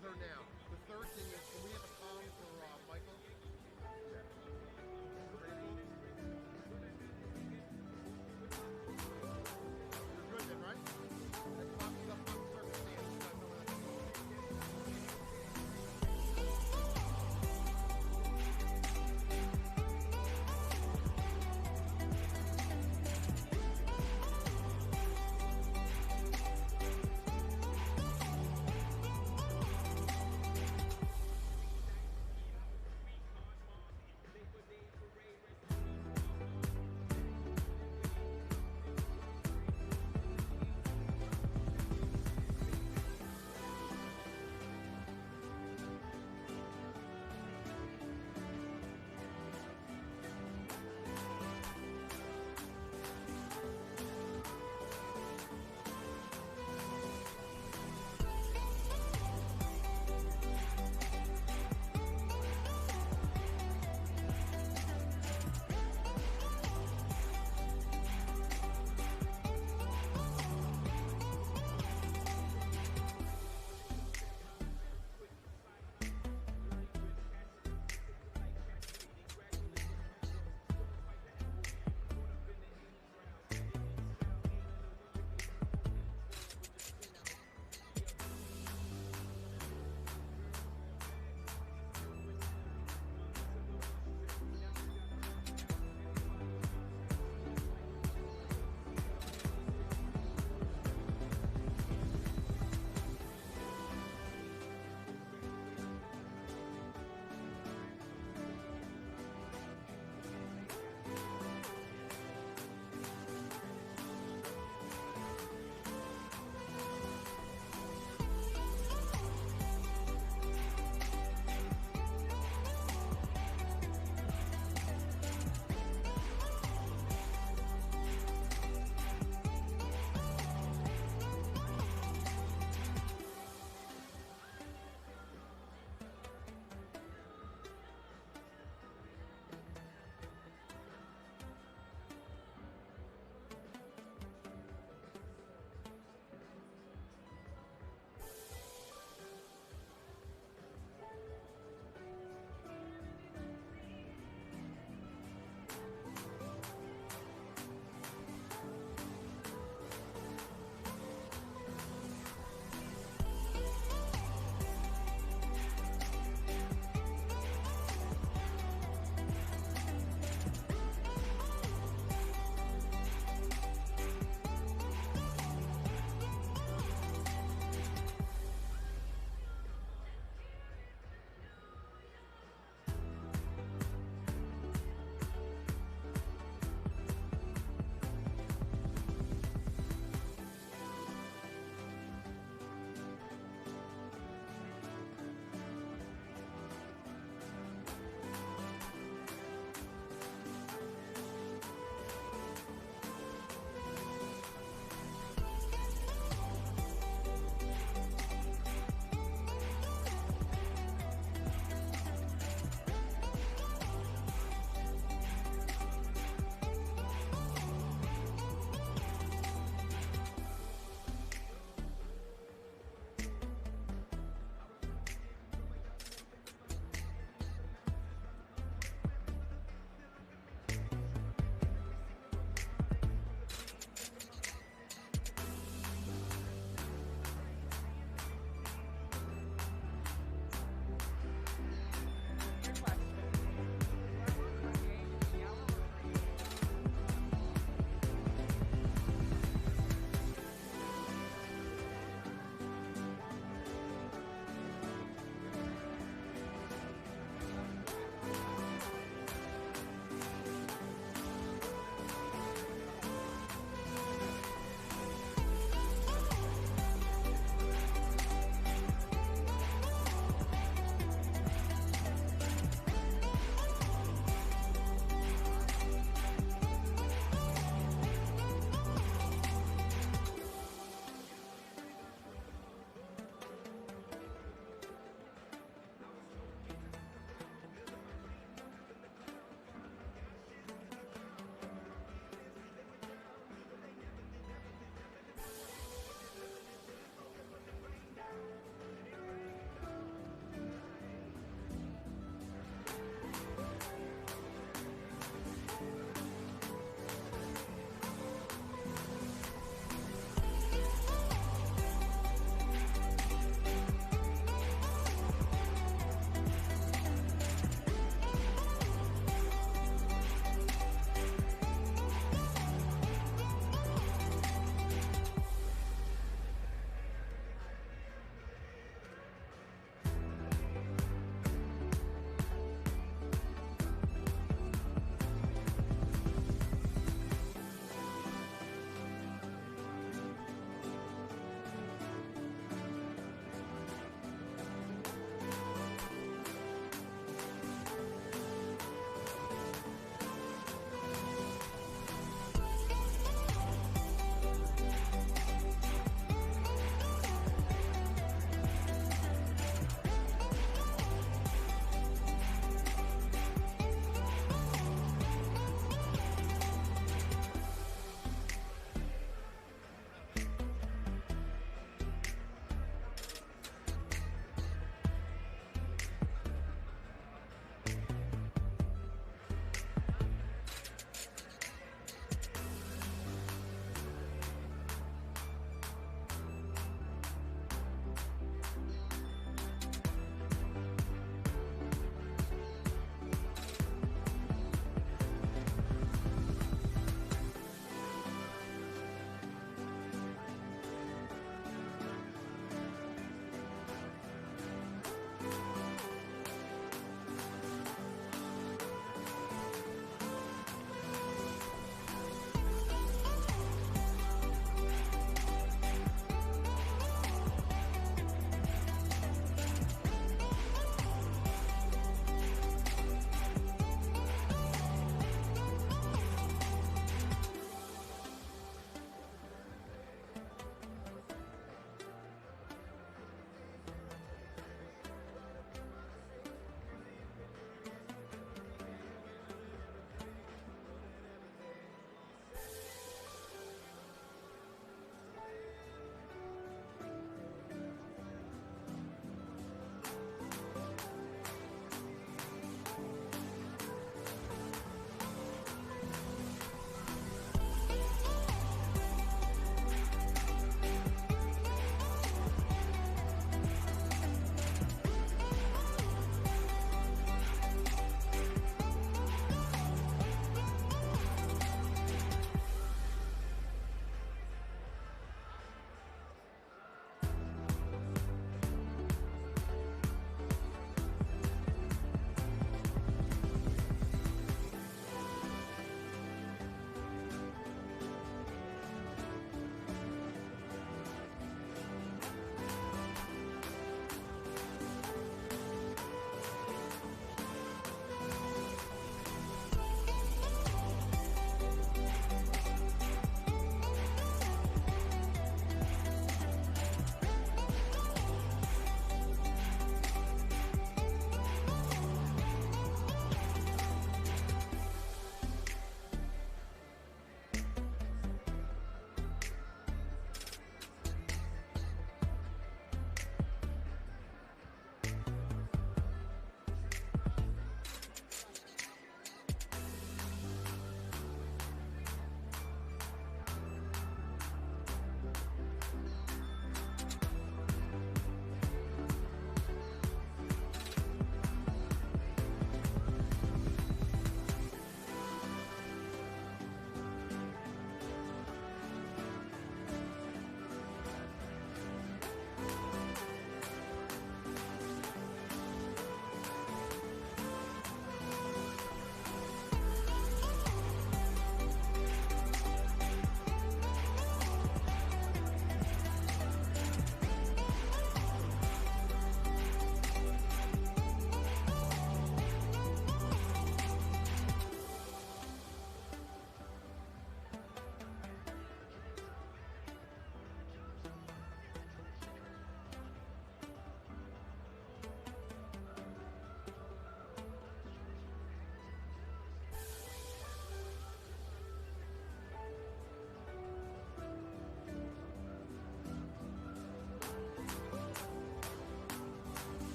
with her now. The third thing is, can we have a call for Michael? You're good then, right? That's the circumstance. You guys know where that's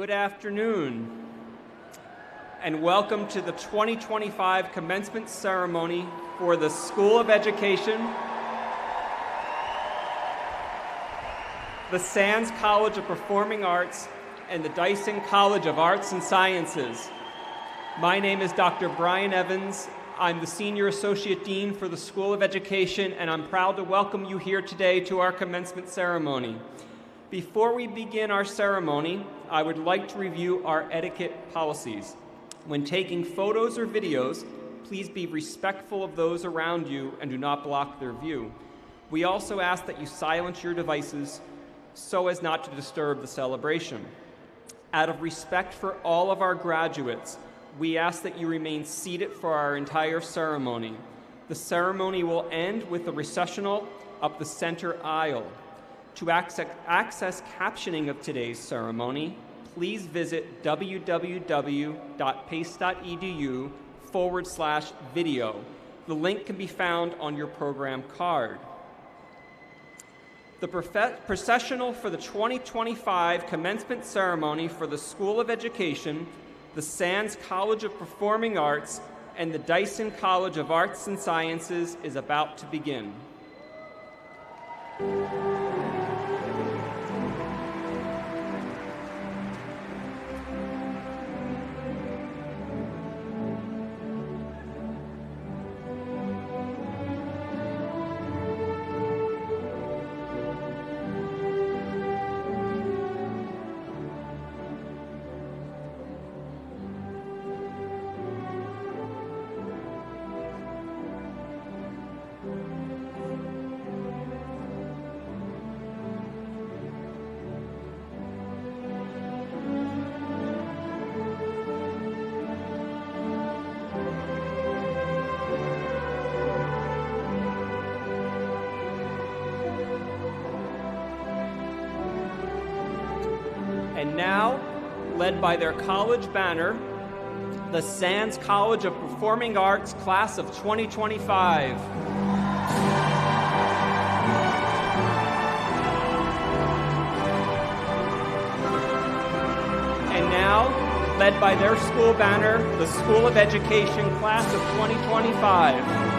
Good afternoon, and welcome to the 2025 Commencement Ceremony for the School of Education, the Sands College of Performing Arts, and the Dyson College of Arts and Sciences. My name is Dr. Brian Evans. I'm the Senior Associate Dean for the School of Education, and I'm proud to welcome you here today to our commencement ceremony. Before we begin our ceremony, I would like to review our etiquette policies. When taking photos or videos, please be respectful of those around you and do not block their view. We also ask that you silence your devices so as not to disturb the celebration. Out of respect for all of our graduates, we ask that you remain seated for our entire ceremony. The ceremony will end with the processional up the center aisle. To access captioning of today's ceremony, please visit www.pace.edu/video. The link can be found on your program card. The processional for the 2025 commencement ceremony for the School of Education, the Sands College of Performing Arts, and the Dyson College of Arts and Sciences is about to begin. And now, led by their college banner, the Sands College of Performing Arts Class of 2025. And now, led by their school banner, the School of Education Class of 2025.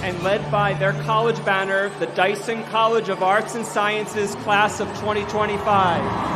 and led by their college banner, the Dyson College of Arts and Sciences Class of 2025.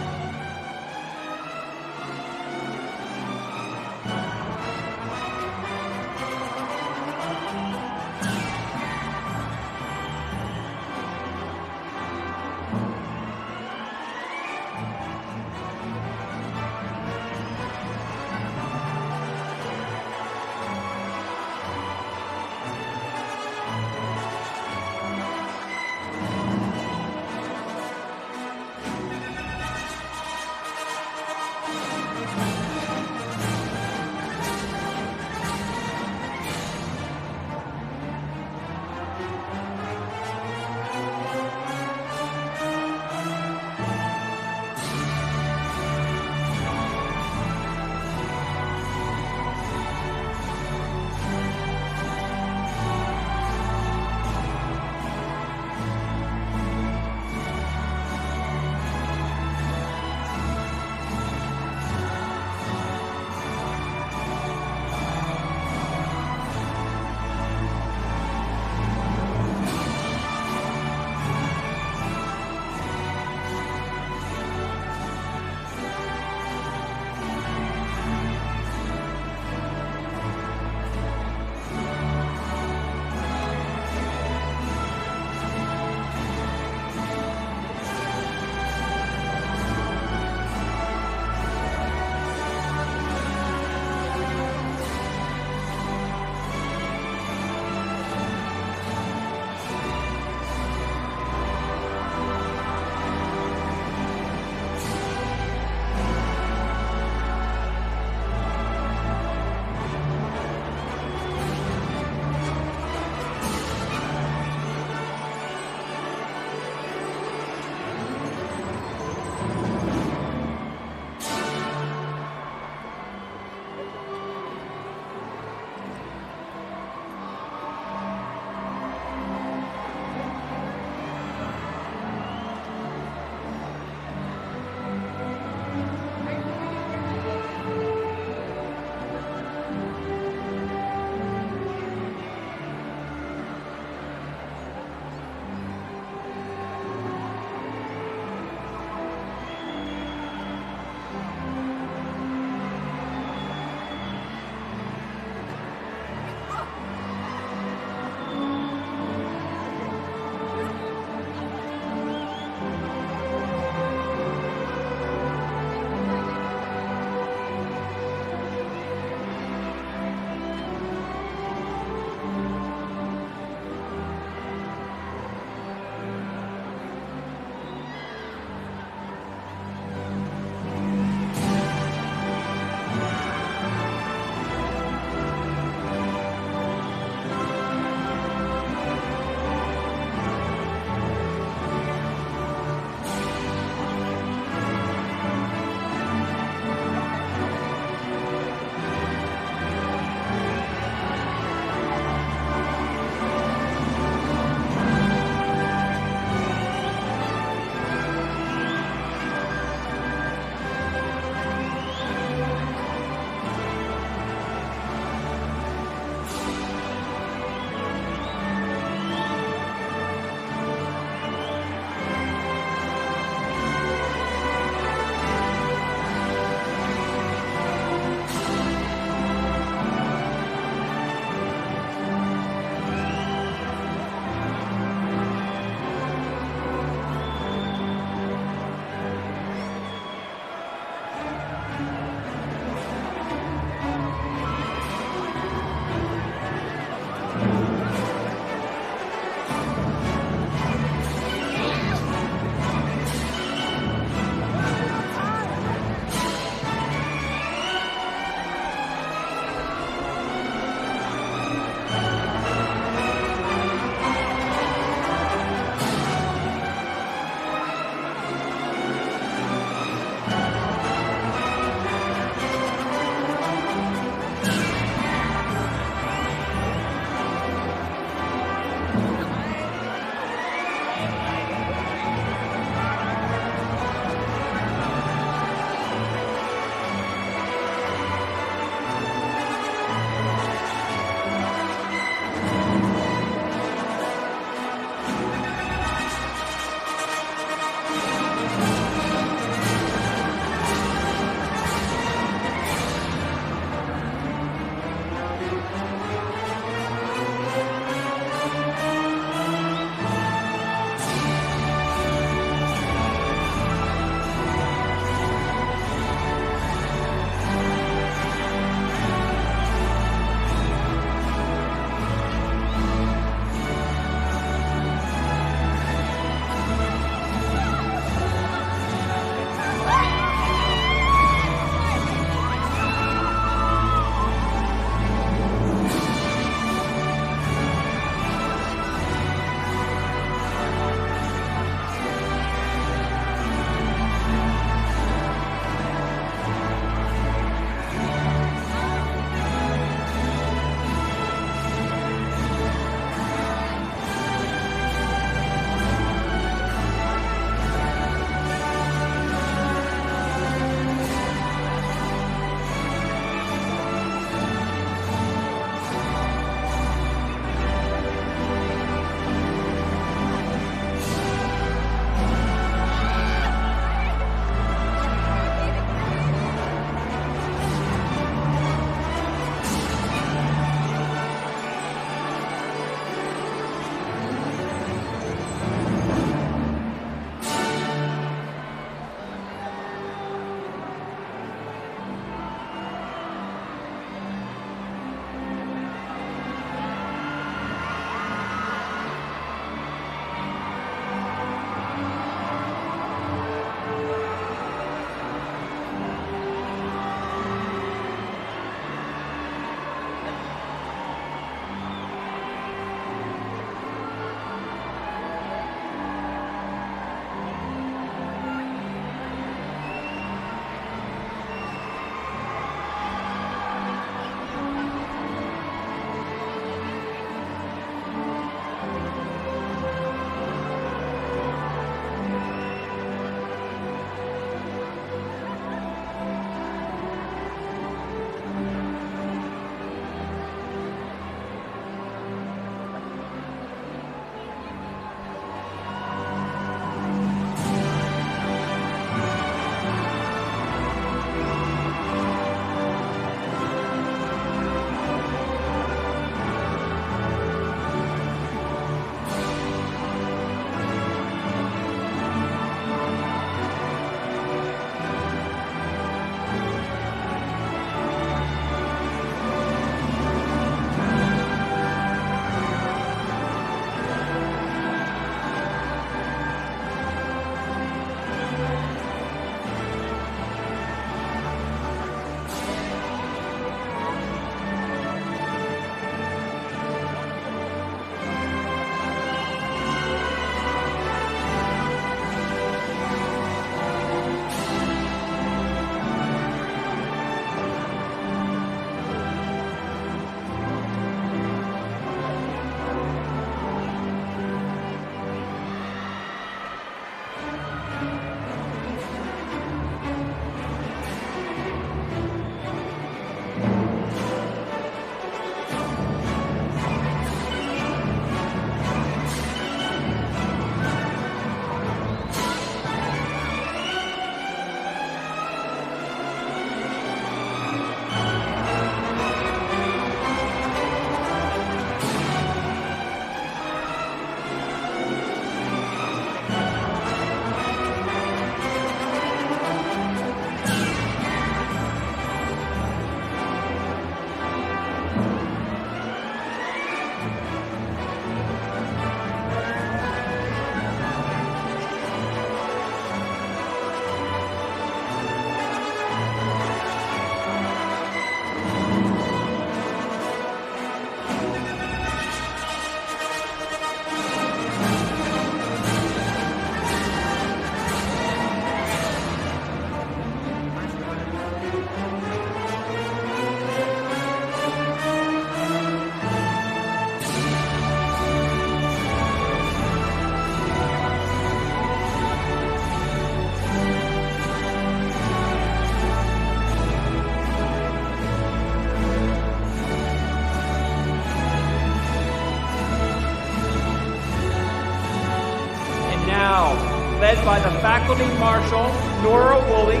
by the Faculty Marshal, Nora Woolley.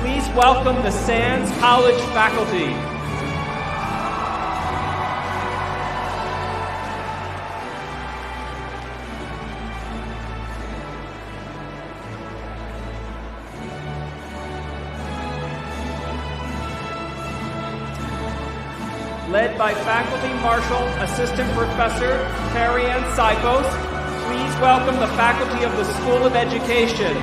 Please welcome the Sands College faculty. Led by Faculty Marshal, Assistant Professor Carrie Ann Sipos, please welcome the faculty of the School of Education.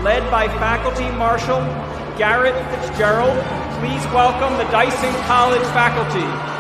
Led by Faculty Marshal Garrett Fitzgerald, please welcome the Dyson College faculty.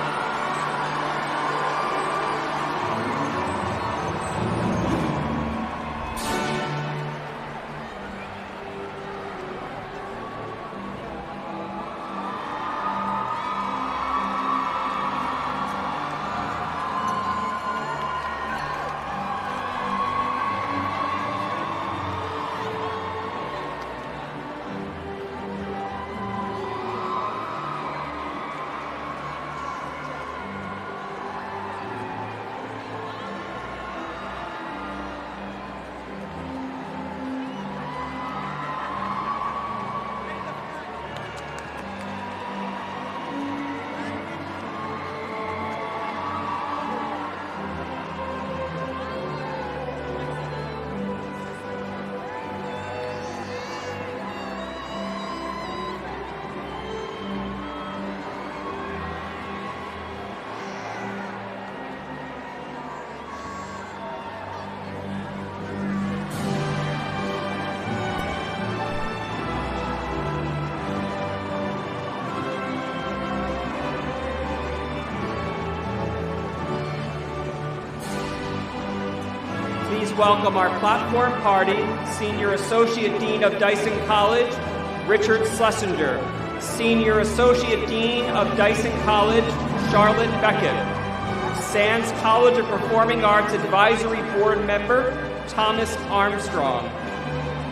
Welcome our platform party, Senior Associate Dean of Dyson College, Richard Schlesinger, Senior Associate Dean of Dyson College, Charlotte Beckett, Sands College of Performing Arts Advisory Board Member, Thomas Armstrong,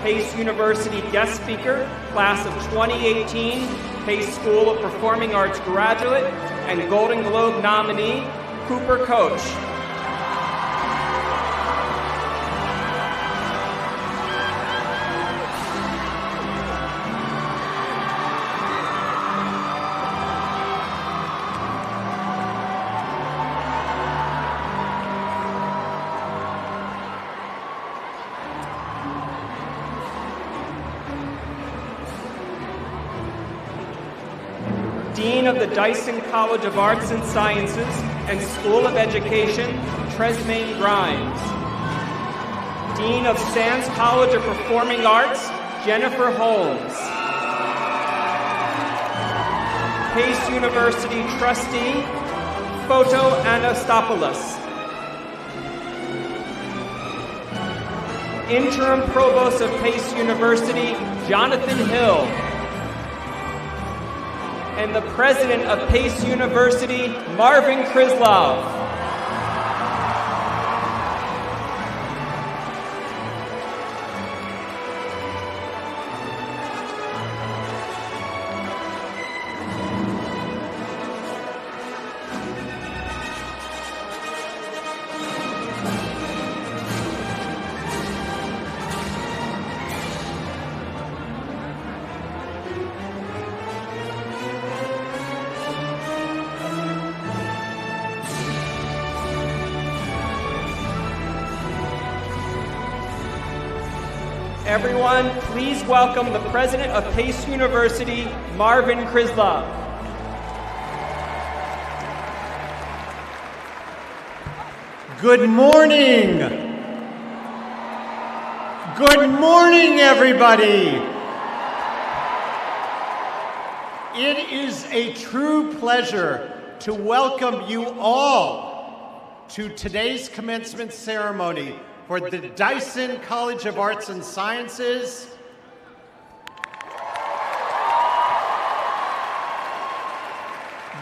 Pace University guest speaker, class of 2018, Pace School of Performing Arts graduate, and Golden Globe nominee, Cooper Coach. Dean of the Dyson College of Arts and Sciences and School of Education, Tresmaine Grimes. Dean of Sands College of Performing Arts, Jennifer Holmes. Pace University Trustee, Photo Anastopoulos. Interim Provost of Pace University, Jonathan Hill. And the President of Pace University, Marvin Krislov. Everyone, please welcome the President of Pace University, Marvin Krislov. Good morning. Good morning, everybody. It is a true pleasure to welcome you all to today's commencement ceremony for the Dyson College of Arts and Sciences,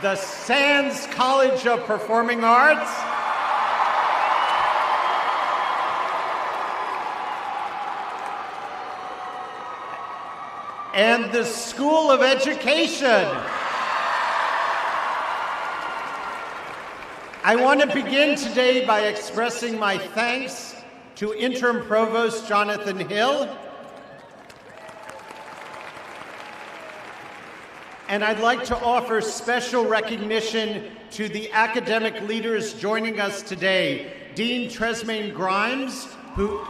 the Sands College of Performing Arts, and the School of Education. I want to begin today by expressing my thanks to Interim Provost Jonathan Hill, and I'd like to offer special recognition to the academic leaders joining us today. Dean Tresmaine Grimes, who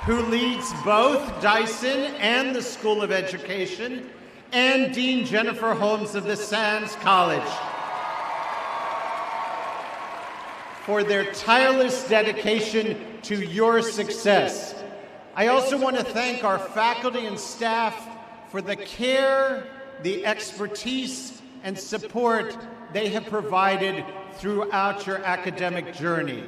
leads both Dyson and the School of Education, and Dean Jennifer Holmes of the Sands College, for their tireless dedication to your success. I also want to thank our faculty and staff for the care, the expertise, and support they have provided throughout your academic journey.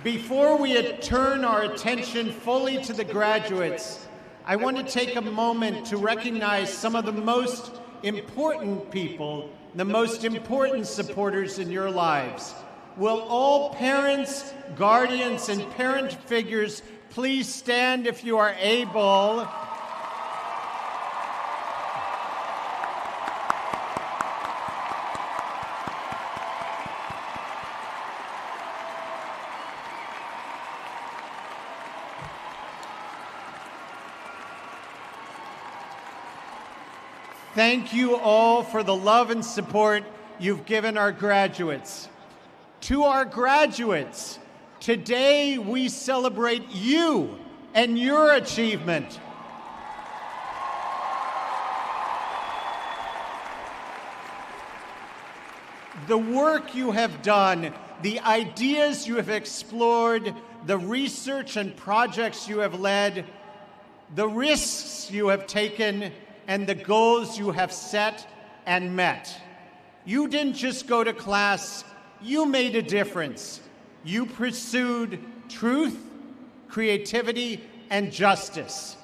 Before we turn our attention fully to the graduates, I want to take a moment to recognize some of the most important people, the most important supporters in your lives. Will all parents, guardians, and parent figures please stand if you are able? Thank you all for the love and support you've given our graduates. To our graduates, today we celebrate you and your achievement. The work you have done, the ideas you have explored, the research and projects you have led, the risks you have taken, and the goals you have set and met. You didn't just go to class, you made a difference. You pursued truth, creativity, and justice.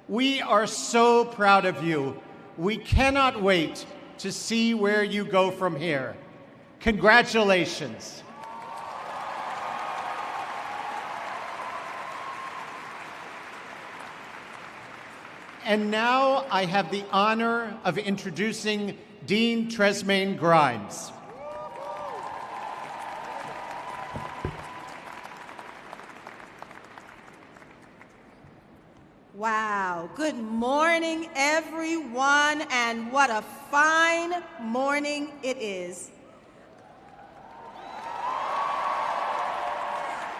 We are so proud of you. We cannot wait to see where you go from here. Congratulations. And now I have the honor of introducing Dean Tresmaine Grimes. Wow, good morning everyone, and what a fine morning it is.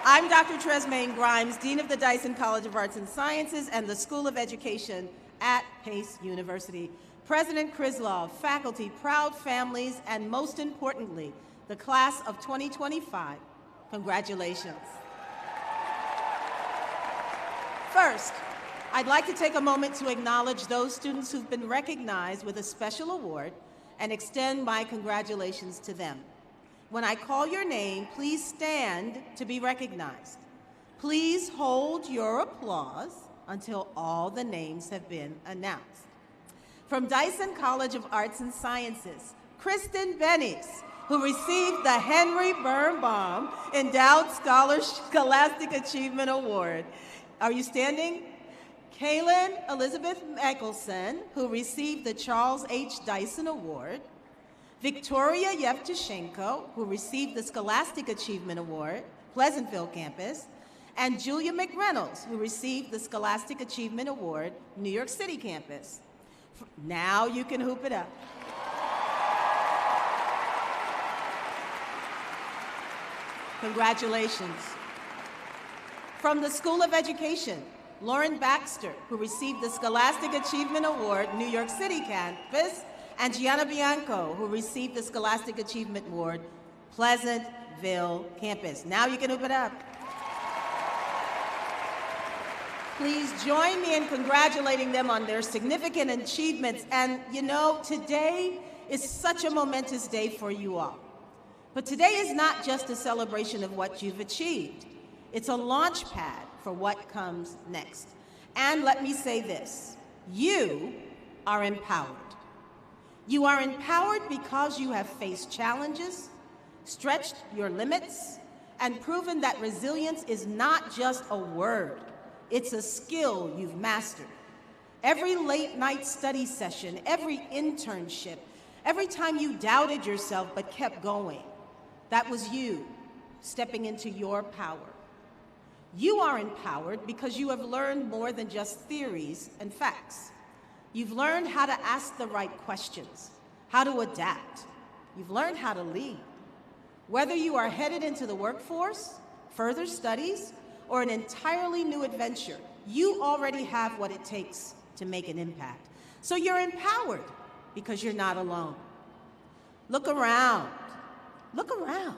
I'm Dr. Tresmaine Grimes, Dean of the Dyson College of Arts and Sciences and the School of Education at Pace University. President Krislov, faculty, proud families, and most importantly, the class of 2025, congratulations. First, I'd like to take a moment to acknowledge those students who've been recognized with a special award and extend my congratulations to them. When I call your name, please stand to be recognized. Please hold your applause until all the names have been announced. From Dyson College of Arts and Sciences, Kristen Bennis, who received the Henry Birnbaum Endowed Scholastic Achievement Award. Are you standing? Kaylin Elizabeth Michelson, who received the Charles H. Dyson Award. Victoria Yevtushenko, who received the Scholastic Achievement Award, Pleasantville campus, and Julia McReynolds, who received the Scholastic Achievement Award, New York City campus. Now you can hoop it up. Congratulations. From the School of Education, Lauren Baxter, who received the Scholastic Achievement Award, New York City campus, and Gianna Bianco, who received the Scholastic Achievement Award, Pleasantville campus. Now you can hoop it up. Please join me in congratulating them on their significant achievements. And you know, today is such a momentous day for you all. But today is not just a celebration of what you've achieved. It's a launch pad for what comes next. And let me say this, you are empowered. You are empowered because you have faced challenges, stretched your limits, and proven that resilience is not just a word, it's a skill you've mastered. Every late night study session, every internship, every time you doubted yourself but kept going, that was you stepping into your power. You are empowered because you have learned more than just theories and facts. You've learned how to ask the right questions, how to adapt. You've learned how to lead. Whether you are headed into the workforce, further studies, or an entirely new adventure, you already have what it takes to make an impact. So you're empowered because you're not alone. Look around. Look around.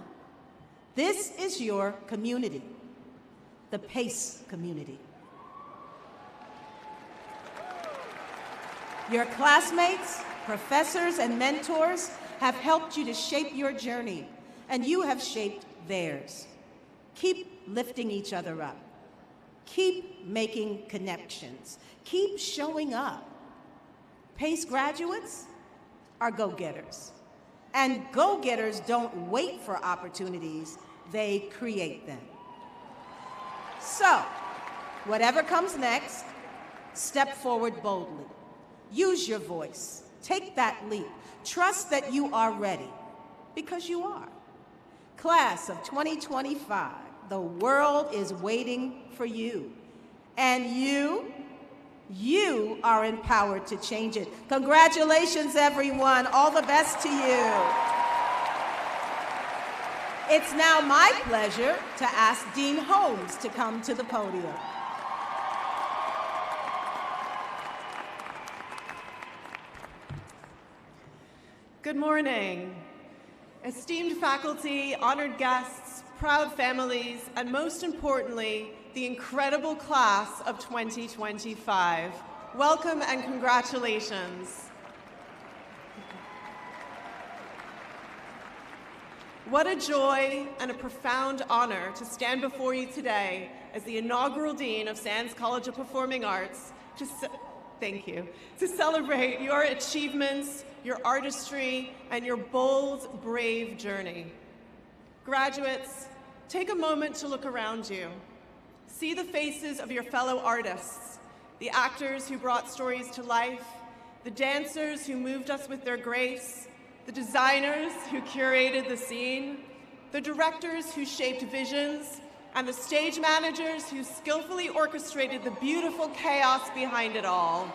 This is your community, the PACE community. Your classmates, professors, and mentors have helped you to shape your journey, and you have shaped theirs. Keep lifting each other up. Keep making connections. Keep showing up. PACE graduates are go-getters. And go-getters don't wait for opportunities, they create them. So, whatever comes next, step forward boldly. Use your voice. Take that leap. Trust that you are ready, because you are. Class of 2025, the world is waiting for you. And you are empowered to change it. Congratulations, everyone. All the best to you. It's now my pleasure to ask Dean Holmes to come to the podium. Good morning. Esteemed faculty, honored guests, proud families, and most importantly, the incredible class of 2025. Welcome and congratulations. What a joy and a profound honor to stand before you today as the inaugural Dean of Sands College of Performing Arts to celebrate your achievements, your artistry, and your bold, brave journey. Graduates, take a moment to look around you. See the faces of your fellow artists, the actors who brought stories to life, the dancers who moved us with their grace, the designers who curated the scene, the directors who shaped visions, and the stage managers who skillfully orchestrated the beautiful chaos behind it all.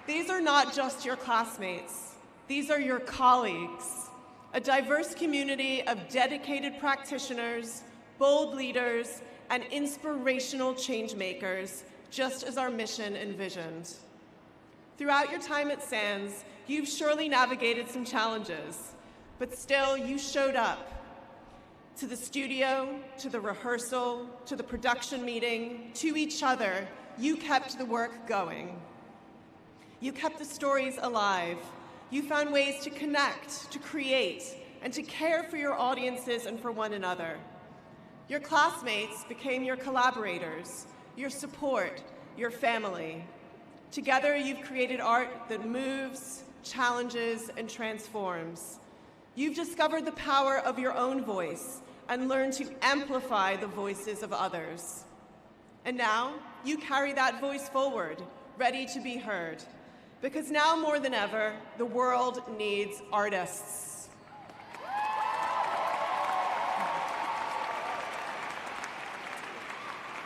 These are not just your classmates. These are your colleagues, a diverse community of dedicated practitioners, bold leaders, and inspirational change makers, just as our mission envisioned. Throughout your time at Sands, you've surely navigated some challenges, but still you showed up. To the studio, to the rehearsal, to the production meeting, to each other, you kept the work going. You kept the stories alive. You found ways to connect, to create, and to care for your audiences and for one another. Your classmates became your collaborators, your support, your family. Together, you've created art that moves, challenges, and transforms. You've discovered the power of your own voice and learned to amplify the voices of others. And now, you carry that voice forward, ready to be heard. Because now more than ever, the world needs artists.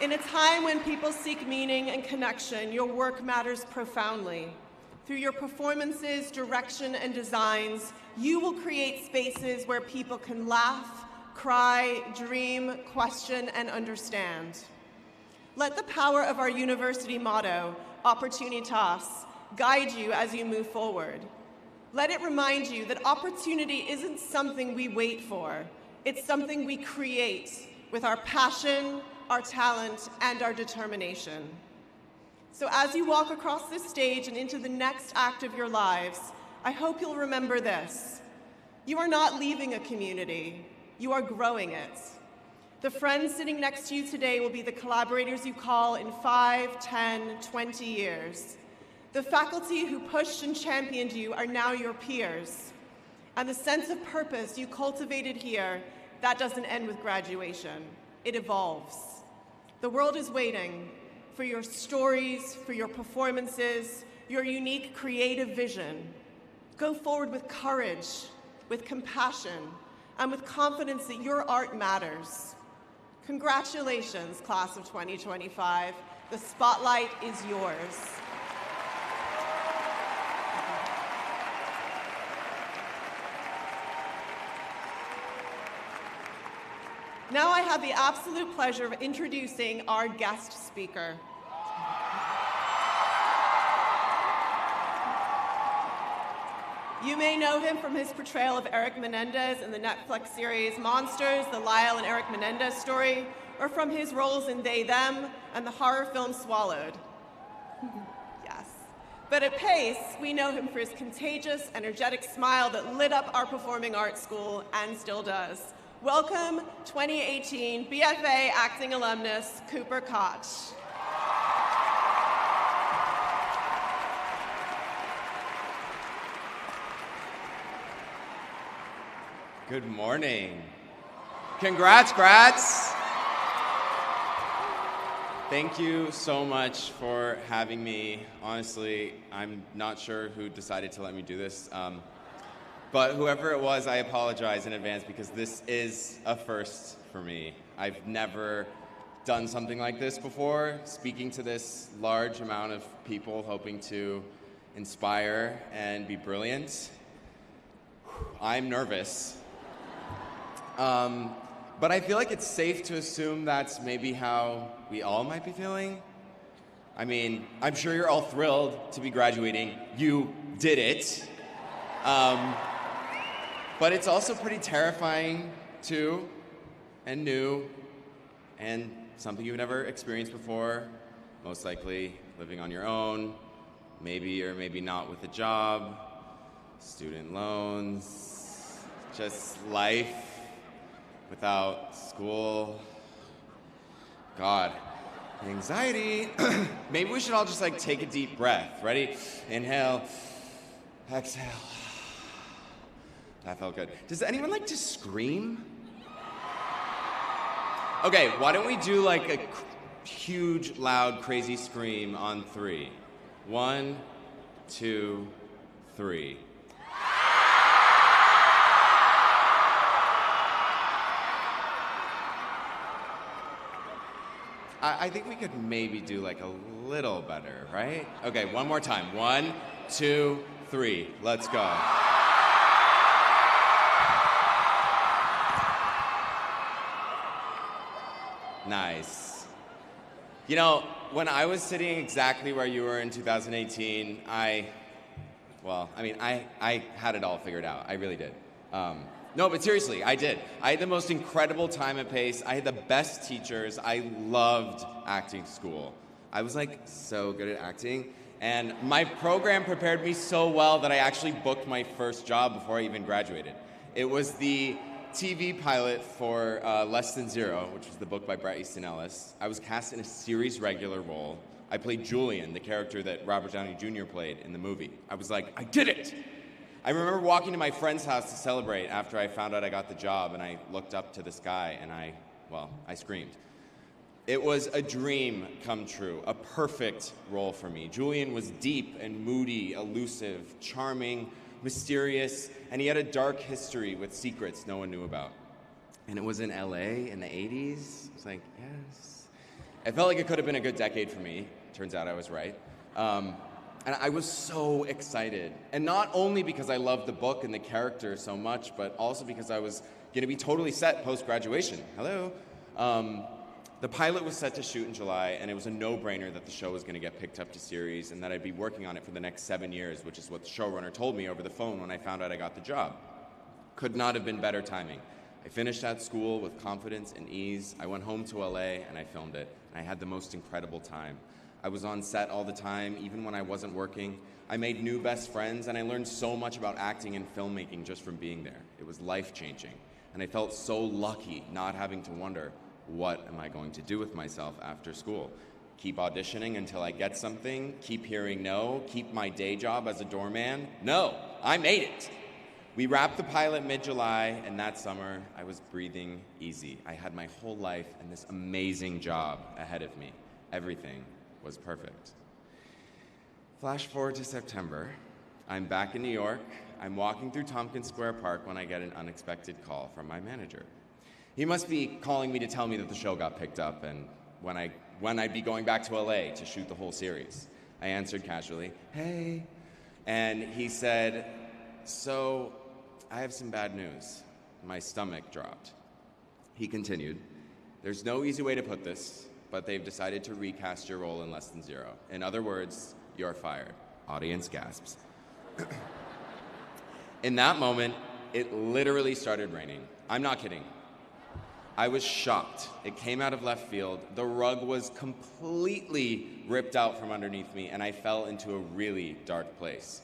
In a time when people seek meaning and connection, your work matters profoundly. Through your performances, direction, and designs, you will create spaces where people can laugh, cry, dream, question, and understand. Let the power of our university motto, Opportunitas, guide you as you move forward. Let it remind you that opportunity isn't something we wait for. It's something we create with our passion, our talent, and our determination. So as you walk across this stage and into the next act of your lives, I hope you'll remember this. You are not leaving a community, you are growing it. The friends sitting next to you today will be the collaborators you call in 5, 10, 20 years. The faculty who pushed and championed you are now your peers. And the sense of purpose you cultivated here, that doesn't end with graduation. It evolves. The world is waiting for your stories, for your performances, your unique creative vision. Go forward with courage, with compassion, and with confidence that your art matters. Congratulations, class of 2025. The spotlight is yours. Now I have the absolute pleasure of introducing our guest speaker. You may know him from his portrayal of Eric Menendez in the Netflix series Monsters, the Lyle and Eric Menendez story, or from his roles in They, Them and the horror film Swallowed. Yes. But at Pace, we know him for his contagious, energetic smile that lit up our performing arts school and still does. Welcome 2018 BFA acting alumnus, Cooper Koch. Good morning. Congrats, grads. Thank you so much for having me. Honestly, I'm not sure who decided to let me do this. But whoever it was, I apologize in advance because this is a first for me. I've never done something like this before, speaking to this large amount of people, hoping to inspire and be brilliant. I'm nervous. But I feel like it's safe to assume that's maybe how we all might be feeling. I mean, I'm sure you're all thrilled to be graduating. You did it. But it's also pretty terrifying, too, and new, and something you've never experienced before, most likely living on your own, maybe or maybe not with a job, student loans, just life without school. God, anxiety. Maybe we should all just like take a deep breath. Ready? Inhale, exhale. That felt good. Does anyone like to scream? Okay, why don't we do like a huge, loud, crazy scream on 3. 1, 2, 3. I think we could maybe do like a little better, right? Okay, one more time. 1, 2, 3. Let's go. Nice. You know, when I was sitting exactly where you were in 2018, I had it all figured out. I really did. No, but seriously, I did. I had the most incredible time at Pace. I had the best teachers. I loved acting school. I was like so good at acting. And my program prepared me so well that I actually booked my first job before I even graduated. It was the TV pilot for Less Than Zero, which was the book by Bret Easton Ellis. I was cast in a series regular role. I played Julian, the character that Robert Downey Jr. played in the movie. I was like, I did it! I remember walking to my friend's house to celebrate after I found out I got the job, and I looked up to the sky and I screamed. It was a dream come true, a perfect role for me. Julian was deep and moody, elusive, charming, mysterious, and he had a dark history with secrets no one knew about. And it was in LA in the 80s. I was like, yes. It felt like it could have been a good decade for me. Turns out I was right. And I was so excited. And not only because I loved the book and the character so much, but also because I was going to be totally set post-graduation. Hello. The pilot was set to shoot in July, and it was a no-brainer that the show was going to get picked up to series and that I'd be working on it for the next 7 years, which is what the showrunner told me over the phone when I found out I got the job. Could not have been better timing. I finished that school with confidence and ease. I went home to LA and I filmed it. And I had the most incredible time. I was on set all the time, even when I wasn't working. I made new best friends, and I learned so much about acting and filmmaking just from being there. It was life-changing. And I felt so lucky not having to wonder, what am I going to do with myself after school? Keep auditioning until I get something, keep hearing no, keep my day job as a doorman? No, I made it. We wrapped the pilot mid-July, and that summer, I was breathing easy. I had my whole life and this amazing job ahead of me. Everything was perfect. Flash forward to September. I'm back in New York. I'm walking through Tompkins Square Park when I get an unexpected call from my manager. He must be calling me to tell me that the show got picked up and when I'd be going back to LA to shoot the whole series. I answered casually, "Hey." And he said, "So, I have some bad news." My stomach dropped. He continued, "There's no easy way to put this, but they've decided to recast your role in Less Than Zero. In other words, you're fired." Audience gasps. In that moment, it literally started raining. I'm not kidding. I was shocked. It came out of left field. The rug was completely ripped out from underneath me, and I fell into a really dark place.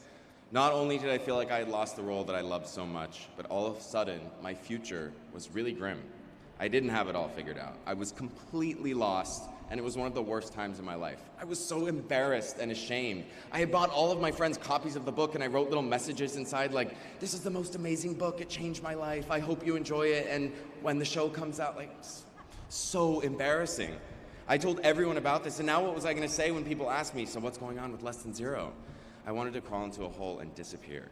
Not only did I feel like I had lost the role that I loved so much, but all of a sudden, my future was really grim. I didn't have it all figured out. I was completely lost, and it was one of the worst times in my life. I was so embarrassed and ashamed. I had bought all of my friends copies of the book, and I wrote little messages inside like, "This is the most amazing book. It changed my life. I hope you enjoy it." And when the show comes out, like, so embarrassing. I told everyone about this, and now what was I going to say when people asked me, "So what's going on with Less Than Zero?" I wanted to crawl into a hole and disappear.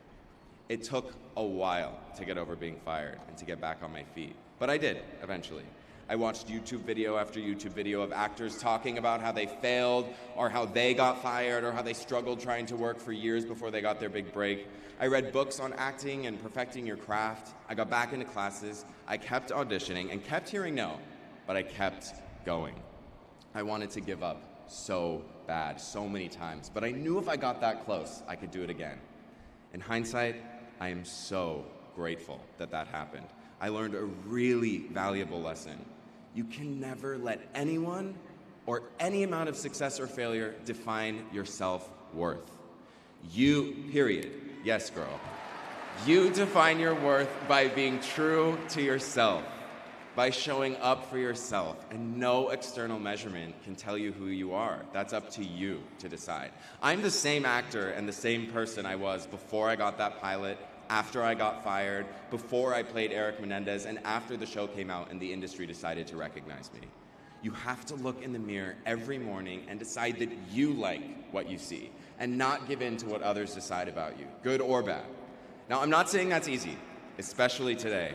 It took a while to get over being fired and to get back on my feet, but I did eventually. I watched YouTube video after YouTube video of actors talking about how they failed or how they got fired or how they struggled trying to work for years before they got their big break. I read books on acting and perfecting your craft. I got back into classes. I kept auditioning and kept hearing no, but I kept going. I wanted to give up so bad, so many times, but I knew if I got that close, I could do it again. In hindsight, I am so grateful that that happened. I learned a really valuable lesson. You can never let anyone or any amount of success or failure define your self-worth. You, period. Yes, girl. You define your worth by being true to yourself, by showing up for yourself, and no external measurement can tell you who you are. That's up to you to decide. I'm the same actor and the same person I was before I got that pilot, after I got fired, before I played Eric Menendez, and after the show came out and the industry decided to recognize me. You have to look in the mirror every morning and decide that you like what you see, and not give in to what others decide about you, good or bad. Now, I'm not saying that's easy, especially today.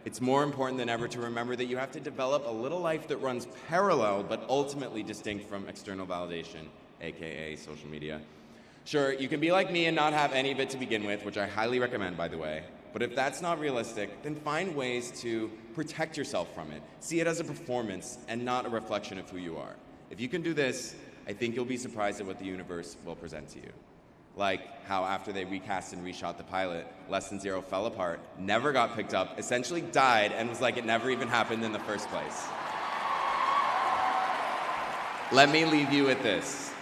It's more important than ever to remember that you have to develop a little life that runs parallel but ultimately distinct from external validation, aka social media. Sure, you can be like me and not have any of it to begin with, which I highly recommend, by the way. But if that's not realistic, then find ways to protect yourself from it. See it as a performance and not a reflection of who you are. If you can do this, I think you'll be surprised at what the universe will present to you. Like how after they recast and reshot the pilot, Less Than Zero fell apart, never got picked up, essentially died, and was like it never even happened in the first place. Let me leave you with this.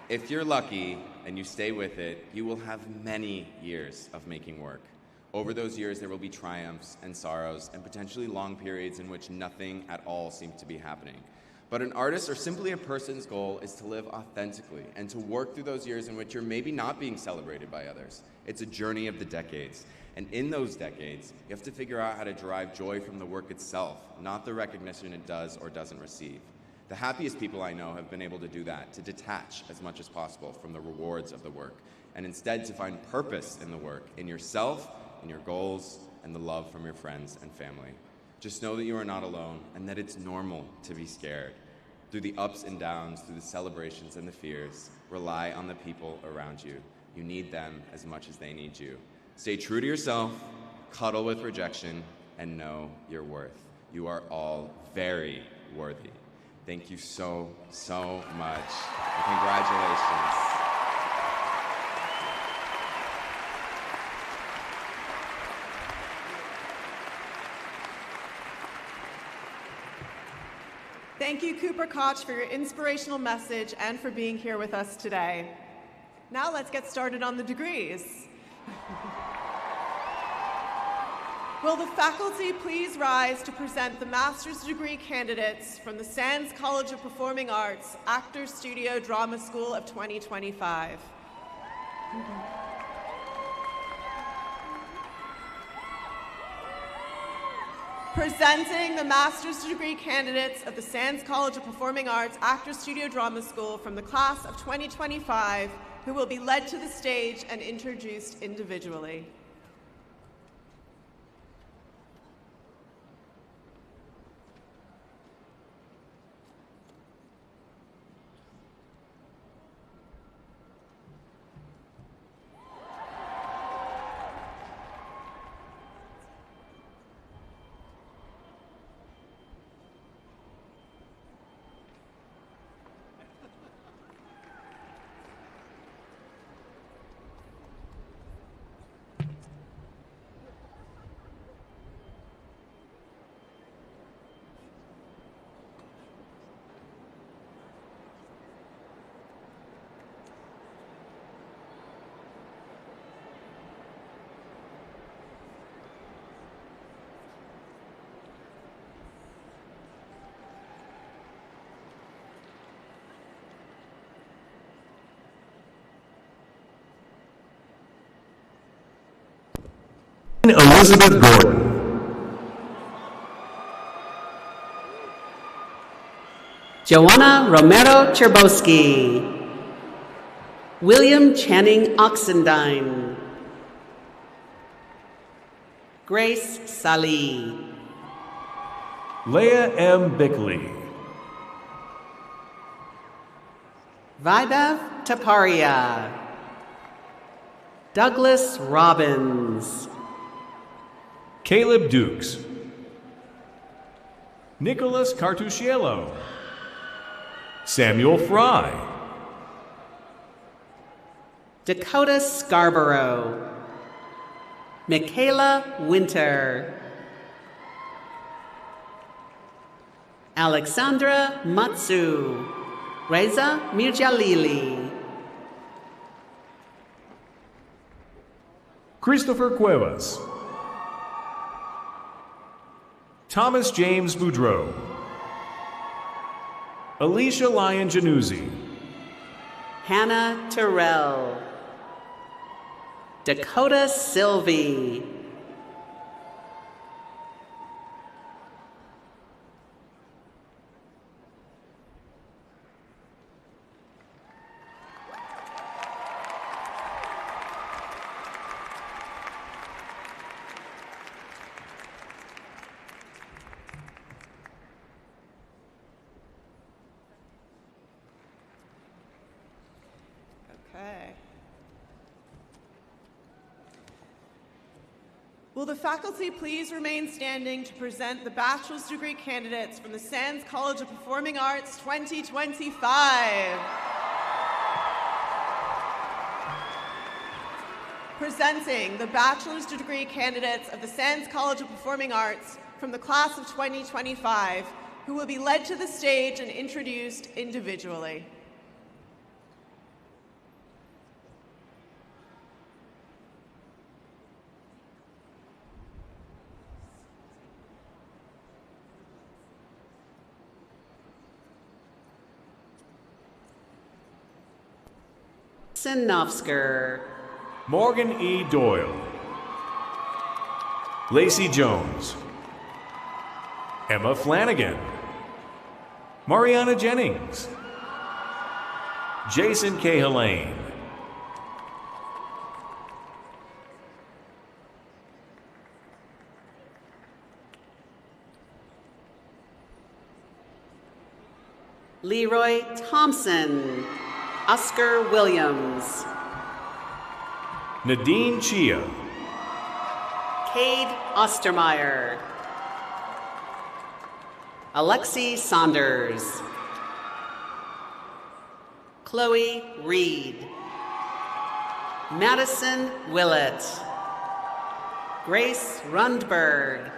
If you're lucky and you stay with it, you will have many years of making work. Over those years, there will be triumphs and sorrows and potentially long periods in which nothing at all seems to be happening. But an artist or simply a person's goal is to live authentically and to work through those years in which you're maybe not being celebrated by others. It's a journey of the decades. And in those decades, you have to figure out how to derive joy from the work itself, not the recognition it does or doesn't receive. The happiest people I know have been able to do that, to detach as much as possible from the rewards of the work, and instead to find purpose in the work, in yourself, in your goals, and the love from your friends and family. Just know that you are not alone, and that it's normal to be scared. Through the ups and downs, through the celebrations and the fears, rely on the people around you. You need them as much as they need you. Stay true to yourself, cuddle with rejection, and know your worth. You are all very worthy. Thank you so, so much. And congratulations. Thank you, Cooper Koch, for your inspirational message and for being here with us today. Now let's get started on the degrees. Will the faculty please rise to present the master's degree candidates from the Sands College of Performing Arts, Actors Studio Drama School of 2025. Presenting the master's degree candidates of the Sands College of Performing Arts Actor Studio Drama School from the class of 2025, who will be led to the stage and introduced individually. Elizabeth Gordon. Joanna Romero Cherbowski. William Channing Oxendine. Grace Salih. Leah M. Bickley. Vaibhav Taparia. Douglas Robbins. Caleb Dukes. Nicholas Cartusiello. Samuel Fry. Dakota Scarborough. Michaela Winter. Alexandra Matsu. Reza Mirjalili. Christopher Cuevas. Thomas James Boudreau. Alicia Lyon Januzzi. Hannah Terrell. Dakota Sylvie. Okay. Will the faculty please remain standing to present the bachelor's degree candidates from the Sands College of Performing Arts 2025? Presenting the bachelor's degree candidates of the Sands College of Performing Arts from the class of 2025, who will be led to the stage and introduced individually. Sinofsker. Morgan E. Doyle. Lacey Jones. Emma Flanagan. Mariana Jennings. Jason K. Helene. Leroy Thompson. Oscar Williams. Nadine Chia. Cade Ostermeyer. Alexi Saunders. Chloe Reed. Madison Willett. Grace Rundberg.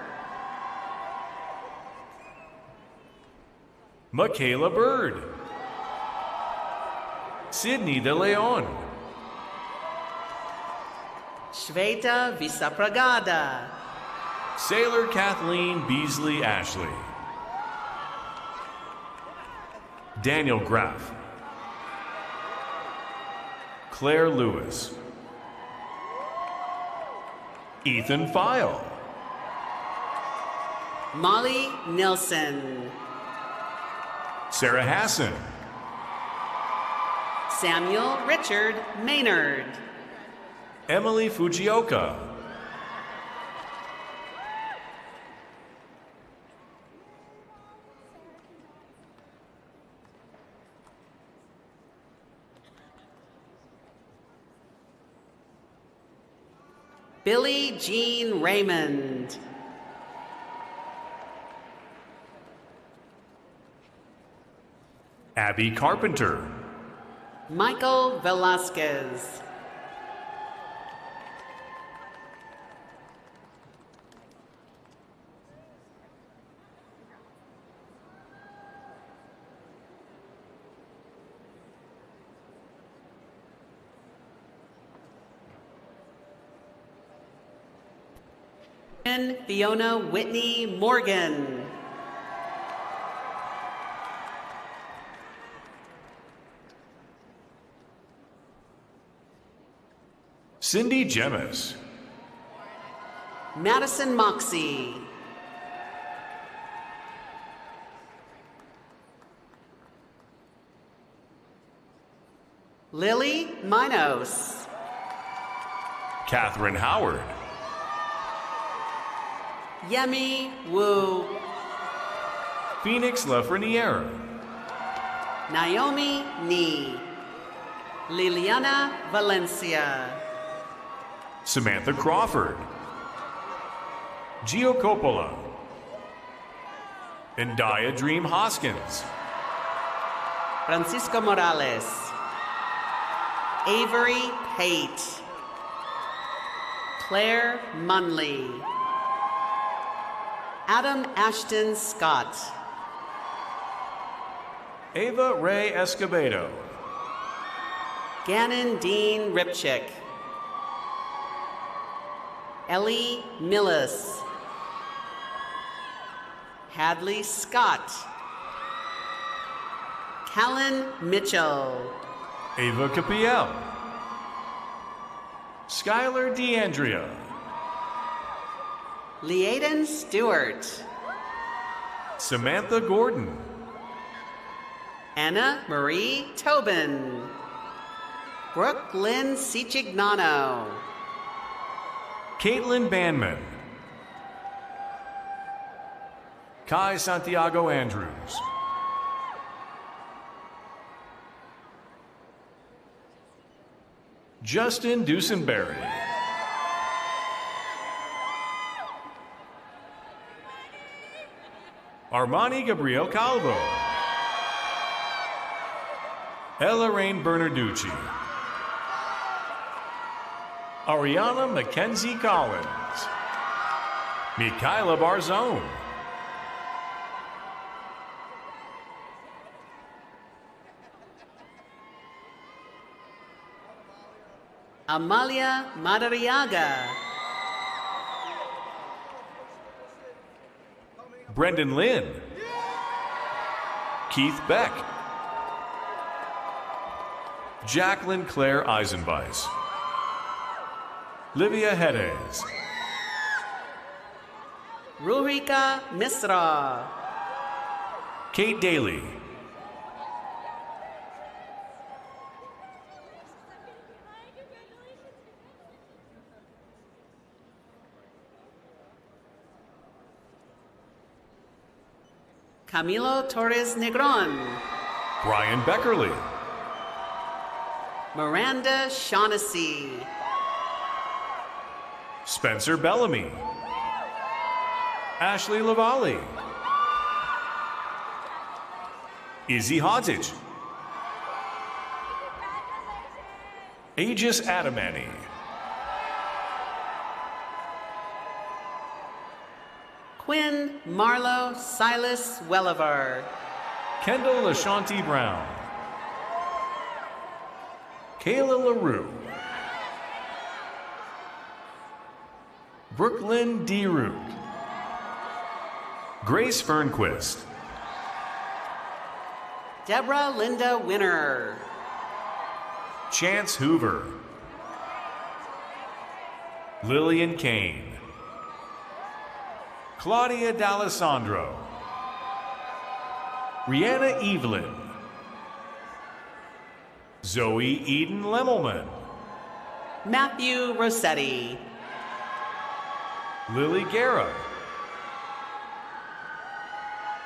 Michaela Bird. Sydney De Leon. Shveta Visapragada. Sailor Kathleen Beasley Ashley. Daniel Graff. Claire Lewis. Ethan File. Molly Nilsson. Sarah Hassan. Samuel Richard Maynard. Emily Fujioka. Billie Jean Raymond. Abby Carpenter. Michael Velasquez. Fiona Whitney Morgan. Cindy Jemis. Madison Moxie. Lily Minos. Catherine Howard. Yemi Wu. Phoenix Lafreniere. Naomi Ni. Liliana Valencia. Samantha Crawford. Gio Coppola. Indaya Dream Hoskins. Francisco Morales. Avery Pate. Claire Munley. Adam Ashton Scott. Ava Ray Escobedo. Gannon Dean Ripchick. Ellie Millis. Hadley Scott. Callan Mitchell. Ava Capiel. Skylar DeAndrea. Leaden Stewart. Samantha Gordon. Anna Marie Tobin. Brooke Lynn Sicignano. Caitlin Banman. Kai Santiago Andrews. Justin Dusenberry. Armani Gabriel Calvo. Ella Rain Bernarducci. Ariana Mackenzie Collins. Mikaela Barzone. Amalia Madariaga. Brendan Lynn. Keith Beck. Jacqueline Claire Eisenweiss. Livia Hedges. Rurika Misra. Kate Daly. Camilo Torres Negron. Brian Beckerly. Miranda Shaughnessy. Spencer Bellamy. Ashley Lavalley. Izzy Hodge. Aegis Adamani. Quinn Marlowe Silas Welliver. Kendall Ashanti Brown. Kayla LaRue. Brooklyn D. Root. Grace Fernquist. Deborah Linda Winner. Chance Hoover. Lillian Kane. Claudia D'Alessandro. Rihanna Evelyn. Zoe Eden Lemmelman. Matthew Rossetti. Lily Guerra.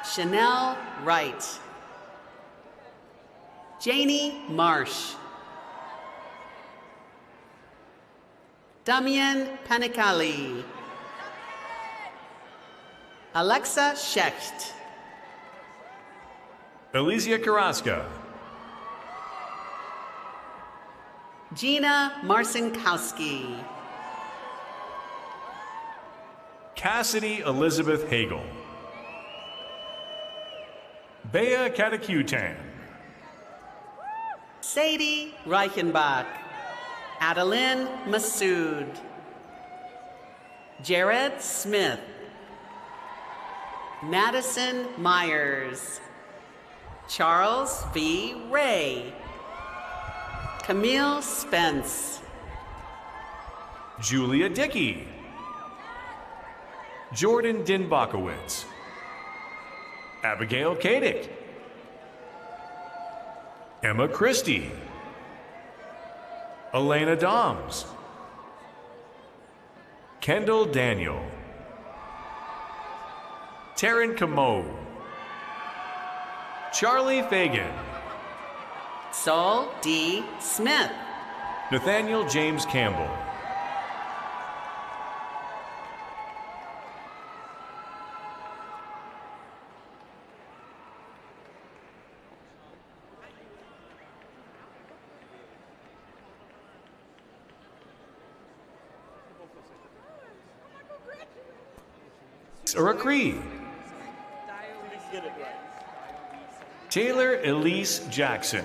Chanel Wright. Janie Marsh. Damian Panicali. Alexa Shecht. Alicia Carrasca. Gina Marcinkowski. Cassidy Elizabeth Hagel. Bea Katakutan. Sadie Reichenbach. Adeline Massoud. Jared Smith. Madison Myers. Charles V. Ray. Camille Spence. Julia Dickey. Jordan Dinbakowitz. Abigail Kadick. Emma Christie. Elena Doms. Kendall Daniel. Taryn Camo. Charlie Fagan. Saul D. Smith. Nathaniel James Campbell. Cree. Taylor Elise Jackson.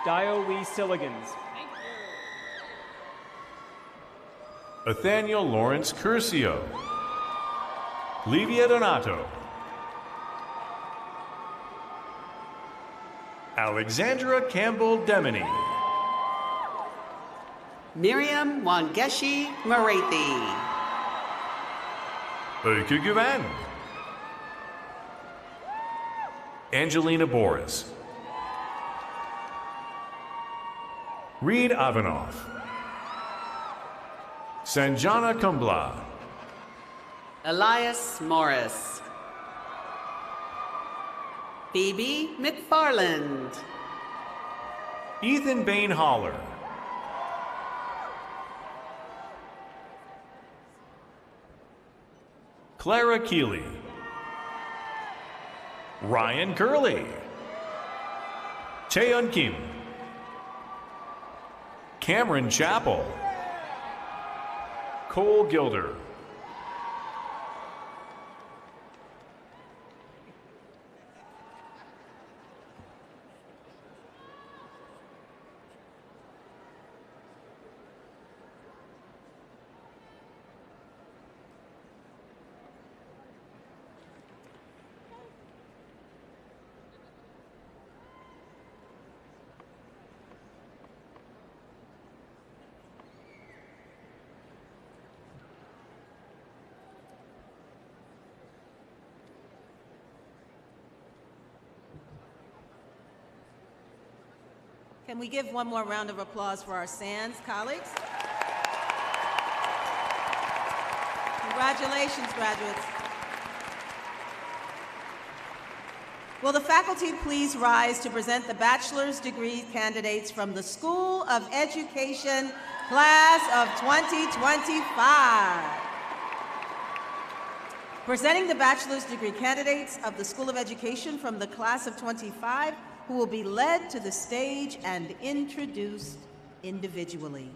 Dio Wee Silligans. Nathaniel Lawrence Curcio. Livia Donato. Alexandra Campbell Deminy. Miriam Wangeshi Marathi. Öykü Angelina Boris. Reed Avanoff. Sanjana Kumbla. Elias Morris. Phoebe McFarland. Ethan Bain Holler. Clara Keeley. Ryan Curley. Taeyeon Kim. Cameron Chappell. Cole Gilder. Can we give one more round of applause for our SANS colleagues? Congratulations, graduates. Will the faculty please rise to present the bachelor's degree candidates from the School of Education, class of 2025. Presenting the bachelor's degree candidates of the School of Education from the class of 25, who will be led to the stage and introduced individually.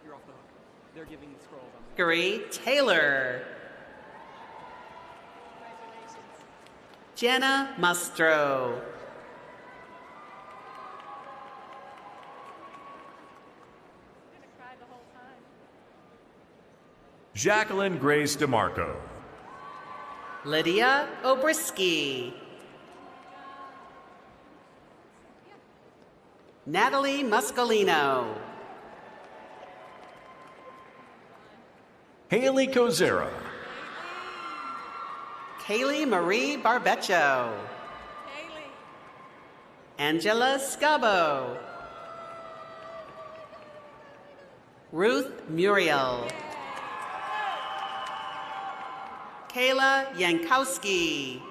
You're off the hook. They're giving the scrolls on. Gregory Taylor. Jenna Mustro. Jacqueline Grace DeMarco. Lydia Obrisky. Natalie Muscolino. Haley Kozera. Kaylee Marie Barbecho. Angela Scabo. Ruth Muriel. Kayla Yankowski.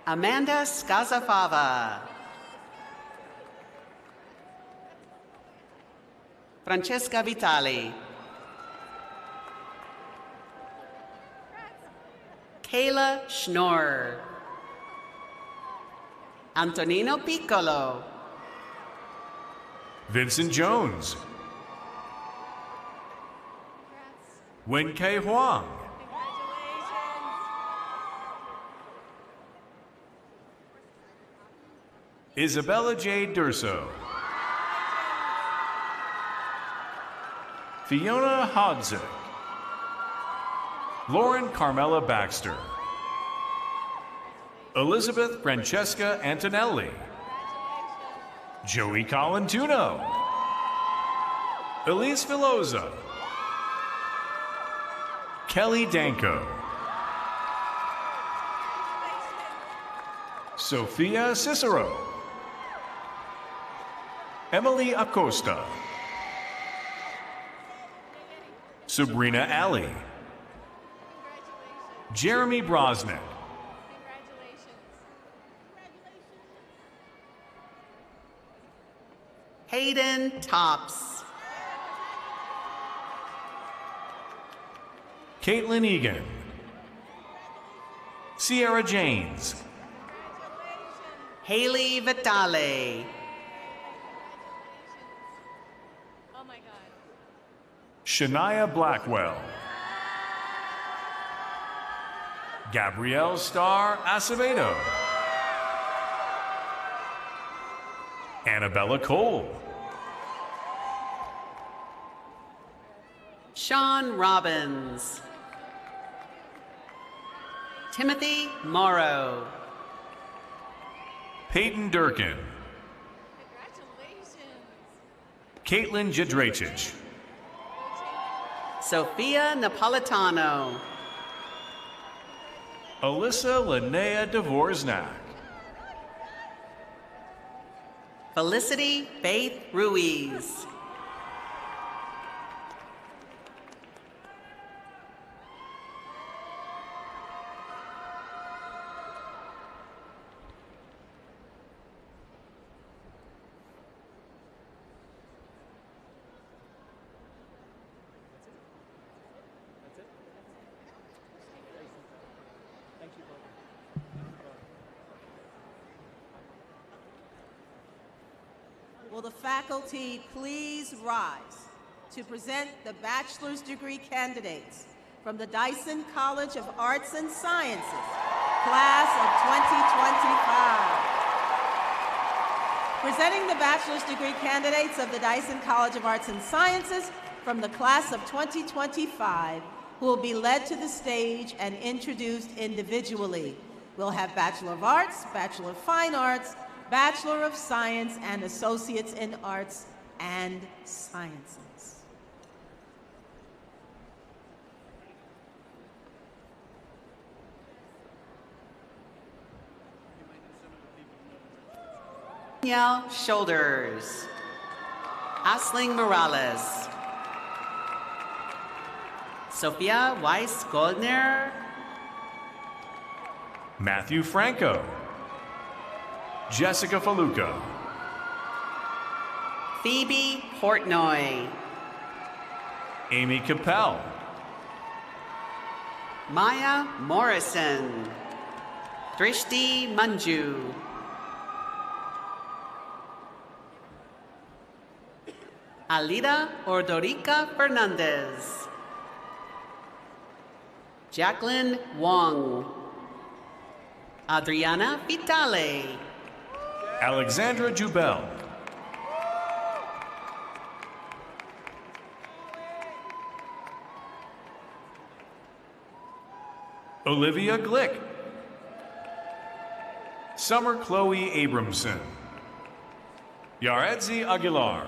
Amanda Skazafava. Francesca Vitali. Kayla Schnorr. Antonino Piccolo. Vincent Jones. Wen Kei Huang. Isabella J. Durso. Fiona Hodzik. Lauren Carmela Baxter. Elizabeth Francesca Antonelli. Joey Colantuno. Elise Filosa. Kelly Danko. Sophia Cicero. Emily Acosta. Sabrina Alley. Jeremy Brosnick. Hayden Tops. Caitlin Egan. Sierra Janes. Haley Vitale. Shania Blackwell. Gabrielle Starr Acevedo. Annabella Cole. Sean Robbins. Timothy Morrow. Peyton Durkin. Caitlin Jedrachich. Sophia Napolitano. Alyssa Linnea Dvorznak. Felicity Faith Ruiz. Will the faculty please rise to present the bachelor's degree candidates from the Dyson College of Arts and Sciences, class of 2025. Presenting the bachelor's degree candidates of the Dyson College of Arts and Sciences from the class of 2025, who will be led to the stage and introduced individually. We'll have Bachelor of Arts, Bachelor of Fine Arts, Bachelor of Science, and Associates in Arts and Sciences. Danielle Shoulders. Asling Morales. Sophia Weiss Goldner. Matthew Franco. Jessica Faluca. Phoebe Portnoy. Amy Capel. Maya Morrison. Drishti Manju. Alida Ordorica Fernandez. Jacqueline Wong. Adriana Vitale. Alexandra Jubel. Olivia Glick. Summer Chloe Abramson. Yaredzi Aguilar.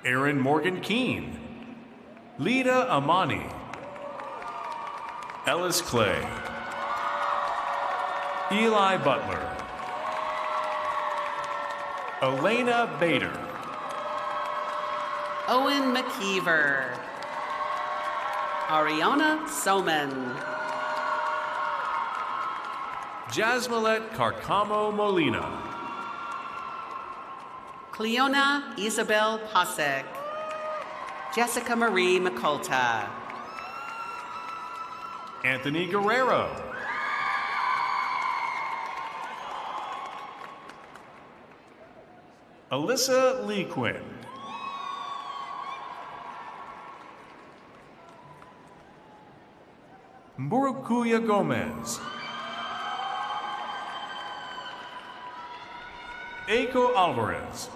Aaron Morgan Keene. Lida Amani. Ellis Clay. Eli Butler. Elena Bader. Owen McKeever. Ariana Soman. Jasmilette Carcamo Molina. Cleona Isabel Pasek. Jessica Marie McCulta. Anthony Guerrero. Alyssa Lee Quinn. Murukuya Gomez. Eiko Alvarez.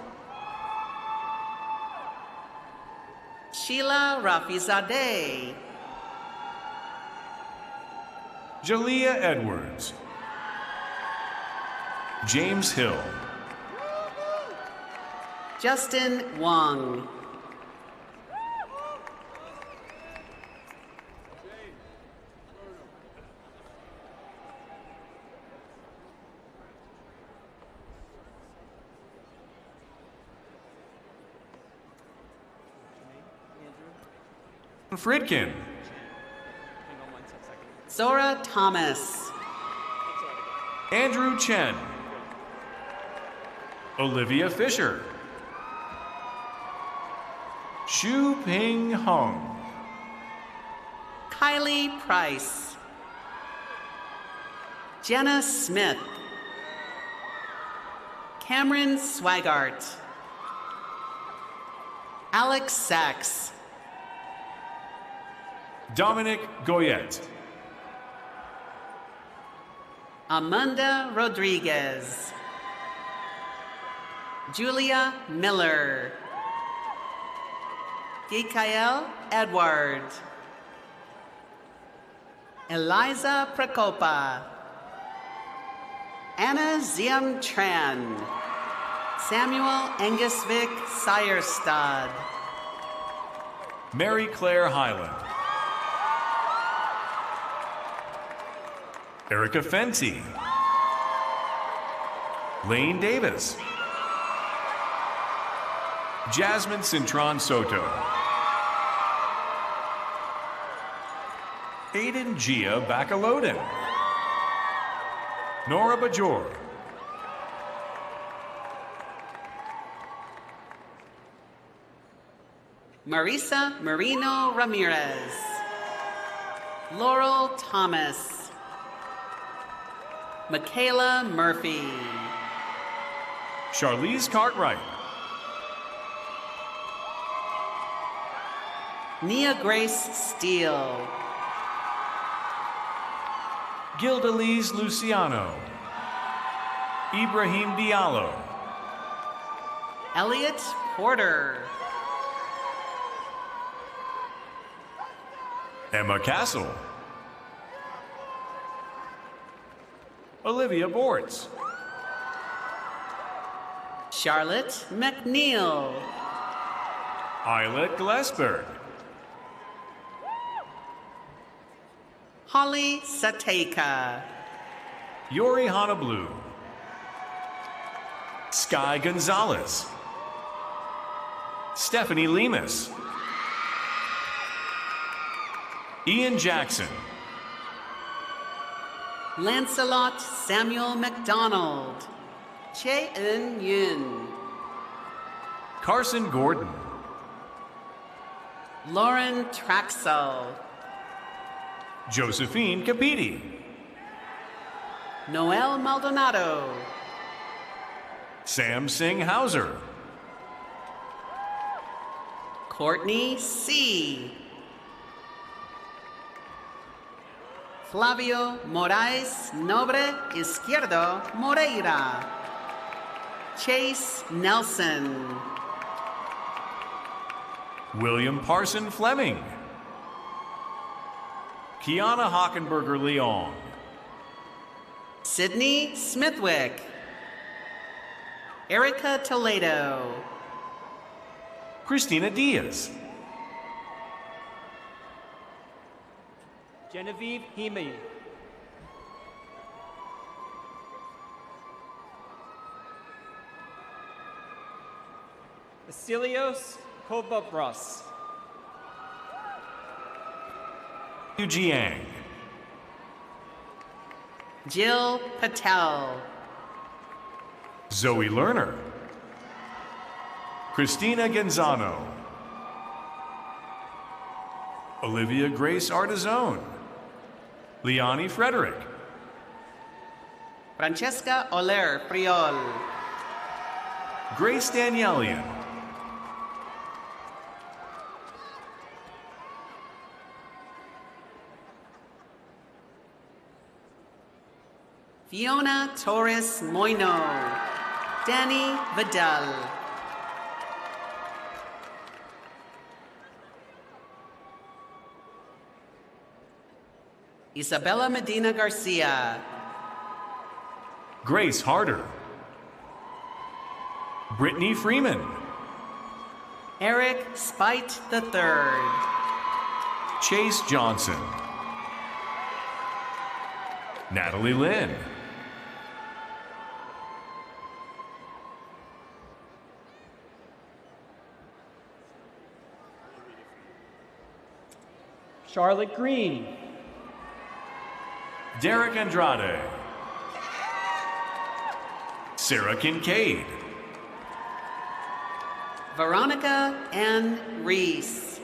Sheila Rafizadeh. Jalea Edwards. James Hill. Justin Wong. Fridkin. Zora Thomas. Andrew Chen. Olivia Fisher. Shu Ping Hung. Kylie Price. Jenna Smith. Cameron Swigart. Alex Sachs. Dominic Goyette. Amanda Rodriguez. Julia Miller. Gikael Edward. Eliza Prokopa. Anna Ziam Tran. Samuel Angusvik Sierstad. Mary Claire Highland. Erica Fenty. Lane Davis. Jasmine Cintron Soto. Aiden Gia Bakalodin. Nora Bajor. Marisa Marino Ramirez. Laurel Thomas. Michaela Murphy. Charlize Cartwright. Nia Grace Steele. Gildalise Luciano. Ibrahim Diallo. Elliot Porter. Emma Castle. Olivia Bortz. Charlotte McNeil. Islet Glesberg. Holly Sateka. Yori Honablu. Sky Gonzalez. Stephanie Lemus. Ian Jackson. Lancelot Samuel McDonald. Che Eun Yun. Carson Gordon. Lauren Traxel. Josephine Capiti. Noel Maldonado. Sam Singh Hauser. Courtney C. Flavio Moraes Nobre Izquierdo Moreira. Chase Nelson. William Parson Fleming. Kiana Hockenberger-Leong. Sydney Smithwick. Erica Toledo. Christina Diaz. Genevieve Heme. Vasilios Kobabros. Yu Jiang. Jill Patel. Zoe Lerner. Christina Genzano. Olivia Grace Artizone. Liani Frederick. Francesca Oler Friol. Grace Danielian. Fiona Torres Moino. Danny Vidal. Isabella Medina Garcia. Grace Harder. Brittany Freeman. Eric Spite III. Chase Johnson. Natalie Lynn. Charlotte Green. Derek Andrade. Sarah Kincaid. Veronica Ann Reese.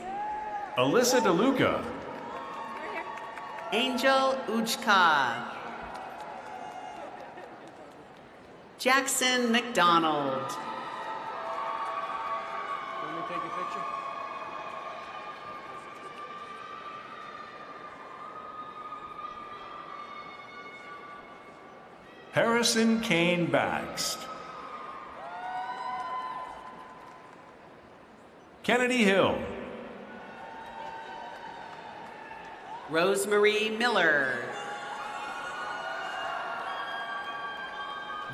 Alyssa DeLuca. Angel Uchka. Jackson McDonald. Let me take a picture. Harrison Kane Baxt. Kennedy Hill. Rosemary Miller.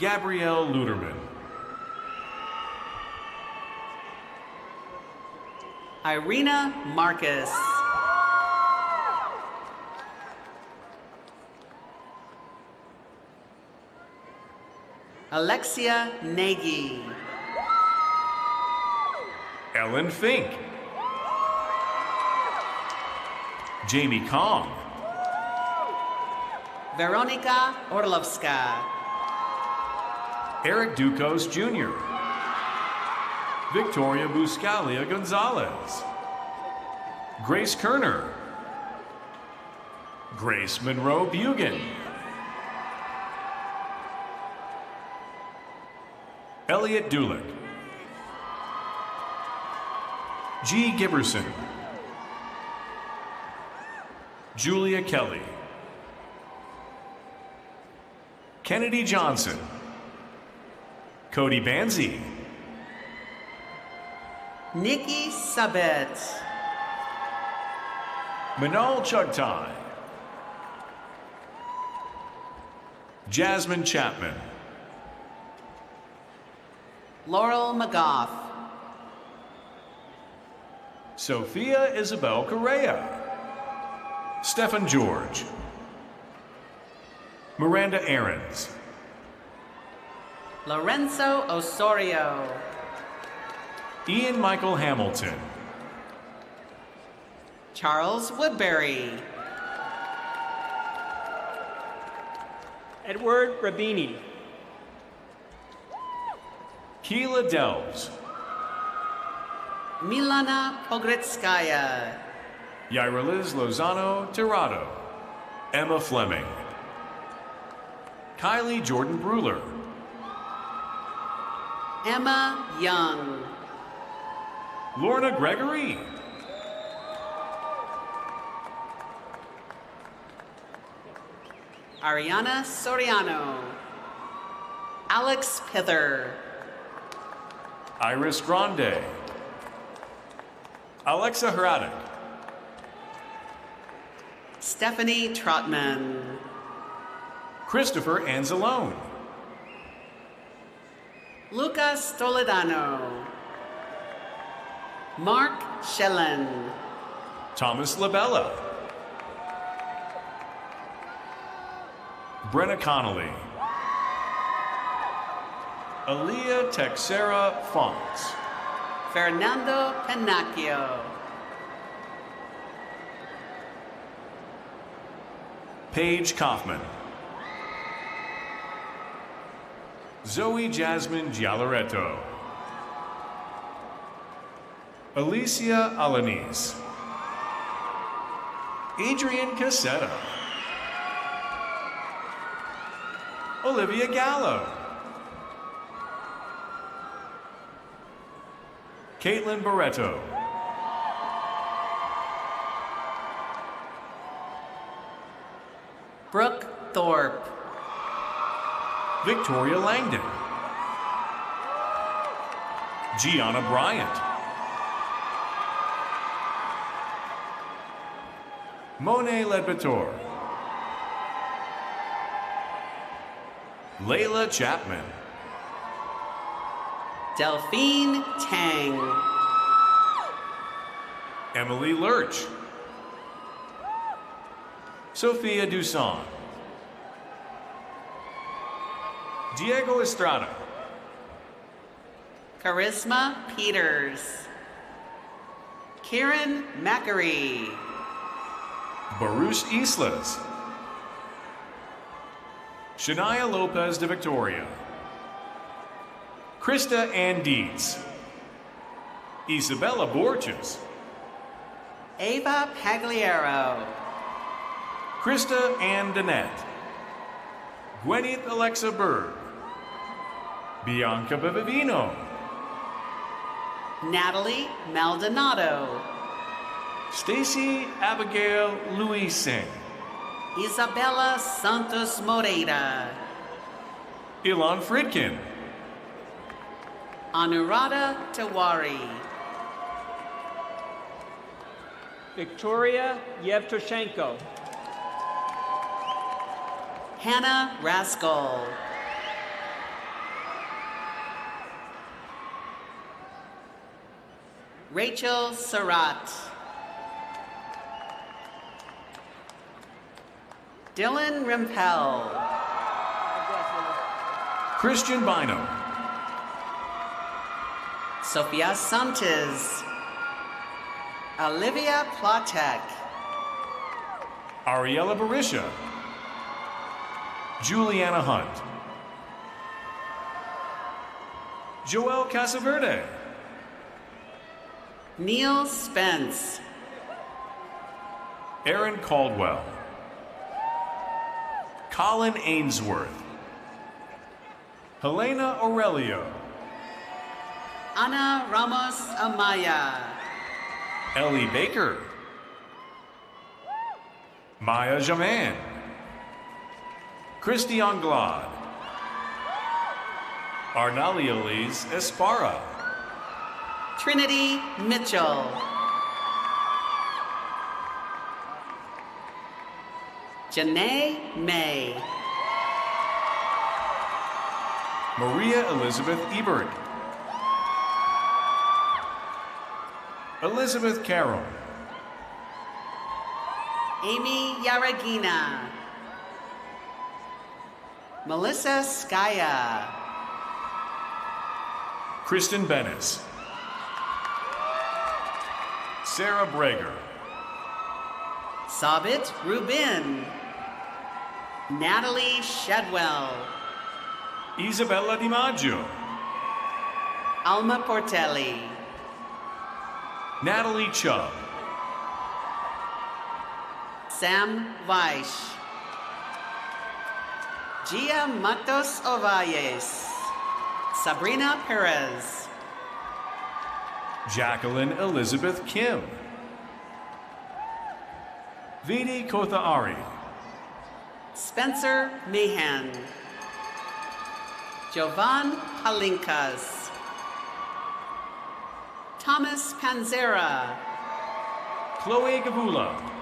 Gabrielle Luderman. Irina Marcus. Alexia Nagy. Ellen Fink. Jamie Kong. Veronica Orlovska. Eric Ducos Jr. Victoria Buscalia Gonzalez. Grace Kerner. Grace Monroe Bugan. Elliot Dulick. G. Giberson. Julia Kelly. Kennedy Johnson. Cody Banzi. Nikki Sabet. Manal Chugtai. Jasmine Chapman. Laurel McGough. Sophia Isabel Correa. Stephen George. Miranda Aarons. Lorenzo Osorio. Ian Michael Hamilton. Charles Woodbury. Edward Rabini. Keela Delves. Milana Pogretskaya. Yaira Liz Lozano Tirado. Emma Fleming. Kylie Jordan Bruler. Emma Young. Lorna Gregory. Ariana Soriano. Alex Pither. Iris Grande. Alexa Hradek. Stephanie Trotman. Christopher Anzalone. Lucas Toledano. Mark Schellen. Thomas Labella. Brenna Connolly. Aaliyah Texera Fonts. Fernando Penacchio. Paige Kaufman. Zoe Jasmine Gialaretto. Alicia Alanis. Adrian Cassetta. Olivia Gallo. Caitlin Barreto. Brooke Thorpe. Victoria Langdon. Gianna Bryant. Monet Ledbetter. Layla Chapman. Delphine Tang. Emily Lurch. Sophia Duson. Diego Estrada. Charisma Peters. Kieran Mackery. Baruch Islas. Shania Lopez de Victoria. Krista Ann Dietz. Isabella Borges. Ava Pagliaro. Krista Ann Danette. Gwyneth Alexa Berg. Bianca Bevivino. Natalie Maldonado. Stacy Abigail Louis Singh. Isabella Santos Moreira. Ilan Fridkin. Anuradha Tiwari. Victoria Yevtushenko. Hannah Raskol. Rachel Surratt. Dylan Rimpel. Christian Bynum. Sophia Santos. Olivia Platek. Ariella Barisha. Juliana Hunt. Joel Casaverde. Neil Spence. Aaron Caldwell. Colin Ainsworth. Helena Aurelio. Ana Ramos Amaya. Ellie Baker. Maya Jaman. Christy Anglade. Arnaliolis Espara. Trinity Mitchell. Janae May. Maria Elizabeth Ebert. Elizabeth Carroll. Amy Yaragina. Melissa Skaya. Kristen Bennis. Sarah Brager. Sabit Rubin. Natalie Shadwell. Isabella DiMaggio. Alma Portelli. Natalie Chubb. Sam Weish. Gia Matos Ovalles. Sabrina Perez. Jacqueline Elizabeth Kim. Vidi Kothaari. Spencer Mahan. Jovan Palinkas. Thomas Panzera. Chloe Gavula.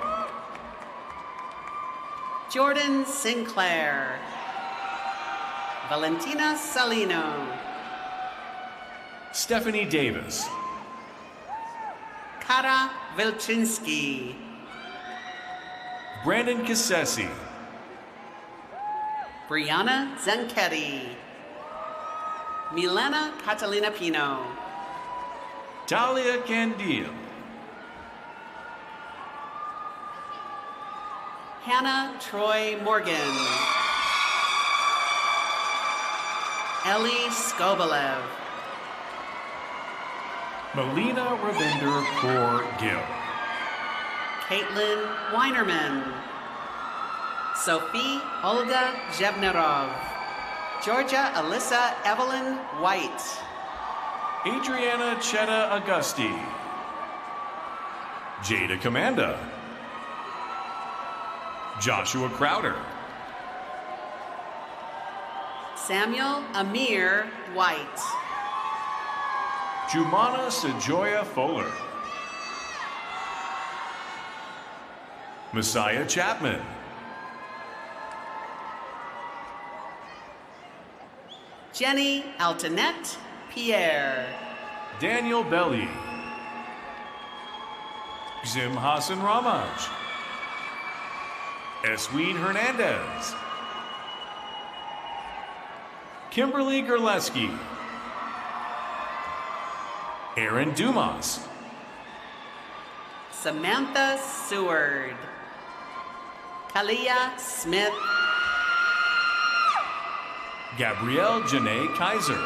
Jordan Sinclair. Valentina Salino. Stephanie Davis. Kara Vilchinsky. Brandon Cassesi. Brianna Zanchetti. Milena Catalina Pino. Talia Candil. Hannah Troy Morgan. Ellie Skobelev. Melina Ravinder Kaur Gill. Caitlin Weinerman. Sophie Olga Zhevnerov. Georgia Alyssa Evelyn White. Adriana Chetta Augusti. Jada Commanda. Joshua Crowder. Samuel Amir White. Jumana Sajoya Fuller. Messiah Chapman. Jenny Altonette Pierre. Daniel Belli. Zim Hassan Ramaj. Esween Hernandez. Kimberly Gerleski. Aaron Dumas. Samantha Seward. Kalia Smith. Gabrielle Janae Kaiser.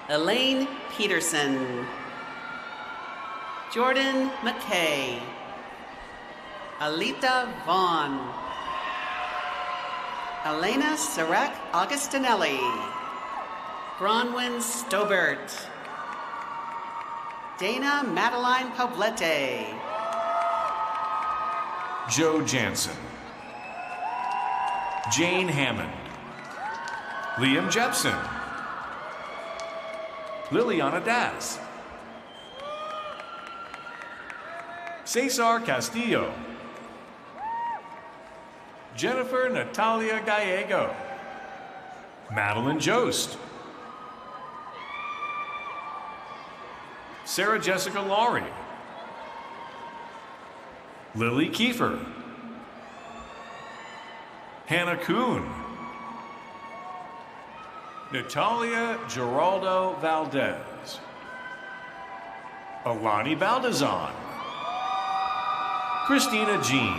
Elaine Peterson. Jordan McKay. Alita Vaughn. Elena Sarek Augustinelli. Bronwyn Stobert. Dana Madeline Poblete. Joe Jansen. Jane Hammond. Liam Jepson. Liliana Das. Cesar Castillo. Jennifer Natalia Gallego. Madeline Jost. Sarah Jessica Laurie. Lily Kiefer. Hannah Kuhn. Natalia Geraldo Valdez. Alani Baldazan. Christina Jean.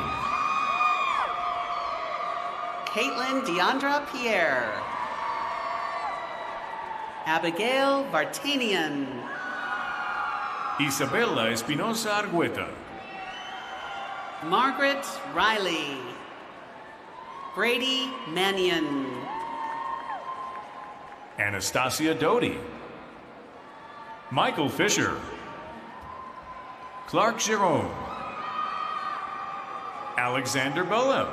Caitlin Deandra Pierre. Abigail Vartanian. Isabella Espinosa Argueta. Margaret Riley. Brady Mannion. Anastasia Doty. Michael Fisher. Clark Jerome. Alexander Belem.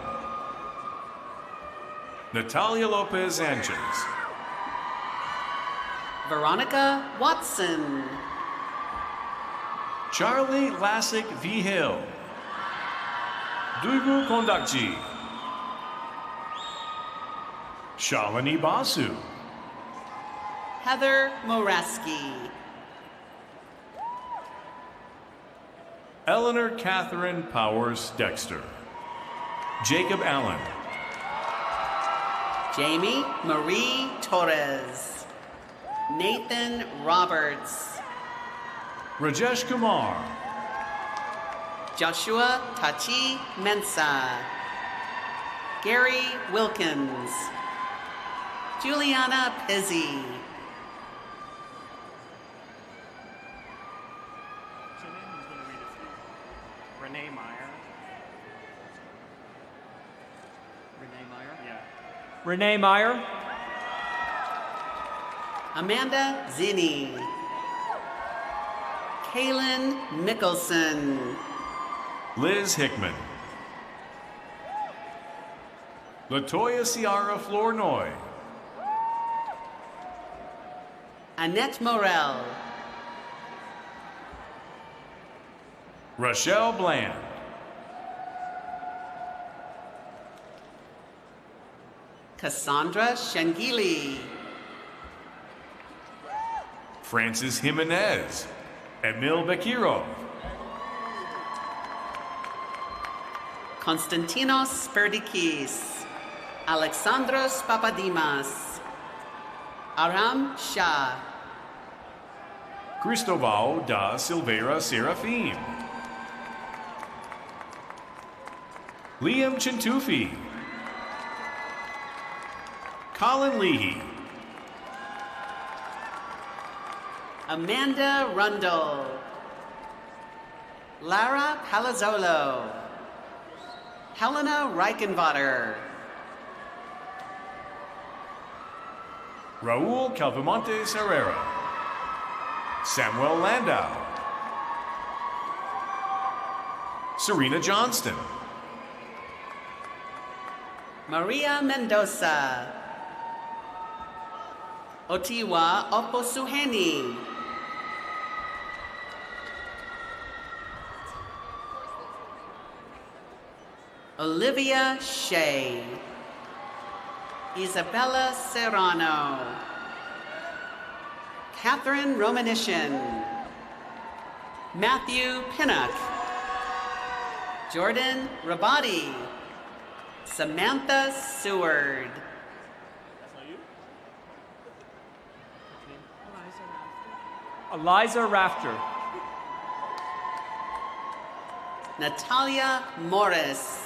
Natalia Lopez Sanchez. Veronica Watson. Charlie Lassick V. Hill. Duygu Kondakji. Shalini Basu. Heather Moraski. Eleanor Catherine Powers Dexter. Jacob Allen. Jamie Marie Torres. Nathan Roberts. Rajesh Kumar. Joshua Tachi Mensa. Gary Wilkins. Juliana Pizzi. Renee Meyer. Renee Meyer? Yeah. Renee Meyer. Amanda Zinni. Kaylin Mickelson. Liz Hickman. Latoya Ciara Flournoy. Annette Morel. Rochelle Bland. Cassandra Shangili. Francis Jimenez. Emil Bekirov. Konstantinos Sperdikis. Alexandros Papadimas. Aram Shah. Cristóbal da Silveira Serafim. Liam Chintufi. Colin Leahy. Amanda Rundle. Lara Palazzolo. Helena Reichenvater. Raul Calvamontes Herrera. Samuel Landau. Serena Johnston. Maria Mendoza. Otiwa Oposuheni. Olivia Shea. Isabella Serrano. Catherine Romanishin. Matthew Pinnock. Jordan Rabati. Samantha Seward. Eliza Rafter. Natalia Morris.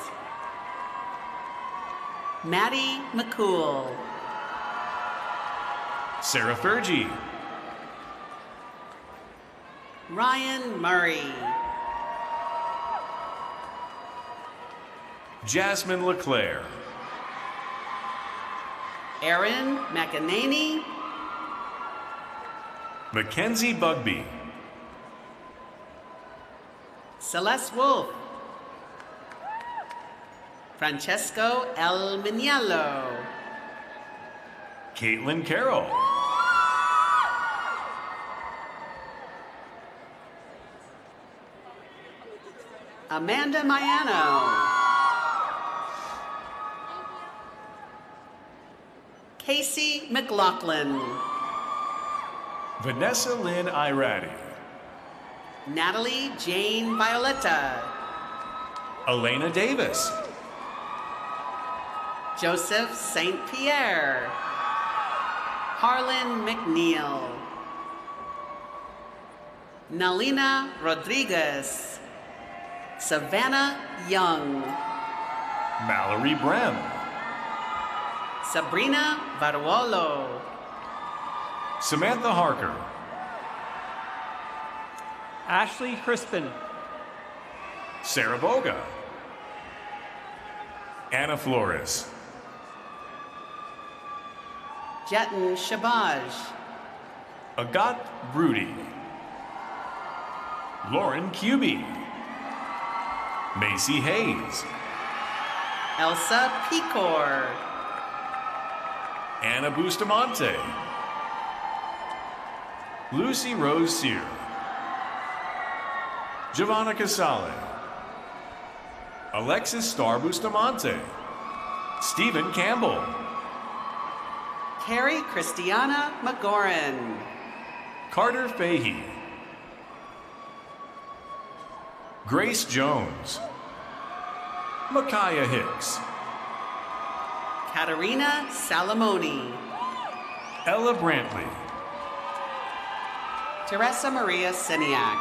Maddie McCool. Sarah Fergie. Ryan Murray. Jasmine LeClaire. Erin McEnany. Mackenzie Bugby. Celeste Wolf. Francesco El Miniello. Caitlin Carroll. Amanda Maiano. Casey McLaughlin. Vanessa Lynn Iradi. Natalie Jane Violetta. Elena Davis. Joseph St. Pierre. Harlan McNeil. Nalina Rodriguez. Savannah Young. Mallory Brem. Sabrina Varuolo. Samantha Harker. Ashley Crispin. Sarah Boga. Anna Flores. Jetin Shabaj. Agat Broody. Lauren Cuby. Macy Hayes. Elsa Picor. Anna Bustamante. Lucy Rose Sear. Giovanna Casale. Alexis Star Bustamante. Stephen Campbell. Carrie Christiana McGoran. Carter Fahey. Grace Jones. Micaiah Hicks. Katerina Salamoni. Ella Brantley. Teresa Maria Siniak.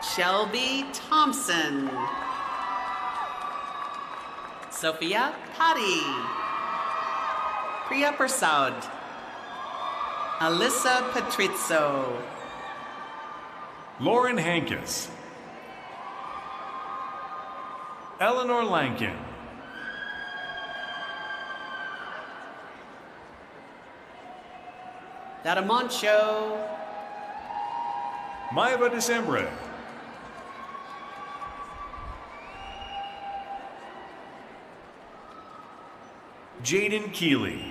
Shelby Thompson. Sophia Patti. Priya Prasad. Alyssa Patrizzo. Lauren Hankins. Eleanor Lankin. Dadamoncho. Maiva Decembre. Jaden Keeley.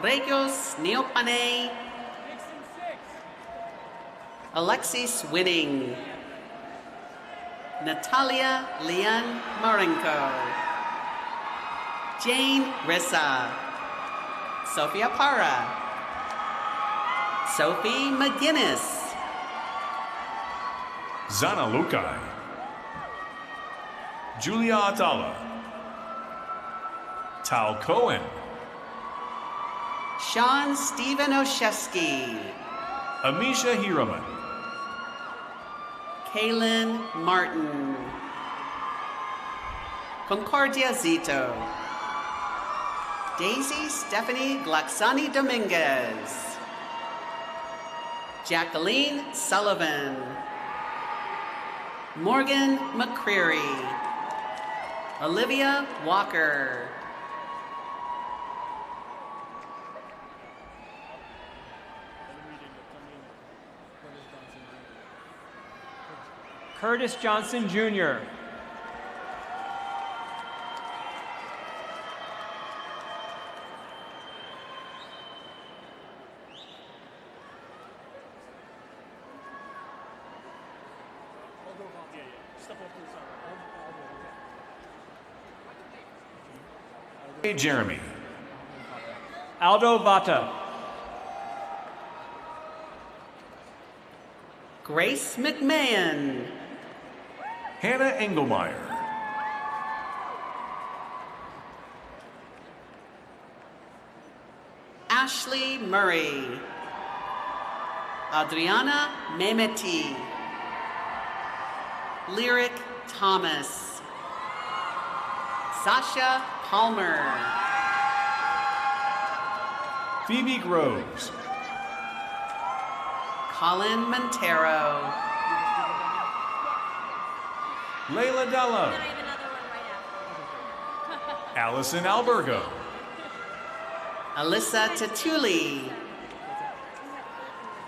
Regios Neopane. Alexis Winning. Natalia Leon Marenko. Jane Rissa. Sophia Para. Sophie McGinnis. Zana Lukai. Julia Atala. Tal Cohen. Sean Stephen Oshesky. Amisha Hiraman. Kaylin Martin. Concordia Zito. Daisy Stephanie Glaxani Dominguez. Jacqueline Sullivan. Morgan McCreary. Olivia Walker. Curtis Johnson Jr. Jeremy. Aldo Vata. Grace McMahon. Hannah Engelmeyer. Ashley Murray. Adriana Memeti. Lyric Thomas. Sasha Palmer. Phoebe Groves. Colin Montero. Layla Della. Allison Albergo. Alyssa Tatuli.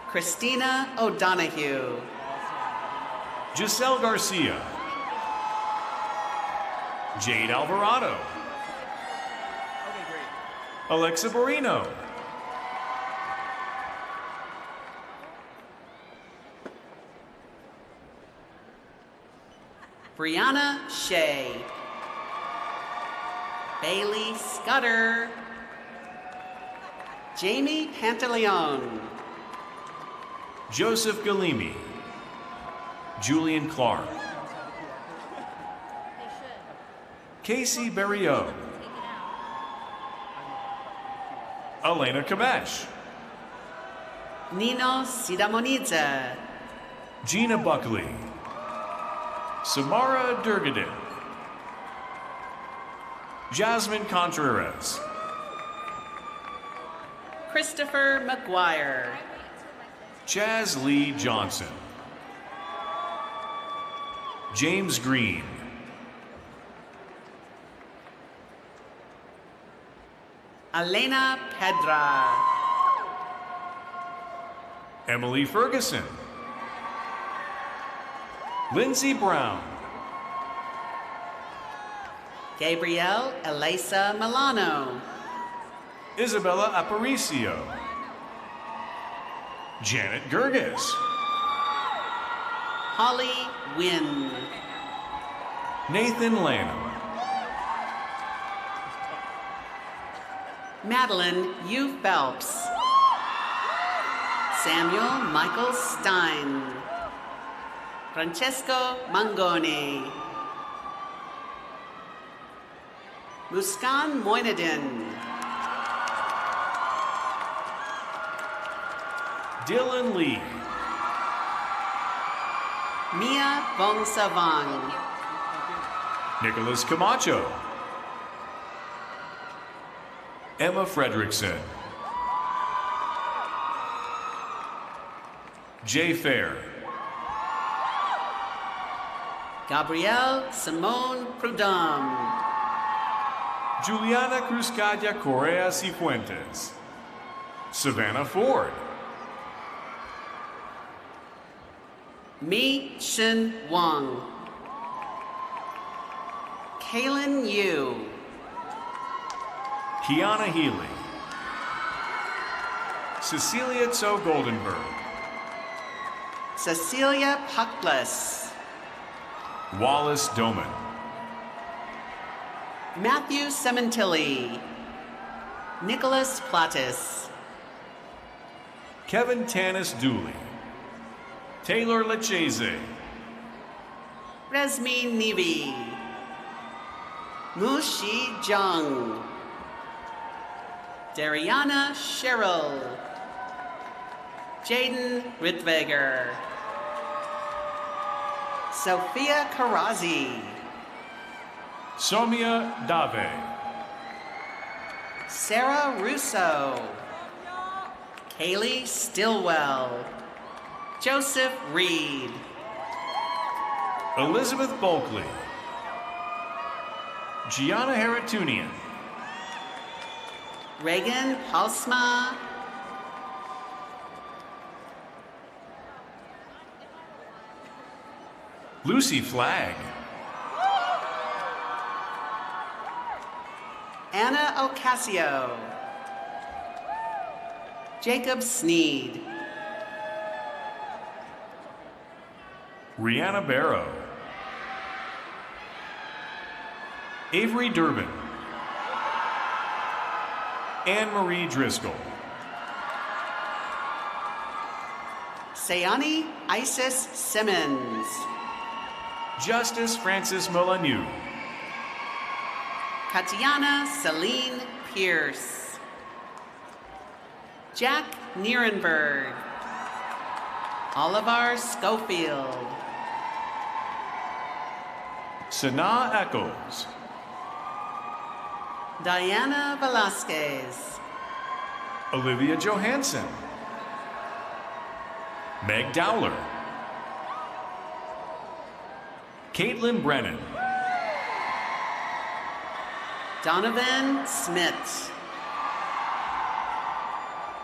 Christina O'Donoghue. Giselle Garcia. Jade Alvarado. Alexa Borino. Brianna Shea. Bailey Scudder. Jamie Pantaleon. Joseph Galimi. Julian Clark. Casey Berriot. Elena Kamesh. Nino Sidamonidze. Gina Buckley. Samara Durgadin. Jasmine Contreras. Christopher McGuire. Chaz Lee Johnson. James Green. Elena Pedra. Emily Ferguson. Lindsay Brown. Gabrielle Elisa Milano. Isabella Aparicio. Janet Gerges. Holly Wynn. Nathan Lanham. Madeline U. Phelps. Samuel Michael Stein. Francesco Mangoni. Muskan Moinadin. Dylan Lee. Mia Bongsavang. Nicholas Camacho. Emma Fredrickson. Jay Fair. Gabrielle Simone Prudhomme. Juliana Cruzcaya Correa Cifuentes. Savannah Ford. Mi Shin Wang. Kaylin Yu. Kiana Healy. Cecilia Tso Goldenberg. Cecilia Puckbless. Wallace Doman. Matthew Sementilli. Nicholas Plattis. Kevin Tanis Dooley. Taylor Lechese. Resmi Nivi. Mushi Jung. Dariana Sherrill. Jaden Rittweger. Sophia Karazi. Somia Dave. Sarah Russo. Kaylee Stillwell. Joseph Reed. Elizabeth Bulkley. Gianna Haratunian. Reagan Halsma. Lucy Flagg. Anna Ocasio. Jacob Sneed. Rihanna Barrow. Avery Durbin. Anne-Marie Driscoll. Sayani Isis Simmons. Justice Francis Molyneux. Katiana Celine Pierce. Jack Nierenberg. Oliver Schofield. Sanaa Echols. Diana Velasquez. Olivia Johansson. Meg Dowler. Caitlin Brennan. Donovan Smith.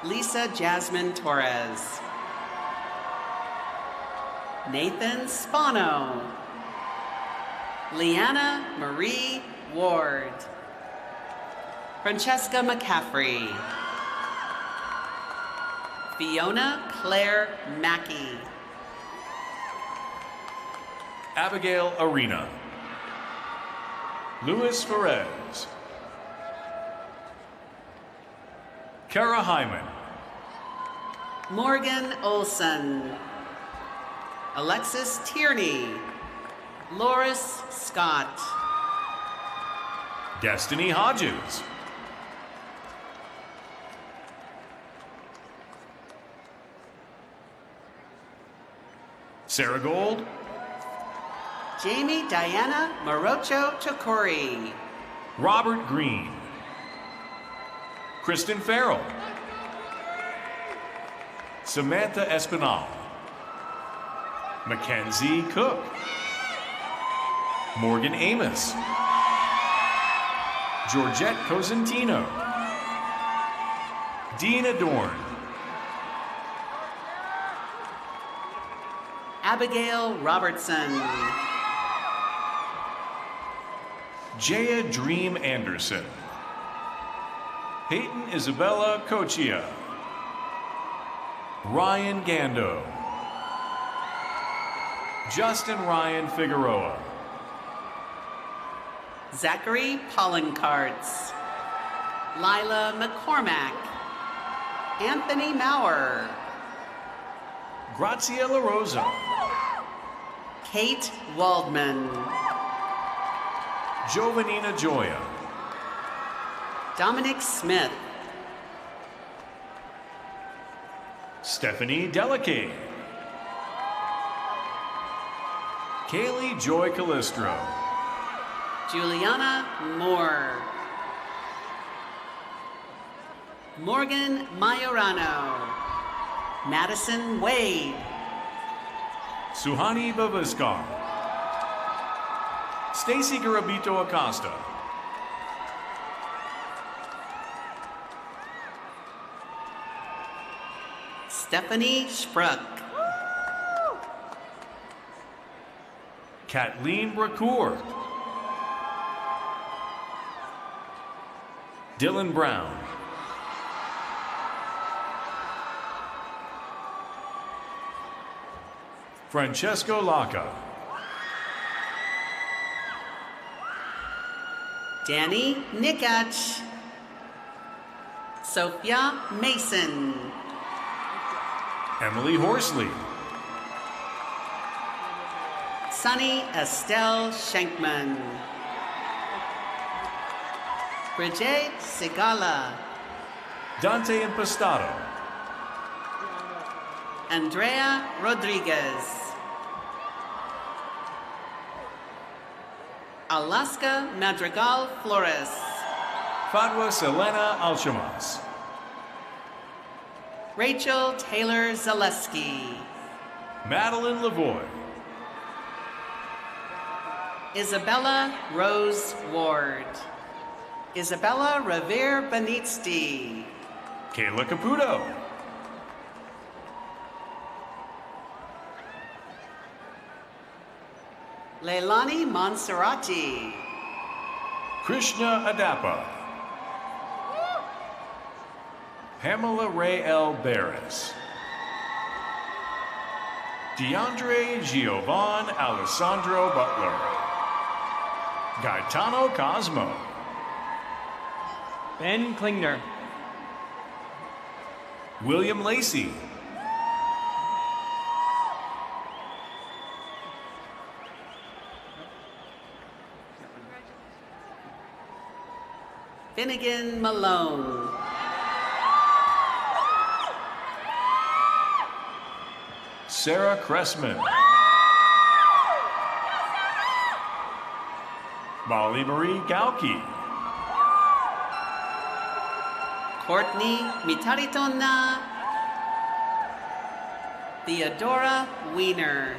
Lisa Jasmine Torres. Nathan Spano. Leanna Marie Ward. Francesca McCaffrey. Fiona Claire Mackey. Abigail Arena. Louis Ferez. Kara Hyman. Morgan Olson. Alexis Tierney. Loris Scott. Destiny Hodges. Sarah Gold. Jamie Diana Morocho Chokori. Robert Green. Kristen Farrell. Samantha Espinal. Mackenzie Cook. Morgan Amos. Georgette Cosentino. Dean Adorn. Abigail Robertson. Jaya Dream Anderson. Peyton Isabella Cochia. Ryan Gando. Justin Ryan Figueroa. Zachary Pollenkarts. Lila McCormack. Anthony Maurer. Grazia La Rosa. Kate Waldman. Jovanina Joya. Dominic Smith. Stephanie Delicate. Kaylee Joy Calistro. Juliana Moore. Morgan Majorano. Madison Wade. Suhani Baviskar. Stacy Garabito Acosta. Stephanie Spruck. Kathleen Bracour. Dylan Brown. Francesco Laca. Danny Nikach. Sophia Mason. Emily Horsley. Sunny Estelle Schenkman. Bridget Sigala. Dante Impastato. Andrea Rodriguez. Alaska Madrigal Flores. Fatwa Selena Alchamas. Rachel Taylor Zaleski. Madeline Lavoie. Isabella Rose Ward. Isabella Revere Benitsti. Kayla Caputo. Leilani Monserrati. Krishna Adapa. Pamela Ray L. Barris. DeAndre Giovan Alessandro Butler. Gaetano Cosmo. Ben Klingner. William Lacey. Finnegan Malone. Sarah Cressman. Molly Marie Gauki. Courtney Mitaritona. Theodora Wiener.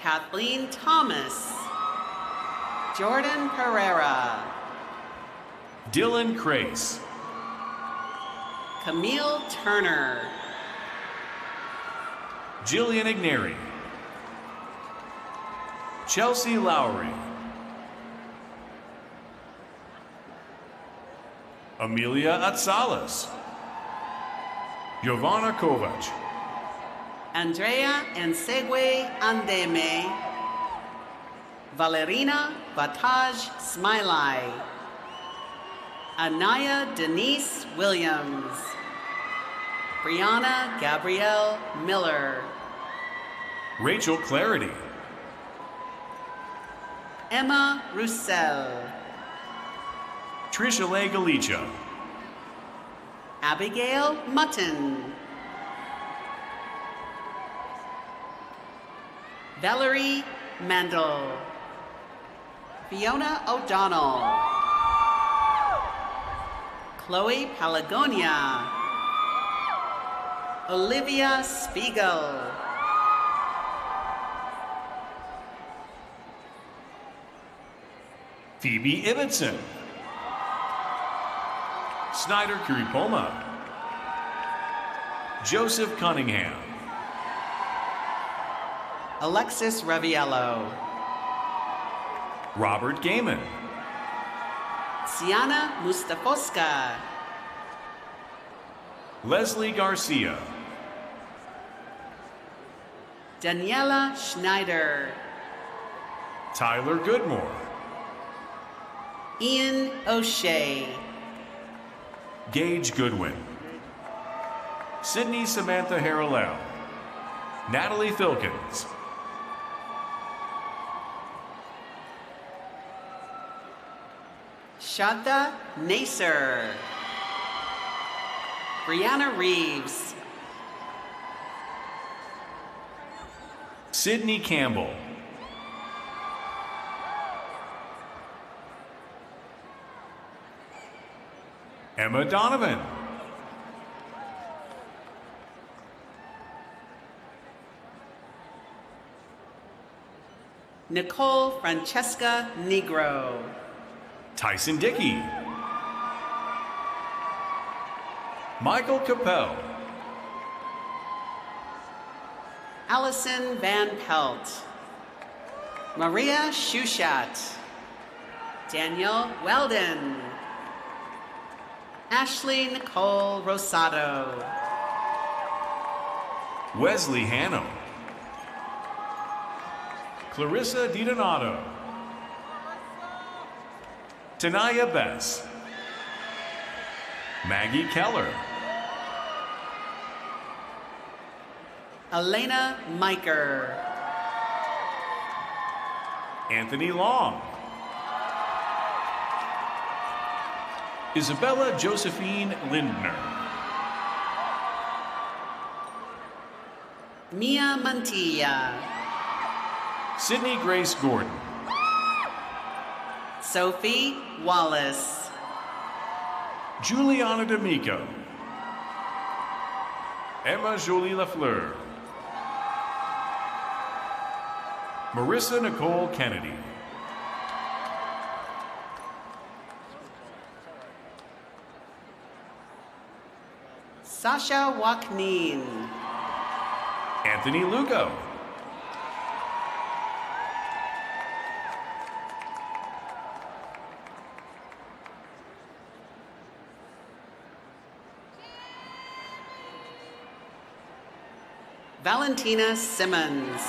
Kathleen Thomas. Jordan Pereira. Dylan Crace. Camille Turner. Jillian Igneri. Chelsea Lowry. Amelia Atsalas. Giovanna Kovac. Andrea Ensegwe Andeme. Valerina Bataj Smiley. Anaya Denise Williams. Brianna Gabrielle Miller. Rachel Clarity. Emma Roussel. Trisha Leigh Galicia. Abigail Mutton. Valerie Mandel. Fiona O'Donnell. Chloe Palagonia. Olivia Spiegel. Phoebe Ibbotson. Snyder Kuripoma. Joseph Cunningham. Alexis Raviello. Robert Gaiman. Siana Mustafoska. Leslie Garcia. Daniela Schneider. Tyler Goodmore. Ian O'Shea. Gage Goodwin. Sydney Samantha Harrell. Natalie Filkins. Shadda Naser. Brianna Reeves. Sydney Campbell. Emma Donovan. Nicole Francesca Negro. Tyson Dickey. Michael Capel. Allison Van Pelt. Maria Shushat. Daniel Weldon. Ashley Nicole Rosado. Wesley Hanno. Clarissa DiDonato. Tanaya Bess. Maggie Keller. Elena Miker. Anthony Long. Isabella Josephine Lindner. Mia Mantilla. Sydney Grace Gordon. Sophie Wallace. Juliana D'Amico. Emma Jolie Lafleur. Marissa Nicole Kennedy. Sasha Waknin. Anthony Lugo. Valentina Simmons.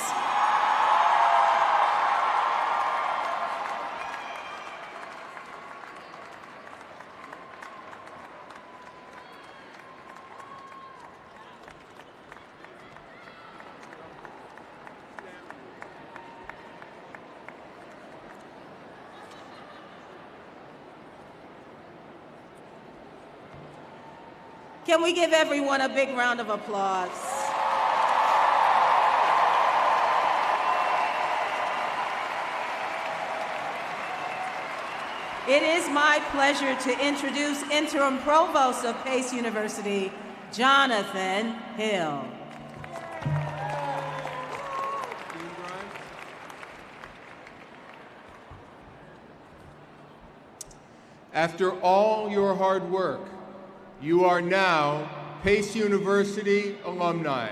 Can we give everyone a big round of applause? It is my pleasure to introduce Interim Provost of Pace University, Jonathan Hill. After all your hard work, you are now Pace University alumni.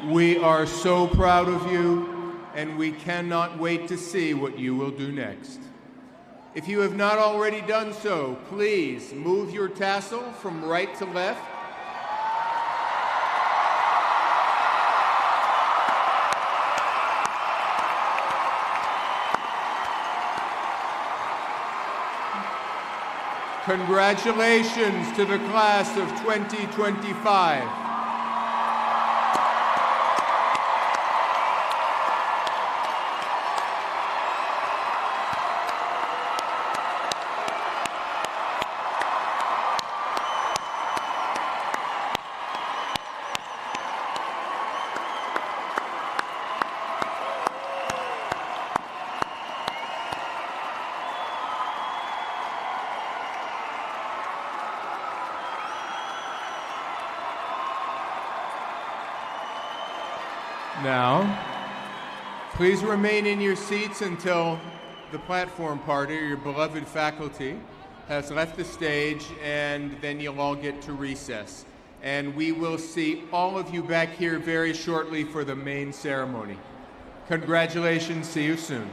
We are so proud of you, and we cannot wait to see what you will do next. If you have not already done so, please move your tassel from right to left. Congratulations to the class of 2025. Now, please remain in your seats until the platform party, your beloved faculty, has left the stage, and then you'll all get to recess. And we will see all of you back here very shortly for the main ceremony. Congratulations, see you soon.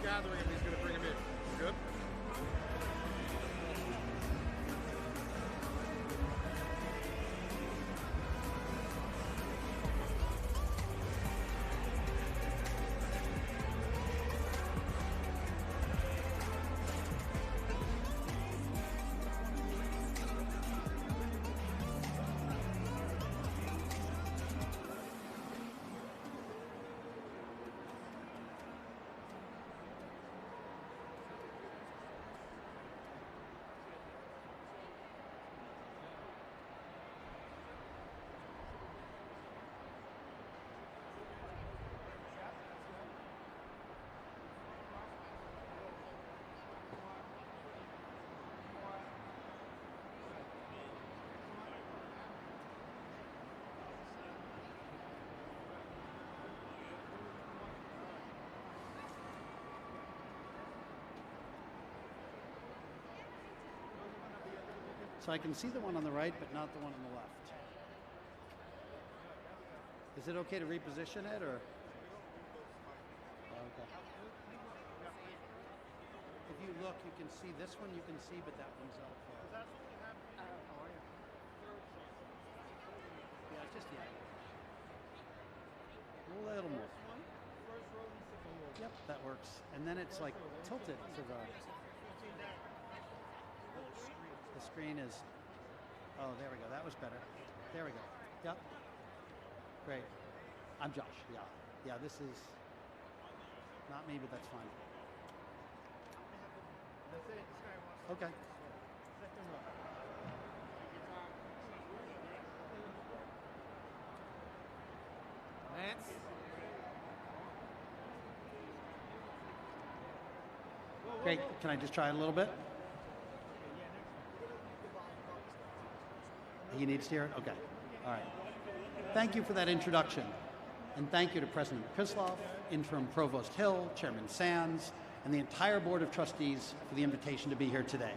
gathering him. He's going to bring him in. Good? So I can see the one on the right, but not the one on the left. Is it okay to reposition it, or? Okay. If you look, you can see this one, you can see, but that one's out far. How are you? Yeah, just yet. A little more. Yep, that works. And then it's like tilted to the screen is, oh, there we go. That was better. There we go. Yep. Great. I'm Josh. Yeah. Yeah, this is not me, but that's fine. Okay. Lance? Great. Can I just try it a little bit? He needs to hear it? Okay. All right. Thank you for that introduction. And thank you to President Krislov, Interim Provost Hill, Chairman Sands, and the entire Board of Trustees for the invitation to be here today.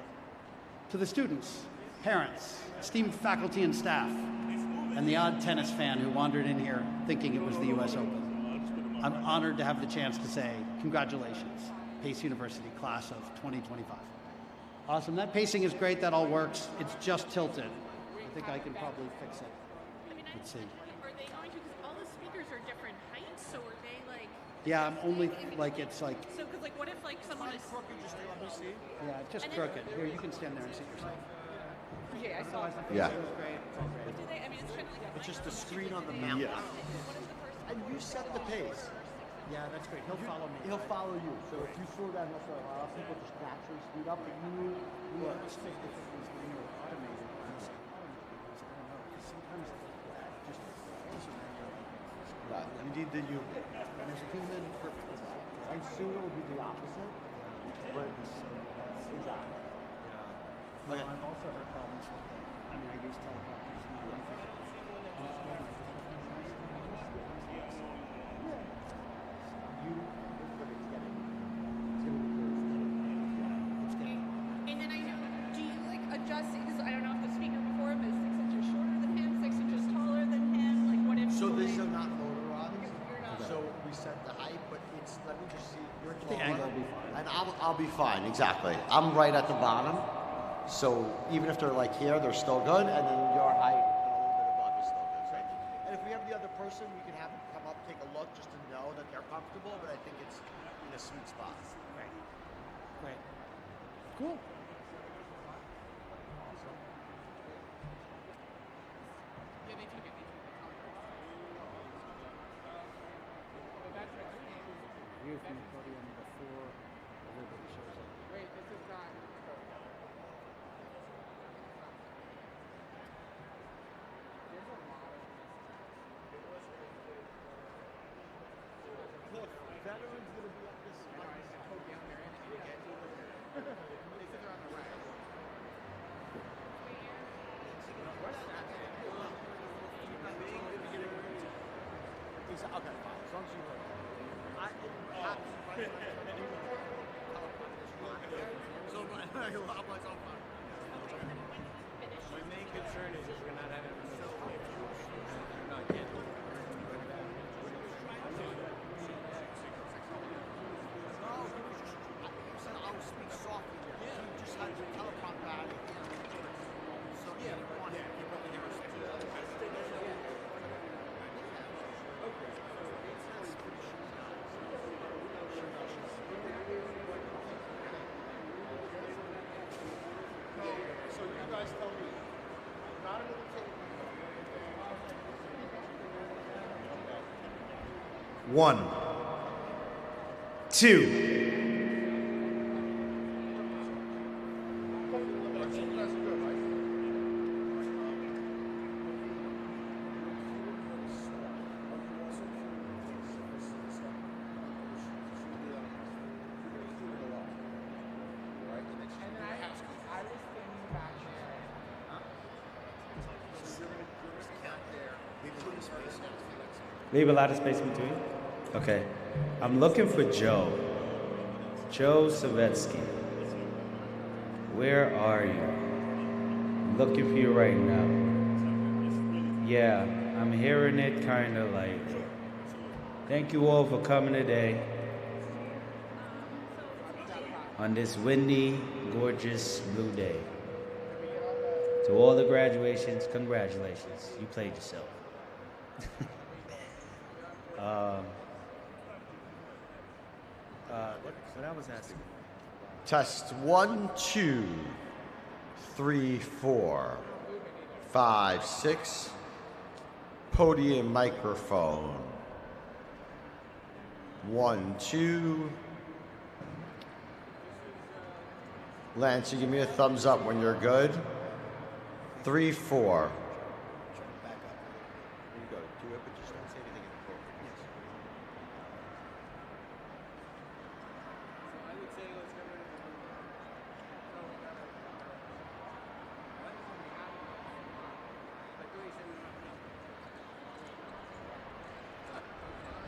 To the students, parents, esteemed faculty and staff, and the odd tennis fan who wandered in here thinking it was the U.S. Open, I'm honored to have the chance to say congratulations, Pace University class of 2025. Awesome. That pacing is great. That all works. It's just tilted. I think I can probably fix it. Let's see. Are they going to, because all the speakers are different heights, so are they like... Yeah, I'm only, like, it's like... So, because like, what if like someone is... Yeah, just crooked. Here, you can stand there and see yourself. Yeah, I saw it. Yeah. But do they, I mean, it's kind of like... It's just the screen on the mouse. Yeah. And you set the pace. Yeah, that's great. He'll follow me. He'll follow you. So if you slow down, he'll slow down. A lot of people just naturally speed up, but you Well, it's just different when you're automated. Sometimes just right. You need the you. And as a human, and soon it will be the opposite. But exactly. Yeah. Well, I've also heard problems with it. I mean, I use teleprompters. And then I know, do you like adjust, because I don't know if the speaker before him is 6 inches shorter than him, 6 inches taller than him, like what if... So these are not motorized. You're not. So we set the height, but it's, let me just see, you're The taller. angle will be fine. And I'll be fine, exactly. I'm right at the bottom. So even if they're like here, they're still good, and then your height and a little bit above is still good. Right? And if we have the other person, we can have them come up, take a look, just to know that they're comfortable, but I think it's in a sweet spot. Great. Great. Cool. View from the podium before everybody shows up. Wait, this is not... Look, veterans gonna be up this down there and you get to they said they're on the right. Okay, fine. As long as you know. So my main concern is we're not having not yet. 1, 2. Leave a lot of space between. Okay. I'm looking for Joe. Joe Savetsky. Where are you? I'm looking for you right now. Yeah, I'm hearing it kind of like. Thank you all for coming today. On this windy, gorgeous, blue day. To all the graduations, congratulations. You played yourself. What I was asking. Test 1, 2, 3, 4, 5, 6. Podium microphone. 1, 2. Lance, you give me a thumbs up when you're good. 3, 4.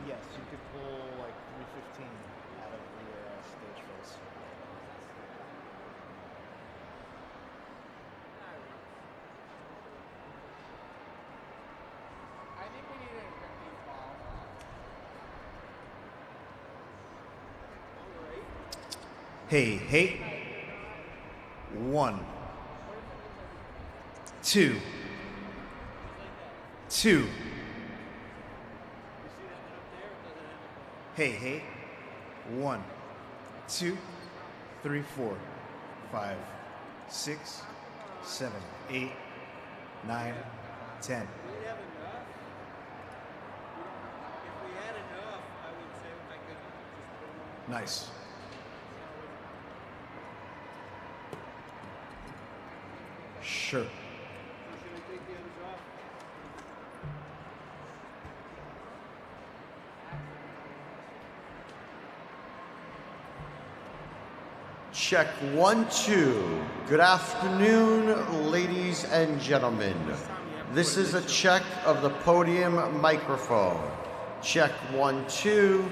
Yes, you could pull like 315 out of the stage face. I think we need to get these balls off. Hey, hey. 1, 2, 2. Hey, hey. 1, 2, 3, 4, 5, 6, 7, 8, 9, 10. Nice. Sure. Check 1, 2. Good afternoon, ladies and gentlemen. This is a check of the podium microphone. Check 1, 2,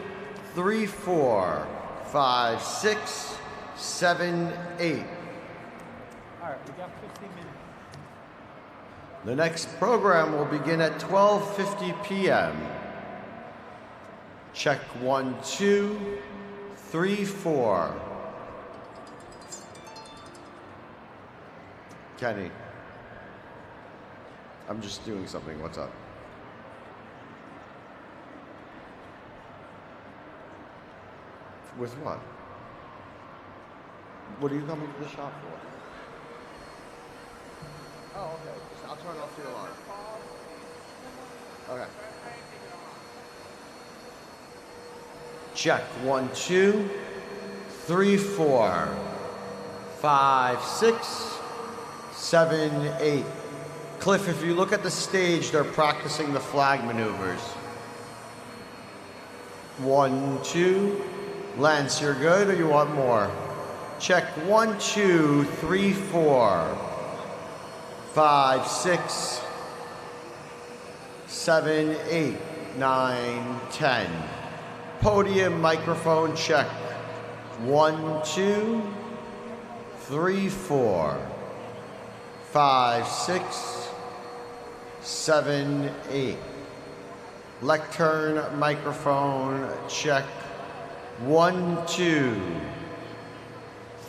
3, 4, 5, 6, 7, 8. All right, we got 15 minutes. The next program will begin at 12:50 p.m. Check 1, 2, 3, 4. Kenny, I'm just doing something. What's up? With what? What are you coming to the shop for? Oh, okay. I'll turn off the alarm. Okay. Check 1, 2, 3, 4, 5, 6, 7, 8. Cliff, if you look at the stage, they're practicing the flag maneuvers. 1, 2. Lance, you're good or you want more? Check 1, 2, 3, 4, 5, 6, 7, 8, 9, 10. Podium microphone check. 1, 2, 3, 4, 5, 6, 7, 8. Lectern microphone check. 1, 2,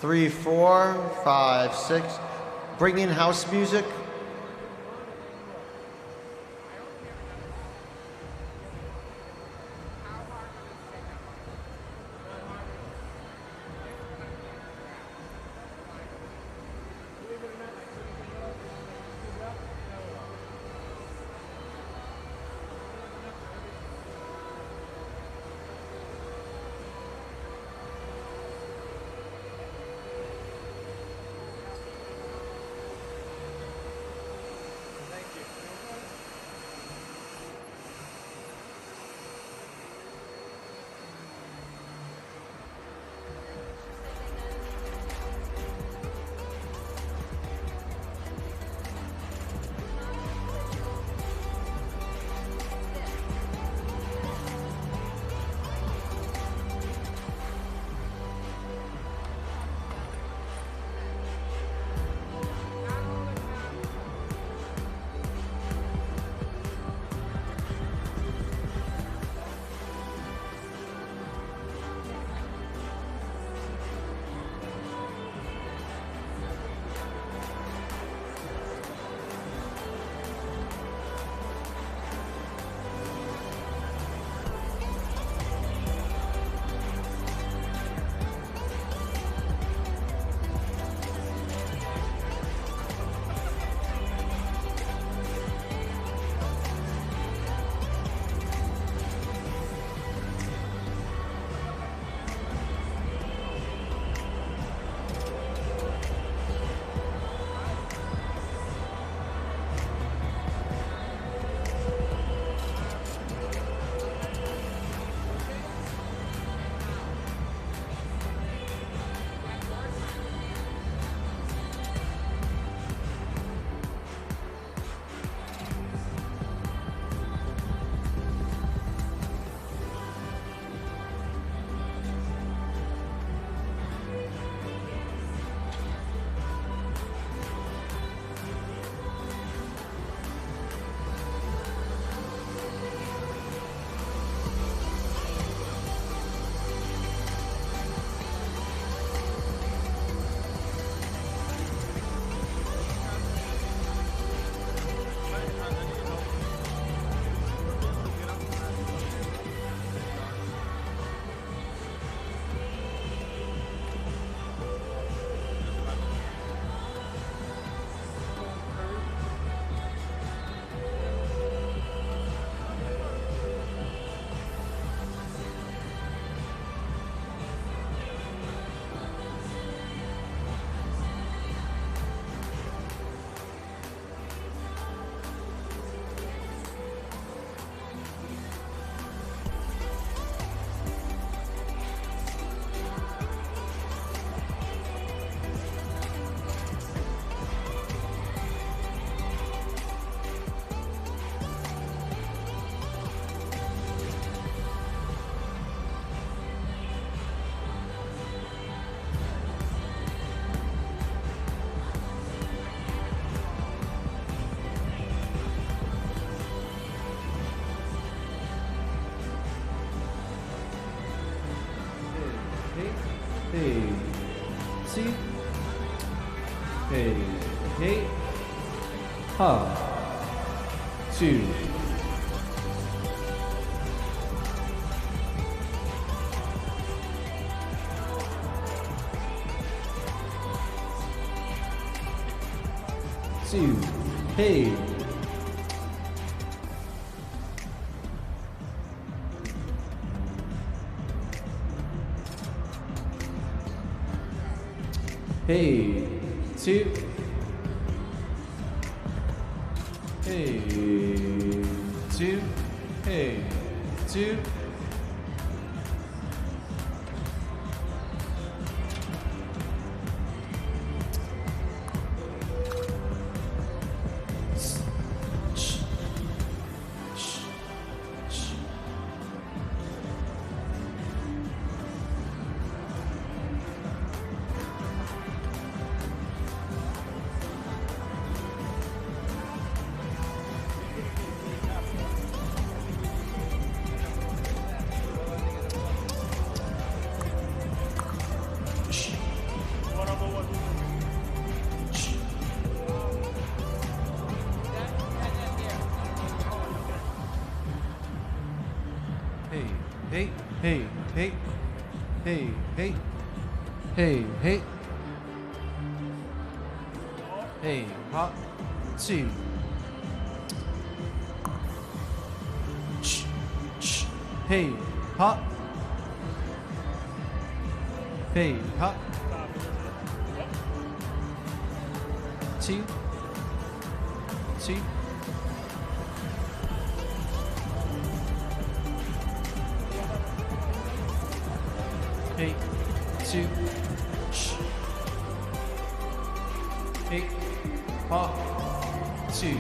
3, 4, 5, 6. Bring in house music. hey, ha, 2, hey, hey, 2, hey, 2, hey, 2, hey, hey, hey, hey, hey, hey, hey, hey, hot, 2, hey, hot, hey, hot, 2, 2, hey, 2, hey, hot, 2.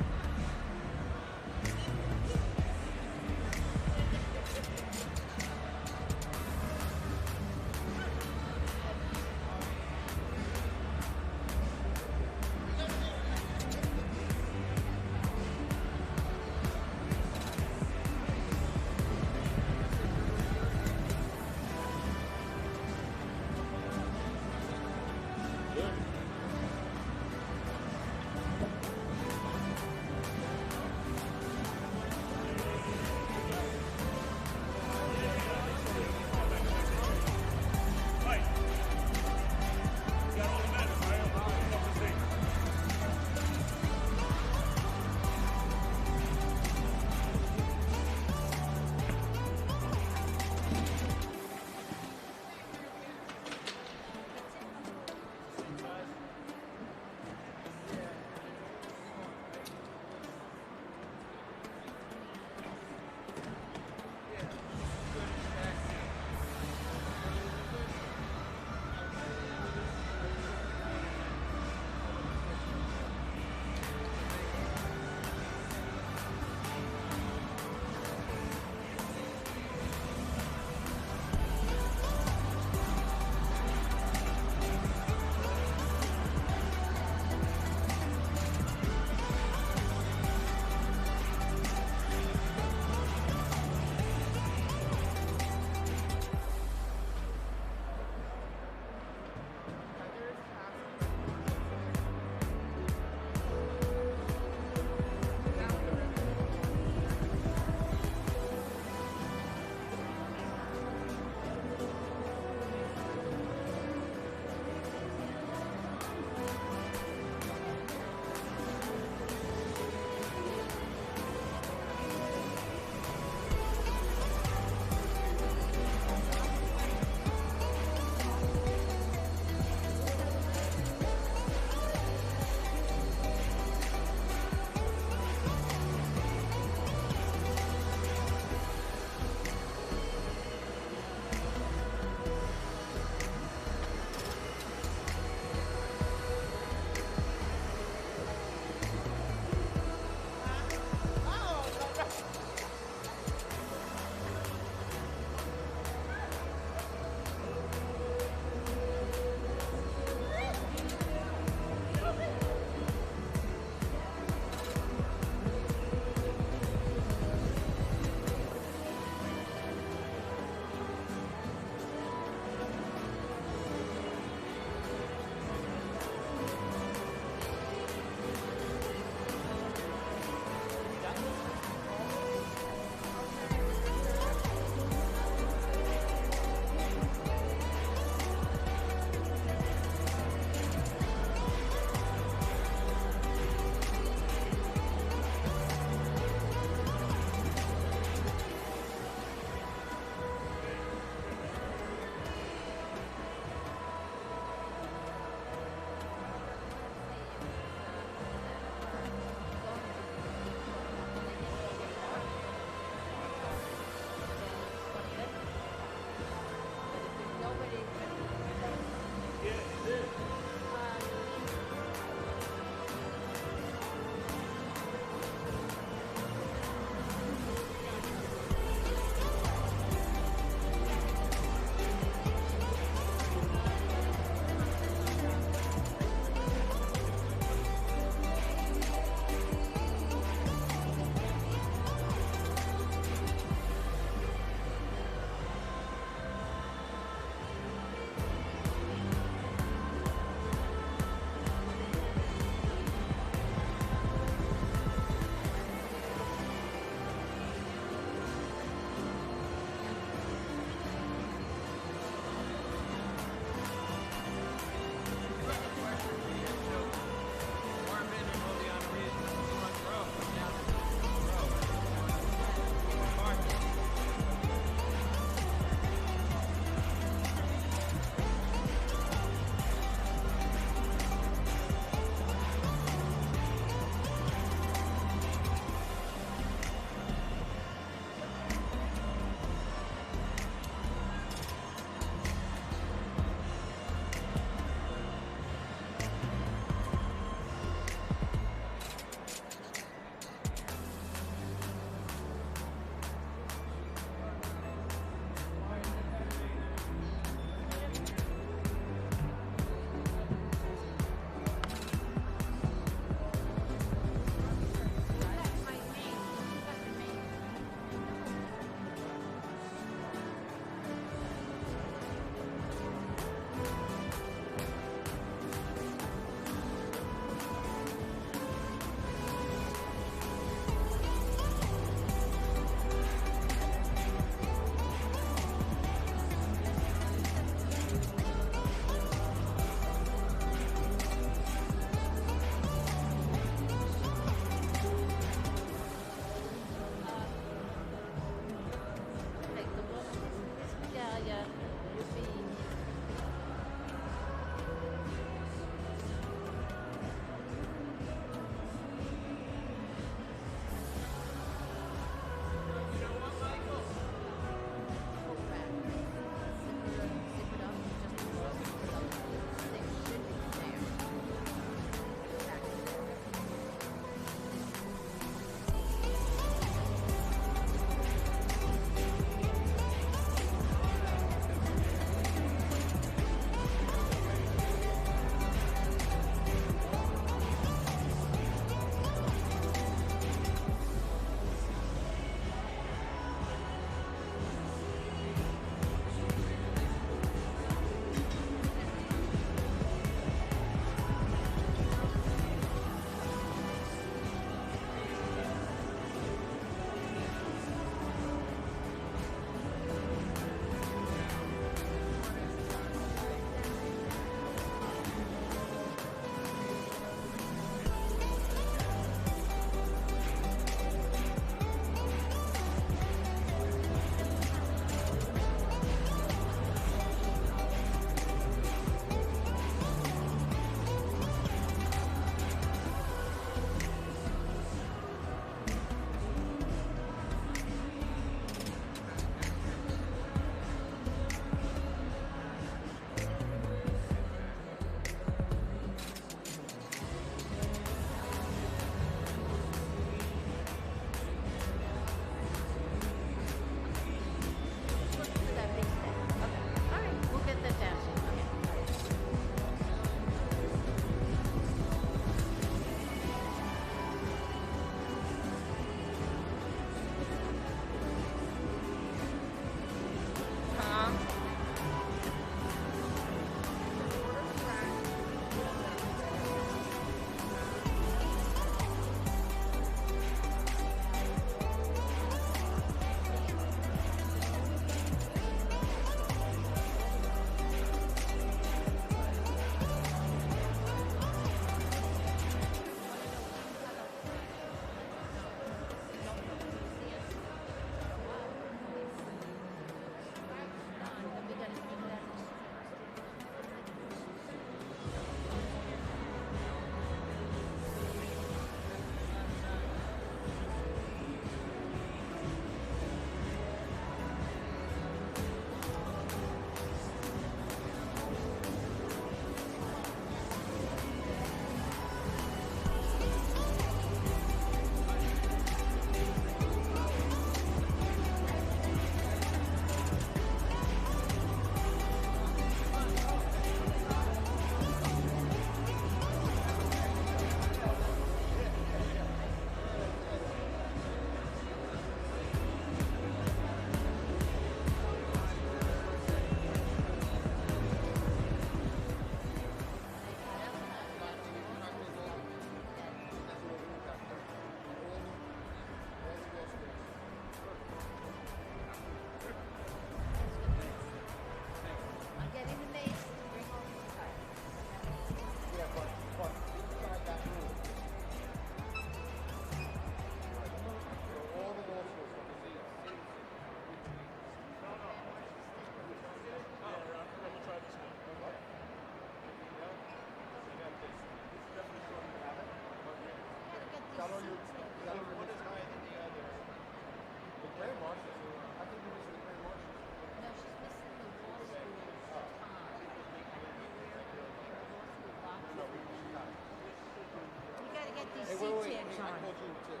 Hey, wait, wait, wait. I told you too.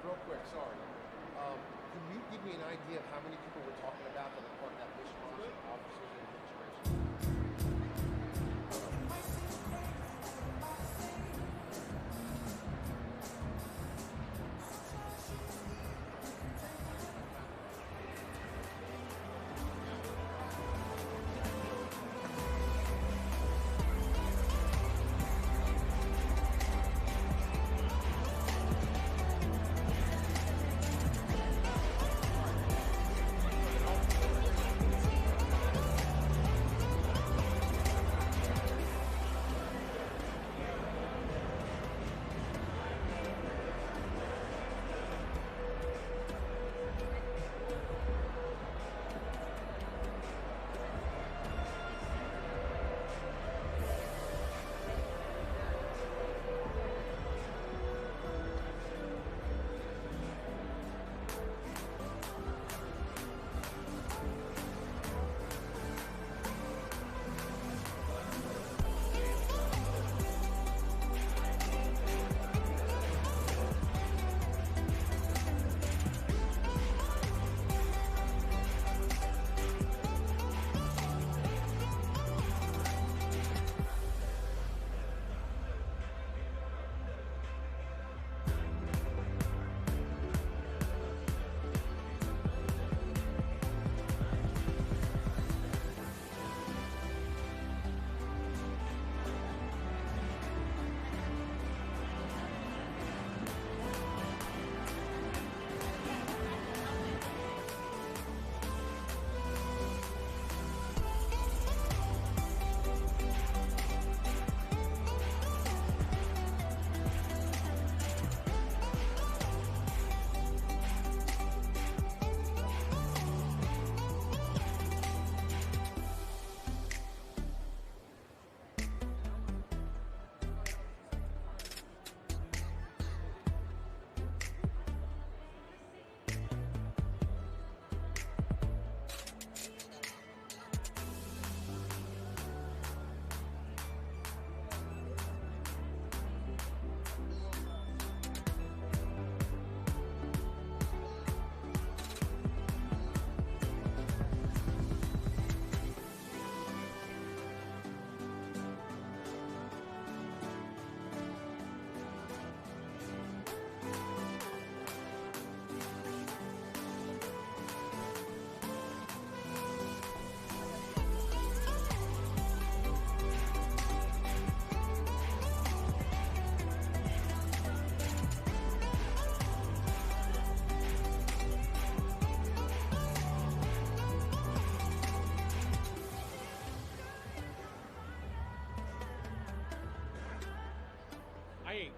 Real quick, sorry. Can you give me an idea of how many people we're talking about that are part of that response, officers and administration?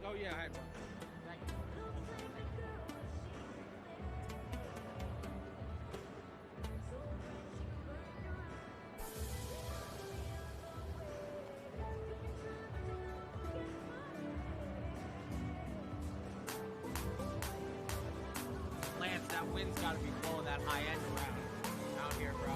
Oh yeah, I had one. Thank you. Lance, that wind's got to be blowing that high end around out here, bro.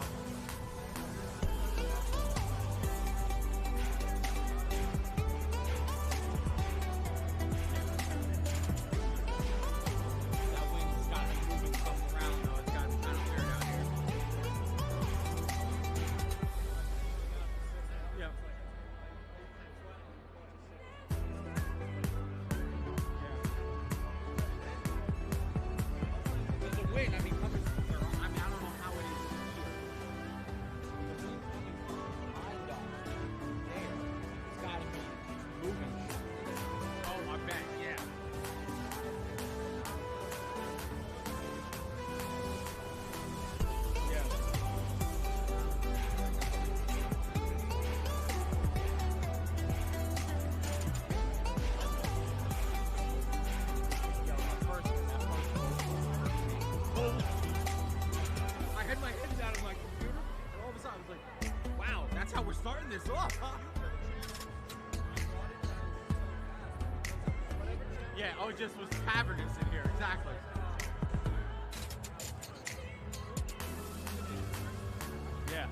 Starting this off, huh? Yeah, oh, it just was cavernous in here, exactly. Yeah.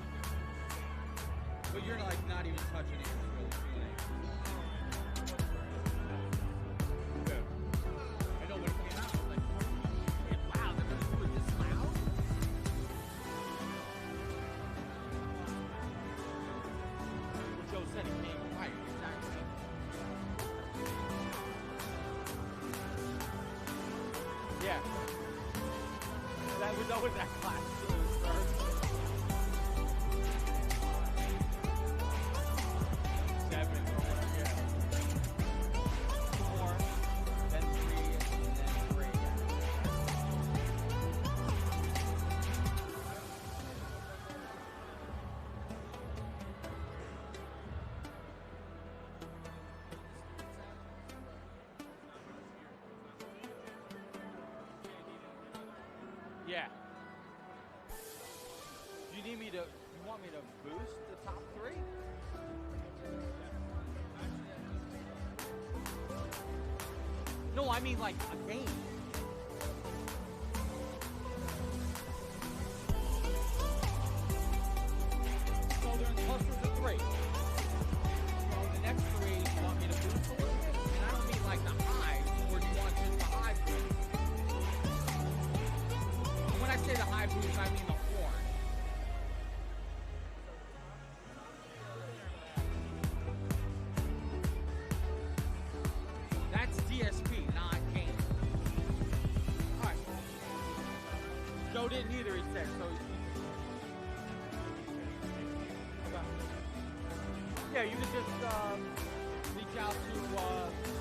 But you're like not even touching it, really feeling it. We're done with that class. So it starts. 7 or whatever, yeah. 2 more, then 3, and then 3 again. Yeah. You need me to, you want me to boost the top 3? No, I mean like a game. So they're in clusters of 3. So the next 3, you want me to boost a little bit? And I don't mean like the hive, or do you want just the hive boost? And when I say the hive boost, I mean the horn. That's DSP, not game. Alright. Joe didn't either, he said, so yeah, you could just reach out to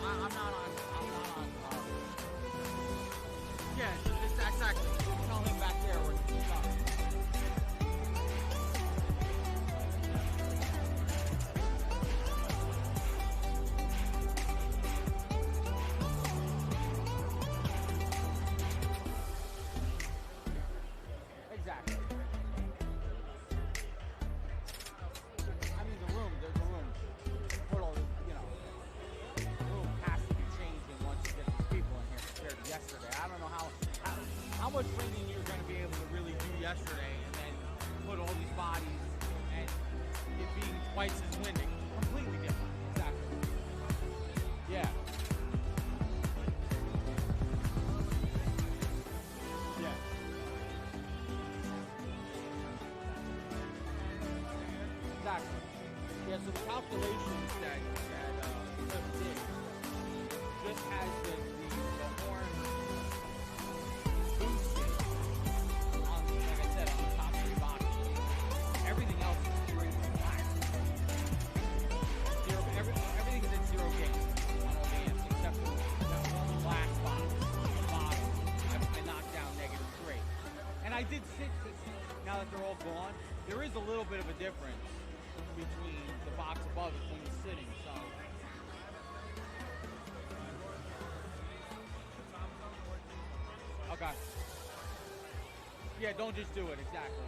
I'm not on yeah, just exactly. Tell him back there where he's up. Exactly. I mean, the room. Put all the, the room has to be changing once you get these people in here compared to yesterday. I don't know how much ringing you're going to be able to really do yesterday and then put all these bodies and it being twice as winding. Completely different. Exactly. Yeah. Yeah. Exactly. Yeah, so the calculations that Cliff did just has the horn boosted on, like I said, on the top 3 boxes. Everything else is straight flat. Everything is at 0 gain on all the amps except for that one last box at the bottom. I knocked down -3. And I did sit, now that they're all gone, there is a little bit of a difference between the box above it when you're sitting, so. Okay. Yeah, don't just do it, exactly.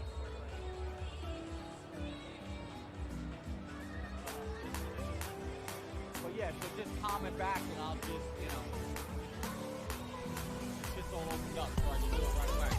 But yeah, so just comment back and I'll just, just all opened up so I can do it right away.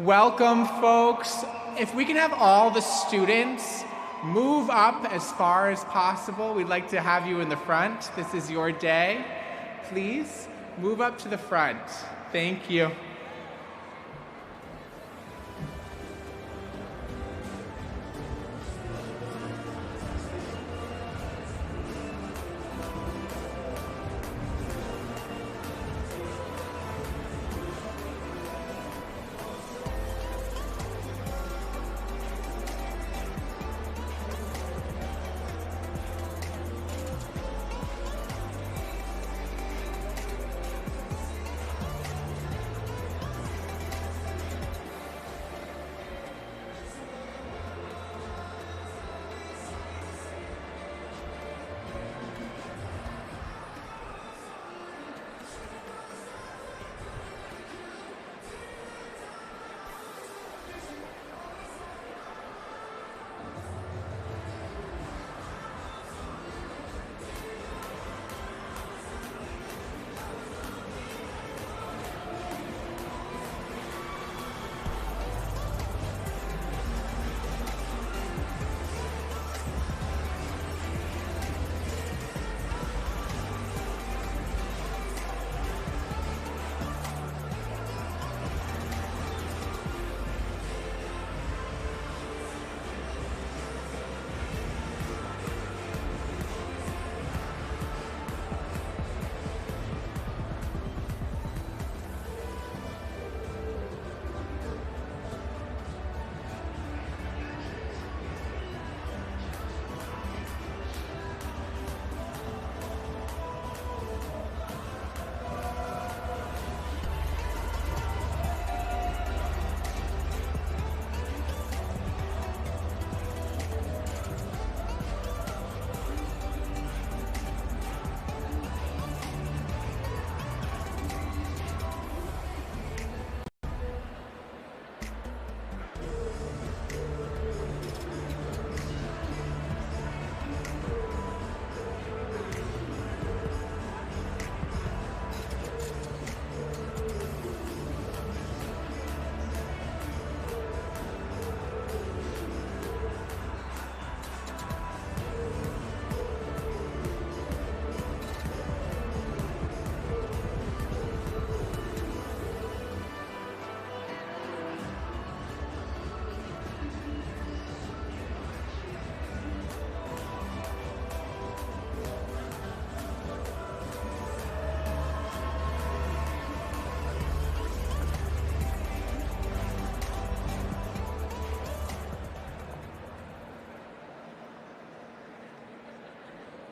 Welcome, folks. If we can have all the students move up as far as possible, we'd like to have you in the front. This is your day. Please move up to the front. Thank you.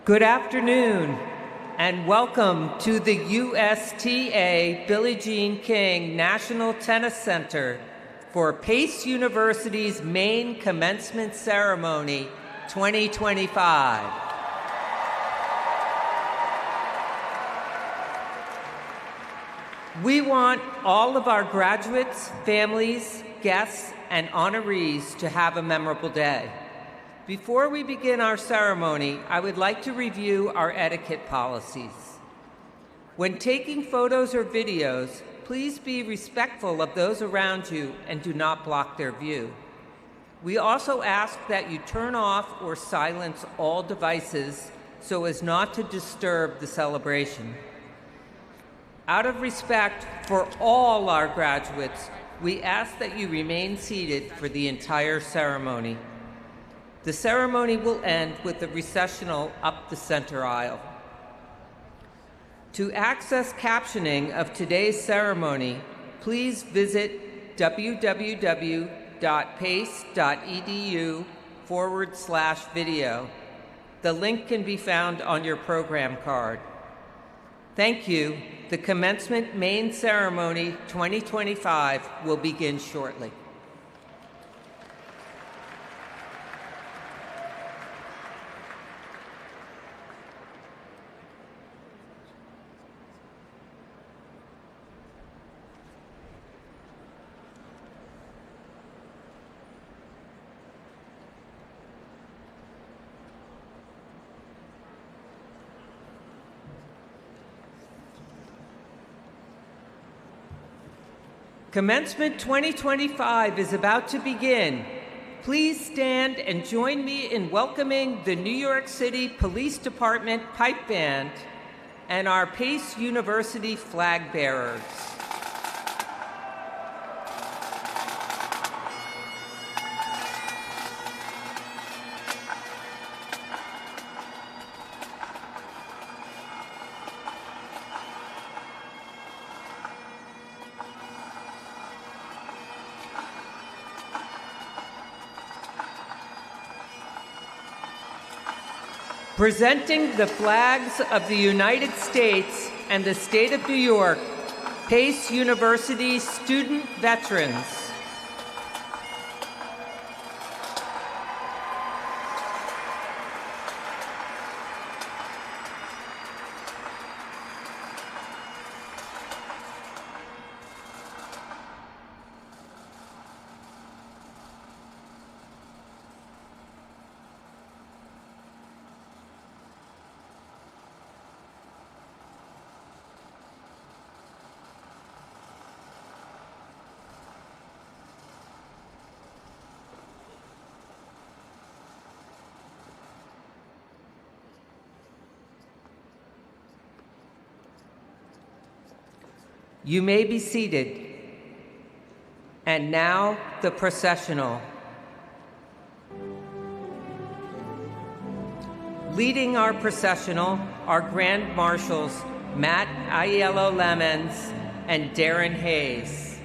Good afternoon, and welcome to the USTA Billie Jean King National Tennis Center for Pace University's main commencement ceremony 2025. We want all of our graduates, families, guests, and honorees to have a memorable day. Before we begin our ceremony, I would like to review our etiquette policies. When taking photos or videos, please be respectful of those around you and do not block their view. We also ask that you turn off or silence all devices so as not to disturb the celebration. Out of respect for all our graduates, we ask that you remain seated for the entire ceremony. The ceremony will end with a recessional up the center aisle. To access captioning of today's ceremony, please visit www.pace.edu/video. The link can be found on your program card. Thank you. The Commencement Main Ceremony 2025 will begin shortly. Commencement 2025 is about to begin. Please stand and join me in welcoming the New York City Police Department Pipe Band and our Pace University flag bearers. Presenting the flags of the United States and the state of New York, Pace University student veterans. You may be seated. And now, the processional. Leading our processional are Grand Marshals Matt Aiello Lemons and Darren Hayes.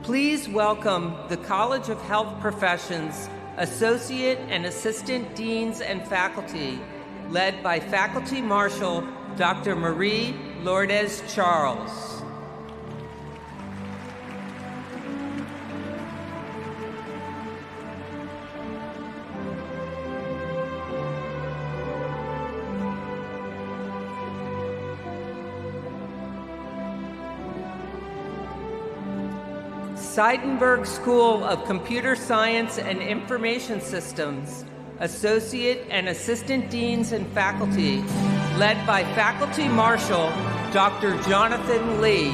Please welcome the College of Health Professions Associate and Assistant Deans and Faculty, led by Faculty Marshal Dr. Marie Lourdes Charles. Seidenberg School of Computer Science and Information Systems, Associate and Assistant Deans and Faculty, led by Faculty Marshal Dr. Jonathan Lee.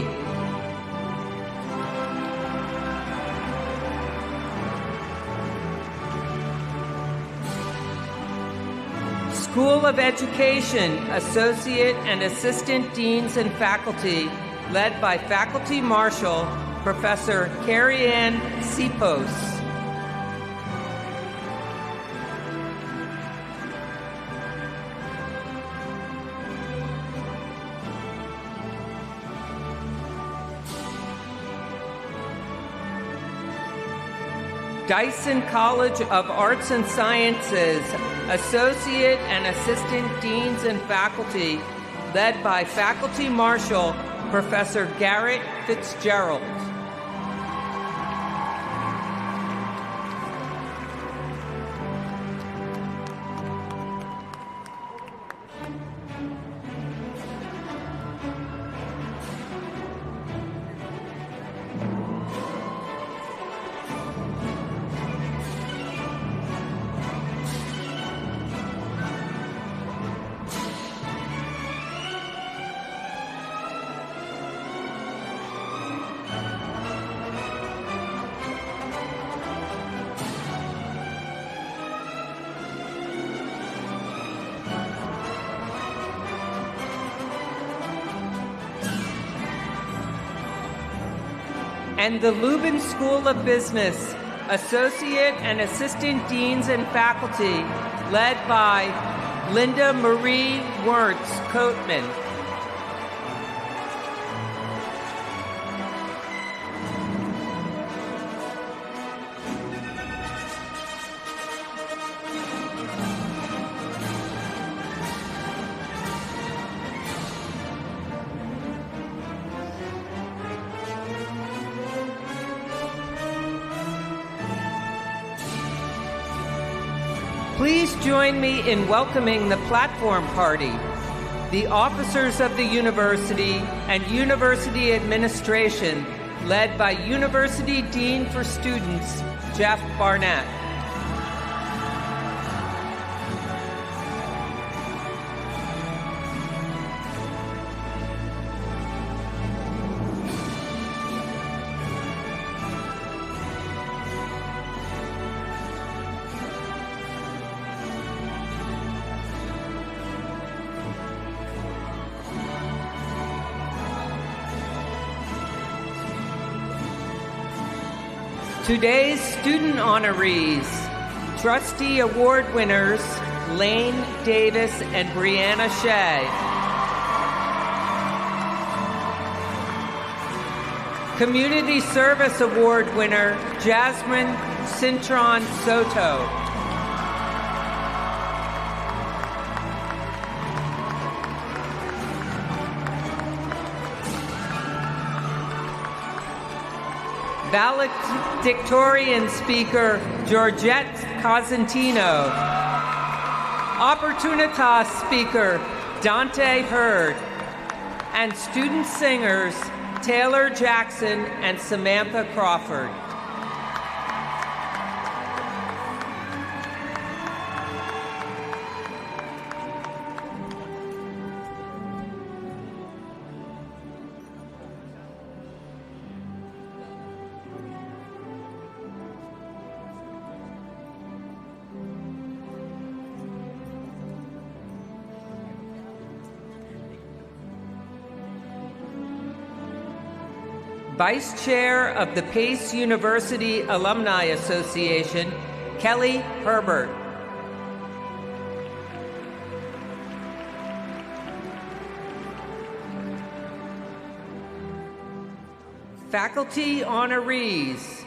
School of Education, Associate and Assistant Deans and Faculty, led by Faculty Marshal Professor Carrie Ann Sipos. Dyson College of Arts and Sciences, Associate and Assistant Deans and Faculty, led by Faculty Marshal Professor Garrett Fitzgerald. And the Lubin School of Business, Associate and Assistant Deans and Faculty, led by Linda Marie Wertz Coatman. Please join me in welcoming the platform party, the officers of the university and university administration, led by University Dean for Students, Jeff Barnett. Today's student honorees, Trustee Award winners Lane Davis and Brianna Shea. Community Service Award winner Jasmine Cintron Soto. Valedictorian speaker Georgette Cosentino. Opportunitas speaker Dante Hurd. And student singers Taylor Jackson and Samantha Crawford. Vice Chair of the Pace University Alumni Association, Kelly Herbert. Faculty honorees,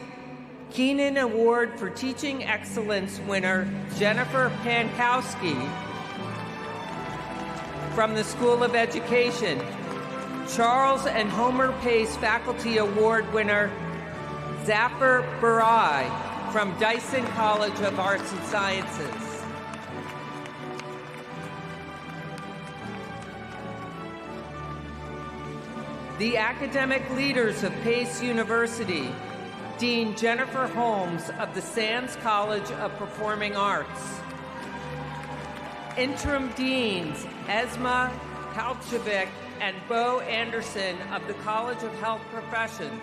Keenan Award for Teaching Excellence winner Jennifer Pankowski from the School of Education. Charles and Homer Pace Faculty Award winner Zafar Barai from Dyson College of Arts and Sciences. The academic leaders of Pace University, Dean Jennifer Holmes of the Sands College of Performing Arts. Interim Deans Esma Halchevic and Bo Anderson of the College of Health Professions.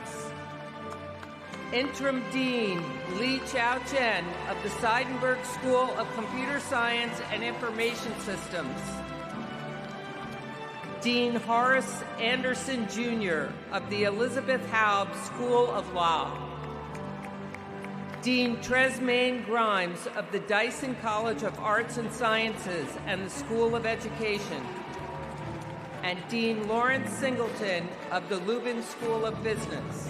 Interim Dean Lee Chao Chen of the Seidenberg School of Computer Science and Information Systems. Dean Horace Anderson Jr. of the Elizabeth Haub School of Law. Dean Tresmaine Grimes of the Dyson College of Arts and Sciences and the School of Education. And Dean Lawrence Singleton of the Lubin School of Business.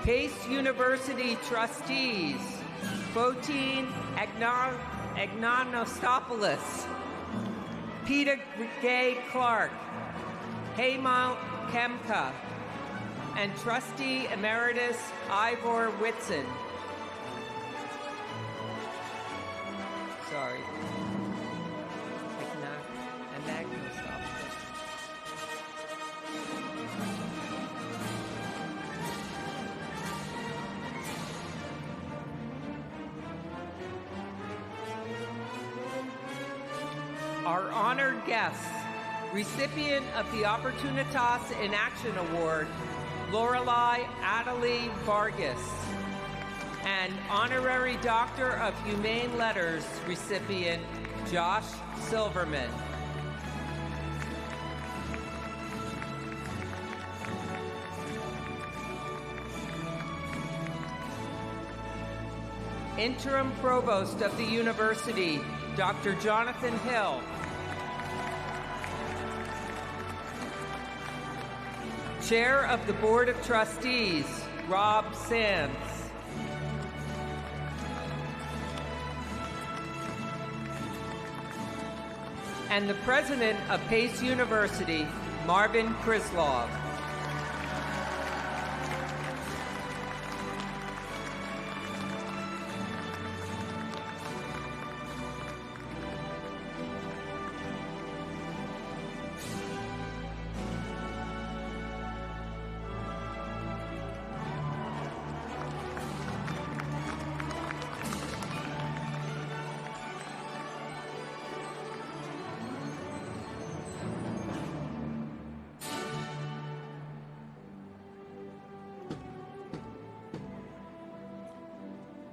Pace University trustees, Botin Agnostopoulos, Peter Gay Clark, Haymal Kemka, and Trustee Emeritus Ivor Whitson. Sorry. Agnostopoulos. Our honored guests, recipient of the Opportunitas in Action Award, Lorelei Adelie Vargas, and Honorary Doctor of Humane Letters recipient, Josh Silverman. Interim Provost of the University, Dr. Jonathan Hill. Chair of the Board of Trustees, Rob Sands. And the President of Pace University, Marvin Krislov.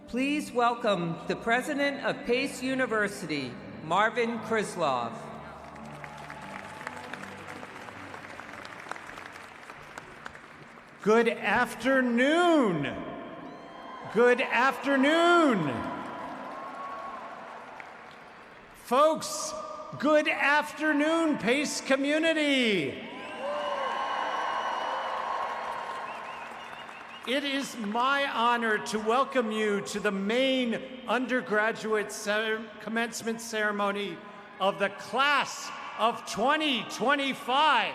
Please welcome the president of Pace University, Marvin Krislov. Good afternoon. Good afternoon. Folks, good afternoon, Pace community. It is my honor to welcome you to the main undergraduate commencement ceremony of the class of 2025.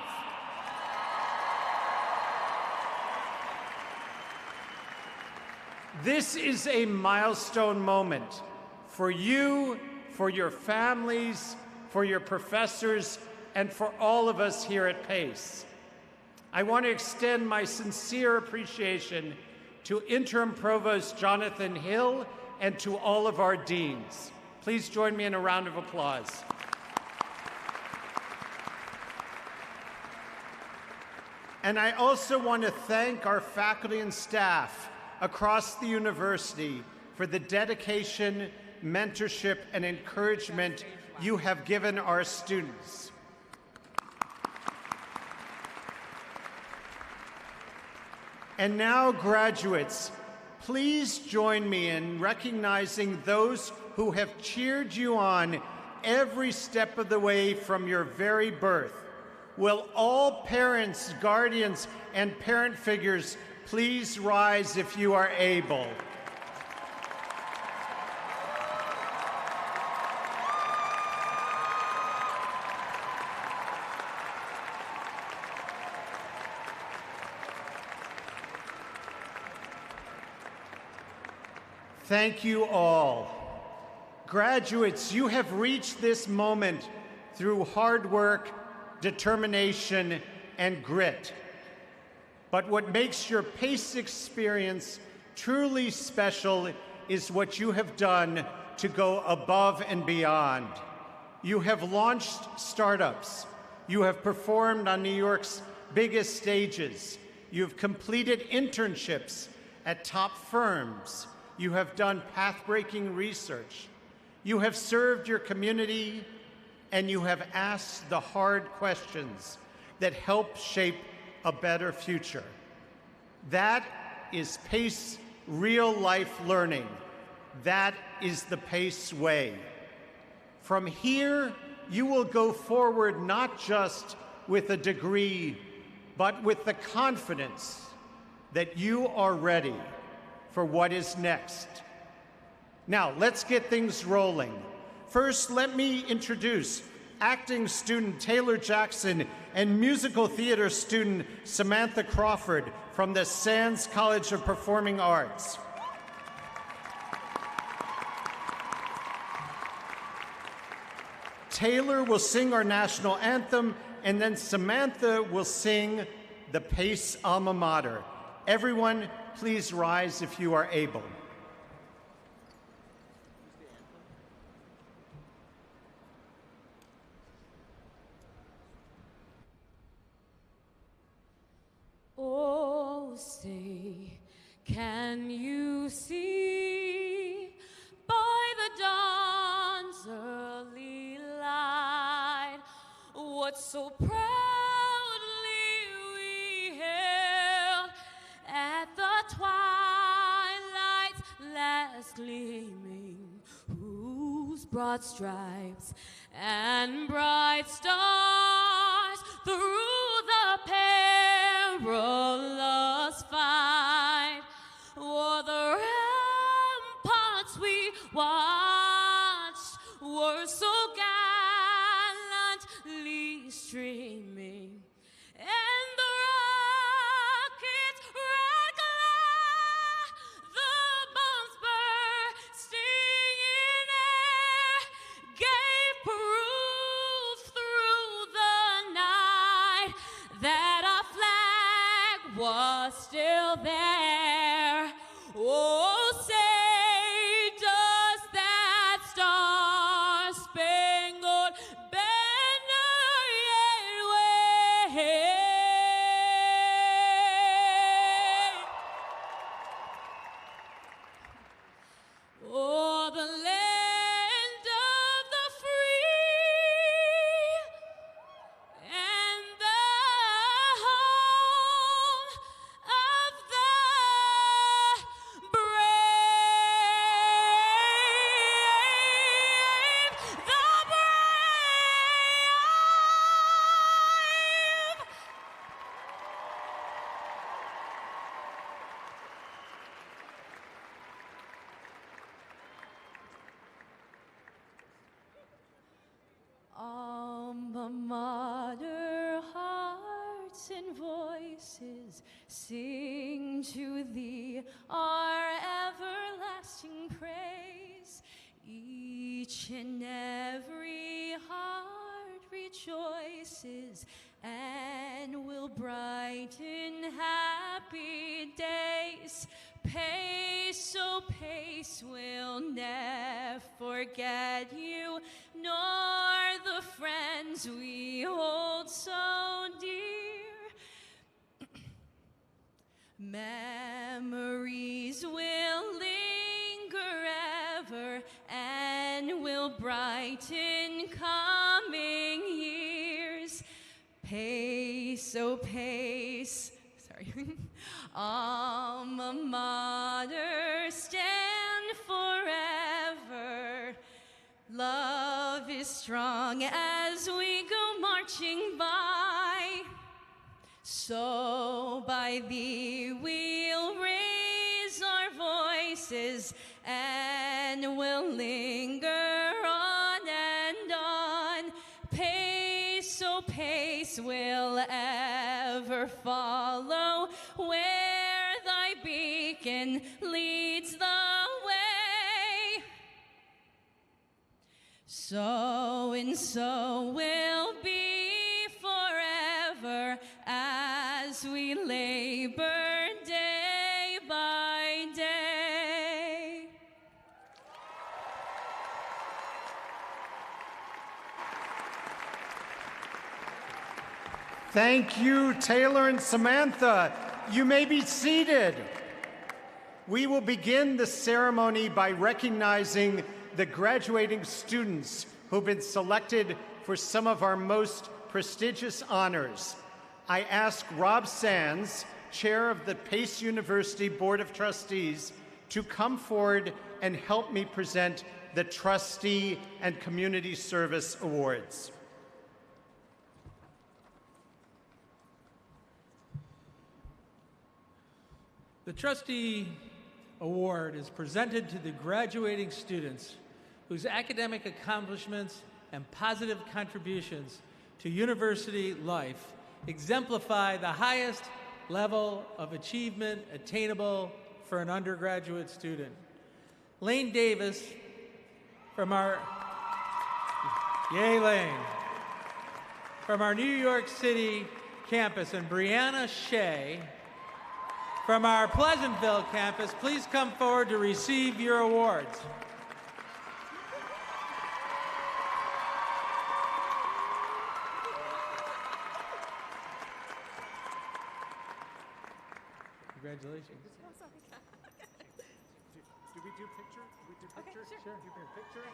This is a milestone moment for you, for your families, for your professors, and for all of us here at Pace. I want to extend my sincere appreciation to Interim Provost Jonathan Hill and to all of our deans. Please join me in a round of applause. And I also want to thank our faculty and staff across the university for the dedication, mentorship, and encouragement you have given our students. And now, graduates, please join me in recognizing those who have cheered you on every step of the way from your very birth. Will all parents, guardians, and parent figures please rise if you are able? Thank you all. Graduates, you have reached this moment through hard work, determination, and grit. But what makes your Pace experience truly special is what you have done to go above and beyond. You have launched startups. You have performed on New York's biggest stages. You've completed internships at top firms. You have done path-breaking research. You have served your community, and you have asked the hard questions that help shape a better future. That is Pace real-life learning. That is the Pace way. From here, you will go forward not just with a degree, but with the confidence that you are ready for what is next. Now, let's get things rolling. First, let me introduce acting student Taylor Jackson and musical theater student Samantha Crawford from the Sands College of Performing Arts. Taylor will sing our national anthem, and then Samantha will sing the Pace alma mater. Everyone, please rise if you are able. Oh, say, can you see by the dawn's early light what so proudly we hailed at the twilight's last gleaming, whose broad stripes and bright stars through the perilous fight o'er the ramparts we watched were so gallantly streaming, and the rocket's red glare, the bombs bursting in air, gave proof through the night that our flag was still there. Oh, say does that star-spangled banner yet wave? voices sing to thee our everlasting praise. Each and every heart rejoices and will brighten happy days. Pace, oh pace, will never forget you, nor the friends we hold so dear. Memories will linger ever and will brighten coming years. Pace, oh pace, sorry. Alma mater, stand forever. Love is strong as we go marching by. So by thee we'll raise our voices and we'll linger on and on. Pace, oh pace, will ever follow where thy beacon leads the way. So and so will be forever as we labor day by day. Thank you, Taylor and Samantha. You may be seated. We will begin the ceremony by recognizing the graduating students who've been selected for some of our most prestigious honors. I ask Rob Sands, chair of the Pace University Board of Trustees, to come forward and help me present the Trustee and Community Service Awards. The Trustee Award is presented to the graduating students whose academic accomplishments and positive contributions to university life exemplify the highest level of achievement attainable for an undergraduate student. Lane Davis from our, yay Lane, from our New York City campus, and Brianna Shea from our Pleasantville campus, please come forward to receive your awards. Congratulations. Do we do picture? Do we do picture? Okay, sure. Do you bring a picture?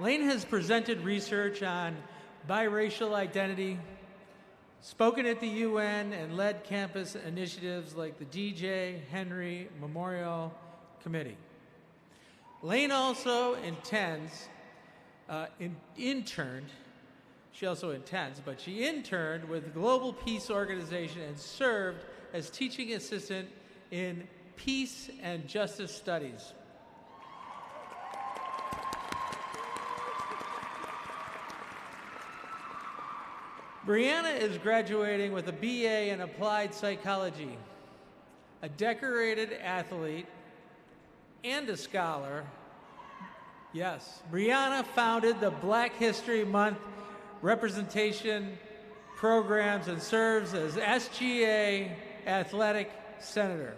Lane has presented research on biracial identity, spoken at the UN, and led campus initiatives like the DJ Henry Memorial Committee. Lane also she interned with the Global Peace Organization and served as teaching assistant in Peace and Justice Studies. Brianna is graduating with a BA in Applied Psychology, a decorated athlete, and a scholar. Yes, Brianna founded the Black History Month representation programs and serves as SGA Athletic Senator.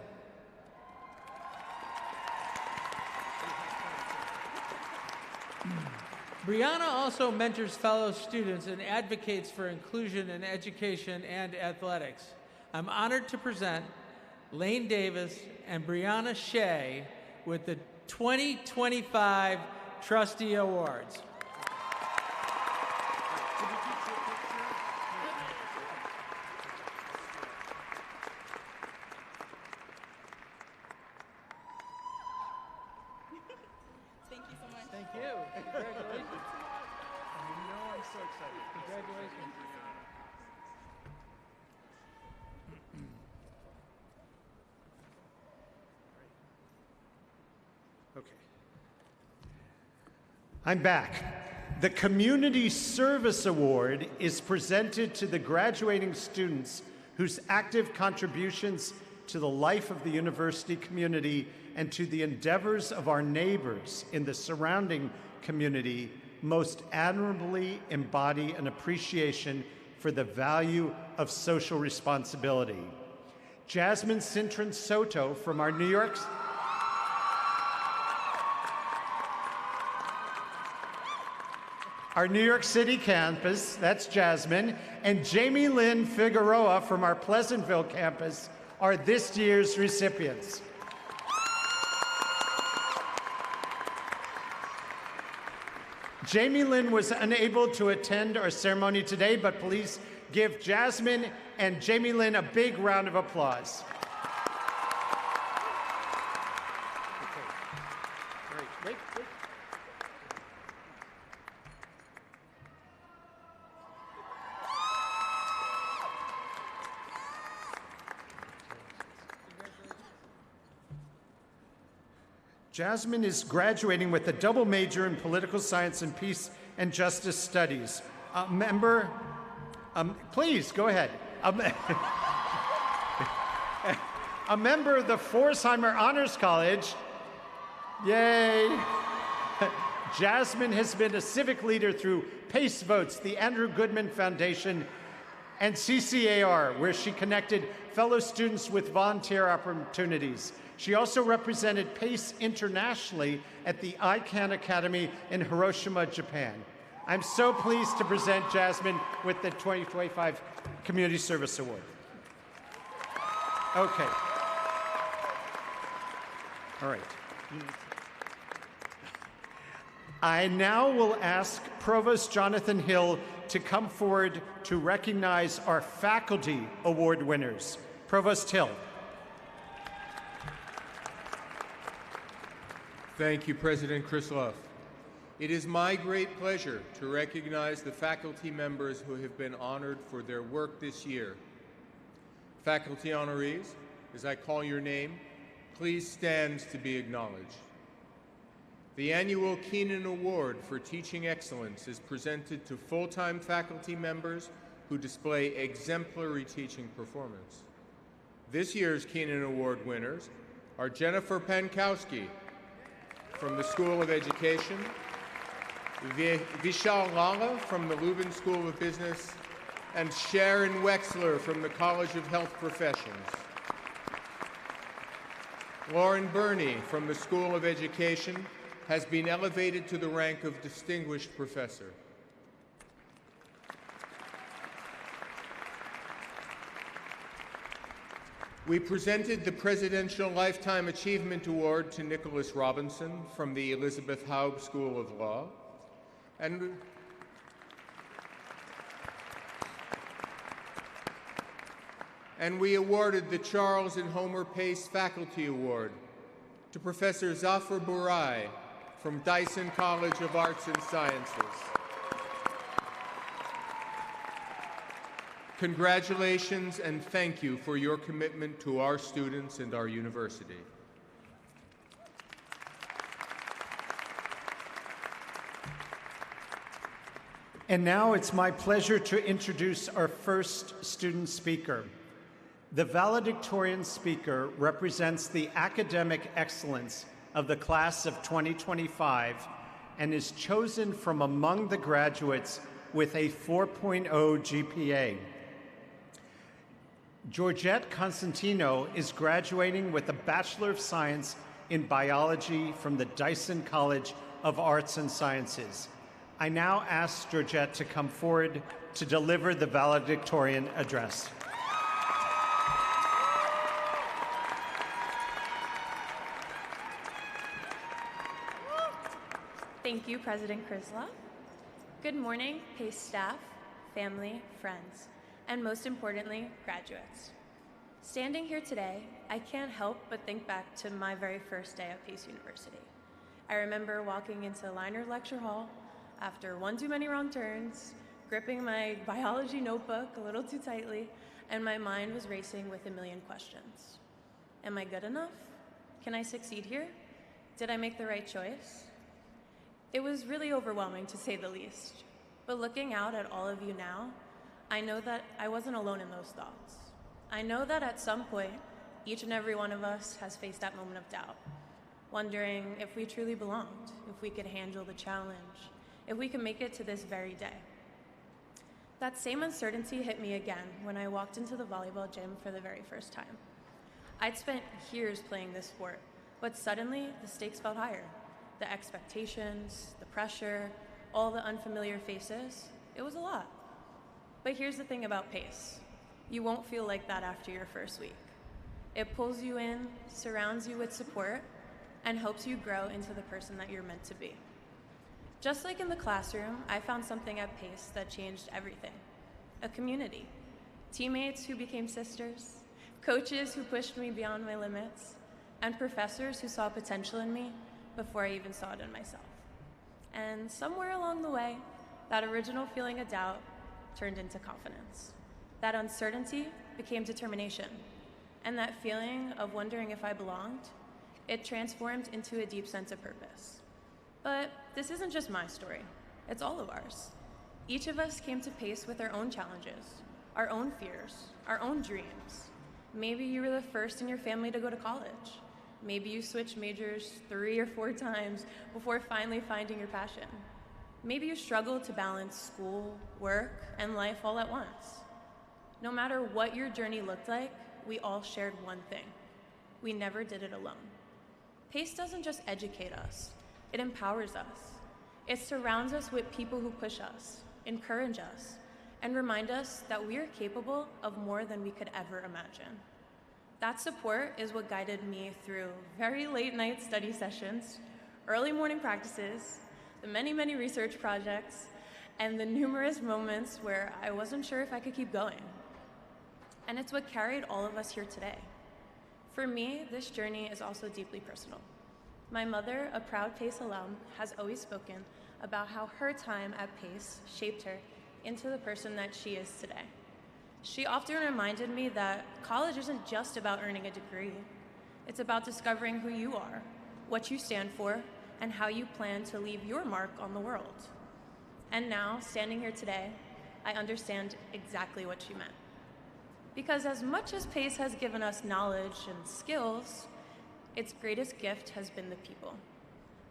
Brianna also mentors fellow students and advocates for inclusion in education and athletics. I'm honored to present Lane Davis and Brianna Shea with the 2025 Trustee Awards. Thank you so much. Thank you. Congratulations. I'm so excited. Congratulations. I'm back. The Community Service Award is presented to the graduating students whose active contributions to the life of the university community and to the endeavors of our neighbors in the surrounding community most admirably embody an appreciation for the value of social responsibility. Jasmine Cintron Soto from our New York City campus, that's Jasmine, and Jamie Lynn Figueroa from our Pleasantville campus are this year's recipients. Jamie Lynn was unable to attend our ceremony today, but please give Jasmine and Jamie Lynn a big round of applause. Great. Jasmine is graduating with a double major in political science and peace and justice studies. Please, go ahead. A member of the Forsheimer Honors College. Yay. Jasmine has been a civic leader through PACE Votes, the Andrew Goodman Foundation, and CCAR, where she connected fellow students with volunteer opportunities. She also represented PACE internationally at the ICANN Academy in Hiroshima, Japan. I'm so pleased to present Jasmine with the 2025 Community Service Award. Okay. All right. I now will ask Provost Jonathan Hill to come forward to recognize our Faculty Award winners. Provost Hill. Thank you, President Krislov. It is my great pleasure to recognize the faculty members who have been honored for their work this year. Faculty honorees, as I call your name, please stand to be acknowledged. The annual Keenan Award for Teaching Excellence is presented to full-time faculty members who display exemplary teaching performance. This year's Keenan Award winners are Jennifer Pankowski from the School of Education, Vishal Lala from the Lubin School of Business, and Sharon Wexler from the College of Health Professions. Lauren Burney from the School of Education has been elevated to the rank of Distinguished Professor. We presented the Presidential Lifetime Achievement Award to Nicholas Robinson from the Elizabeth Haub School of Law, and we awarded the Charles and Homer Pace Faculty Award to Professor Zafar Burai from Dyson College of Arts and Sciences. Congratulations and thank you for your commitment to our students and our university. And now it's my pleasure to introduce our first student speaker. The valedictorian speaker represents the academic excellence of the class of 2025 and is chosen from among the graduates with a 4.0 GPA. Georgette Constantino is graduating with a Bachelor of Science in Biology from the Dyson College of Arts and Sciences. I now ask Georgette to come forward to deliver the valedictorian address. Thank you, President Krislov. Good morning, PACE staff, family, friends, and most importantly, graduates. Standing here today, I can't help but think back to my very first day at Pace University. I remember walking into Liner Lecture Hall after one too many wrong turns, gripping my biology notebook a little too tightly, and my mind was racing with a million questions. Am I good enough? Can I succeed here? Did I make the right choice? It was really overwhelming, to say the least. But looking out at all of you now, I know that I wasn't alone in those thoughts. I know that at some point, each and every one of us has faced that moment of doubt, wondering if we truly belonged, if we could handle the challenge, if we could make it to this very day. That same uncertainty hit me again when I walked into the volleyball gym for the very first time. I'd spent years playing this sport, but suddenly the stakes felt higher. The expectations, the pressure, all the unfamiliar faces, it was a lot. But here's the thing about pace. You won't feel like that after your first week. It pulls you in, surrounds you with support, and helps you grow into the person that you're meant to be. Just like in the classroom, I found something at Pace that changed everything. A community. Teammates who became sisters, coaches who pushed me beyond my limits, and professors who saw potential in me before I even saw it in myself. And somewhere along the way, that original feeling of doubt turned into confidence. That uncertainty became determination. And that feeling of wondering if I belonged, it transformed into a deep sense of purpose. But this isn't just my story, it's all of ours. Each of us came to Pace with our own challenges, our own fears, our own dreams. Maybe you were the first in your family to go to college. Maybe you switched majors 3 or 4 times before finally finding your passion. Maybe you struggled to balance school, work, and life all at once. No matter what your journey looked like, we all shared one thing. We never did it alone. Pace doesn't just educate us, it empowers us. It surrounds us with people who push us, encourage us, and remind us that we are capable of more than we could ever imagine. That support is what guided me through very late night study sessions, early morning practices, the many, many research projects, and the numerous moments where I wasn't sure if I could keep going. And it's what carried all of us here today. For me, this journey is also deeply personal. My mother, a proud Pace alum, has always spoken about how her time at Pace shaped her into the person that she is today. She often reminded me that college isn't just about earning a degree. It's about discovering who you are, what you stand for, and how you plan to leave your mark on the world. And now, standing here today, I understand exactly what she meant. Because as much as Pace has given us knowledge and skills, its greatest gift has been the people.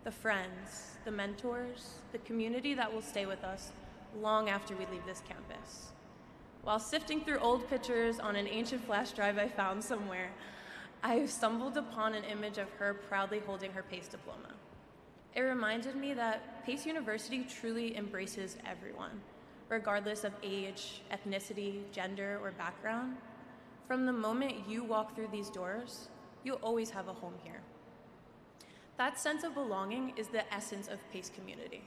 The friends, the mentors, the community that will stay with us long after we leave this campus. While sifting through old pictures on an ancient flash drive I found somewhere, I stumbled upon an image of her proudly holding her Pace diploma. It reminded me that Pace University truly embraces everyone, regardless of age, ethnicity, gender, or background. From the moment you walk through these doors, you'll always have a home here. That sense of belonging is the essence of Pace community.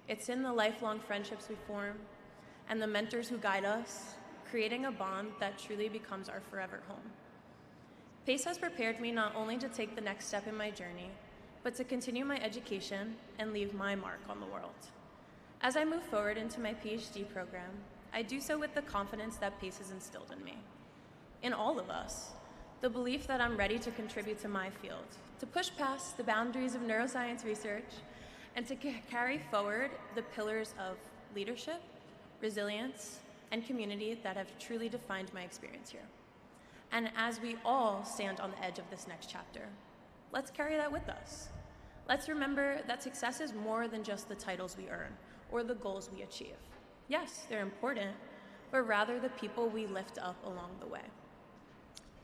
It's in the lifelong friendships we form and the mentors who guide us, creating a bond that truly becomes our forever home. Pace has prepared me not only to take the next step in my journey, but to continue my education and leave my mark on the world. As I move forward into my PhD program, I do so with the confidence that Pace has instilled in me, in all of us. The belief that I'm ready to contribute to my field, to push past the boundaries of neuroscience research, and to carry forward the pillars of leadership, resilience, and community that have truly defined my experience here. And as we all stand on the edge of this next chapter, let's carry that with us. Let's remember that success is more than just the titles we earn or the goals we achieve. Yes, they're important, but rather the people we lift up along the way.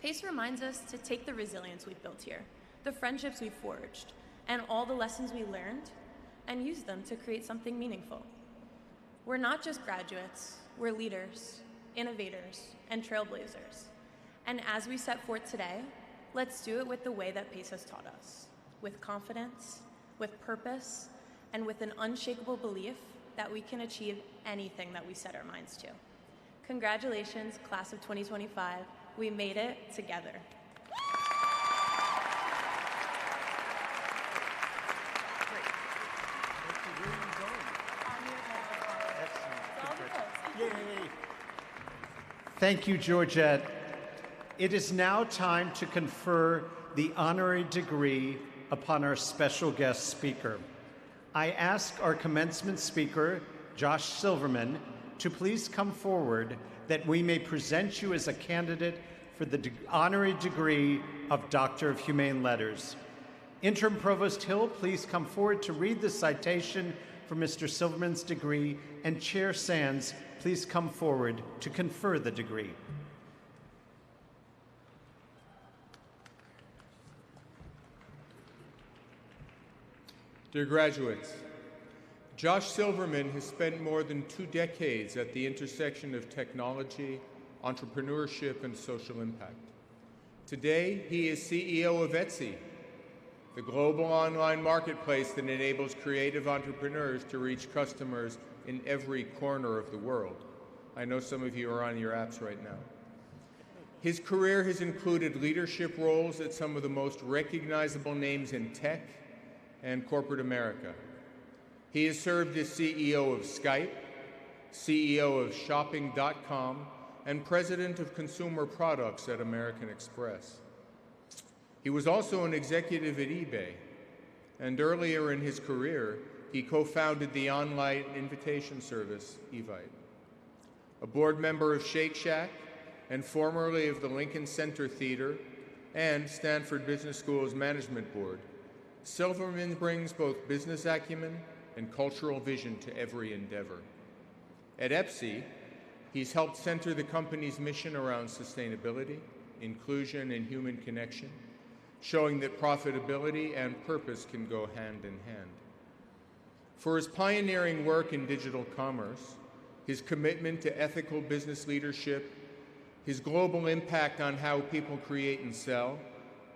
Pace reminds us to take the resilience we've built here, the friendships we've forged, and all the lessons we learned, and use them to create something meaningful. We're not just graduates, we're leaders, innovators, and trailblazers. And as we set forth today, let's do it with the way that Pace has taught us, with confidence, with purpose, and with an unshakable belief that we can achieve anything that we set our minds to. Congratulations, class of 2025. We made it together. Thank you, Georgette. It is now time to confer the honorary degree upon our special guest speaker. I ask our commencement speaker, Josh Silverman, to please come forward that we may present you as a candidate for the honorary degree of Doctor of Humane Letters. Interim Provost Hill, please come forward to read the citation for Mr. Silverman's degree, and Chair Sands, please come forward to confer the degree. Dear graduates, Josh Silverman has spent more than 2 decades at the intersection of technology, entrepreneurship, and social impact. Today, he is CEO of Etsy, the global online marketplace that enables creative entrepreneurs to reach customers in every corner of the world. I know some of you are on your apps right now. His career has included leadership roles at some of the most recognizable names in tech and corporate America. He has served as CEO of Skype, CEO of Shopping.com, and President of Consumer Products at American Express. He was also an executive at eBay, and earlier in his career, he co-founded the online invitation service, Evite. A board member of Shake Shack, and formerly of the Lincoln Center Theater and Stanford Business School's Management Board, Silverman brings both business acumen and cultural vision to every endeavor. At Etsy, he's helped center the company's mission around sustainability, inclusion, and human connection, showing that profitability and purpose can go hand in hand. For his pioneering work in digital commerce, his commitment to ethical business leadership, his global impact on how people create and sell,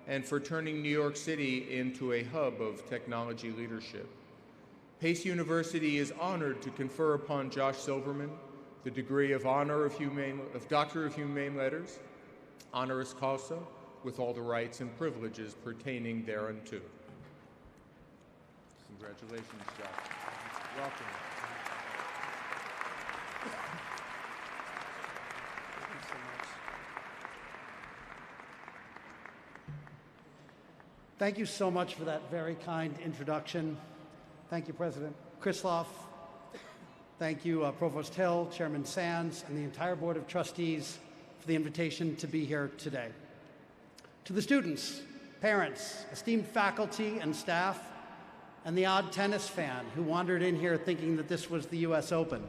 and for turning New York City into a hub of technology leadership. Pace University is honored to confer upon Josh Silverman the degree of Doctor of Humane Letters, honoris causa, with all the rights and privileges pertaining thereunto. Congratulations, Josh. Welcome. Thank you so much for that very kind introduction. Thank you, President Krisloff. Thank you, Provost Hill, Chairman Sands, and the entire Board of Trustees for the invitation to be here today. To the students, parents, esteemed faculty and staff, and the odd tennis fan who wandered in here thinking that this was the US Open,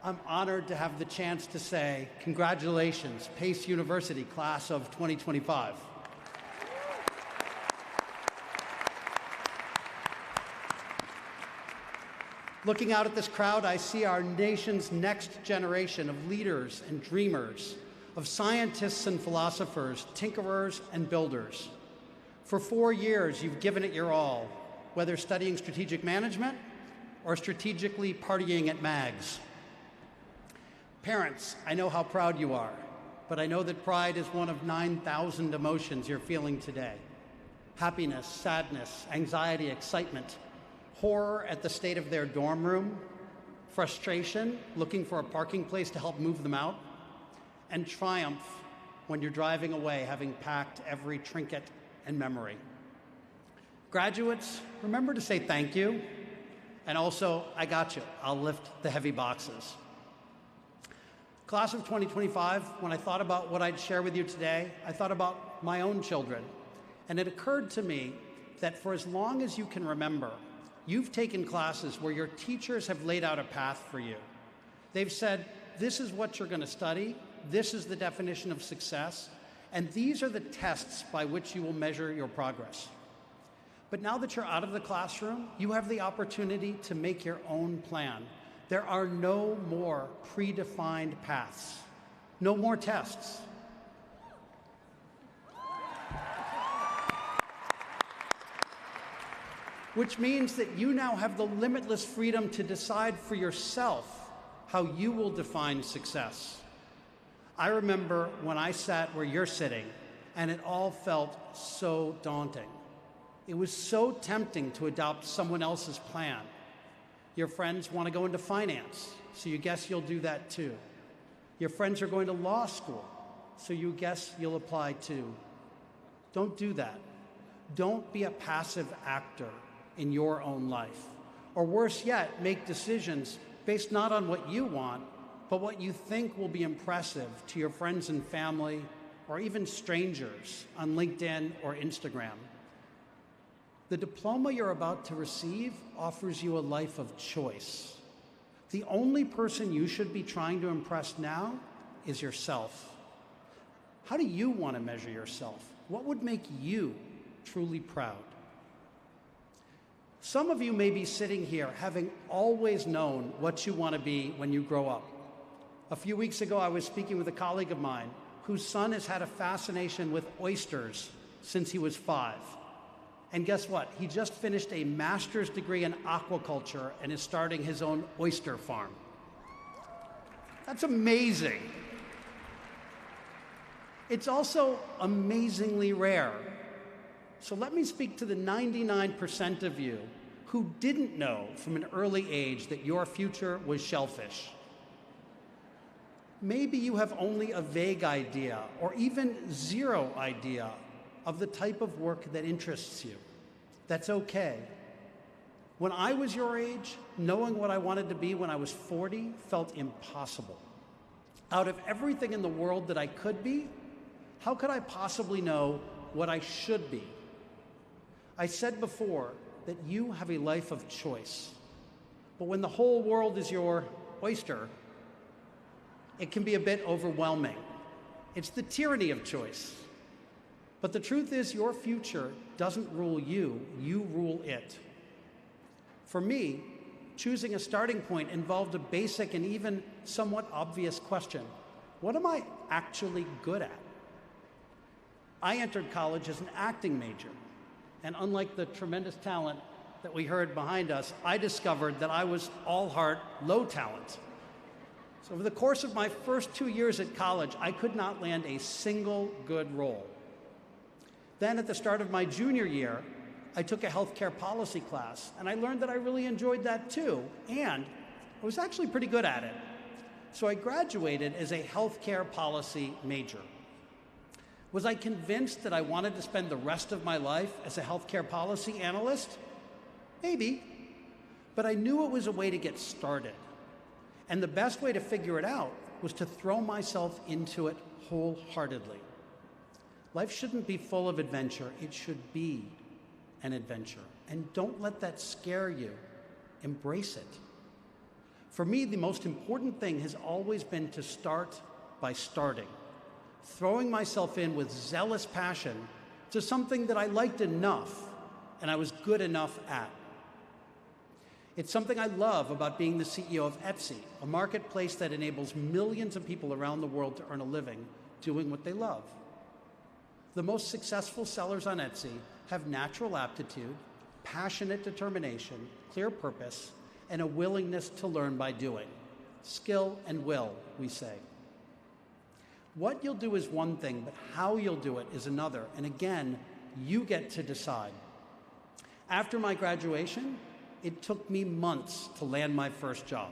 I'm honored to have the chance to say, congratulations, Pace University, class of 2025. Looking out at this crowd, I see our nation's next generation of leaders and dreamers, of scientists and philosophers, tinkerers and builders. For 4 years, you've given it your all, whether studying strategic management or strategically partying at MAGS. Parents, I know how proud you are, but I know that pride is one of 9,000 emotions you're feeling today. Happiness, sadness, anxiety, excitement, horror at the state of their dorm room, frustration, looking for a parking place to help move them out, and triumph when you're driving away having packed every trinket and memory. Graduates, remember to say thank you, and also, I got you, I'll lift the heavy boxes. Class of 2025, when I thought about what I'd share with you today, I thought about my own children, and it occurred to me that for as long as you can remember, you've taken classes where your teachers have laid out a path for you. They've said, this is what you're going to study, this is the definition of success, and these are the tests by which you will measure your progress. But now that you're out of the classroom, you have the opportunity to make your own plan. There are no more predefined paths, no more tests. Which means that you now have the limitless freedom to decide for yourself how you will define success. I remember when I sat where you're sitting, and it all felt so daunting. It was so tempting to adopt someone else's plan. Your friends want to go into finance, so you guess you'll do that too. Your friends are going to law school, so you guess you'll apply too. Don't do that. Don't be a passive actor in your own life. Or worse yet, make decisions based not on what you want, but what you think will be impressive to your friends and family, or even strangers on LinkedIn or Instagram. The diploma you're about to receive offers you a life of choice. The only person you should be trying to impress now is yourself. How do you want to measure yourself? What would make you truly proud? Some of you may be sitting here having always known what you want to be when you grow up. A few weeks ago, I was speaking with a colleague of mine whose son has had a fascination with oysters since he was 5. And guess what? He just finished a master's degree in aquaculture and is starting his own oyster farm. That's amazing. It's also amazingly rare. So let me speak to the 99% of you who didn't know from an early age that your future was shellfish. Maybe you have only a vague idea or even zero idea of the type of work that interests you. That's okay. When I was your age, knowing what I wanted to be when I was 40 felt impossible. Out of everything in the world that I could be, how could I possibly know what I should be? I said before that you have a life of choice. But when the whole world is your oyster, it can be a bit overwhelming. It's the tyranny of choice. But the truth is, your future doesn't rule you, you rule it. For me, choosing a starting point involved a basic and even somewhat obvious question. What am I actually good at? I entered college as an acting major, and unlike the tremendous talent that we heard behind us, I discovered that I was all heart, low talent. So over the course of my first 2 years at college, I could not land a single good role. Then at the start of my junior year, I took a healthcare policy class, and I learned that I really enjoyed that too, and I was actually pretty good at it. So I graduated as a healthcare policy major. Was I convinced that I wanted to spend the rest of my life as a healthcare policy analyst? Maybe, but I knew it was a way to get started. And the best way to figure it out was to throw myself into it wholeheartedly. Life shouldn't be full of adventure, it should be an adventure. And don't let that scare you. Embrace it. For me, the most important thing has always been to start by starting, throwing myself in with zealous passion to something that I liked enough and I was good enough at. It's something I love about being the CEO of Etsy, a marketplace that enables millions of people around the world to earn a living doing what they love. The most successful sellers on Etsy have natural aptitude, passionate determination, clear purpose, and a willingness to learn by doing. Skill and will, we say. What you'll do is one thing, but how you'll do it is another. And again, you get to decide. After my graduation, it took me months to land my first job.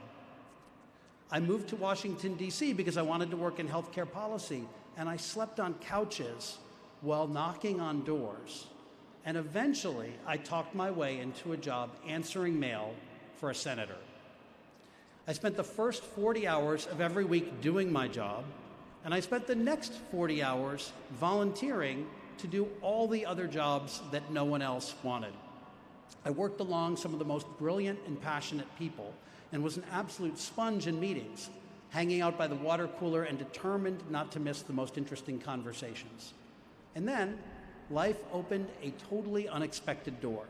I moved to Washington, D.C. because I wanted to work in healthcare policy, and I slept on couches while knocking on doors. And eventually, I talked my way into a job answering mail for a senator. I spent the first 40 hours of every week doing my job, and I spent the next 40 hours volunteering to do all the other jobs that no one else wanted. I worked along some of the most brilliant and passionate people and was an absolute sponge in meetings, hanging out by the water cooler and determined not to miss the most interesting conversations. And then life opened a totally unexpected door.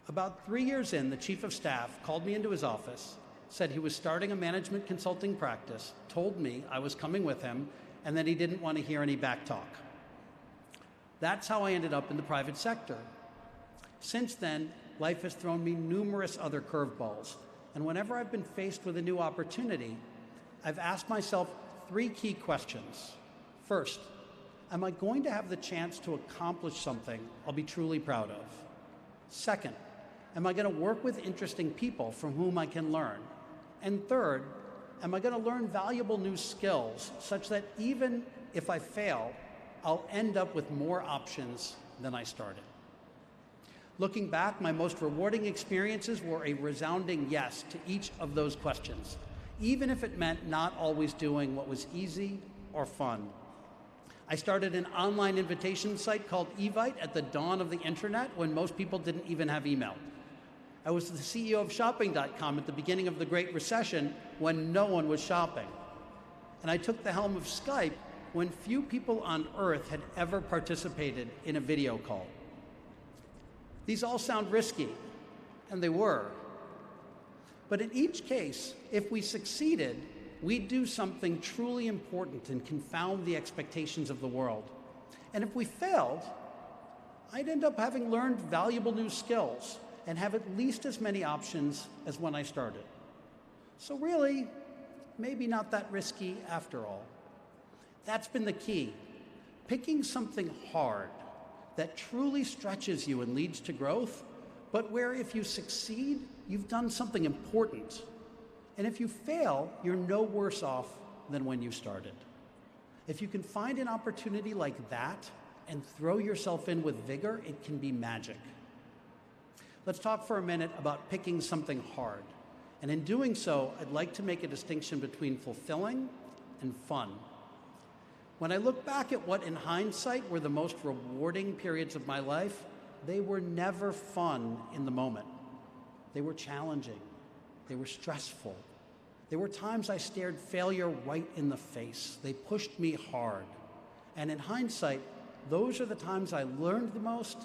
About 3 years in, the chief of staff called me into his office, said he was starting a management consulting practice, told me I was coming with him, and that he didn't want to hear any back talk. That's how I ended up in the private sector. Since then, life has thrown me numerous other curveballs, and whenever I've been faced with a new opportunity, I've asked myself 3 key questions. First, am I going to have the chance to accomplish something I'll be truly proud of? Second, am I going to work with interesting people from whom I can learn? And third, am I going to learn valuable new skills such that even if I fail, I'll end up with more options than I started? Looking back, my most rewarding experiences were a resounding yes to each of those questions, even if it meant not always doing what was easy or fun. I started an online invitation site called Evite at the dawn of the internet when most people didn't even have email. I was the CEO of Shopping.com at the beginning of the Great Recession when no one was shopping. And I took the helm of Skype when few people on Earth had ever participated in a video call. These all sound risky, and they were. But in each case, if we succeeded, we'd do something truly important and confound the expectations of the world. And if we failed, I'd end up having learned valuable new skills and have at least as many options as when I started. So really, maybe not that risky after all. That's been the key. Picking something hard that truly stretches you and leads to growth, but where if you succeed, you've done something important. And if you fail, you're no worse off than when you started. If you can find an opportunity like that and throw yourself in with vigor, it can be magic. Let's talk for a minute about picking something hard. And in doing so, I'd like to make a distinction between fulfilling and fun. When I look back at what in hindsight were the most rewarding periods of my life, they were never fun in the moment. They were challenging. They were stressful. There were times I stared failure right in the face. They pushed me hard. And in hindsight, those are the times I learned the most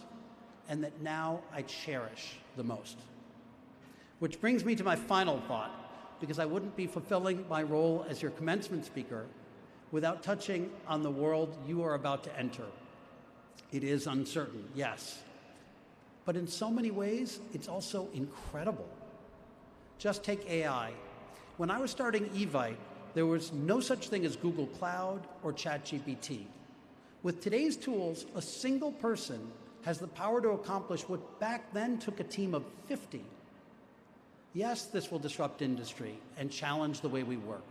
and that now I cherish the most. Which brings me to my final thought, because I wouldn't be fulfilling my role as your commencement speaker without touching on the world you are about to enter. It is uncertain, yes. But in so many ways, it's also incredible. Just take AI. When I was starting Evite, there was no such thing as Google Cloud or ChatGPT. With today's tools, a single person has the power to accomplish what back then took a team of 50. Yes, this will disrupt industry and challenge the way we work,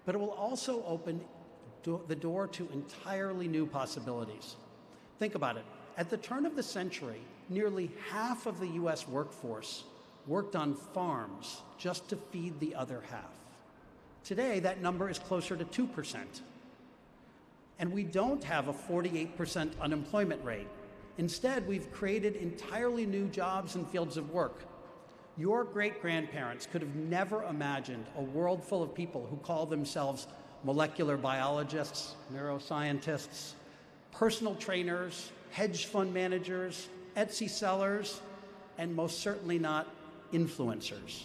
but it will also open the door to entirely new possibilities. Think about it. At the turn of the century, nearly half of the US workforce worked on farms just to feed the other half. Today, that number is closer to 2%. And we don't have a 48% unemployment rate. Instead, we've created entirely new jobs and fields of work. Your great-grandparents could have never imagined a world full of people who call themselves molecular biologists, neuroscientists, personal trainers, hedge fund managers, Etsy sellers, and most certainly not influencers.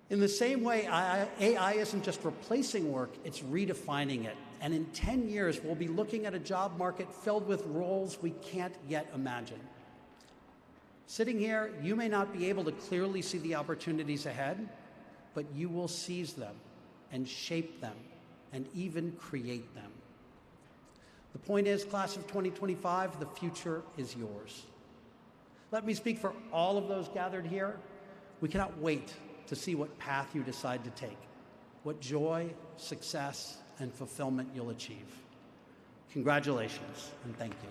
In the same way, AI isn't just replacing work, it's redefining it. And in 10 years, we'll be looking at a job market filled with roles we can't yet imagine. Sitting here, you may not be able to clearly see the opportunities ahead, but you will seize them and shape them and even create them. The point is, class of 2025, the future is yours. Let me speak for all of those gathered here. We cannot wait to see what path you decide to take, what joy, success, and fulfillment you'll achieve. Congratulations, and thank you.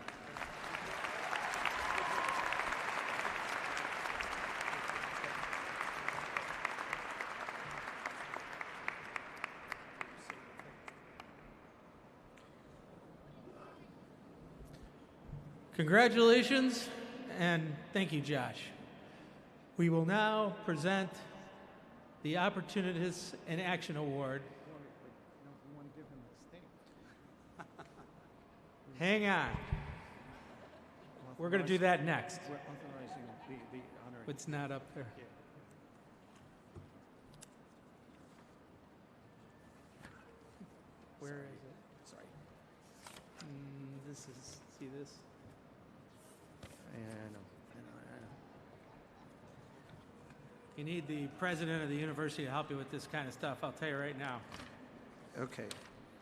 Congratulations, and thank you, Josh. We will now present the Opportunitas in Action Award. Hang on. We're going to do that next. We're authorizing the honorary. It's not up there. Where is it? Sorry. This is, see this? I know. You need the president of the university to help you with this kind of stuff, I'll tell you right now. Okay,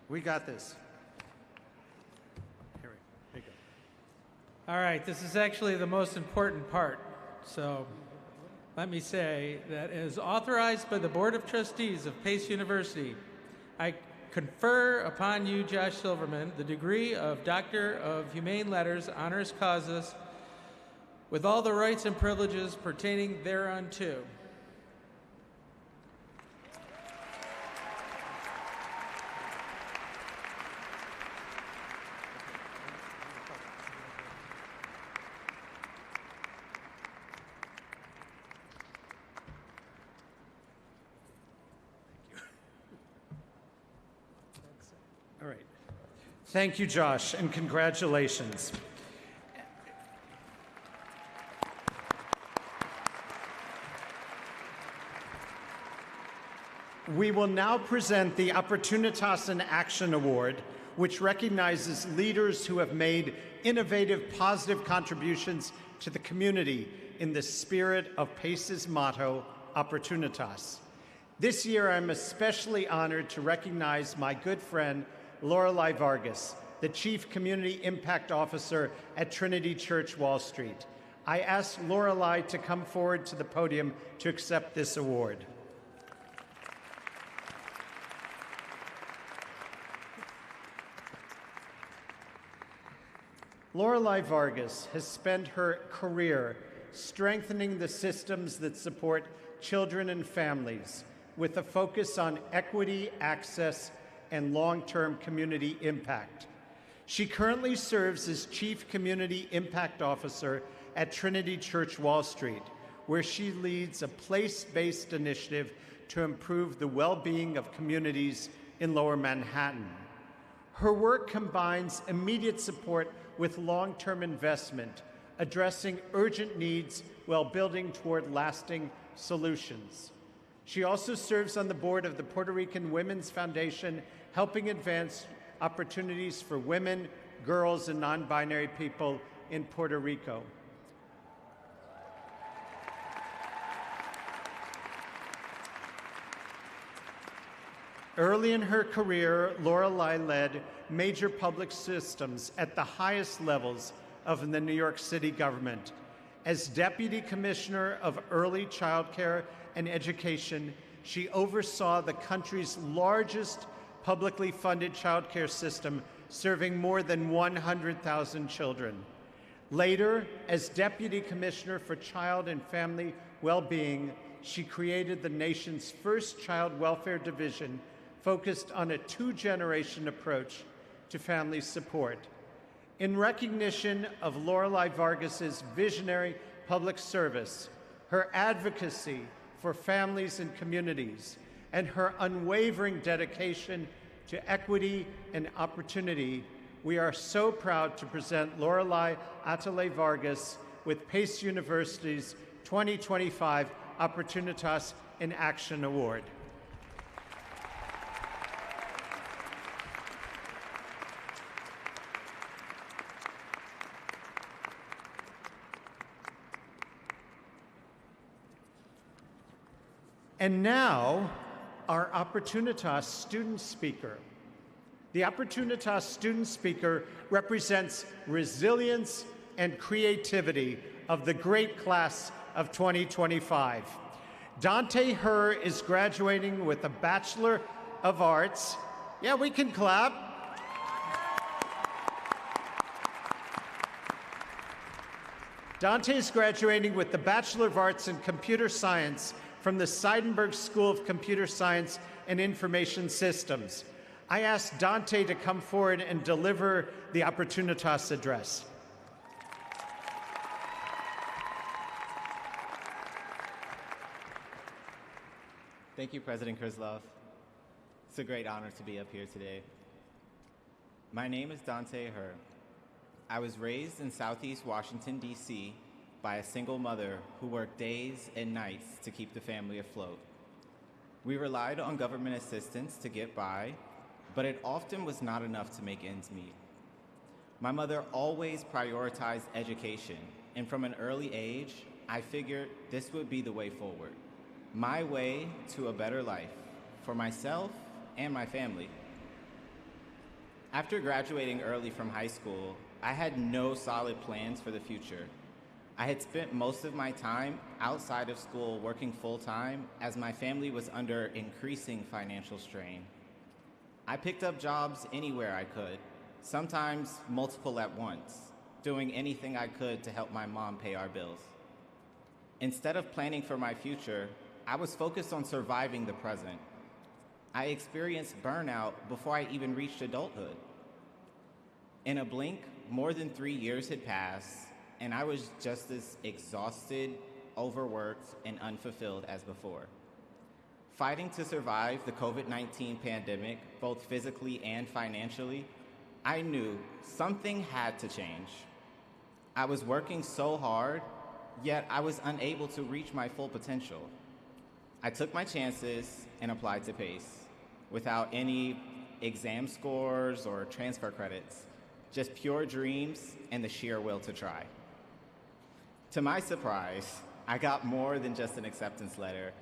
we got this. Here we go. All right, this is actually the most important part. So let me say that as authorized by the Board of Trustees of Pace University, I confer upon you, Josh Silverman, the degree of Doctor of Humane Letters, honoris causa, with all the rights and privileges pertaining thereunto. All right. Thank you, Josh, and congratulations. We will now present the Opportunitas in Action Award, which recognizes leaders who have made innovative, positive contributions to the community in the spirit of PACE's motto, Opportunitas. This year, I'm especially honored to recognize my good friend, Lorelei Vargas, the Chief Community Impact Officer at Trinity Church, Wall Street. I ask Lorelei to come forward to the podium to accept this award. Lorelei Vargas has spent her career strengthening the systems that support children and families with a focus on equity, access, and long-term community impact. She currently serves as Chief Community Impact Officer at Trinity Church, Wall Street, where she leads a place-based initiative to improve the well-being of communities in Lower Manhattan. Her work combines immediate support with long-term investment, addressing urgent needs while building toward lasting solutions. She also serves on the board of the Puerto Rican Women's Foundation, helping advance opportunities for women, girls, and non-binary people in Puerto Rico. Early in her career, Lorelei led major public systems at the highest levels of the New York City government. As Deputy Commissioner of Early Child Care and Education, she oversaw the country's largest publicly funded child care system, serving more than 100,000 children. Later, as Deputy Commissioner for Child and Family Well-Being, she created the nation's first child welfare division focused on a two-generation approach to family support. In recognition of Lorelei Vargas's visionary public service, her advocacy for families and communities, and her unwavering dedication to equity and opportunity, we are so proud to present Lorelei Atale Vargas with Pace University's 2025 Opportunitas in Action Award. And now, our Opportunitas student speaker. The Opportunitas student speaker represents resilience and creativity of the great class of 2025. Dante Herr is graduating with a Bachelor of Arts. Yeah, we can clap. Dante is graduating with the Bachelor of Arts in Computer Science from the Seidenberg School of Computer Science and Information Systems. I asked Dante to come forward and deliver the Opportunitas address. Thank you, President Krislov. It's a great honor to be up here today. My name is Dante Herr. I was raised in Southeast Washington, D.C., by a single mother who worked days and nights to keep the family afloat. We relied on government assistance to get by, but it often was not enough to make ends meet. My mother always prioritized education, and from an early age, I figured this would be the way forward, my way to a better life for myself and my family. After graduating early from high school, I had no solid plans for the future. I had spent most of my time outside of school working full-time as my family was under increasing financial strain. I picked up jobs anywhere I could, sometimes multiple at once, doing anything I could to help my mom pay our bills. Instead of planning for my future, I was focused on surviving the present. I experienced burnout before I even reached adulthood. In a blink, more than 3 years had passed, and I was just as exhausted, overworked, and unfulfilled as before. Fighting to survive the COVID-19 pandemic, both physically and financially, I knew something had to change. I was working so hard, yet I was unable to reach my full potential. I took my chances and applied to PACE, without any exam scores or transfer credits, just pure dreams and the sheer will to try. To my surprise, I got more than just an acceptance letter.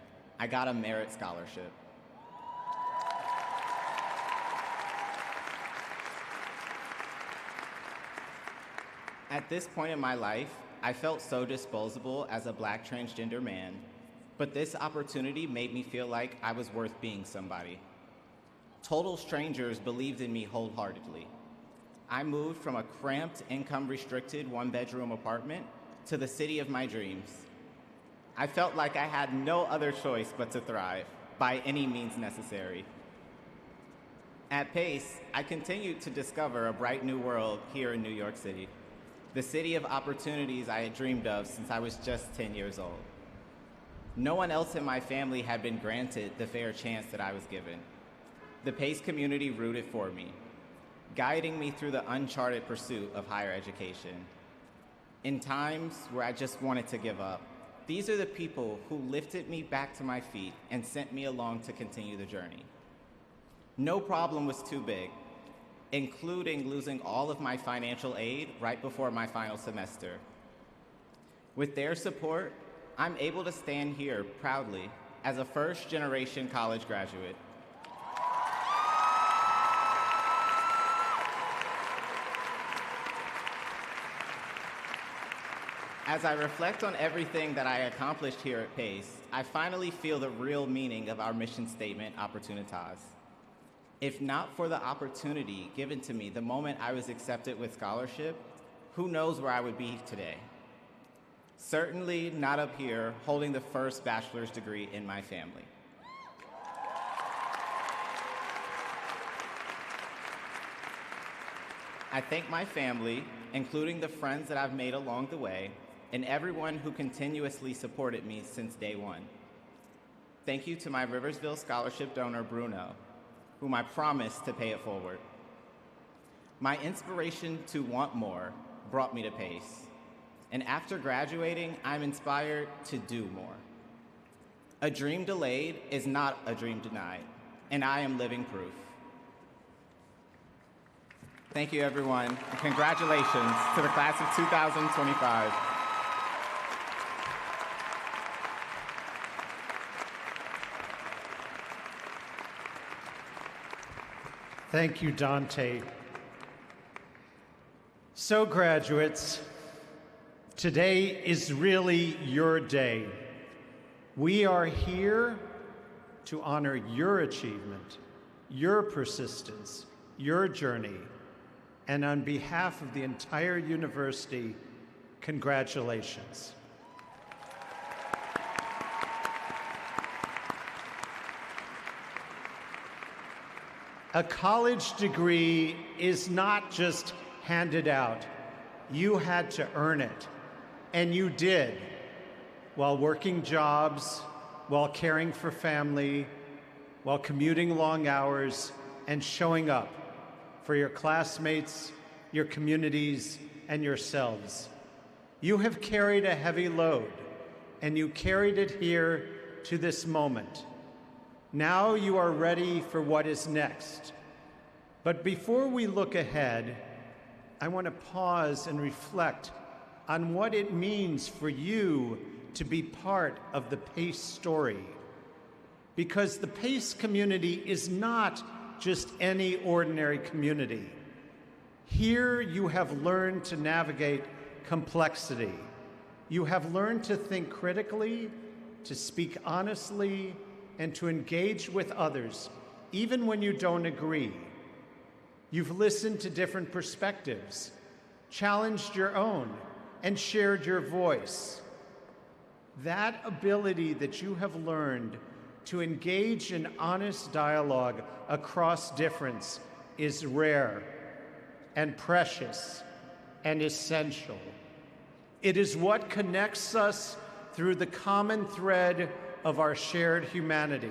I got a merit scholarship. At this point in my life, I felt so disposable as a Black transgender man, but this opportunity made me feel like I was worth being somebody. Total strangers believed in me wholeheartedly. I moved from a cramped, income-restricted one-bedroom apartment to the city of my dreams. I felt like I had no other choice but to thrive, by any means necessary. At PACE, I continued to discover a bright new world here in New York City, the city of opportunities I had dreamed of since I was just 10 years old. No one else in my family had been granted the fair chance that I was given. The PACE community rooted for me, guiding me through the uncharted pursuit of higher education. In times where I just wanted to give up, these are the people who lifted me back to my feet and sent me along to continue the journey. No problem was too big, including losing all of my financial aid right before my final semester. With their support, I'm able to stand here proudly as a first-generation college graduate. As I reflect on everything that I accomplished here at PACE, I finally feel the real meaning of our mission statement, Opportunitas. If not for the opportunity given to me the moment I was accepted with scholarship, who knows where I would be today? Certainly not up here holding the first bachelor's degree in my family. I thank my family, including the friends that I've made along the way, and everyone who continuously supported me since day one. Thank you to my Riversville Scholarship donor, Bruno, whom I promised to pay it forward. My inspiration to want more brought me to PACE, and after graduating, I'm inspired to do more. A dream delayed is not a dream denied, and I am living proof. Thank you, everyone, and congratulations to the class of 2025. Thank you, Dante. So, graduates, today is really your day. We are here to honor your achievement, your persistence, your journey, and on behalf of the entire university, congratulations. A college degree is not just handed out. You had to earn it, and you did, while working jobs, while caring for family, while commuting long hours, and showing up for your classmates, your communities, and yourselves. You have carried a heavy load, and you carried it here to this moment. Now you are ready for what is next. But before we look ahead, I want to pause and reflect on what it means for you to be part of the PACE story. Because the PACE community is not just any ordinary community. Here you have learned to navigate complexity. You have learned to think critically, to speak honestly, and to engage with others, even when you don't agree. You've listened to different perspectives, challenged your own, and shared your voice. That ability that you have learned to engage in honest dialogue across difference is rare and precious and essential. It is what connects us through the common thread of our shared humanity.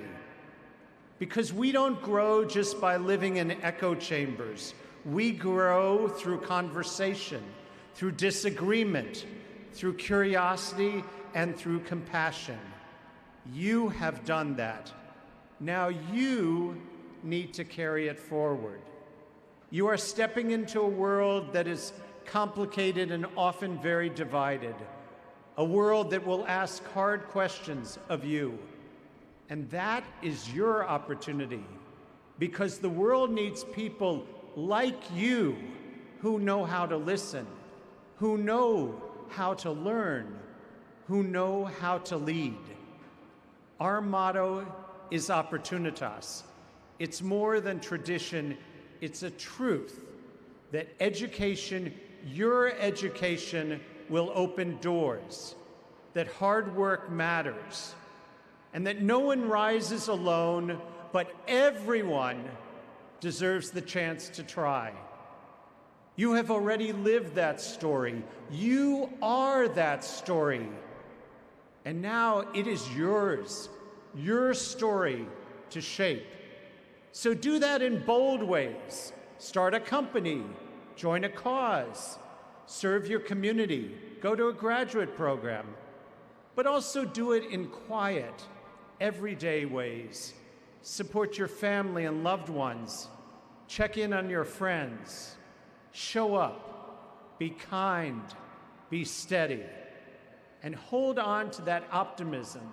Because we don't grow just by living in echo chambers. We grow through conversation, through disagreement, through curiosity, and through compassion. You have done that. Now you need to carry it forward. You are stepping into a world that is complicated and often very divided, a world that will ask hard questions of you. And that is your opportunity, because the world needs people like you who know how to listen, who know how to learn, who know how to lead. Our motto is Opportunitas. It's more than tradition, it's a truth that education, your education, will open doors, that hard work matters, and that no one rises alone, but everyone deserves the chance to try. You have already lived that story. You are that story. And now it is yours, your story to shape. So do that in bold ways. Start a company, join a cause, serve your community, go to a graduate program, but also do it in quiet, everyday ways. Support your family and loved ones. Check in on your friends. Show up. Be kind. Be steady. And hold on to that optimism.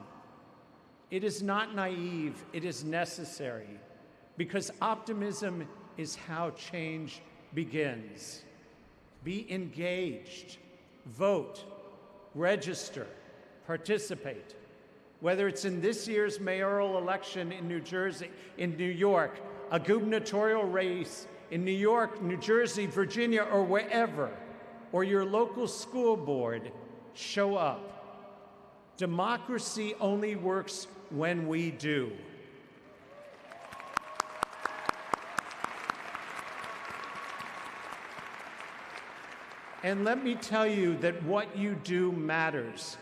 It is not naive. It is necessary, because optimism is how change begins. Be engaged. Vote. Register. Participate. Whether it's in this year's mayoral election in New York, a gubernatorial race in New York, New Jersey, Virginia, or wherever, or your local school board, show up. Democracy only works when we do. And let me tell you that what you do matters,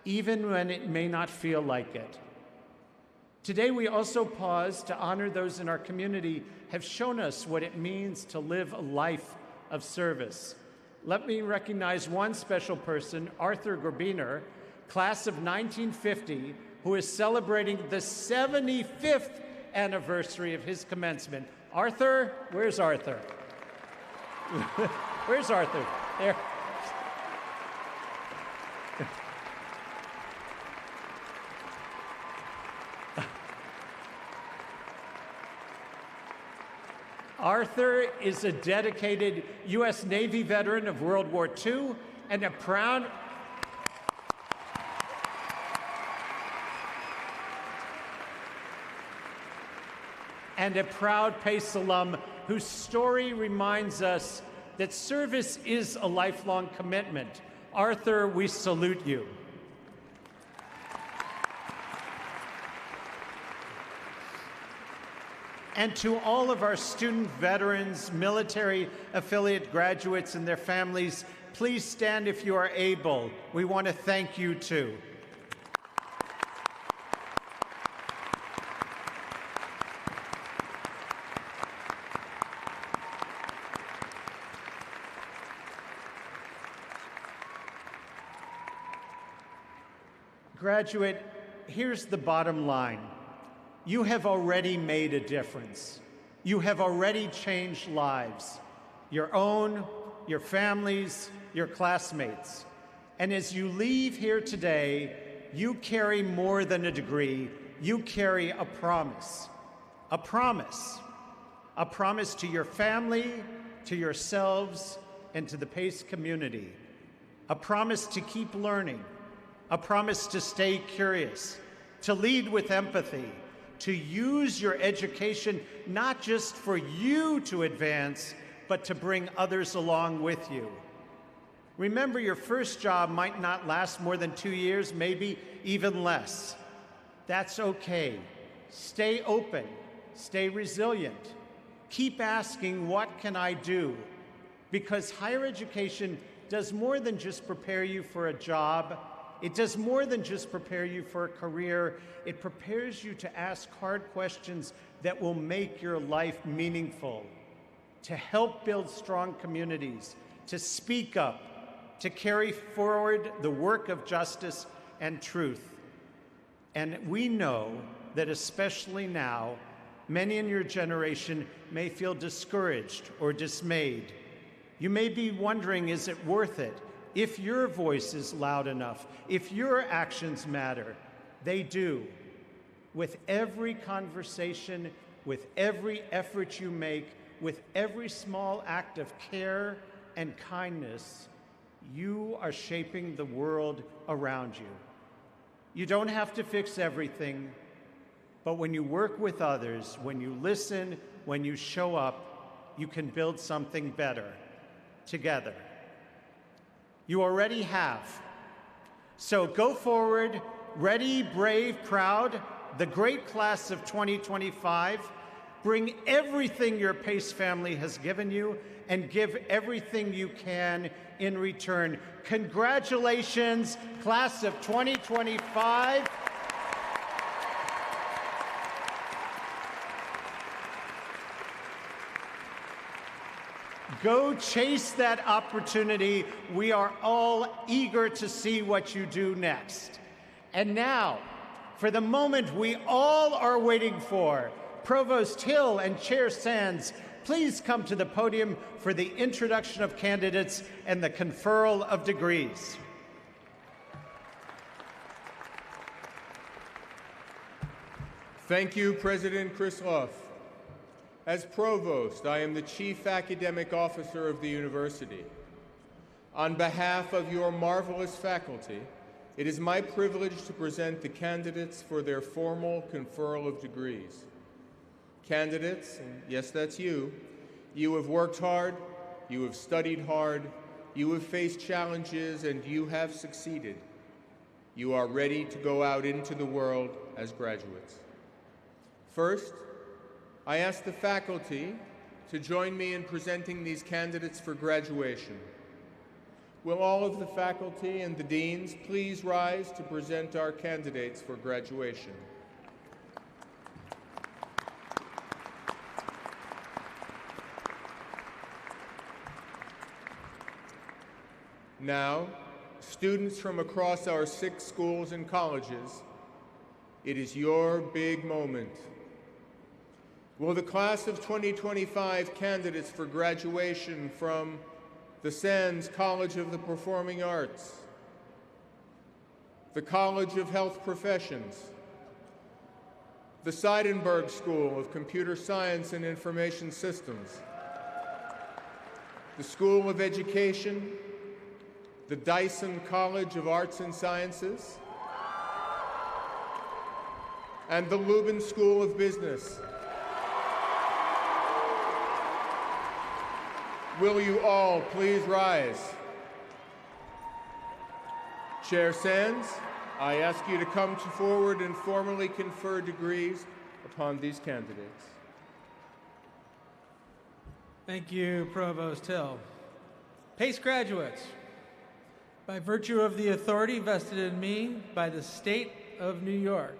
even when it may not feel like it. Today, we also pause to honor those in our community have shown us what it means to live a life of service. Let me recognize one special person, Arthur Gerbiner, class of 1950, who is celebrating the 75th anniversary of his commencement. Arthur, where's Arthur? Where's Arthur? There. Arthur is a dedicated U.S. Navy veteran of World War II and a proud PACE alum whose story reminds us that service is a lifelong commitment. Arthur, we salute you. And to all of our student veterans, military affiliate graduates, and their families, please stand if you are able. We want to thank you too. Graduate, here's the bottom line. You have already made a difference. You have already changed lives, your own, your families, your classmates. And as you leave here today, you carry more than a degree. You carry a promise. A promise. A promise to your family, to yourselves, and to the PACE community. A promise to keep learning. A promise to stay curious, to lead with empathy, to use your education not just for you to advance, but to bring others along with you. Remember, your first job might not last more than 2 years, maybe even less. That's okay. Stay open, stay resilient. Keep asking, what can I do? Because higher education does more than just prepare you for a job. It does more than just prepare you for a career. It prepares you to ask hard questions that will make your life meaningful, to help build strong communities, to speak up, to carry forward the work of justice and truth. And we know that especially now, many in your generation may feel discouraged or dismayed. You may be wondering, is it worth it? If your voice is loud enough, if your actions matter, they do. With every conversation, with every effort you make, with every small act of care and kindness, you are shaping the world around you. You don't have to fix everything, but when you work with others, when you listen, when you show up, you can build something better together. You already have. So go forward, ready, brave, proud, the great class of 2025. Bring everything your PACE family has given you and give everything you can in return. Congratulations, class of 2025. Go chase that opportunity. We are all eager to see what you do next. And now, for the moment we all are waiting for, Provost Hill and Chair Sands, please come to the podium for the introduction of candidates and the conferral of degrees. Thank you, President Krisloff. As Provost, I am the Chief Academic Officer of the university. On behalf of your marvelous faculty, it is my privilege to present the candidates for their formal conferral of degrees. Candidates, and yes, that's you have worked hard, you have studied hard, you have faced challenges, and you have succeeded. You are ready to go out into the world as graduates. First, I ask the faculty to join me in presenting these candidates for graduation. Will all of the faculty and the deans please rise to present our candidates for graduation? Now, students from across our 6 schools and colleges, it is your big moment. Will the class of 2025 candidates for graduation from the Sands College of the Performing Arts, the College of Health Professions, the Seidenberg School of Computer Science and Information Systems, the School of Education, the Dyson College of Arts and Sciences, and the Lubin School of Business. Will you all please rise? Chair Sands, I ask you to come forward and formally confer degrees upon these candidates. Thank you, Provost Hill. PACE graduates, by virtue of the authority vested in me by the State of New York,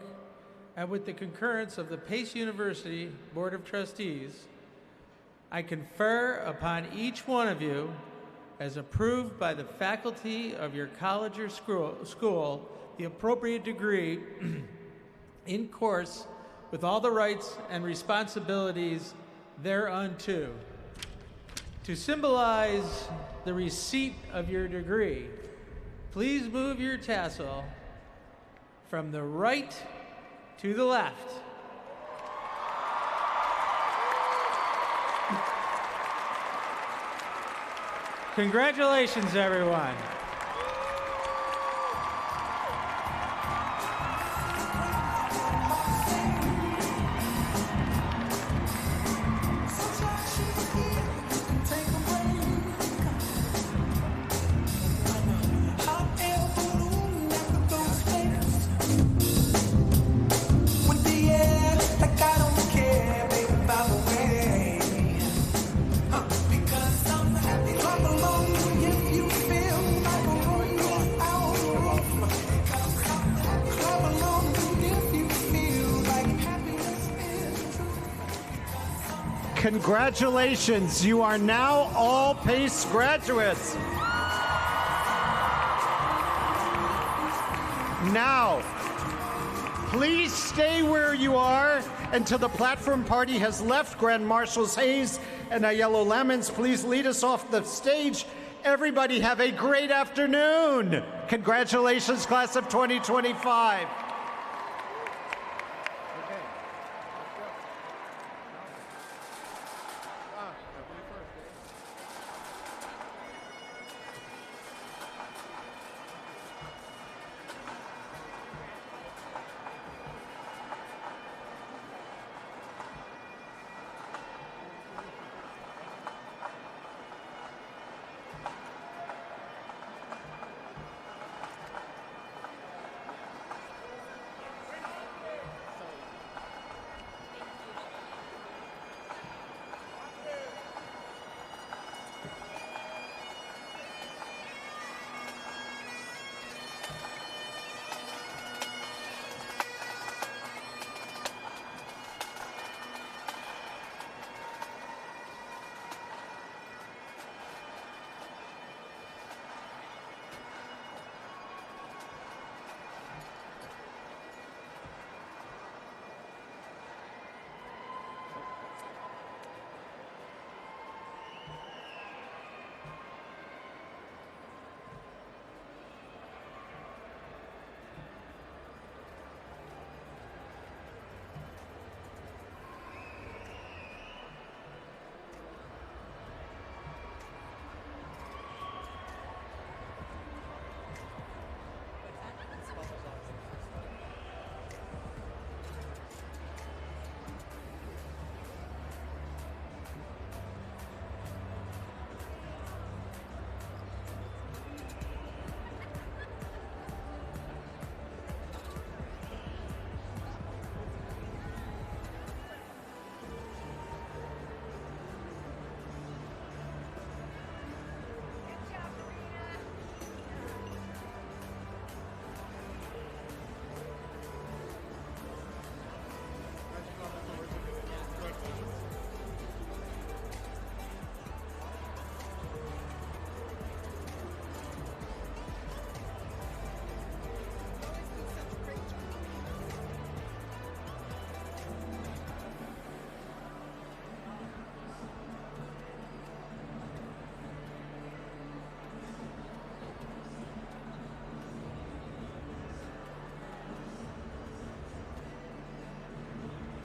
and with the concurrence of the PACE University Board of Trustees, I confer upon each one of you, as approved by the faculty of your college or school, the appropriate degree in course with all the rights and responsibilities thereunto. To symbolize the receipt of your degree, please move your tassel from the right to the left. Congratulations, everyone. Congratulations, you are now all PACE graduates. Now, please stay where you are until the platform party has left. Grand Marshals Hayes and Aiello Lemons, please lead us off the stage. Everybody have a great afternoon. Congratulations, class of 2025.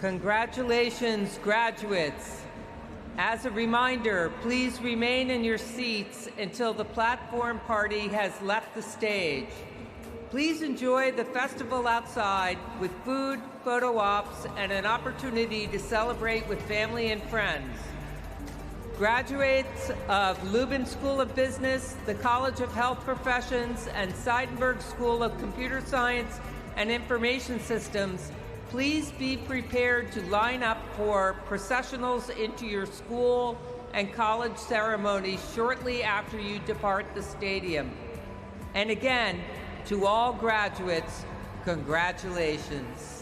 Congratulations, graduates. As a reminder, please remain in your seats until the platform party has left the stage. Please enjoy the festival outside with food, photo ops, and an opportunity to celebrate with family and friends. Graduates of Lubin School of Business, the College of Health Professions, and Seidenberg School of Computer Science and Information Systems, please be prepared to line up for processionals into your school and college ceremonies shortly after you depart the stadium. And again, to all graduates, congratulations.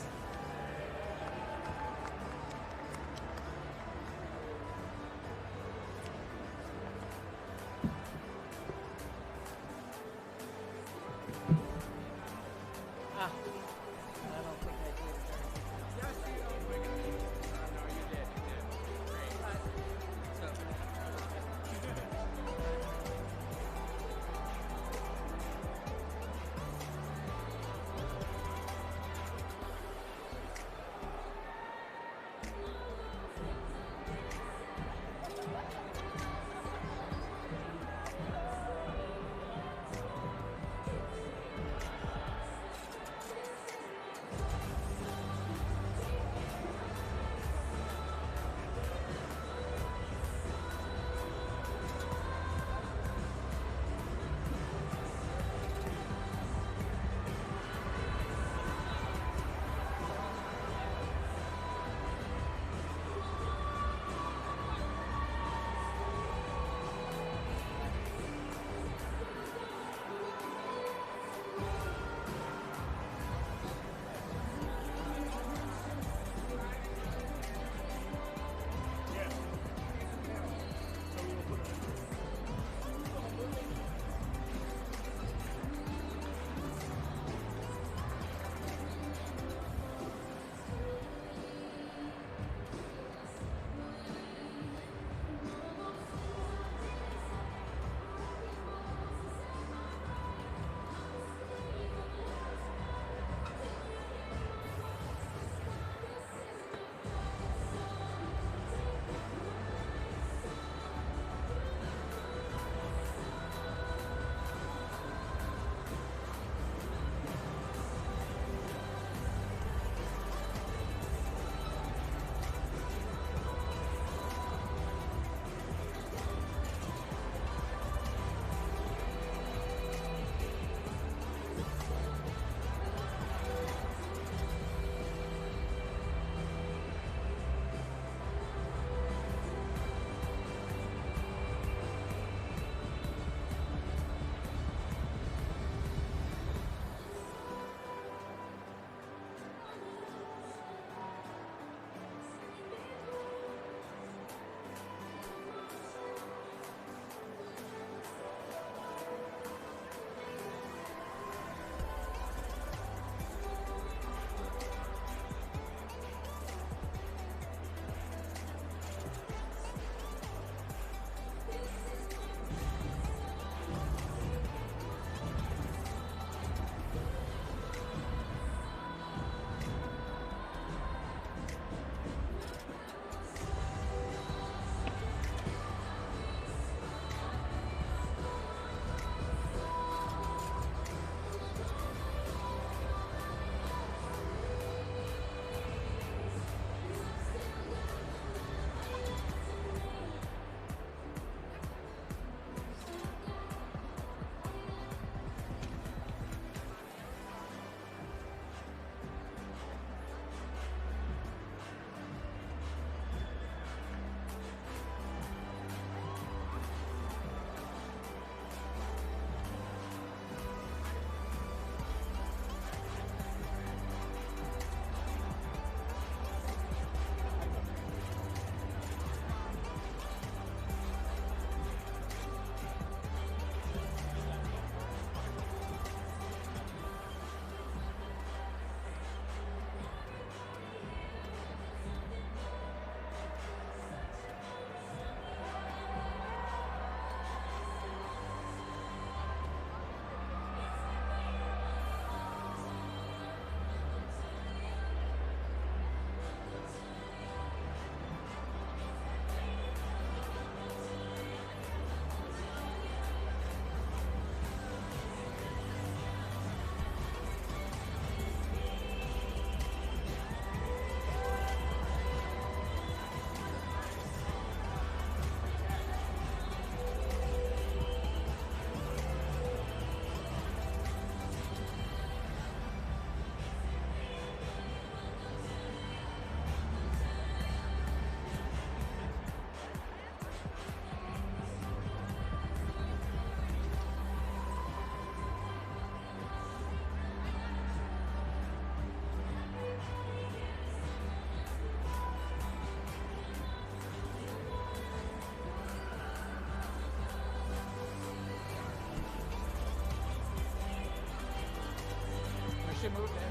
can move there.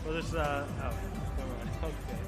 Well, there's, oh, never mind. Okay.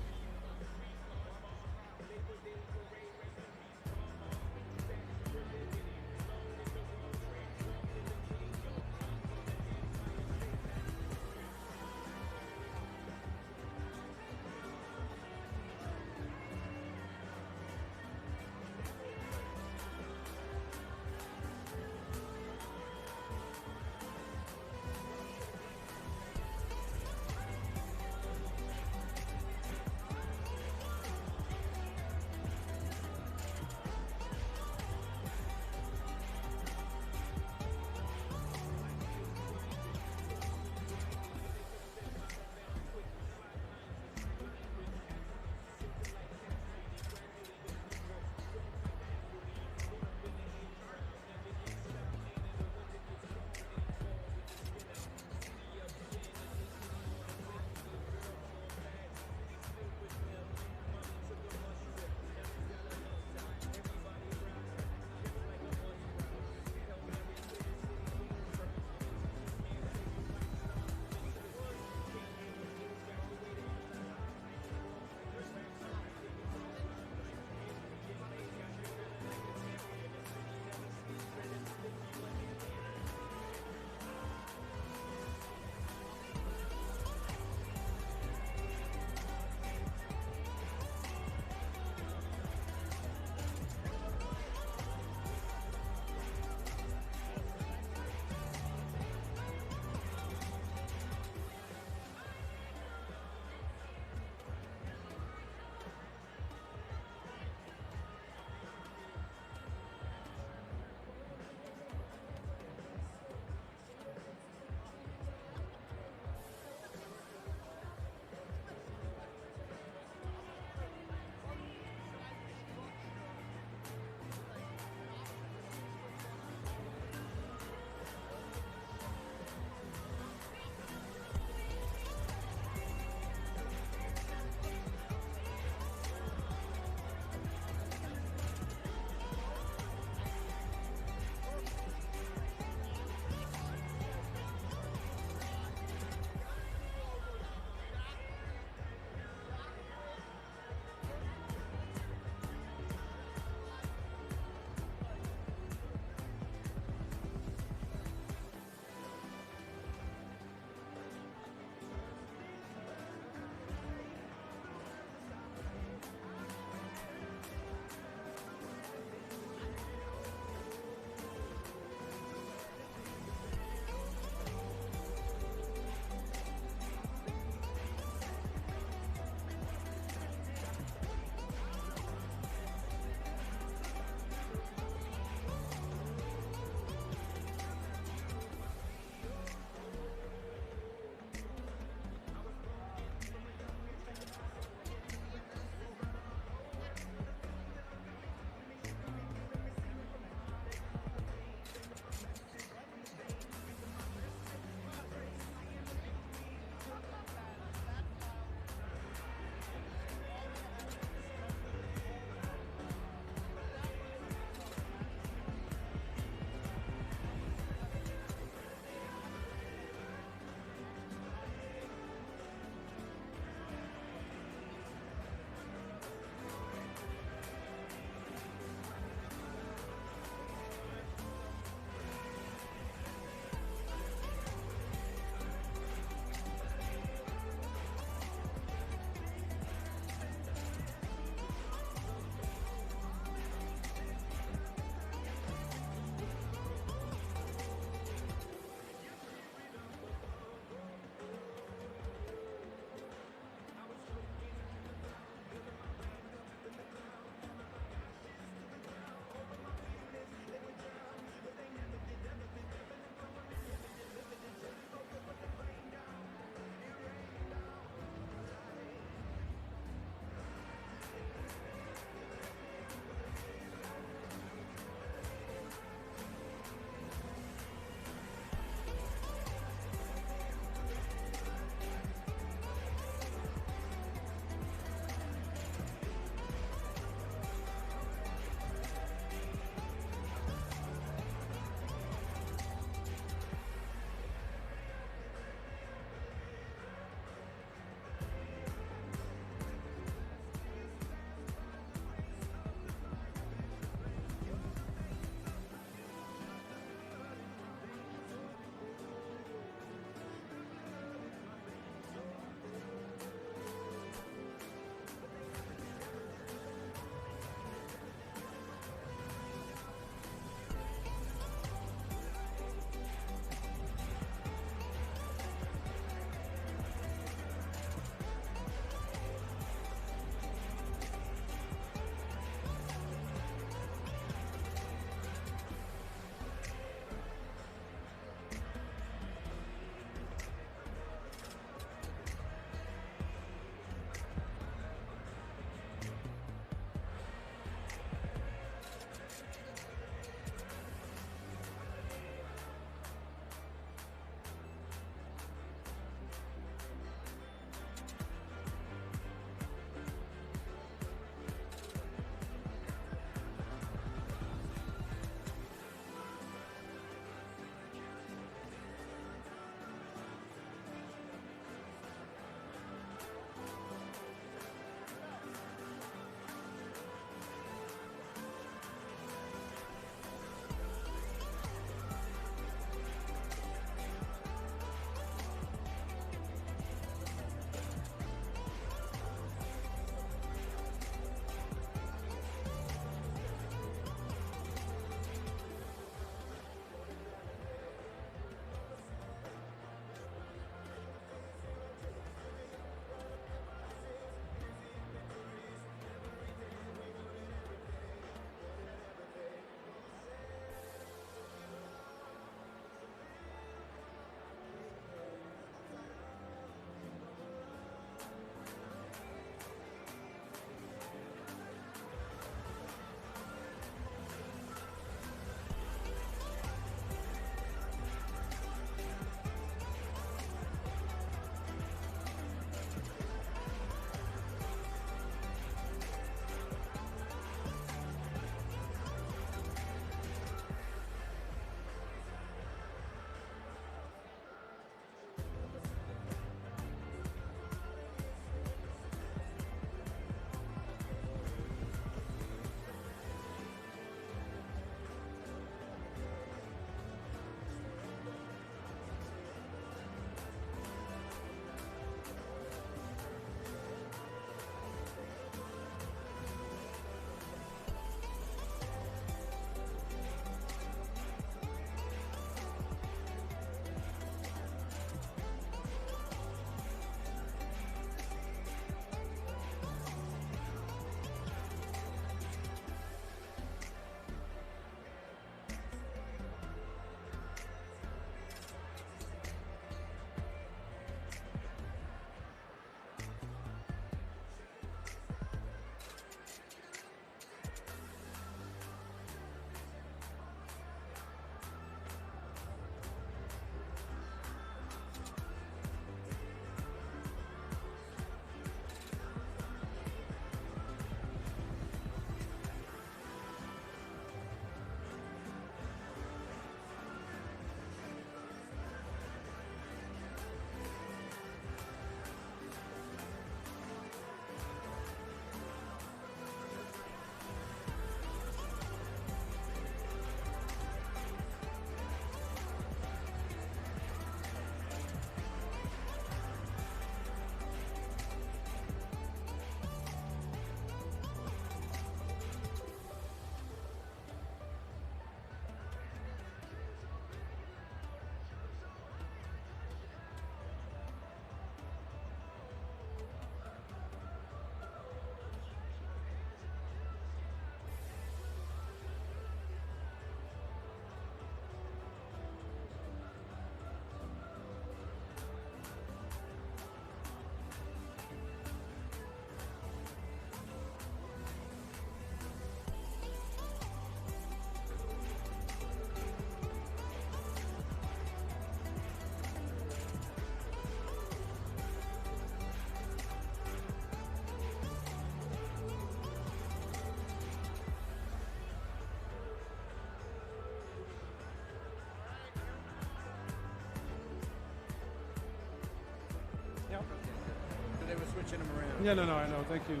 switching them around. Yeah, no, I know. Thank you.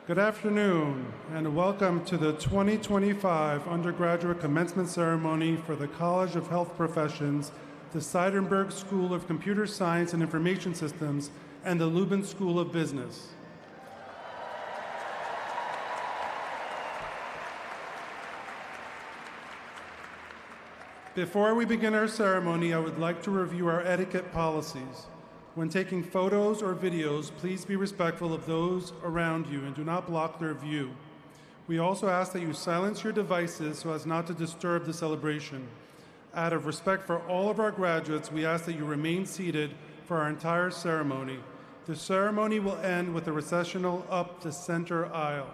Good afternoon, and welcome to the 2025 Undergraduate Commencement Ceremony for the College of Health Professions, the Seidenberg School of Computer Science and Information Systems, and the Lubin School of Business. Before we begin our ceremony, I would like to review our etiquette policies. When taking photos or videos, please be respectful of those around you and do not block their view. We also ask that you silence your devices so as not to disturb the celebration. Out of respect for all of our graduates, we ask that you remain seated for our entire ceremony. The ceremony will end with a processional up the center aisle.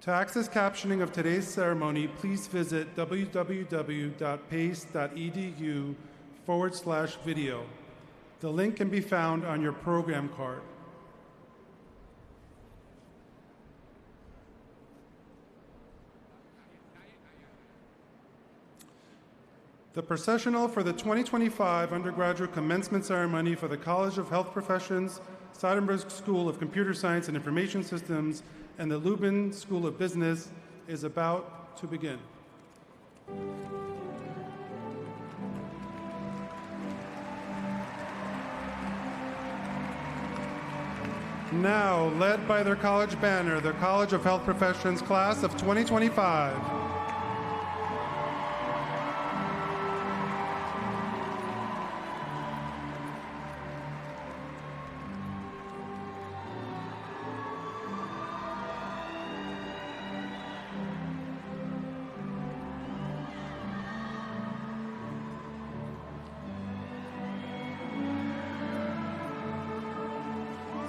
To access captioning of today's ceremony, please visit www.pace.edu/video. The link can be found on your program card. The processional for the 2025 Undergraduate Commencement Ceremony for the College of Health Professions, Seidenberg School of Computer Science and Information Systems, and the Lubin School of Business is about to begin. Now, led by their college banner, the College of Health Professions Class of 2025.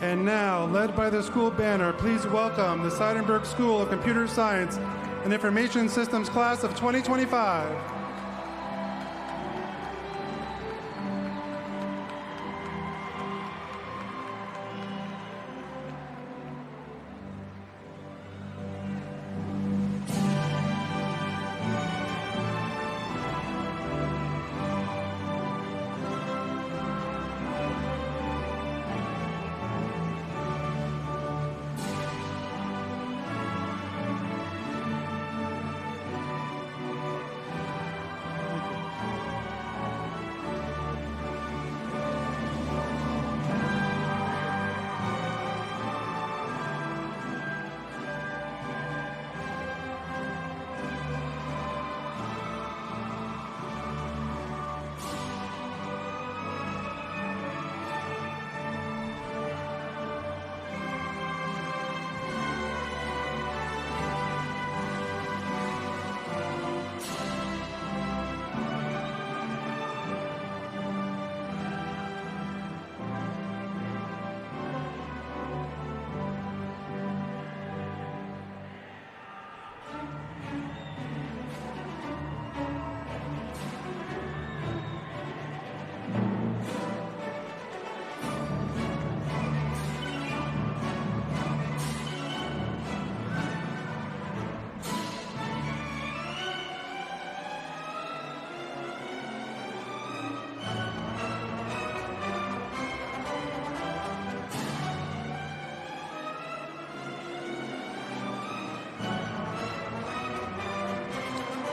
And now, led by the school banner, please welcome the Seidenberg School of Computer Science and Information Systems Class of 2025.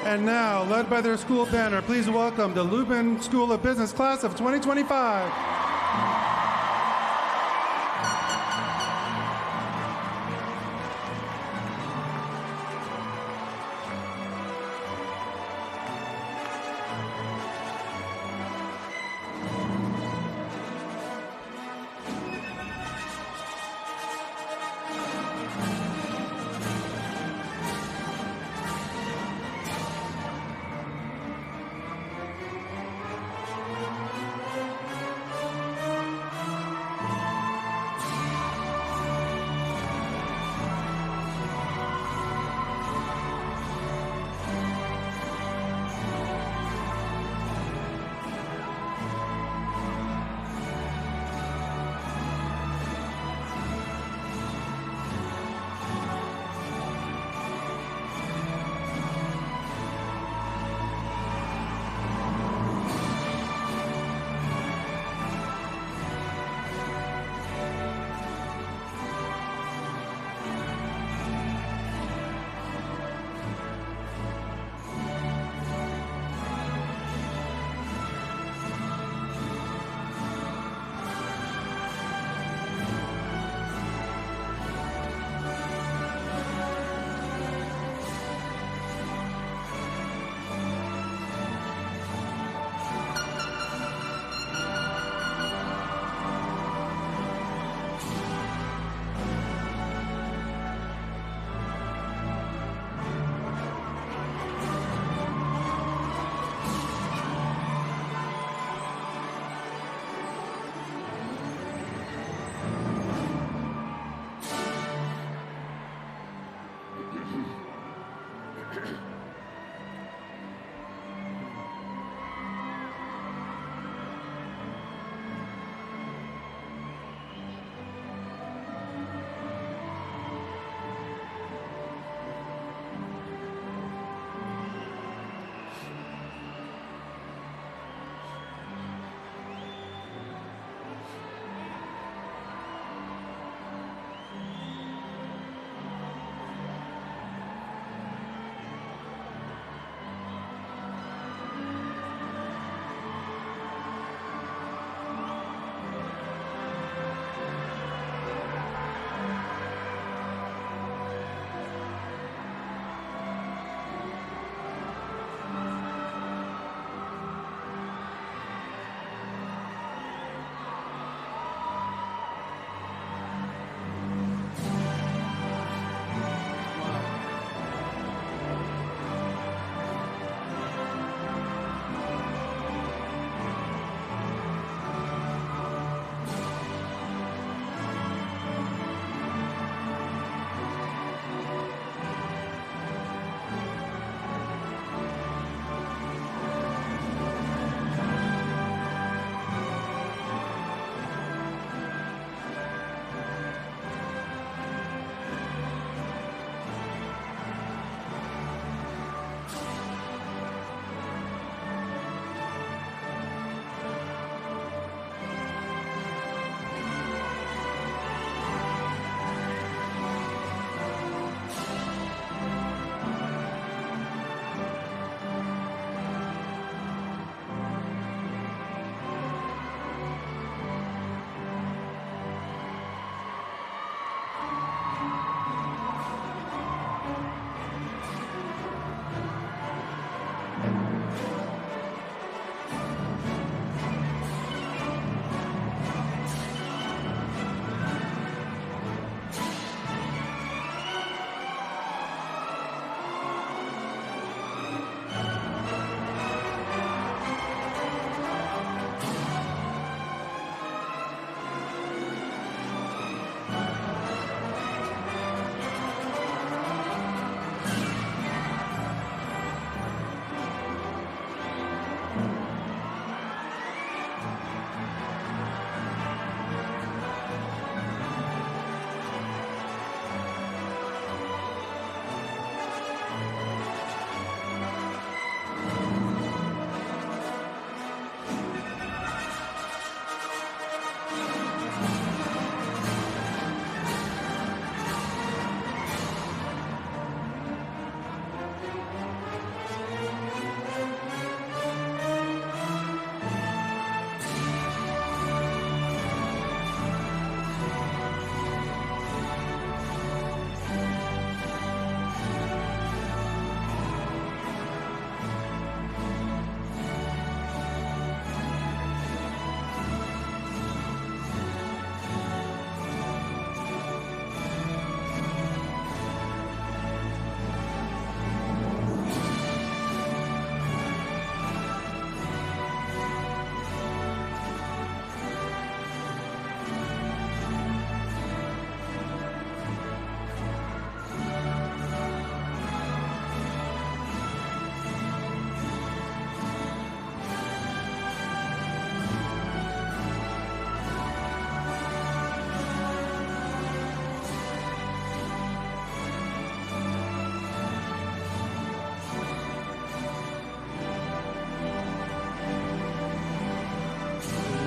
And now, led by their school banner, please welcome the Lubin School of Business Class of 2025.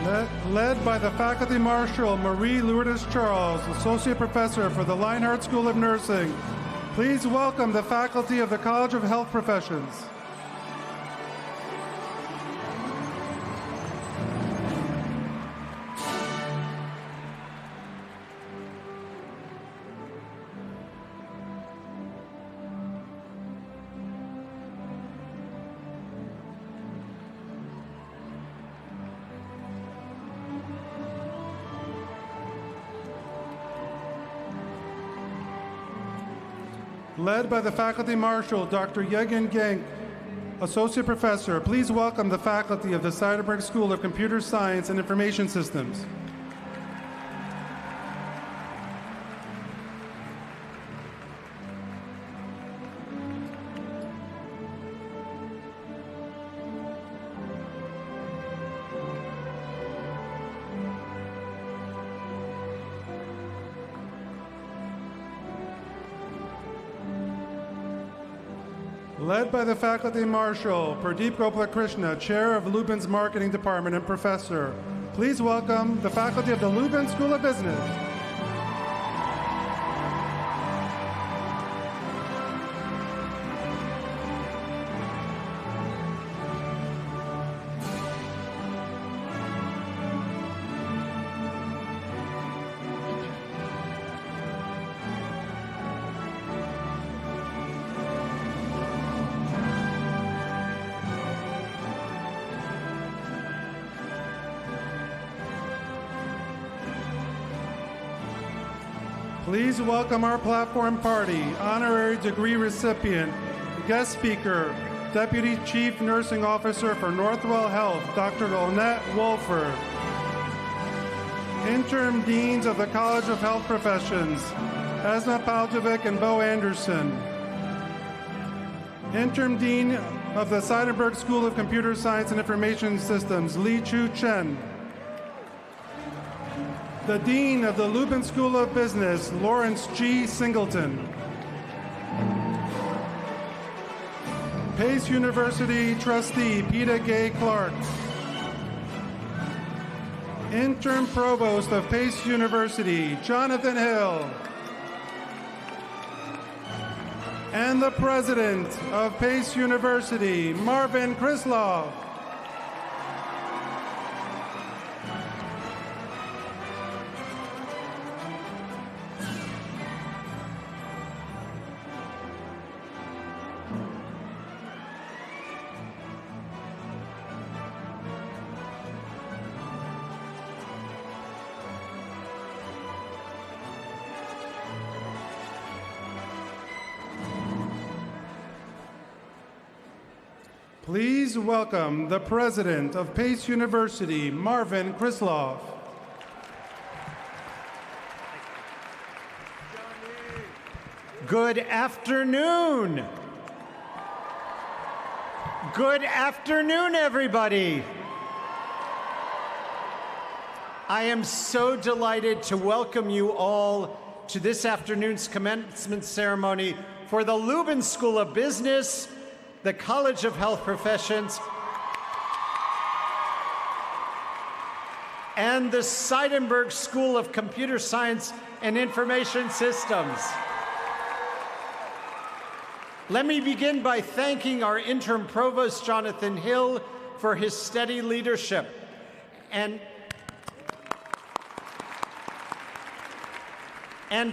Led by the Faculty Marshal Marie Lourdes Charles, Associate Professor for the Leinhardt School of Nursing. Please welcome the faculty of the College of Health Professions. Led by the Faculty Marshal, Dr. Yegan Genk, Associate Professor. Please welcome the faculty of the Seidenberg School of Computer Science and Information Systems. Led by the Faculty Marshal, Pradeep Gopalakrishna, Chair of Lubin's Marketing Department and Professor. Please welcome the faculty of the Lubin School of Business. Please welcome our platform party, honorary degree recipient, guest speaker, Deputy Chief Nursing Officer for Northwell Health, Dr. Lynette Wolford. Interim Deans of the College of Health Professions, Esma Paljovic and Bo Anderson. Interim Dean of the Seidenberg School of Computer Science and Information Systems, Li Chu Chen. The Dean of the Lubin School of Business, Lawrence G. Singleton. Pace University Trustee, Peter Gay Clark. Interim Provost of Pace University, Jonathan Hill. And the President of Pace University, Marvin Krislov. Please welcome the President of Pace University, Marvin Krislov. Good afternoon. Good afternoon, everybody. I am so delighted to welcome you all to this afternoon's commencement ceremony for the Lubin School of Business, the College of Health Professions, and the Seidenberg School of Computer Science and Information Systems. Let me begin by thanking our interim provost, Jonathan Hill, for his steady leadership, and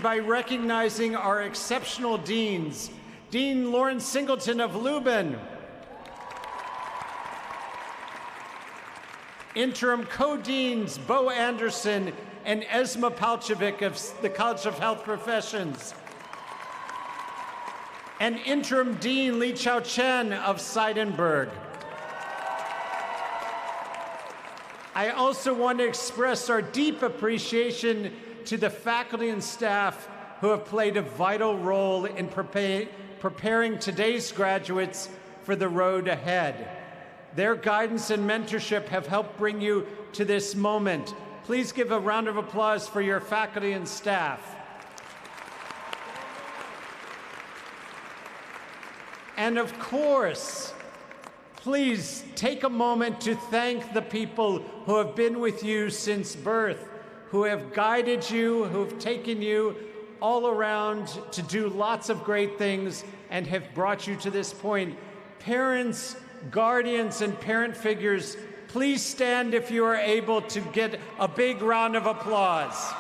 by recognizing our exceptional deans, Dean Lawrence Singleton of Lubin, interim co-deans Bo Anderson and Esma Palchovic of the College of Health Professions, and interim dean Li Chao Chen of Seidenberg. I also want to express our deep appreciation to the faculty and staff who have played a vital role in preparing today's graduates for the road ahead. Their guidance and mentorship have helped bring you to this moment. Please give a round of applause for your faculty and staff. And of course, please take a moment to thank the people who have been with you since birth, who have guided you, who have taken you all around to do lots of great things and have brought you to this point. Parents, guardians, and parent figures, please stand if you are able to get a big round of applause.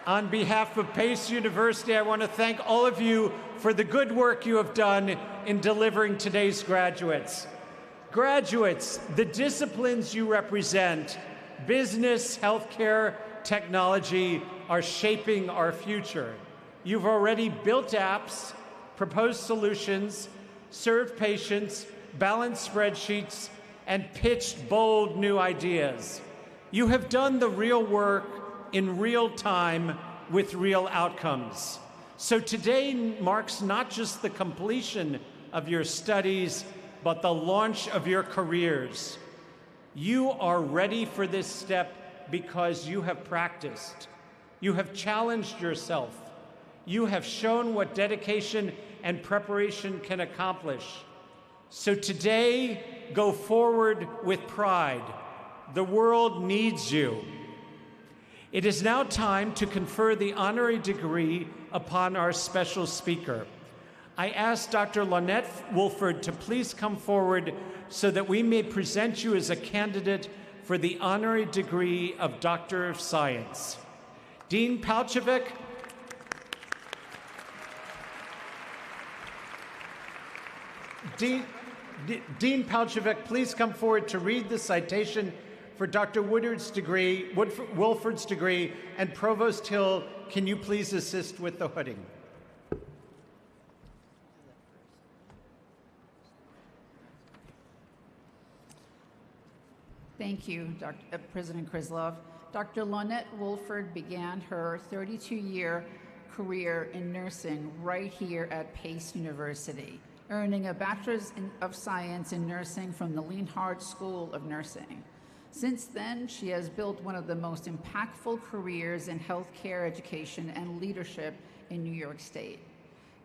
On behalf of Pace University, I want to thank all of you for the good work you have done in delivering today's graduates. Graduates, the disciplines you represent, business, healthcare, technology, are shaping our future. You've already built apps, proposed solutions, served patients, balanced spreadsheets, and pitched bold new ideas. You have done the real work in real time with real outcomes. So today marks not just the completion of your studies, but the launch of your careers. You are ready for this step because you have practiced. You have challenged yourself. You have shown what dedication and preparation can accomplish. So today, go forward with pride. The world needs you. It is now time to confer the honorary degree upon our special speaker. I ask Dr. Lynette Wolford to please come forward so that we may present you as a candidate for the honorary degree of Doctor of Science. Dean Palchevik. Dean Palchevik, please come forward to read the citation for Dr. Wolford's degree, and Provost Hill, can you please assist with the hooding? Thank you, President Krislov. Dr. Lynette Wolford began her 32-year career in nursing right here at Pace University, earning a Bachelor's of Science in Nursing from the Lienhardt School of Nursing. Since then, she has built one of the most impactful careers in healthcare education and leadership in New York State.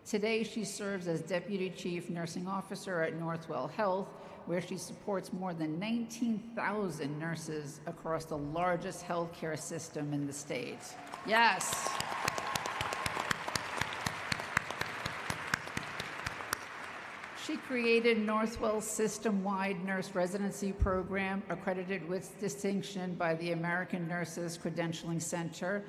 Today, she serves as Deputy Chief Nursing Officer at Northwell Health, where she supports more than 19,000 nurses across the largest healthcare system in the state. Yes. She created Northwell's system-wide nurse residency program, accredited with distinction by the American Nurses Credentialing Center,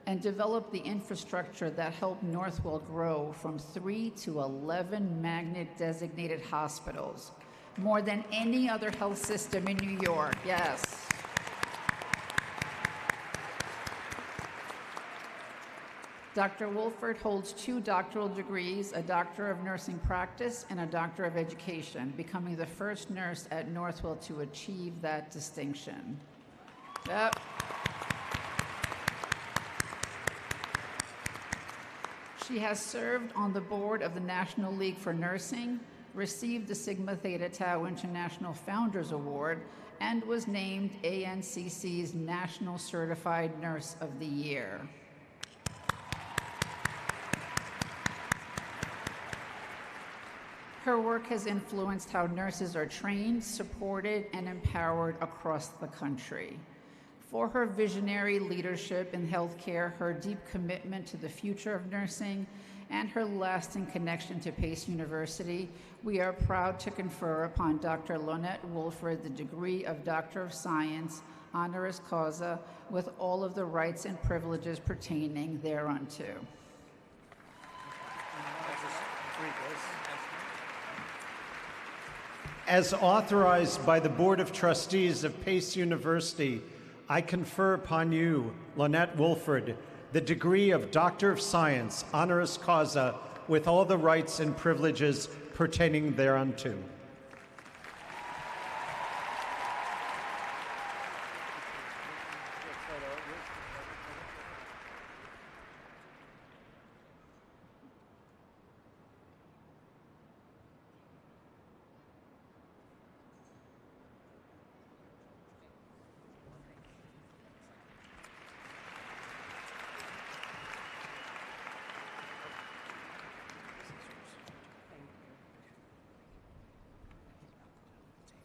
and developed the infrastructure that helped Northwell grow from 3 to 11 magnet-designated hospitals, more than any other health system in New York, yes. Dr. Wolford holds 2 doctoral degrees, a Doctor of Nursing Practice and a Doctor of Education, becoming the first nurse at Northwell to achieve that distinction. Yep. She has served on the board of the National League for Nursing, received the Sigma Theta Tau International Founders Award, and was named ANCC's National Certified Nurse of the Year. Her work has influenced how nurses are trained, supported, and empowered across the country. For her visionary leadership in healthcare, her deep commitment to the future of nursing, and her lasting connection to Pace University, we are proud to confer upon Dr. Lynette Wolford the degree of Doctor of Science, honoris causa, with all of the rights and privileges pertaining thereunto. As authorized by the Board of Trustees of Pace University, I confer upon you, Lynette Wolford, the degree of Doctor of Science, honoris causa, with all the rights and privileges pertaining thereunto.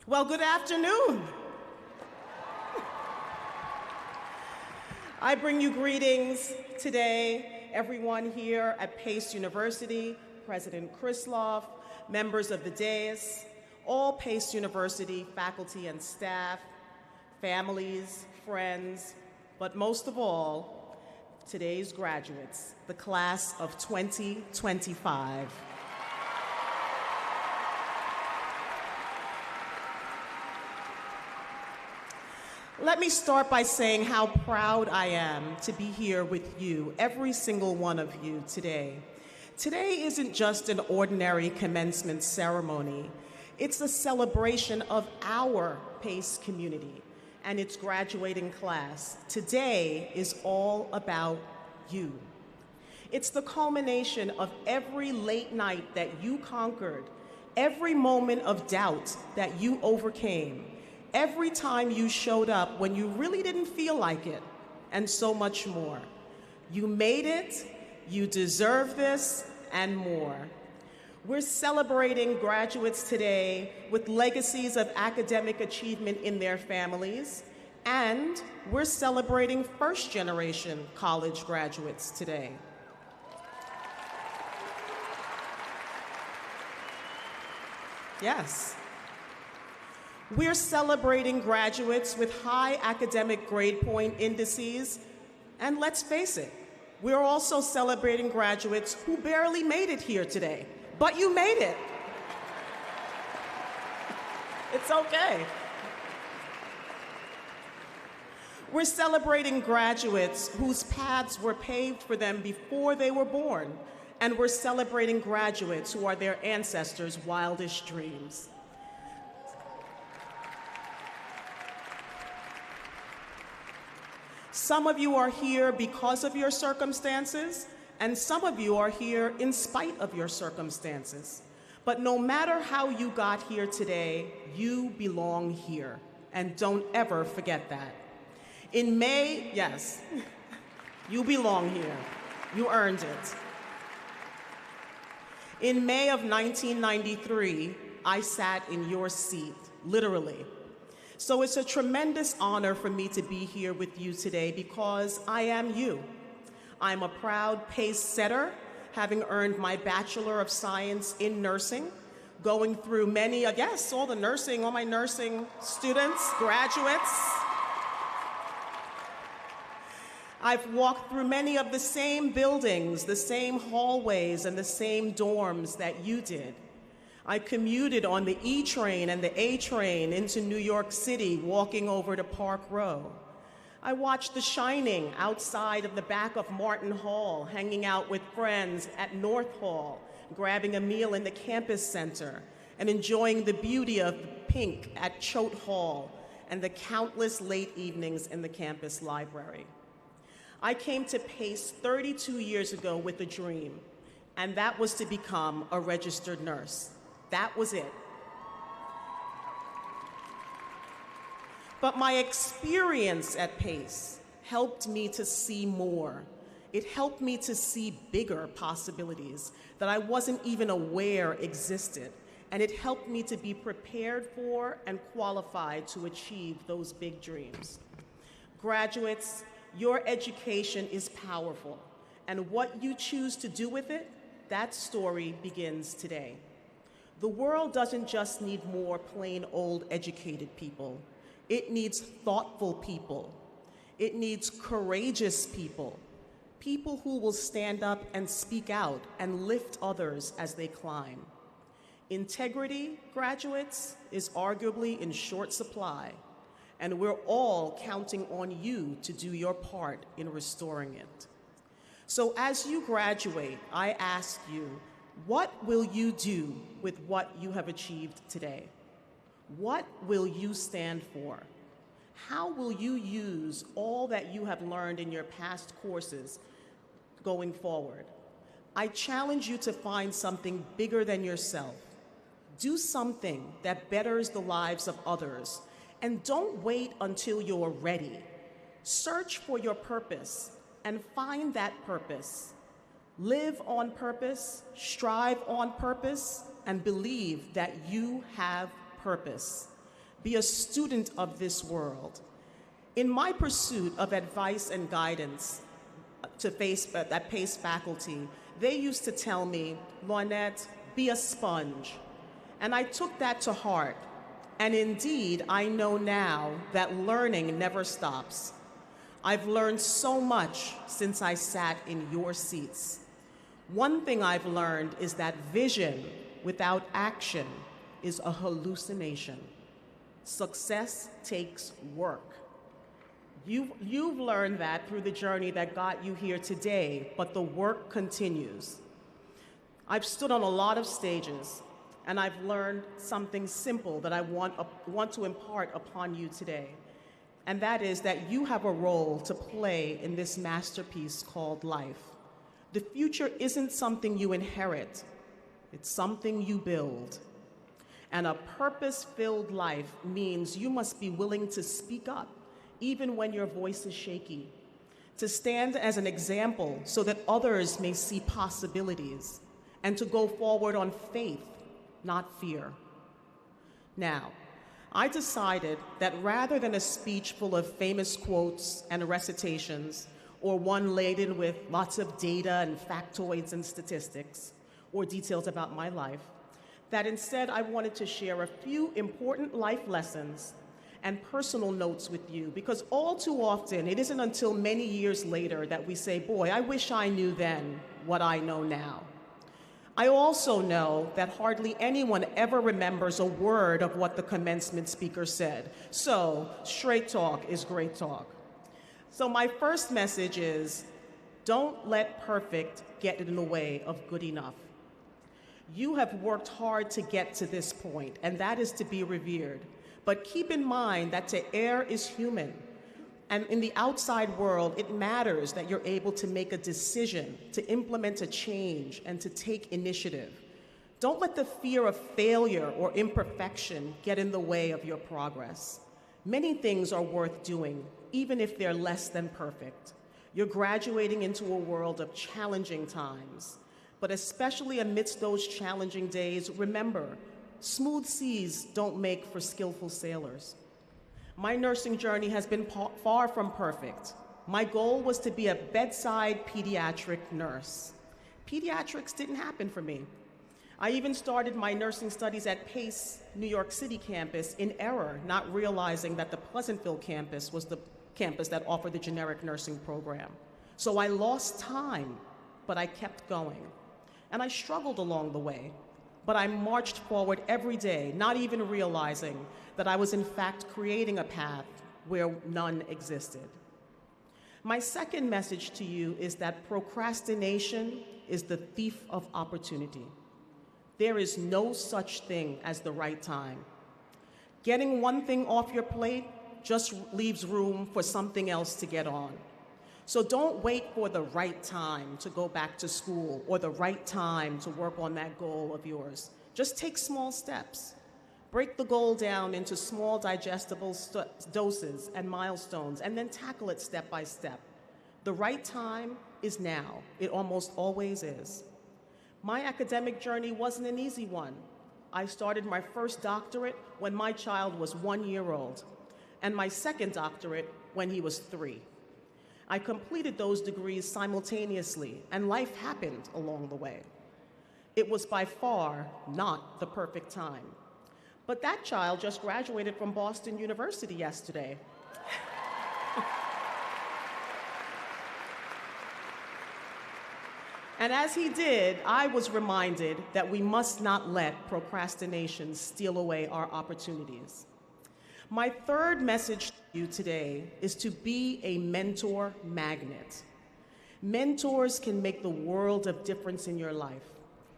Well, good afternoon. I bring you greetings today, everyone here at Pace University, President Krislov, members of the dais, all Pace University faculty and staff, families, friends, but most of all, today's graduates, the class of 2025. Let me start by saying how proud I am to be here with you, every single one of you today. Today isn't just an ordinary commencement ceremony. It's a celebration of our PACE community and its graduating class. Today is all about you. It's the culmination of every late night that you conquered, every moment of doubt that you overcame, every time you showed up when you really didn't feel like it, and so much more. You made it, you deserve this, and more. We're celebrating graduates today with legacies of academic achievement in their families, and we're celebrating first-generation college graduates today. Yes. We're celebrating graduates with high academic grade point indices, and let's face it, we're also celebrating graduates who barely made it here today, but you made it. It's okay. We're celebrating graduates whose paths were paved for them before they were born, and we're celebrating graduates who are their ancestors' wildest dreams. Some of you are here because of your circumstances, and some of you are here in spite of your circumstances. But no matter how you got here today, you belong here, and don't ever forget that. In May, yes, you belong here. You earned it. In May of 1993, I sat in your seat, literally. So it's a tremendous honor for me to be here with you today because I am you. I'm a proud PACE setter, having earned my Bachelor of Science in Nursing, going through many, I guess, all my nursing students, graduates. I've walked through many of the same buildings, the same hallways, and the same dorms that you did. I commuted on the E train and the A train into New York City, walking over to Park Row. I watched The Shining outside of the back of Martin Hall, hanging out with friends at North Hall, grabbing a meal in the campus center, and enjoying the beauty of the pink at Choate Hall and the countless late evenings in the campus library. I came to PACE 32 years ago with a dream, and that was to become a registered nurse. That was it. But my experience at PACE helped me to see more. It helped me to see bigger possibilities that I wasn't even aware existed. And it helped me to be prepared for and qualified to achieve those big dreams. Graduates, your education is powerful. And what you choose to do with it, that story begins today. The world doesn't just need more plain old educated people. It needs thoughtful people. It needs courageous people. People who will stand up and speak out and lift others as they climb. Integrity, graduates, is arguably in short supply, and we're all counting on you to do your part in restoring it. So as you graduate, I ask you, what will you do with what you have achieved today? What will you stand for? How will you use all that you have learned in your past courses going forward? I challenge you to find something bigger than yourself. Do something that betters the lives of others, and don't wait until you're ready. Search for your purpose and find that purpose. Live on purpose, strive on purpose, and believe that you have purpose. Be a student of this world. In my pursuit of advice and guidance that PACE faculty, they used to tell me, Lynette, be a sponge. And I took that to heart. And indeed, I know now that learning never stops. I've learned so much since I sat in your seats. One thing I've learned is that vision without action is a hallucination. Success takes work. You've learned that through the journey that got you here today, but the work continues. I've stood on a lot of stages, and I've learned something simple that I want to impart upon you today, and that is that you have a role to play in this masterpiece called life. The future isn't something you inherit, it's something you build. And a purpose-filled life means you must be willing to speak up, even when your voice is shaky, to stand as an example so that others may see possibilities, and to go forward on faith, not fear. Now, I decided that rather than a speech full of famous quotes and recitations, or one laden with lots of data and factoids and statistics, or details about my life, that instead I wanted to share a few important life lessons and personal notes with you, because all too often it isn't until many years later that we say, boy, I wish I knew then what I know now. I also know that hardly anyone ever remembers a word of what the commencement speaker said. So, straight talk is great talk. So my first message is, don't let perfect get in the way of good enough. You have worked hard to get to this point, and that is to be revered. But keep in mind that to err is human. And in the outside world, it matters that you're able to make a decision, to implement a change, and to take initiative. Don't let the fear of failure or imperfection get in the way of your progress. Many things are worth doing, even if they're less than perfect. You're graduating into a world of challenging times. But especially amidst those challenging days, remember, smooth seas don't make for skillful sailors. My nursing journey has been far from perfect. My goal was to be a bedside pediatric nurse. Pediatrics didn't happen for me. I even started my nursing studies at PACE New York City campus in error, not realizing that the Pleasantville campus was the campus that offered the generic nursing program. So I lost time, but I kept going. And I struggled along the way, but I marched forward every day, not even realizing that I was in fact creating a path where none existed. My second message to you is that procrastination is the thief of opportunity. There is no such thing as the right time. Getting one thing off your plate just leaves room for something else to get on. So don't wait for the right time to go back to school or the right time to work on that goal of yours. Just take small steps. Break the goal down into small digestible doses and milestones, and then tackle it step by step. The right time is now. It almost always is. My academic journey wasn't an easy one. I started my first doctorate when my child was 1 year old, and my second doctorate when he was 3. I completed those degrees simultaneously, and life happened along the way. It was by far not the perfect time. But that child just graduated from Boston University yesterday. And as he did, I was reminded that we must not let procrastination steal away our opportunities. My third message to you today is to be a mentor magnet. Mentors can make the world of difference in your life,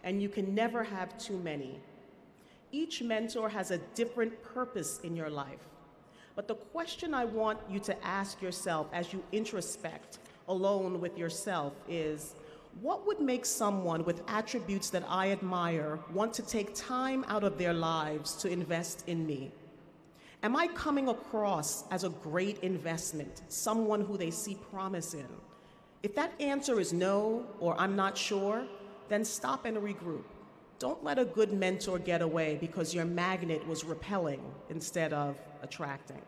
and you can never have too many. Each mentor has a different purpose in your life. But the question I want you to ask yourself as you introspect alone with yourself is, what would make someone with attributes that I admire want to take time out of their lives to invest in me? Am I coming across as a great investment, someone who they see promise in? If that answer is no, or I'm not sure, then stop and regroup. Don't let a good mentor get away because your magnet was repelling instead of attracting.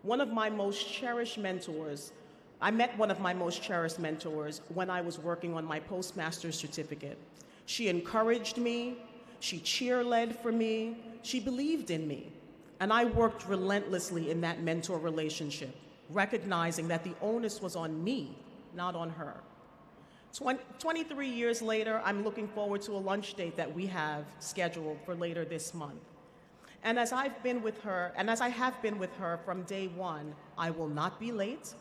One of my most cherished mentors, I met one of my most cherished mentors when I was working on my postmaster's certificate. She encouraged me, she cheer-led for me, she believed in me. And I worked relentlessly in that mentor relationship, recognizing that the onus was on me, not on her. 23 years later, I'm looking forward to a lunch date that we have scheduled for later this month. And as I've been with her, and as I have been with her from day one, I will not be late.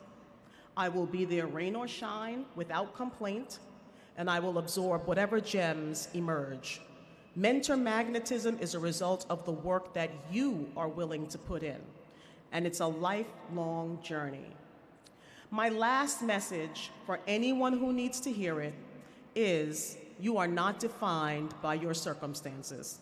I will be there rain or shine without complaint, and I will absorb whatever gems emerge. Mentor magnetism is a result of the work that you are willing to put in, and it's a lifelong journey. My last message for anyone who needs to hear it is you are not defined by your circumstances.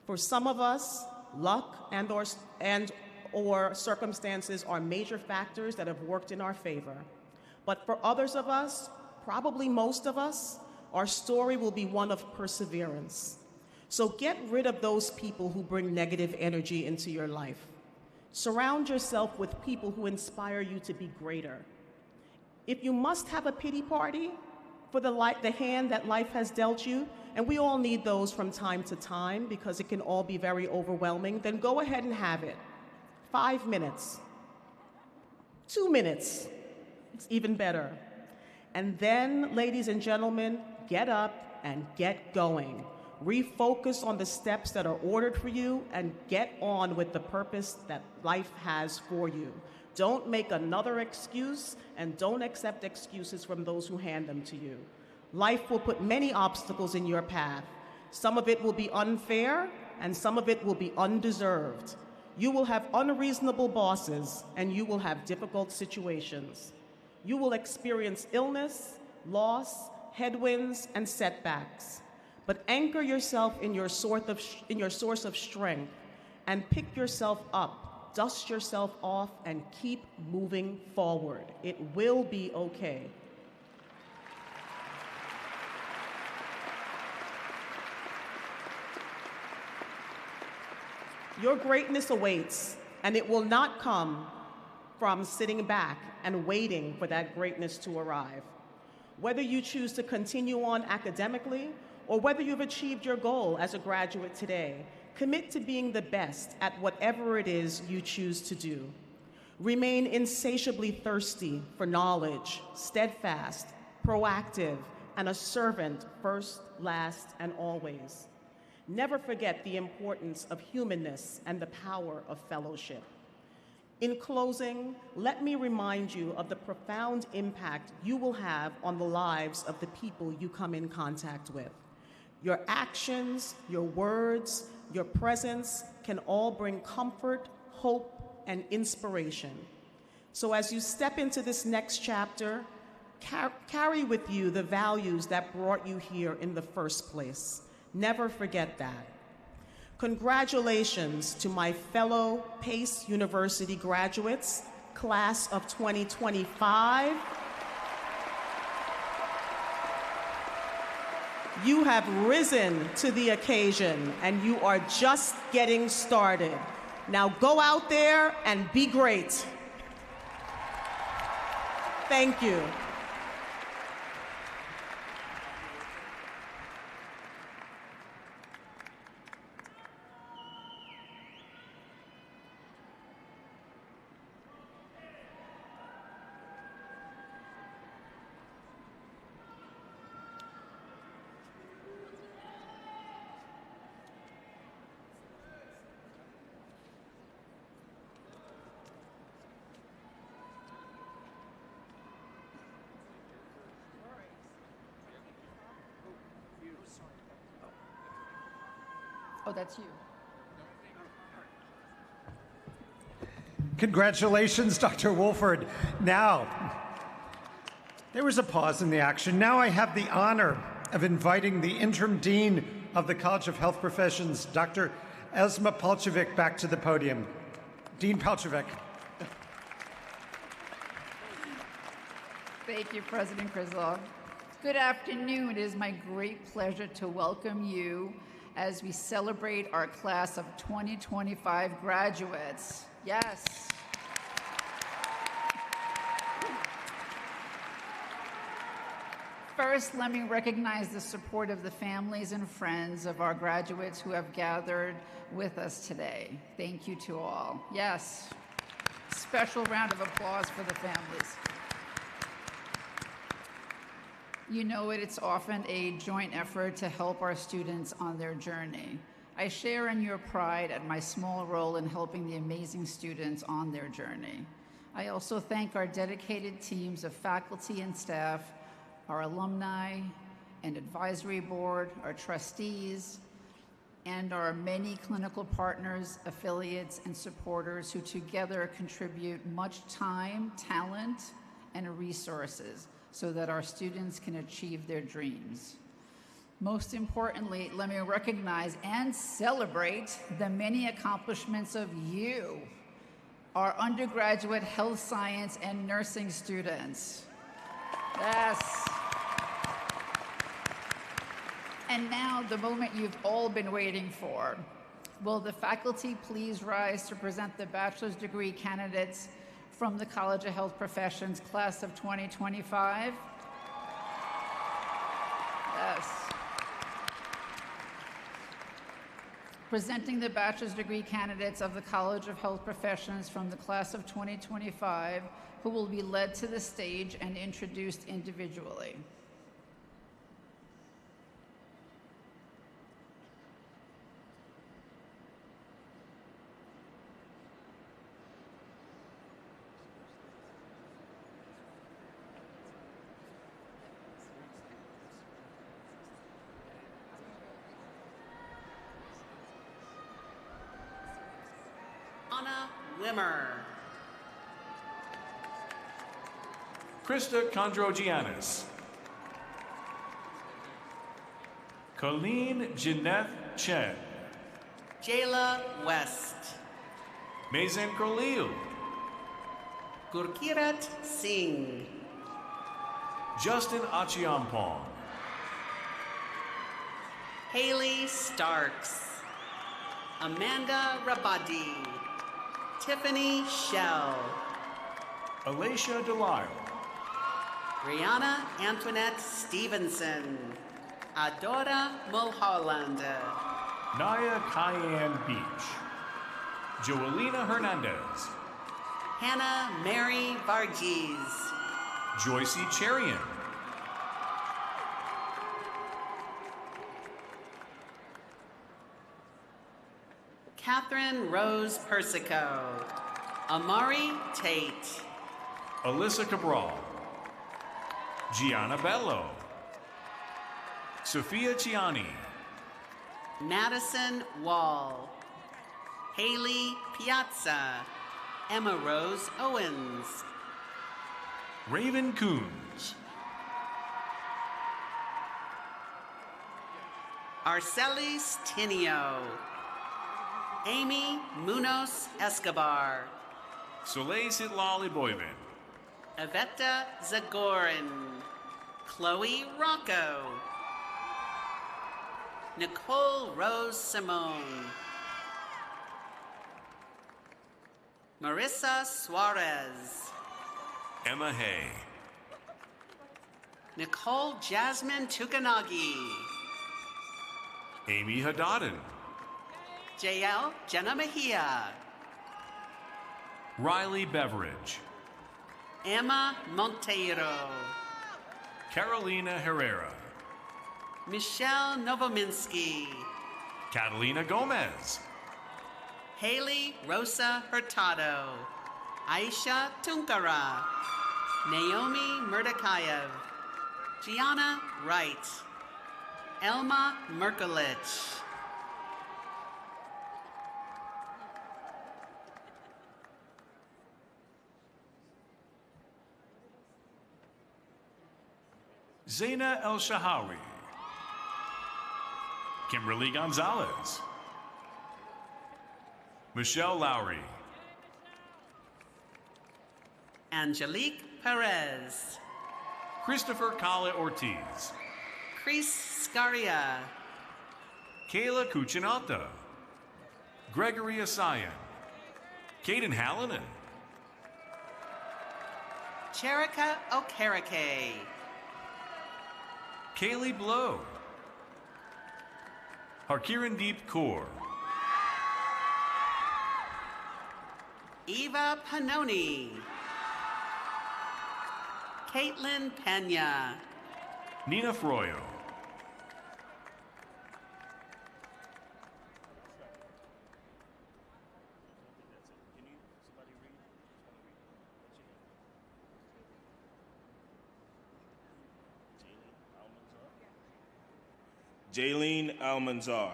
For some of us, luck and or circumstances are major factors that have worked in our favor. But for others of us, probably most of us, our story will be one of perseverance. So get rid of those people who bring negative energy into your life. Surround yourself with people who inspire you to be greater. If you must have a pity party for the hand that life has dealt you, and we all need those from time to time because it can all be very overwhelming, then go ahead and have it. 5 minutes, 2 minutes, it's even better. And then, ladies and gentlemen, get up and get going. Refocus on the steps that are ordered for you and get on with the purpose that life has for you. Don't make another excuse and don't accept excuses from those who hand them to you. Life will put many obstacles in your path. Some of it will be unfair and some of it will be undeserved. You will have unreasonable bosses and you will have difficult situations. You will experience illness, loss, headwinds, and setbacks. But anchor yourself in your source of strength and pick yourself up, dust yourself off, and keep moving forward. It will be okay. Your greatness awaits, and it will not come from sitting back and waiting for that greatness to arrive. Whether you choose to continue on academically or whether you've achieved your goal as a graduate today, commit to being the best at whatever it is you choose to do. Remain insatiably thirsty for knowledge, steadfast, proactive, and a servant first, last, and always. Never forget the importance of humanness and the power of fellowship. In closing, let me remind you of the profound impact you will have on the lives of the people you come in contact with. Your actions, your words, your presence can all bring comfort, hope, and inspiration. So as you step into this next chapter, carry with you the values that brought you here in the first place. Never forget that. Congratulations to my fellow Pace University graduates, class of 2025. You have risen to the occasion and you are just getting started. Now go out there and be great. Thank you. Oh, that's you. Congratulations, Dr. Wolford. Now, there was a pause in the action. Now I have the honor of inviting the Interim Dean of the College of Health Professions, Dr. Esma Palčević, back to the podium. Dean Palčević. Thank you, President Krislov. Good afternoon. It is my great pleasure to welcome you as we celebrate our class of 2025 graduates. Yes. First, let me recognize the support of the families and friends of our graduates who have gathered with us today. Thank you to all. Yes. Special round of applause for the families. You know it's often a joint effort to help our students on their journey. I share in your pride at my small role in helping the amazing students on their journey. I also thank our dedicated teams of faculty and staff, our alumni and advisory board, our trustees, and our many clinical partners, affiliates, and supporters who together contribute much time, talent, and resources so that our students can achieve their dreams. Most importantly, let me recognize and celebrate the many accomplishments of you, our undergraduate health science and nursing students. Yes. And now, the moment you've all been waiting for. Will the faculty please rise to present the bachelor's degree candidates from the College of Health Professions class of 2025? Yes. Presenting the bachelor's degree candidates of the College of Health Professions from the class of 2025, who will be led to the stage and introduced individually. Wimmer. Krista Kondrogiannis. Colleen Jeanette Chen. Jayla West. Mazen Khalil. Gurkirat Singh. Justin Achiampong. Haley Starks. Amanda Rabadi. Tiffany Shell. Alicia Delisle. Brianna Antoinette Stevenson. Adora Mulholland. Naya Cayenne Beach. Joelina Hernandez. Hannah Mary Varghese. Joycey Cherian. Catherine Rose Persico. Amari Tate. Alyssa Cabral. Gianna Bello. Sophia Ciani. Madison Wall. Haley Piazza. Emma Rose Owens. Raven Coons. Arcelis Tinio. Amy Munoz Escobar. Soleil Sitlali Boyvin. Evetta Zagorin. Chloe Rocco. Nicole Rose Simone. Marissa Suarez. Emma Hay. Nicole Jasmine Tukanagi. Amy Hadadin. JL Jenna Mejia. Riley Beveridge. Emma Monteiro. Carolina Herrera. Michelle Novominsky. Catalina Gomez. Haley Rosa Hurtado. Aisha Tunkara. Naomi Murdakayev. Gianna Wright. Elma Merkelich. Zaina El Shahawi. Kimberly Gonzalez. Michelle Lowry. Angelique Perez. Christopher Kala Ortiz. Chris Scaria. Kayla Cucinotta. Gregory Asayan. Caden Hallinan. Cherika Okereke. Kaylee Blow. Harkirandeep Kaur. Eva Panoni. Caitlin Pena. Nina Froyo. Jaylene Almanzar.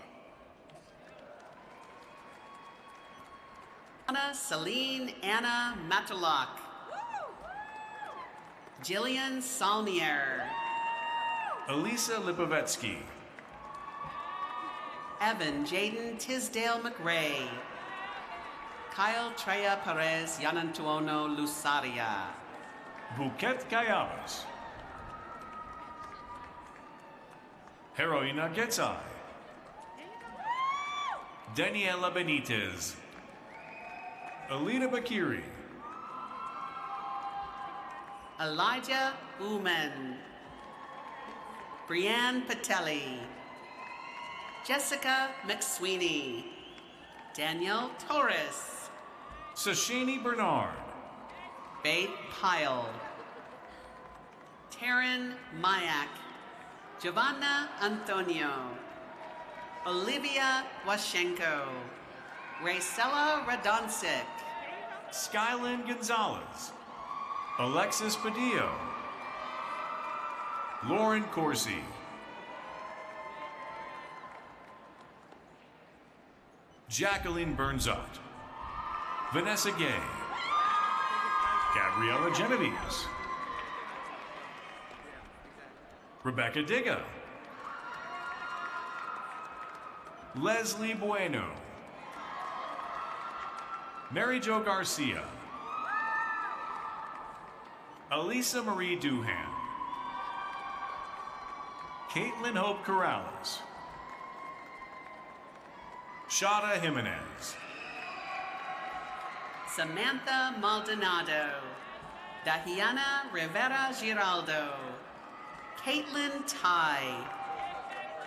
Anna Celine Anna Matulak. Jillian Salmier. Elisa Lipovetsky. Evan Jaden Tisdale McRae. Kyle Treya Perez Yanantuono Lusaria. Buket Kayabas. Heroina Getzai. Daniela Benitez. Alita Bakiri. Elijah Uman. Brianne Patelli. Jessica McSweeney. Danielle Torres. Sashini Bernard. Faith Pyle. Taryn Mayak. Giovanna Antonio. Olivia Washenko. Raicella Radoncic. Skylin Gonzalez. Alexis Padillo. Lauren Corsi. Jacqueline Bernzot. Vanessa Gay. Gabriella Genovese. Rebecca Digga. Leslie Bueno. Mary Jo Garcia. Elisa Marie Duhan. Caitlin Hope Corrales. Shada Jimenez. Samantha Maldonado. Dahiana Rivera Giraldo. Caitlin Ty.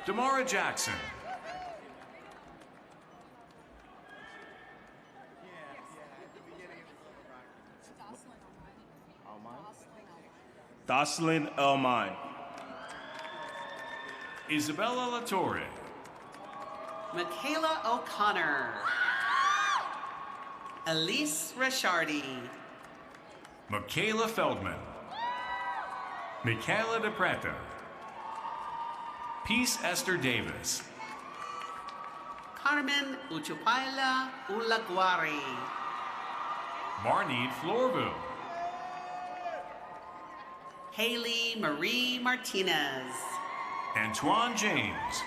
Damara Jackson. Doslin Elmine. Isabella Latorre. Michaela O'Connor. Elise Rishardi. Michaela Feldman. Michaela De Prata. Peace Esther Davis. Carmen Uchupaila Ulaguari. Marnede Florville. Haley Marie Martinez. Antoine James.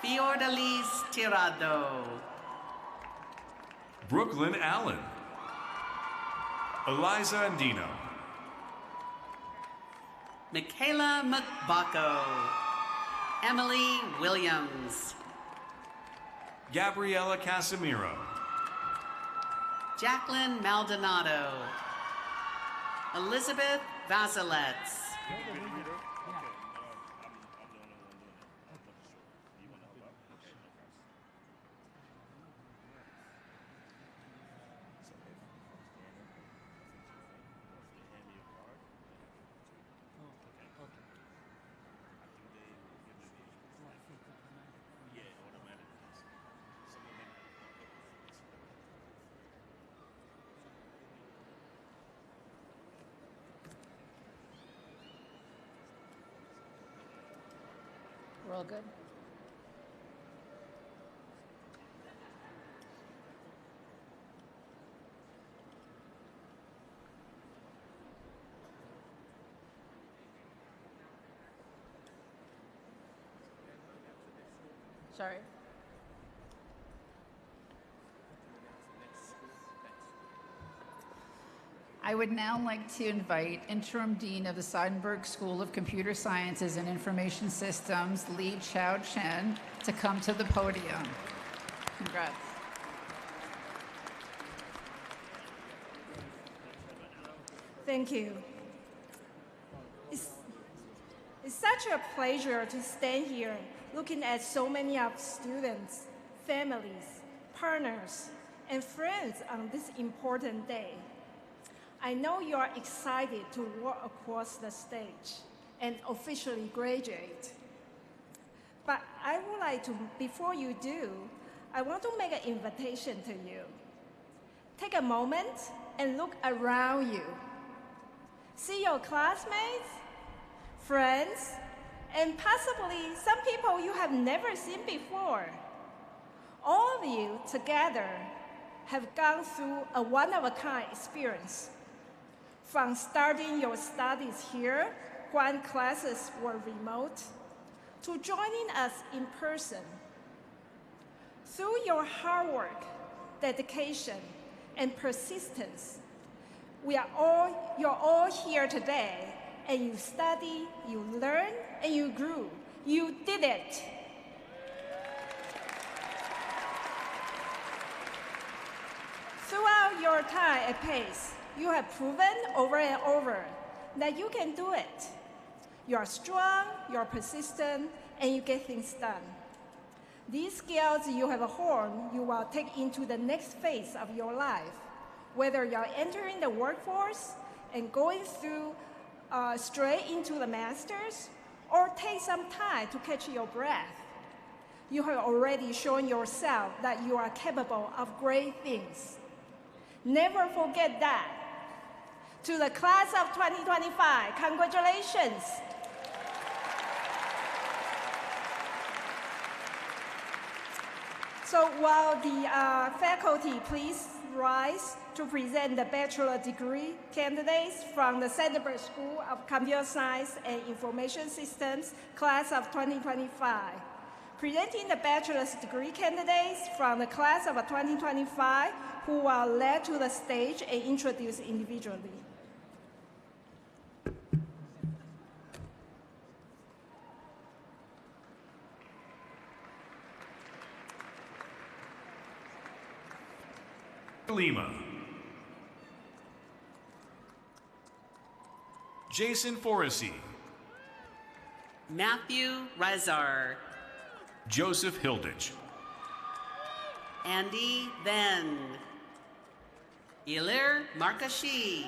Fiordalise Tirado. Brooklyn Allen. Eliza Andino. Michaela McBacco. Emily Williams. Gabriela Casimiro. Jacqueline Maldonado. Elizabeth Vasilets. We're all good? Sorry. I would now like to invite Interim Dean of the Seidenberg School of Computer Sciences and Information Systems, Li Chao Chen, to come to the podium. Congrats. Thank you. It's such a pleasure to stand here looking at so many of students, families, partners, and friends on this important day. I know you are excited to walk across the stage and officially graduate. But I would like to, before you do, I want to make an invitation to you. Take a moment and look around you. See your classmates, friends, and possibly some people you have never seen before. All of you together have gone through a one-of-a-kind experience. From starting your studies here when classes were remote, to joining us in person. Through your hard work, dedication, and persistence, you're all here today, and you study, you learn, and you grew. You did it. Throughout your time at Pace, you have proven over and over that you can do it. You are strong, you are persistent, and you get things done. These skills you have honed, you will take into the next phase of your life, whether you're entering the workforce and going through straight into the master's, or take some time to catch your breath. You have already shown yourself that you are capable of great things. Never forget that. To the class of 2025, congratulations. So while the faculty please rise to present the bachelor degree candidates from the Seidenberg School of Computer Science and Information Systems, class of 2025. Presenting the bachelor's degree candidates from the class of 2025 who are led to the stage and introduced individually. Lima. Jason Forrissey. Matthew Rezar. Joseph Hilditch. Andy Venn. Ilir Markashi.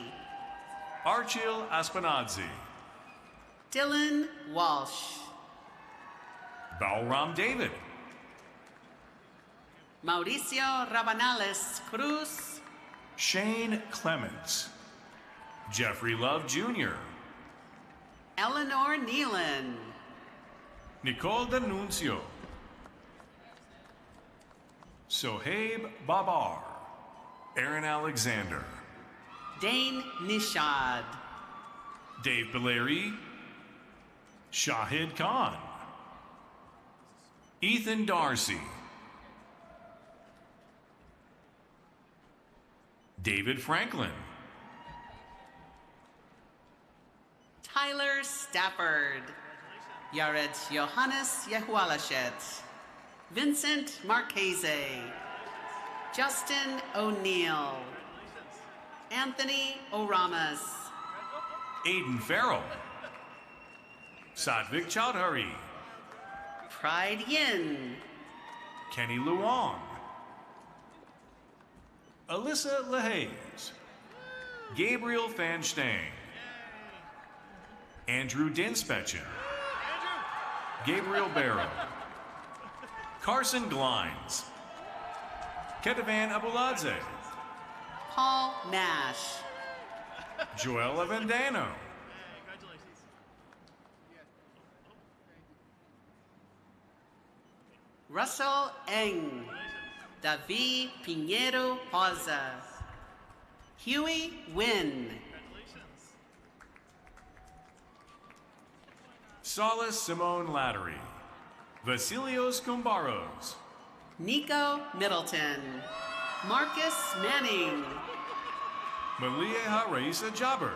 Archil Aspenadzi. Dylan Walsh. Balram David. Mauricio Rabanales Cruz. Shane Clements. Jeffrey Love Jr. Eleanor Nealon. Nicole D'Annunzio. Sohaib Babar. Aaron Alexander. Dane Nishad. Dave Billeri. Shahid Khan. Ethan Darcy. David Franklin. Tyler Stafford. Yared Johannes Yehualashet. Vincent Marchese. Justin O'Neill. Anthony Oramas. Aiden Farrell. Sadvik Chaudhary. Pride Yin. Kenny Luong. Alyssa LaHaze. Gabriel Van Stang. Andrew Dinspechen. Gabriel Barrow. Carson Glines. Ketavan Abuladze. Paul Nash. Joel Avendano. Russell Eng. David Pinheiro Rosa. Huey Wynn. Solace Simone Lattery. Vasilios Kumbaros. Nico Middleton. Marcus Manning. Malieha Raisa Jabber.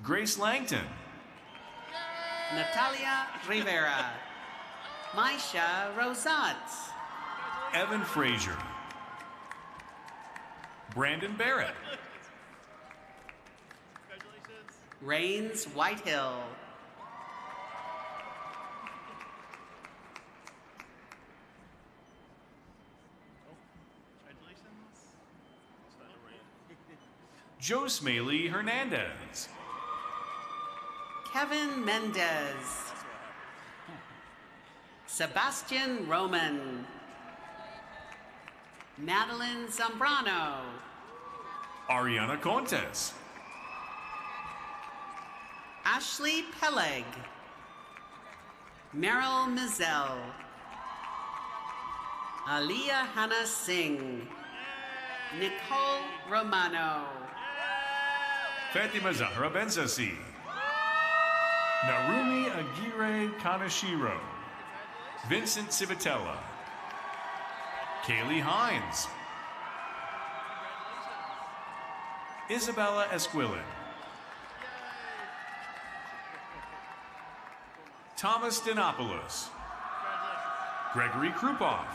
Grace Langton. Natalia Rivera. Maisha Rosat. Evan Frazier. Brandon Barrett. Rains Whitehill. Joe Smaley Hernandez. Kevin Mendez. Sebastian Roman. Madeline Zambrano. Ariana Contes. Ashley Peleg. Meryl Mizell. Aliyah Hannah Singh. Nicole Romano. Fatima Zahra Benzasi. Narumi Aguirre Kanashiro. Vincent Civitella. Kaylee Hines. Isabella Esquilin. Thomas Dinopoulos. Gregory Krupoff.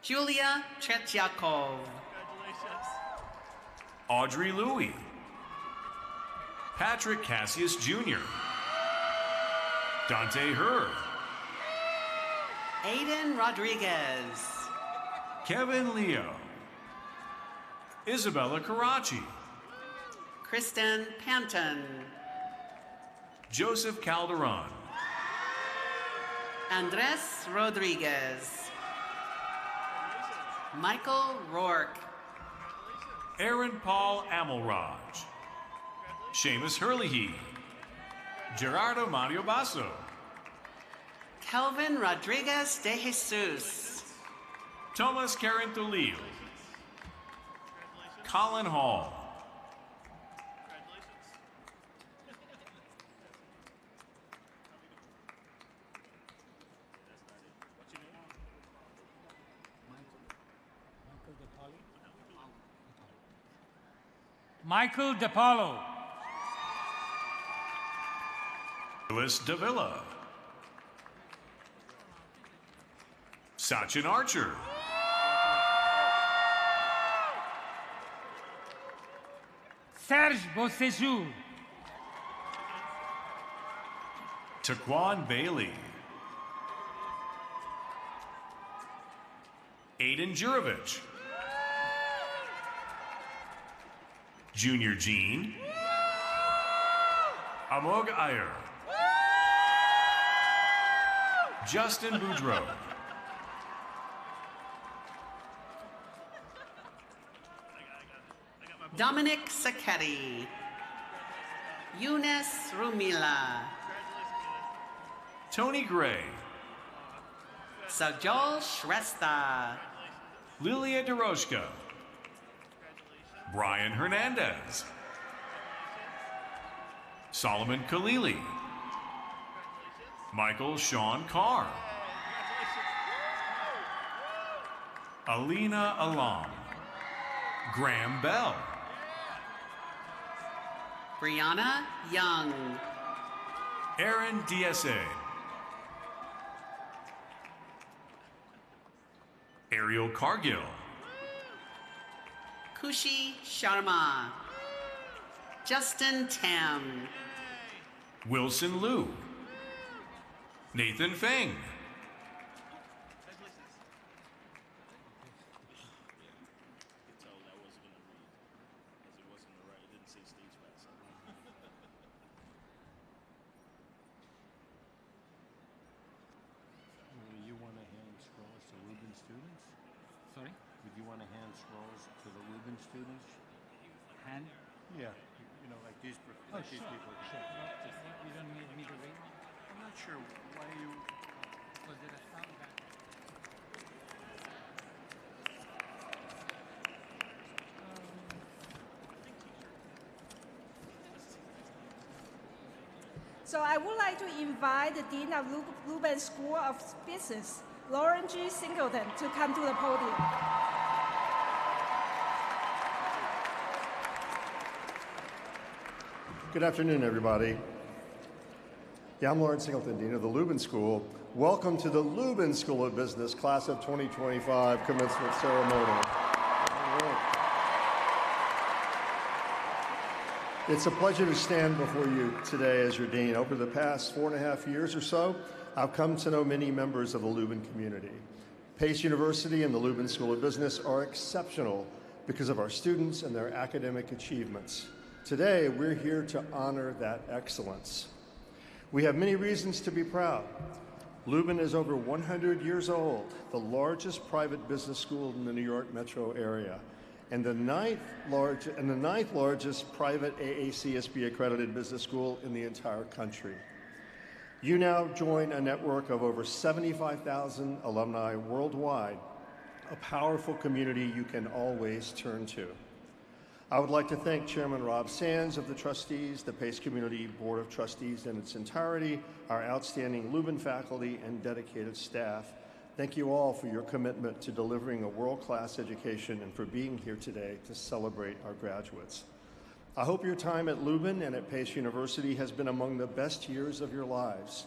Julia Tretyakov. Audrey Louie. Patrick Cassius Jr. Dante Herr. Aiden Rodriguez. Kevin Leo. Isabella Karachi. Kristen Panton. Joseph Calderon. Andres Rodriguez. Michael Rourke. Aaron Paul Amelraj. Seamus Hurley. Gerardo Mario Basso. Kelvin Rodriguez de Jesus. Thomas Carentolil. Colin Hall. Michael DePaulo. Willis Davila. Sachin Archer. Serge Bossejou. Taquan Bailey. Aiden Jurovich. Junior Jean. Amog Iyer. Justin Boudreau. Dominic Sacchetti. Eunice Rumila. Tony Gray. Sajol Shrestha. Lilia Doroshka. Brian Hernandez. Solomon Khalili. Michael Sean Carr. Alina Alam. Graham Bell. Brianna Young. Aaron DSA. Ariel Cargill. Kushi Sharma. Justin Tam. Wilson Liu. Nathan Feng. You want to hand scrolls to Lubin students? Sorry? Would you want to hand scrolls to the Lubin students? Hand? Yeah. You know, like these, Oh, like these sure. people. Sure. You don't need me to read? I'm not sure why you. Was it a sound back? So I would like to invite the Dean of Lubin School of Business, Lauren G. Singleton to come to the podium. Good afternoon, everybody. Yeah, I'm Lauren Singleton, Dean of the Lubin School. Welcome to the Lubin School of Business Class of 2025 Commencement Ceremony. It's a pleasure to stand before you today as your Dean. Over the past 4.5 years or so, I've come to know many members of the Lubin community. Pace University and the Lubin School of Business are exceptional because of our students and their academic achievements. Today, we're here to honor that excellence. We have many reasons to be proud. Lubin is over 100 years old, the largest private business school in the New York metro area, and the ninth largest private AACSB accredited business school in the entire country. You now join a network of over 75,000 alumni worldwide, a powerful community you can always turn to. I would like to thank Chairman Rob Sands of the trustees, the Pace Community Board of Trustees in its entirety, our outstanding Lubin faculty, and dedicated staff. Thank you all for your commitment to delivering a world-class education and for being here today to celebrate our graduates. I hope your time at Lubin and at Pace University has been among the best years of your lives.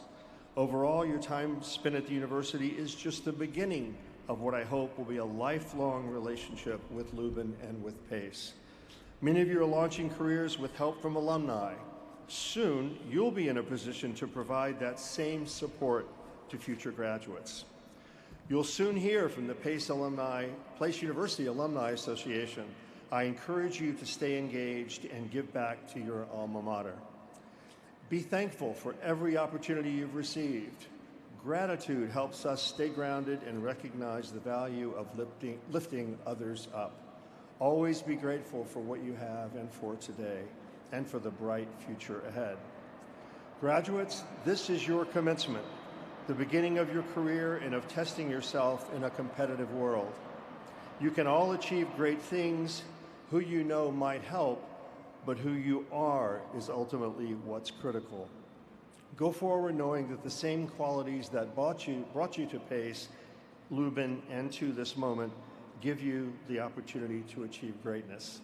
Overall, your time spent at the university is just the beginning of what I hope will be a lifelong relationship with Lubin and with Pace. Many of you are launching careers with help from alumni. Soon, you'll be in a position to provide that same support to future graduates. You'll soon hear from the Pace University Alumni Association. I encourage you to stay engaged and give back to your alma mater. Be thankful for every opportunity you've received. Gratitude helps us stay grounded and recognize the value of lifting others up. Always be grateful for what you have and for today, and for the bright future ahead. Graduates, this is your commencement, the beginning of your career and of testing yourself in a competitive world. You can all achieve great things. Who you know might help, but who you are is ultimately what's critical. Go forward knowing that the same qualities that brought you to Pace, Lubin, and to this moment give you the opportunity to achieve greatness.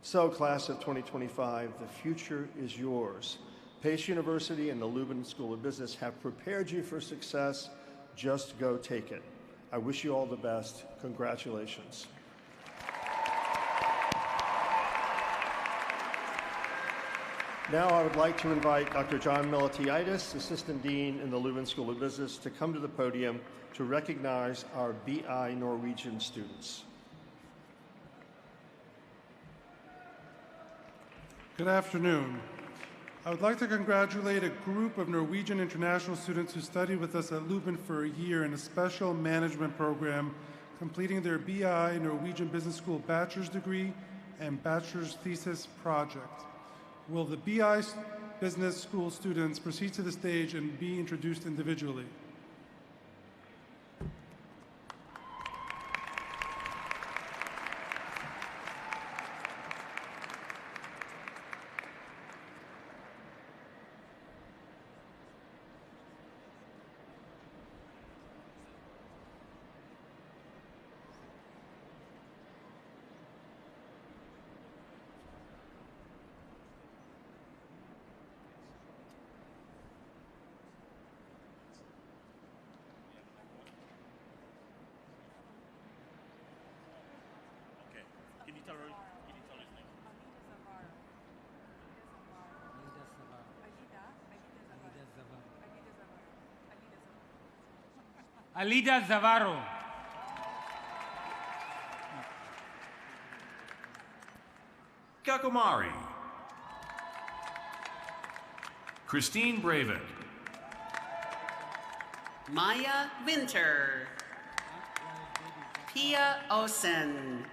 So, class of 2025, the future is yours. Pace University and the Lubin School of Business have prepared you for success. Just go take it. I wish you all the best. Congratulations. Now I would like to invite Dr. John Miletiadis, Assistant Dean in the Lubin School of Business, to come to the podium to recognize our BI Norwegian students. Good afternoon. I would like to congratulate a group of Norwegian international students who studied with us at Lubin for a year in a special management program, completing their BI Norwegian Business School bachelor's degree and bachelor's thesis project. Will the BI Business School students proceed to the stage and be introduced individually? Alida Zavarro. Gakomari. Christine Breivik. Maya Winter. Pia Osen.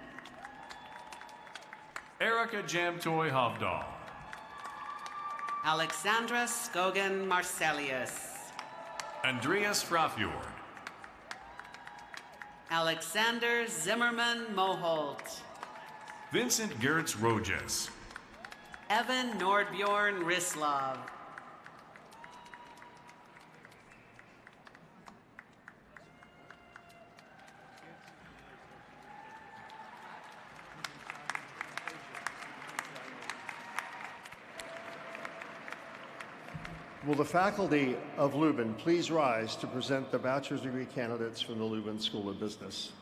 Erica Jamtoy Hovdahl. Alexandra Skogan Marcelius. Andreas Frafjord. Alexander Zimmerman Moholt. Vincent Gertz Rojes. Evan Nordbjorn Rislov. Will the faculty of Lubin please rise to present the bachelor's degree candidates from the Lubin School of Business?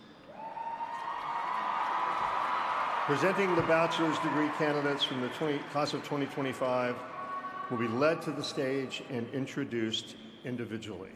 Presenting the bachelor's degree candidates from the class of 2025 will be led to the stage and introduced individually.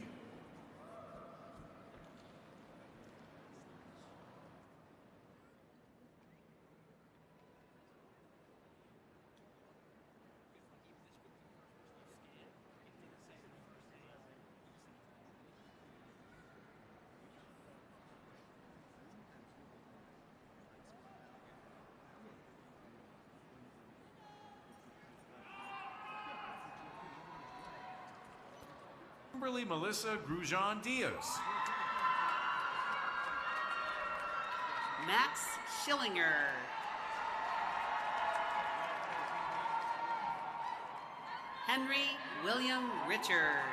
Kimberly Melissa Grujon Diaz. Max Schillinger. Henry William Richard.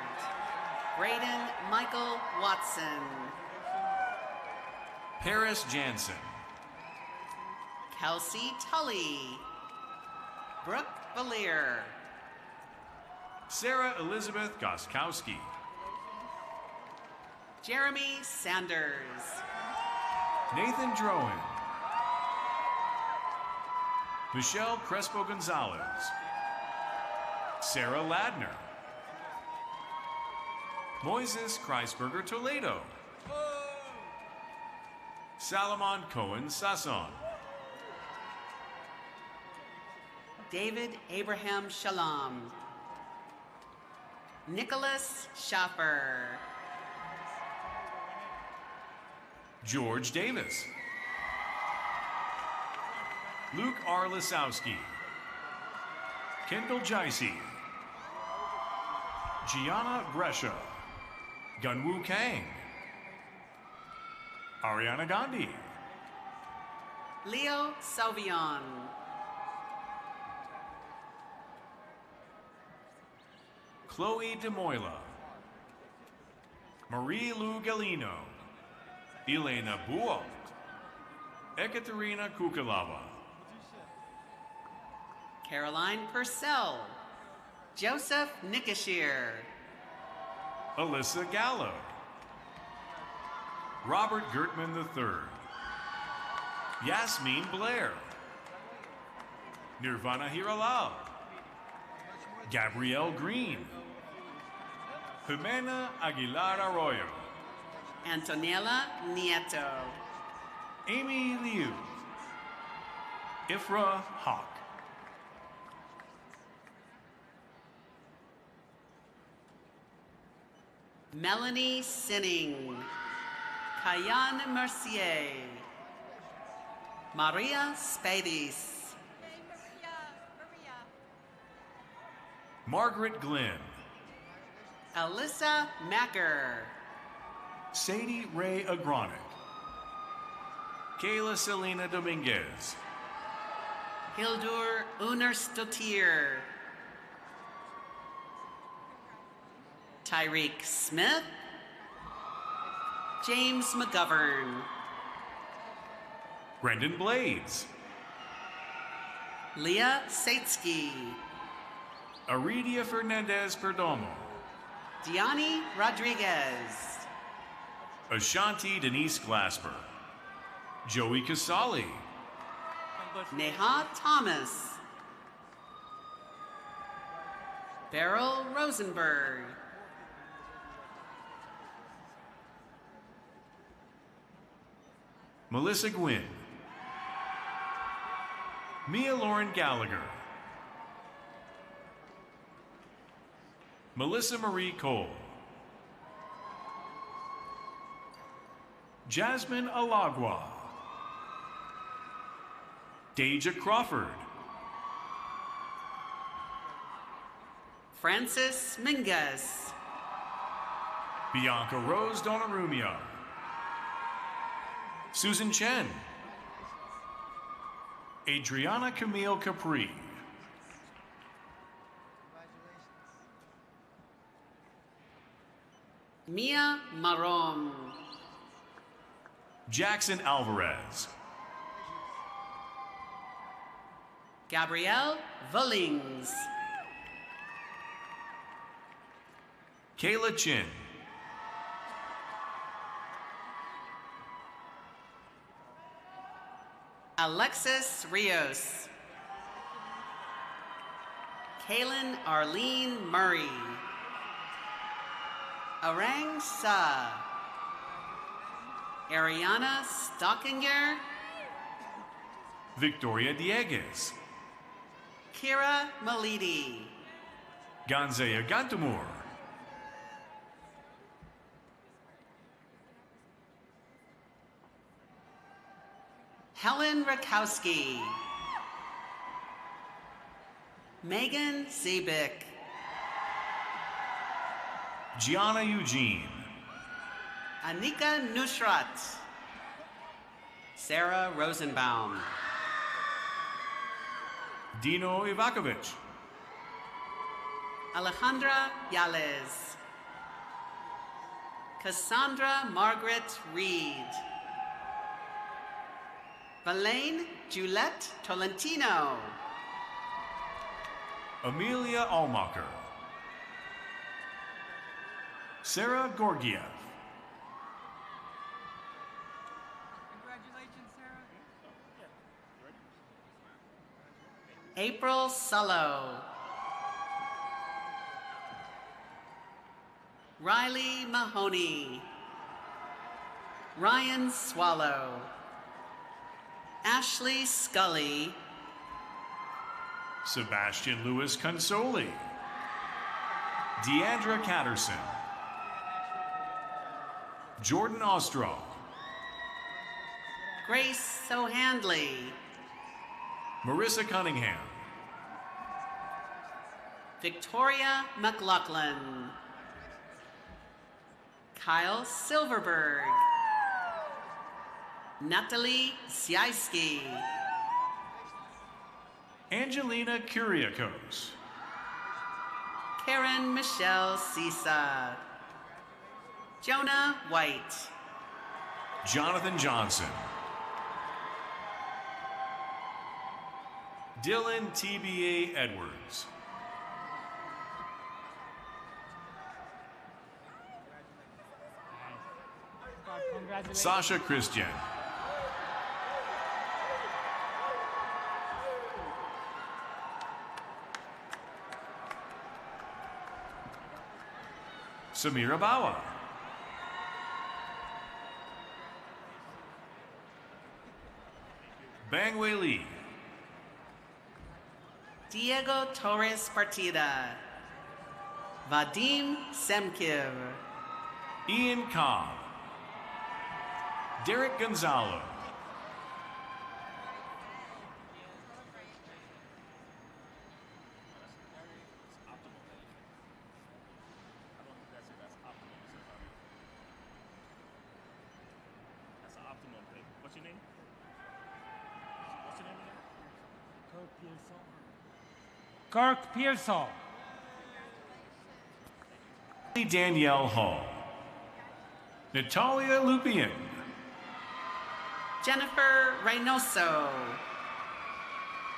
Braden Michael Watson. Paris Jansen. Kelsey Tully. Brooke Valier. Sarah Elizabeth Goskowski. Jeremy Sanders. Nathan Drohan. Michelle Crespo Gonzalez. Sarah Ladner. Moises Kreisberger Toledo. Salomon Cohen Sasson. David Abraham Shalom. Nicholas Schaffer. George Davis. Luke R. Lisowski. Kendall Jaisi. Gianna Brescia. Gunwoo Kang. Ariana Gandhi. Leo Salvion. Chloe DeMoila. Marie Lou Galino. Elena Buolt. Ekaterina Kukalava. Caroline Purcell. Joseph Nikashir. Alyssa Gallo. Robert Gertman III. Yasmin Blair. Nirvana Hiralal. Gabrielle Green. Jimena Aguilar Arroyo. Antonella Nieto. Amy Liu. Ifra Hawk. Melanie Sinning. Kayan Mercier. Maria Spadis. Margaret Glenn. Alyssa Macker. Sadie Ray Agronic. Kayla Selena Dominguez. Hildur Unerstottir. Tyreek Smith. James McGovern. Brendan Blades. Leah Satesky. Aridia Fernandez Perdomo. Diani Rodriguez. Ashanti Denise Glasper. Joey Casali. Neha Thomas. Beryl Rosenberg. Melissa Gwynn. Mia Lauren Gallagher. Melissa Marie Cole. Jasmine Alagua. Deja Crawford. Francis Mingus. Bianca Rose Donnarumia. Susan Chen. Adriana Camille Capri. Mia Marom. Jackson Alvarez. Gabrielle Volings. Kayla Chin. Alexis Rios. Kaylin Arlene Murray. Arang Sa. Ariana Stockinger. Victoria Dieguez. Kira Malidi. Ganzea Gantamur. Helen Rakowski. Megan Zabik. Gianna Eugene. Anika Nushrat. Sarah Rosenbaum. Dino Ivakovic. Alejandra Yales. Cassandra Margaret Reed. Valaine Juliette Tolentino. Amelia Allmacher. Sarah Gorgiev. April Sullo. Riley Mahoney. Ryan Swallow. Ashley Scully. Sebastian Lewis Consoli. Deandra Catterson. Jordan Ostraw. Grace Sohandley. Marissa Cunningham. Victoria McLaughlin. Kyle Silverberg. Natalie Siaski. Angelina Kuriakos. Karen Michelle Sisa. Jonah White. Jonathan Johnson. Dylan TBA Edwards. Sasha Christian. Samira Bawa. Bangwei Lee. Diego Torres Partida. Vadim Semkiv. Ian Cobb. Derek Gonzalo. What's your name? What's your name again? Kirk Pearsall. Danielle Hall. Natalia Lupien. Jennifer Reynoso.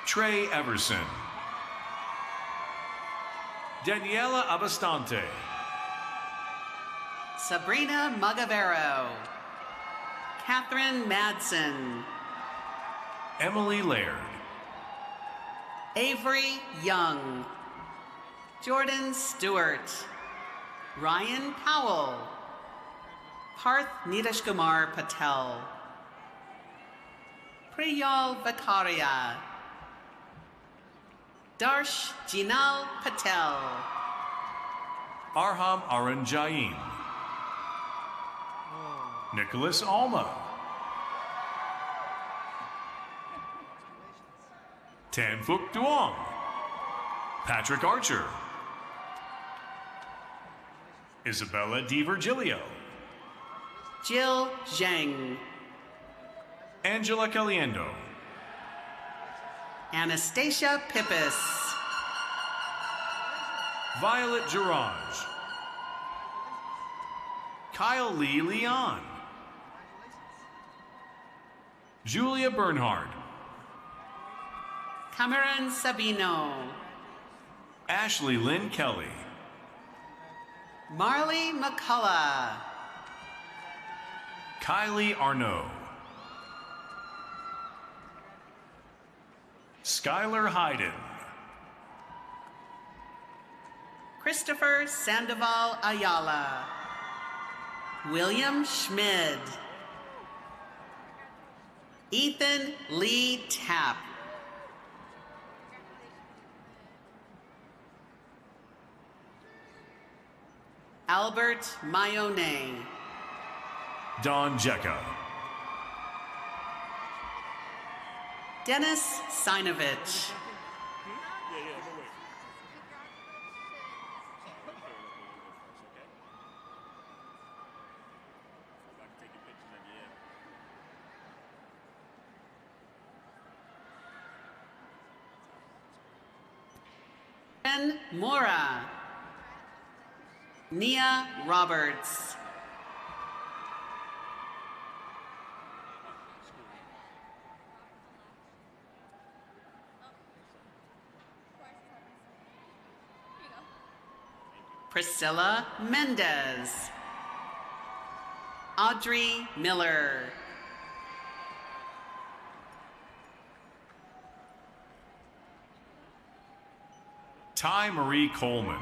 Trey Everson. Daniela Abastante. Sabrina Magavero. Catherine Madsen. Emily Laird. Avery Young. Jordan Stewart. Ryan Powell. Parth Nitishkumar Patel. Priyal Vakaria. Darsh Jinal Patel. Arham Aranjain. Nicholas Alma. Tanfuk Duong. Patrick Archer. Isabella DiVirgilio. Jill Zhang. Angela Caliendo. Anastasia Pippis. Violet Girage. Kyle Lee Leon. Julia Bernhard. Cameron Sabino. Ashley Lynn Kelly. Marley McCullough. Kylie Arnaud. Skylar Hayden. Christopher Sandoval Ayala. William Schmid. Ethan Lee Tapp. Albert Mayone. Don Jecka. Dennis Sinovich. Ben Mora. Nia Roberts. Priscilla Mendez. Audrey Miller. Ty Marie Coleman.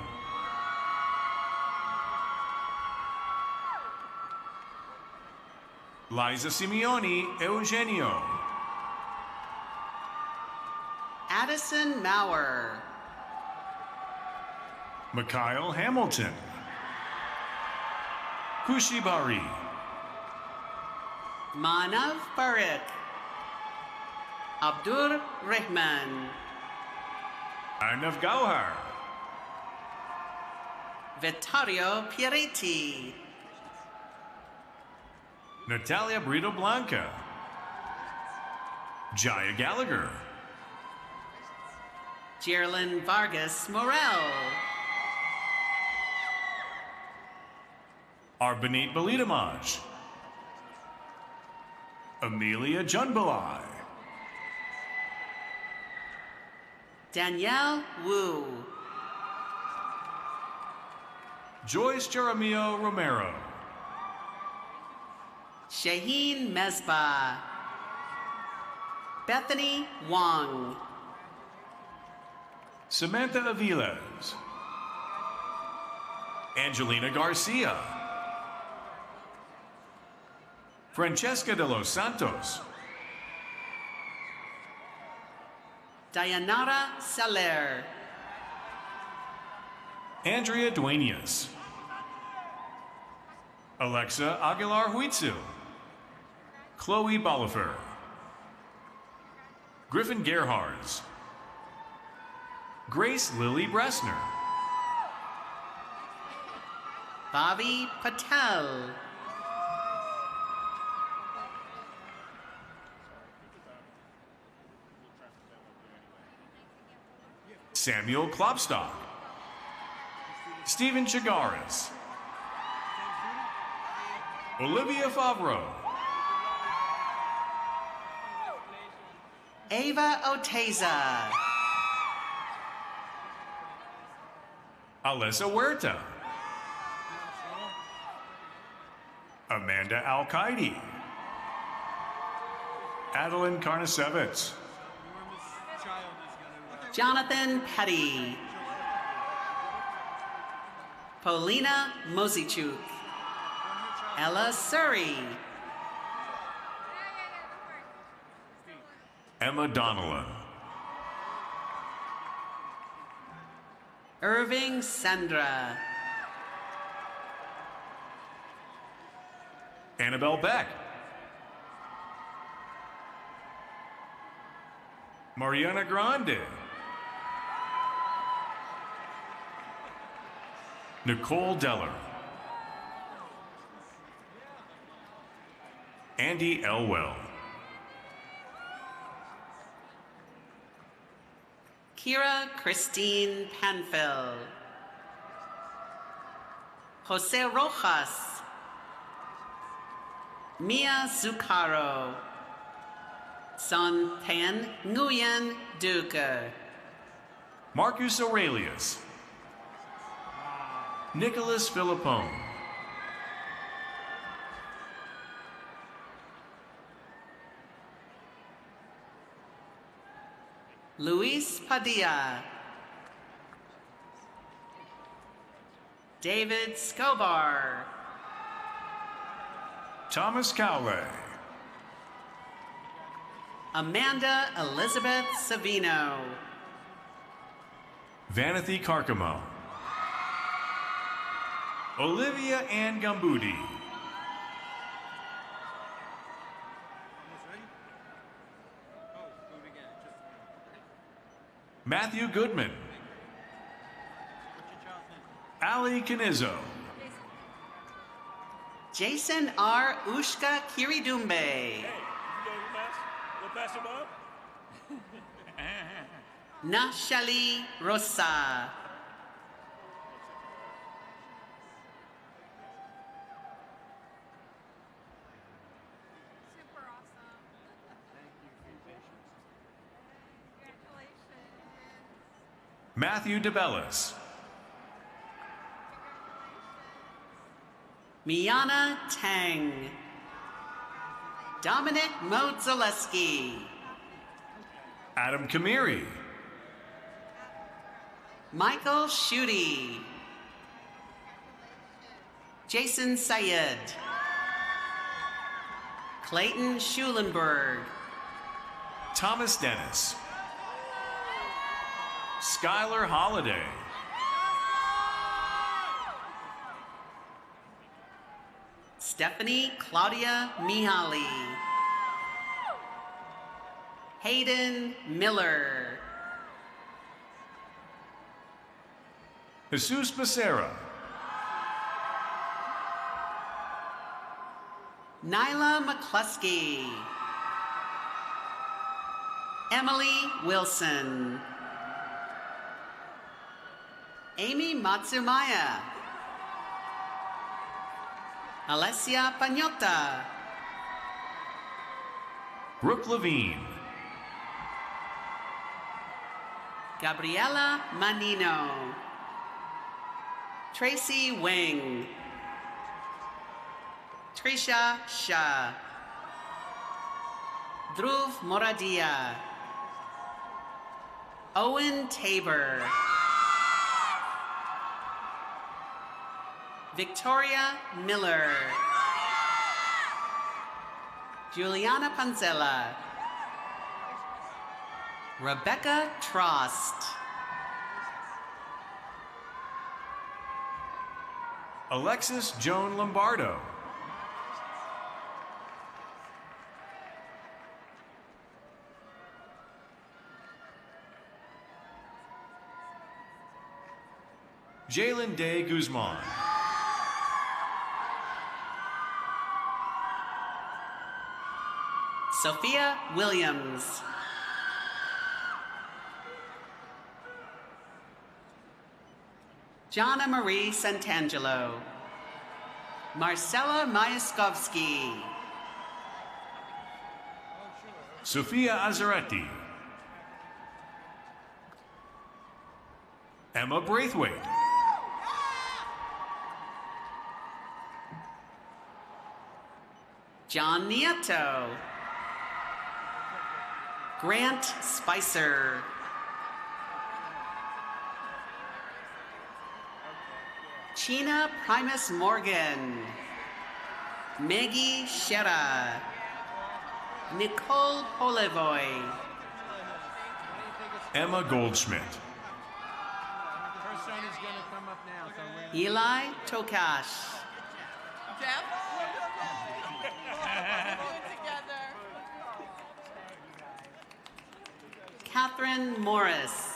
Liza Simeone Eugenio. Addison Maurer. Mikhail Hamilton. Kushibari. Manav Parekh. Abdur Rehman. Arnav Gauhar. Vittorio Pieretti. Natalia Brito Blanca. Jaya Gallagher. Gerlin Vargas Morel. Arbanit Balidamaj. Amelia Junbalai. Danielle Wu. Joyce Jeremio Romero. Shaheen Mesbah. Bethany Wong. Samantha Aviles. Angelina Garcia. Francesca de los Santos. Dayanara Saler. Andrea Duenas. Alexa Aguilar Huitzu. Chloe Bolifer. Griffin Gerhards. Grace Lily Bressner. Bobby Patel. Samuel Klopstock. Stephen Chagaris. Olivia Favreau. Ava Oteza. Alessa Huerta. Amanda Al-Qaidi. Adeline Karnasevitz. Jonathan Petty. Paulina Mozichuk. Ella Surrey. Emma Donnellan. Irving Sandra. Annabelle Beck. Mariana Grande. Nicole Deller. Andy Elwell. Kira Christine Panfil. Jose Rojas. Mia Zucaro. Son Tan Nguyen Duke. Marcus Aurelius. Nicholas Philippone. Luis Padilla. David Scobar. Thomas Cowley. Amanda Elizabeth Savino. Vanity Carcamo. Olivia Ann Gambudi. Matthew Goodman. Ali Canizzo. Jason R. Ushka Kiridumbe. Hey, we'll pass him up. Nashali Rosa. Super awesome. Thank you for your patience. Congratulations. Matthew DeBellis. Miana Tang. Dominic Modzaleski. Adam Kamiri. Michael Schutte. Jason Syed. Clayton Schulenberg. Thomas Dennis. Skylar Holiday. Stephanie Claudia Mihaly. Hayden Miller. Jesus Becerra. Nyla McCluskey. Emily Wilson. Amy Matsumaya. Alessia Pagnotta. Brooke Levine. Gabriela Manino. Tracy Wing. Trisha Shah. Dhruv Moradia. Owen Tabor. Victoria Miller. Juliana Panzella. Rebecca Trost. Alexis Joan Lombardo. Jalen Day Guzman. Sophia Williams. Jonna Marie Santangelo. Marcella Myaskovsky. Sophia Azaretti. Emma Braithwaite. John Nieto. Grant Spicer. China Primus Morgan. Maggie Shera. Nicole Polevoy. Emma Goldschmidt. Her son is going to come up now. So Eli Tokash. Jeff? We'll do it together. Catherine Morris.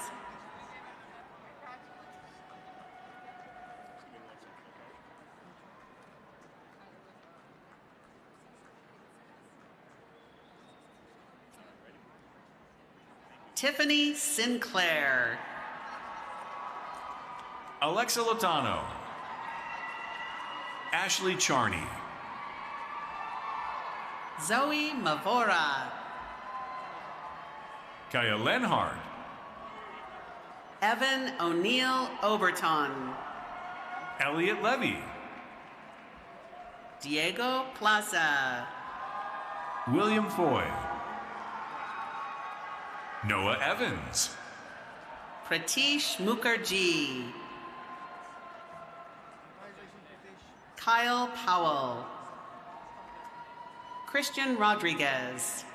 Tiffany Sinclair. Alexa Lotano. Ashley Charney. Zoe Mavora. Kaya Lenhard. Evan O'Neill Oberton. Elliot Levy, Diego Plaza, William Foy, Noah Evans, Pratish Mukherjee, Kyle Powell, Christian Rodriguez,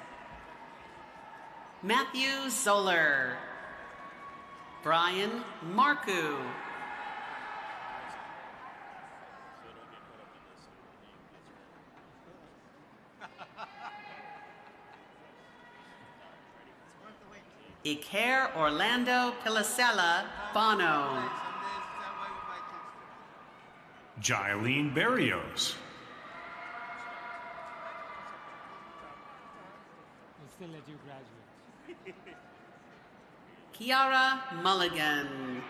Matthew Zoller, Brian Marku, Iker Orlando Pilicella Bono, Jailene Barrios, We'll still let you graduate. Kiara Mulligan,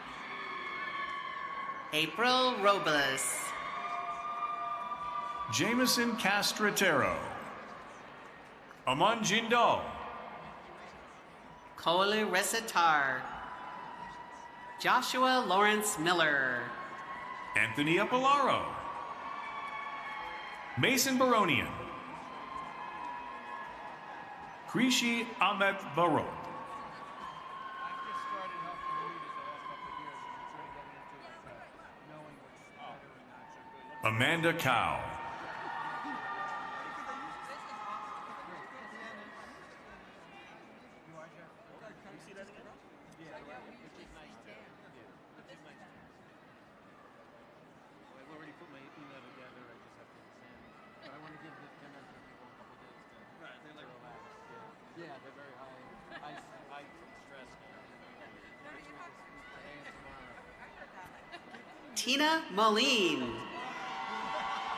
April Robles, Jameson Castratero, Aman Jindal, Kole Resitar, Joshua Lawrence Miller, Anthony Apolaro, Mason Baronian, Krishi Ahmet Varot, Amanda Cow, Tina Moline,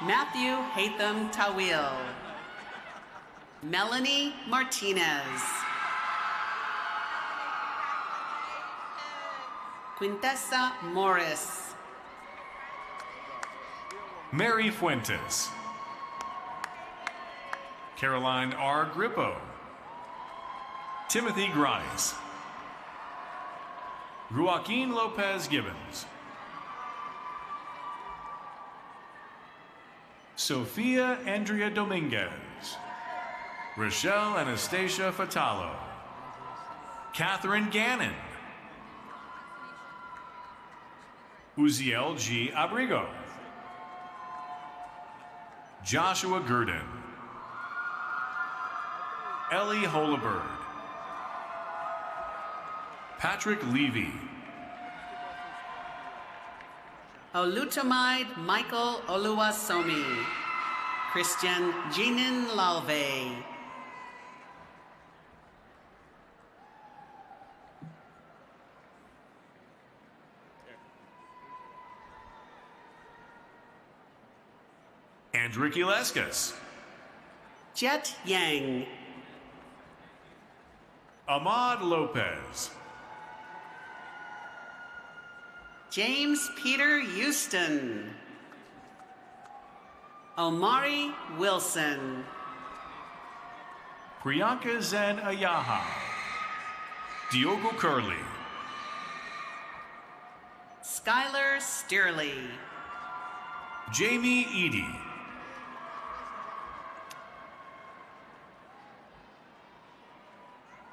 Matthew Hatham Tawil, Melanie Martinez, Quintessa Morris, Mary Fuentes, Caroline R. Grippo, Timothy Grice, Joaquin Lopez Gibbons, Sophia Andrea Dominguez, Rochelle Anastasia Fatalo, Catherine Gannon, Uziel G. Abrigo, Joshua Gurdon, Ellie Holabird, Patrick Levy, Olutomide Michael Oluwasomi, Christian Jeanin Lalve, Andrick Ilescas, Jet Yang, Ahmad Lopez, James Peter Houston, Omari Wilson, Priyanka Zen Ayaha, Diogo Curley, Skylar Stirley, Jamie Eady,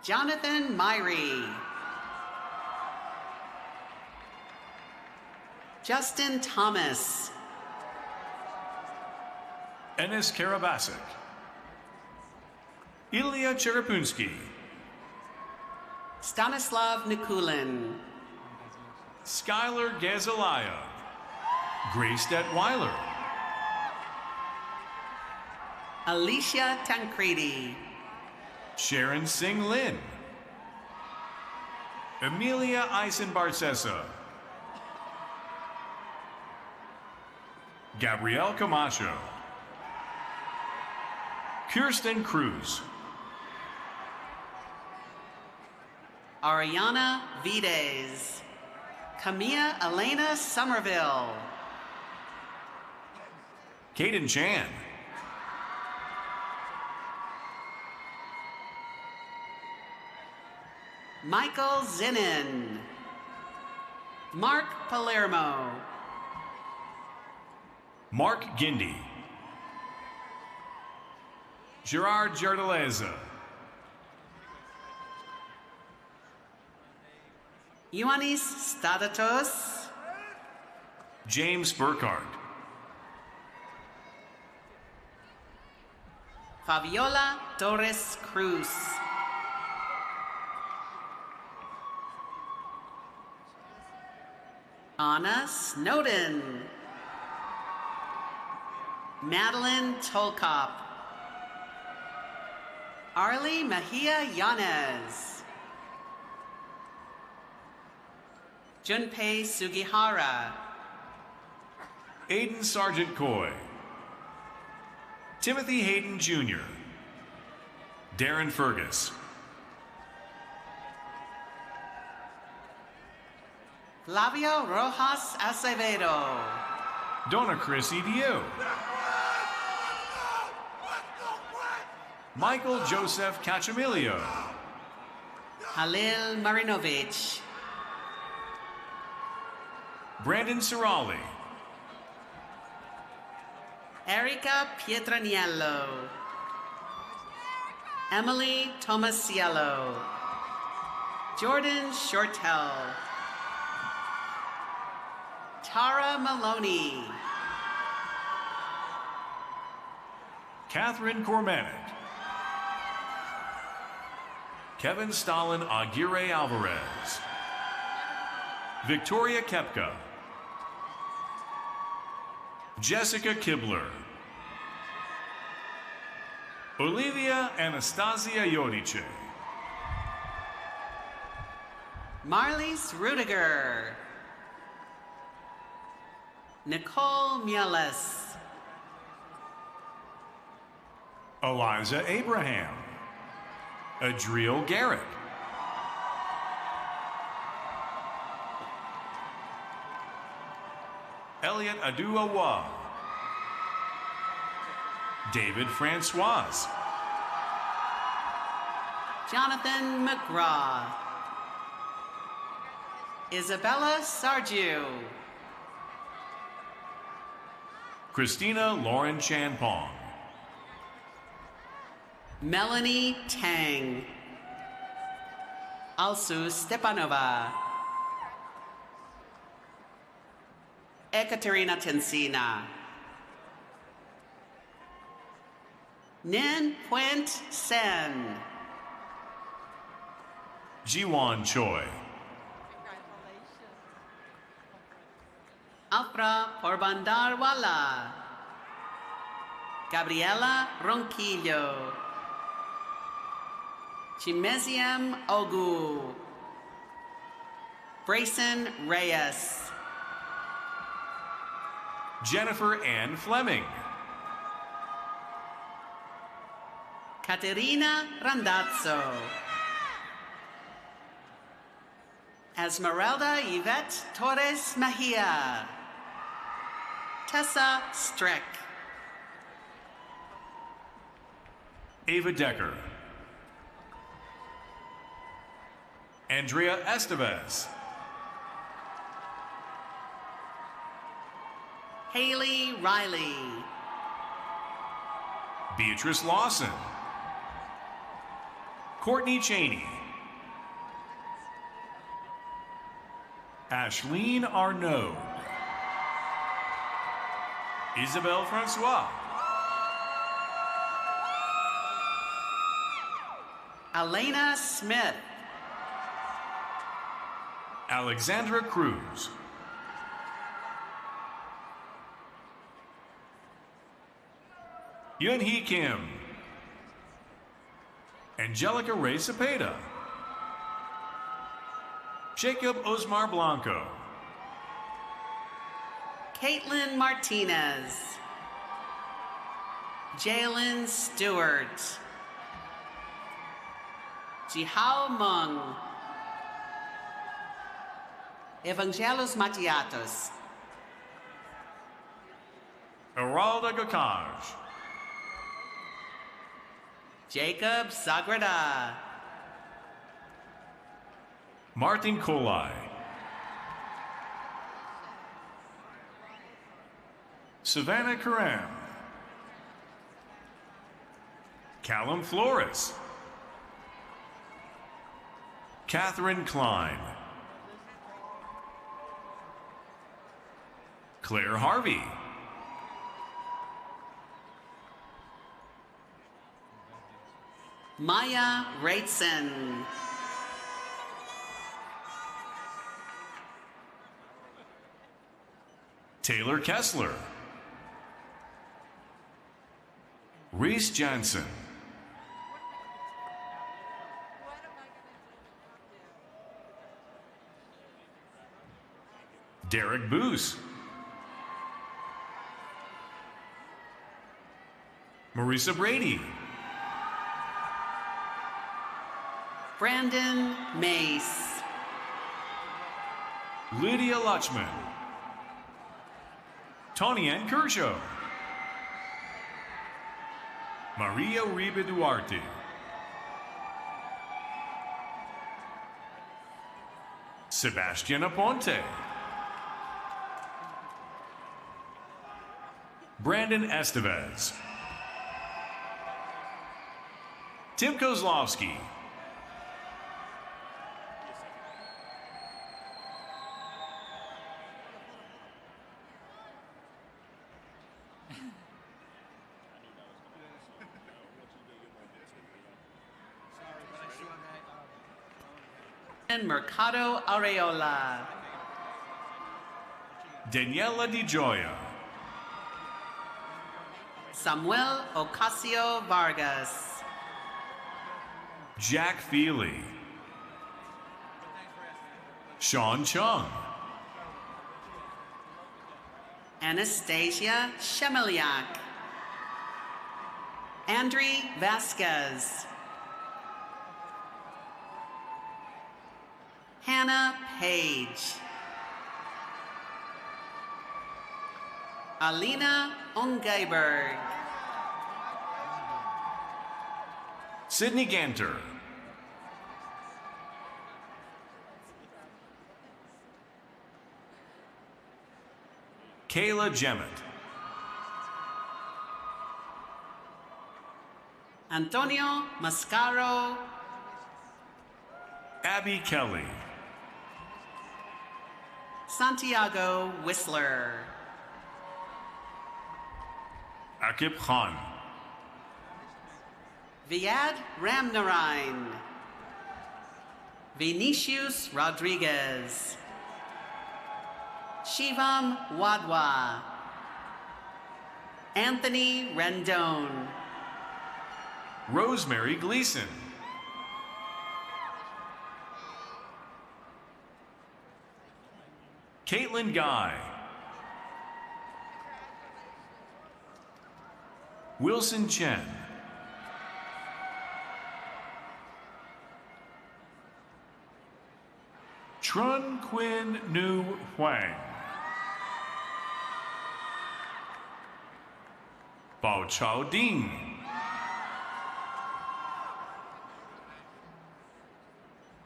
Jonathan Myrie, Justin Thomas, Enes Karabasic, Ilya Cherepunsky, Stanislav Nikulin, Skylar Gazalaya, Grace Detweiler, Alicia Tancredi, Sharon Singh Lin, Emilia Eisen Barcesa, Gabrielle Camacho, Kirsten Cruz, Ariana Vides, Camilla Elena Somerville, Caden Chan, Michael Zinnin, Mark Palermo, Mark Gindy. Gerard Giardaleza. Ioannis Stadatos. James Burkhardt. Fabiola Torres Cruz. Anna Snowden. Madeline Tolkop. Arlie Mejia Yanez. Junpei Sugihara. Aiden Sargent Coy. Timothy Hayden Jr. Darren Fergus. Flavio Rojas Acevedo. Donna Chris EDU. Michael Joseph Cachamilio. Halil Marinovich. Brandon Cirali. Erica Pietraniello. Emily Tomasiello. Jordan Shortell. Tara Maloney. Catherine Cormanet. Kevin Stalin Aguirre Alvarez. Victoria Kepka. Jessica Kibler. Olivia Anastasia Yodice. Marlies Rudiger. Nicole Mieles. Eliza Abraham. Adriel Garrett. Elliot Aduawa. David Francoise. Jonathan McGraw. Isabella Sarju. Christina Lauren Chanpong. Melanie Tang. Alsu Stepanova. Ekaterina Tensina. Nin Puent Sen. Jiwon Choi. Afra Porbandarwala. Gabriela Ronquillo. Chimesium Ogu. Brayson Reyes. Jennifer Ann Fleming. Caterina Randazzo. Esmeralda Yvette Torres Mejia. Tessa Streck. Ava Decker. Andrea Estevez. Haley Riley. Beatrice Lawson. Courtney Cheney. Ashleen Arnaud. Isabelle Francois. Elena Smith. Alexandra Cruz. Yun Hee Kim. Angelica Ray Cepeda. Jacob Osmar Blanco. Caitlin Martinez. Jalen Stewart. Jihao Mung. Evangelos Matiatos. Geralda Gakaj. Jacob Sagrada. Martin Kolai. Savannah Karam. Callum Flores. Catherine Klein. Claire Harvey. Maya Reitzen. Taylor Kessler. Reese Jansen. Derek Boos. Marisa Brady. Brandon Mace. Lydia Lutchman. Tony Ann Kershaw. Maria Riba Duarte. Sebastian Aponte. Brandon Estevez. Tim Kozlowski. And Mercado Areola. Daniela Di Gioia. Samuel Ocasio Vargas. Jack Feely. Sean Chung. Anastasia Shemeliak. Andre Vasquez. Hannah Page. Alina Ongeiberg. Sydney Ganter. Kayla Jemmett. Antonio Mascaro. Abby Kelly. Santiago Whistler. Akib Khan. Viad Ramnarain. Vinicius Rodriguez. Shivam Wadwa. Anthony Rendon. Rosemary Gleason. Caitlin Guy. Wilson Chen. Trun Quinn Nu Huang. Bao Chao Ding.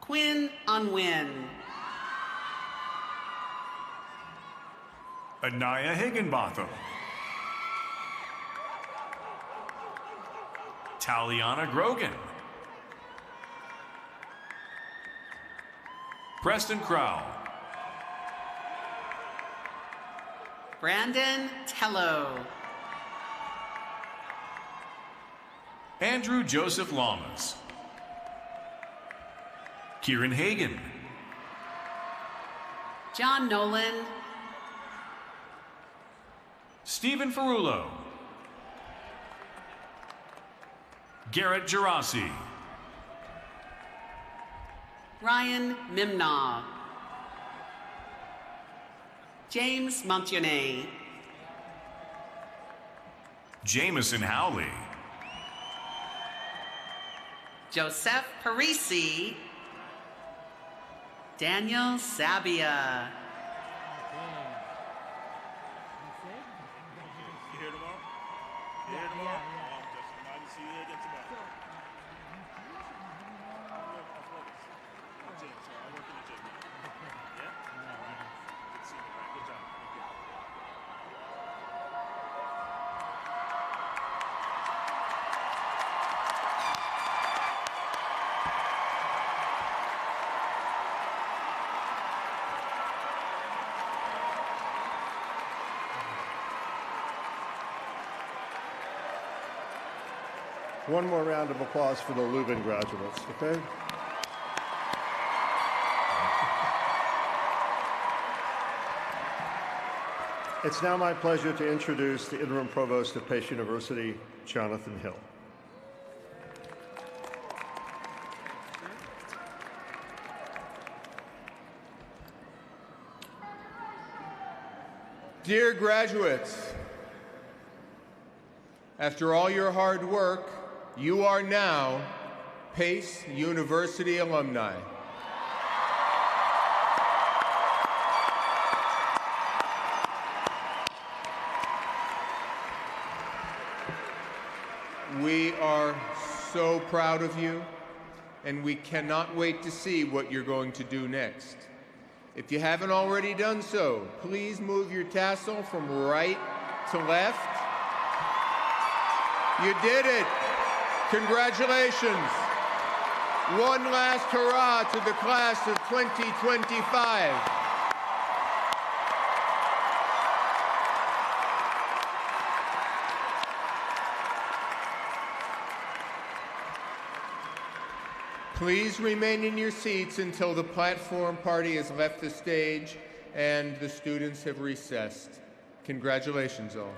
Quinn Unwin. Anaya Higginbotham. Taliana Grogan. Preston Crowell. Brandon Tello. Andrew Joseph Lamas. Kieran Hagan. John Nolan. Stephen Ferrulo. Garrett Gerasi. Ryan Mimnaugh. James Montionet. Jameson Howley. Joseph Parisi. Daniel Sabia. You here tomorrow? You here tomorrow? I can see you again tomorrow. Gym, so I work in the gym now. Yeah? Good to see you, man. Good job. Thank you. One more round of applause for the Lubin graduates, okay? It's now my pleasure to introduce the Interim Provost of Pace University, Jonathan Hill. Dear graduates, after all your hard work, you are now Pace University alumni. We are so proud of you, and we cannot wait to see what you're going to do next. If you haven't already done so, please move your tassel from right to left. You did it. Congratulations. One last hurrah to the class of 2025. Please remain in your seats until the platform party has left the stage and the students have recessed. Congratulations, all.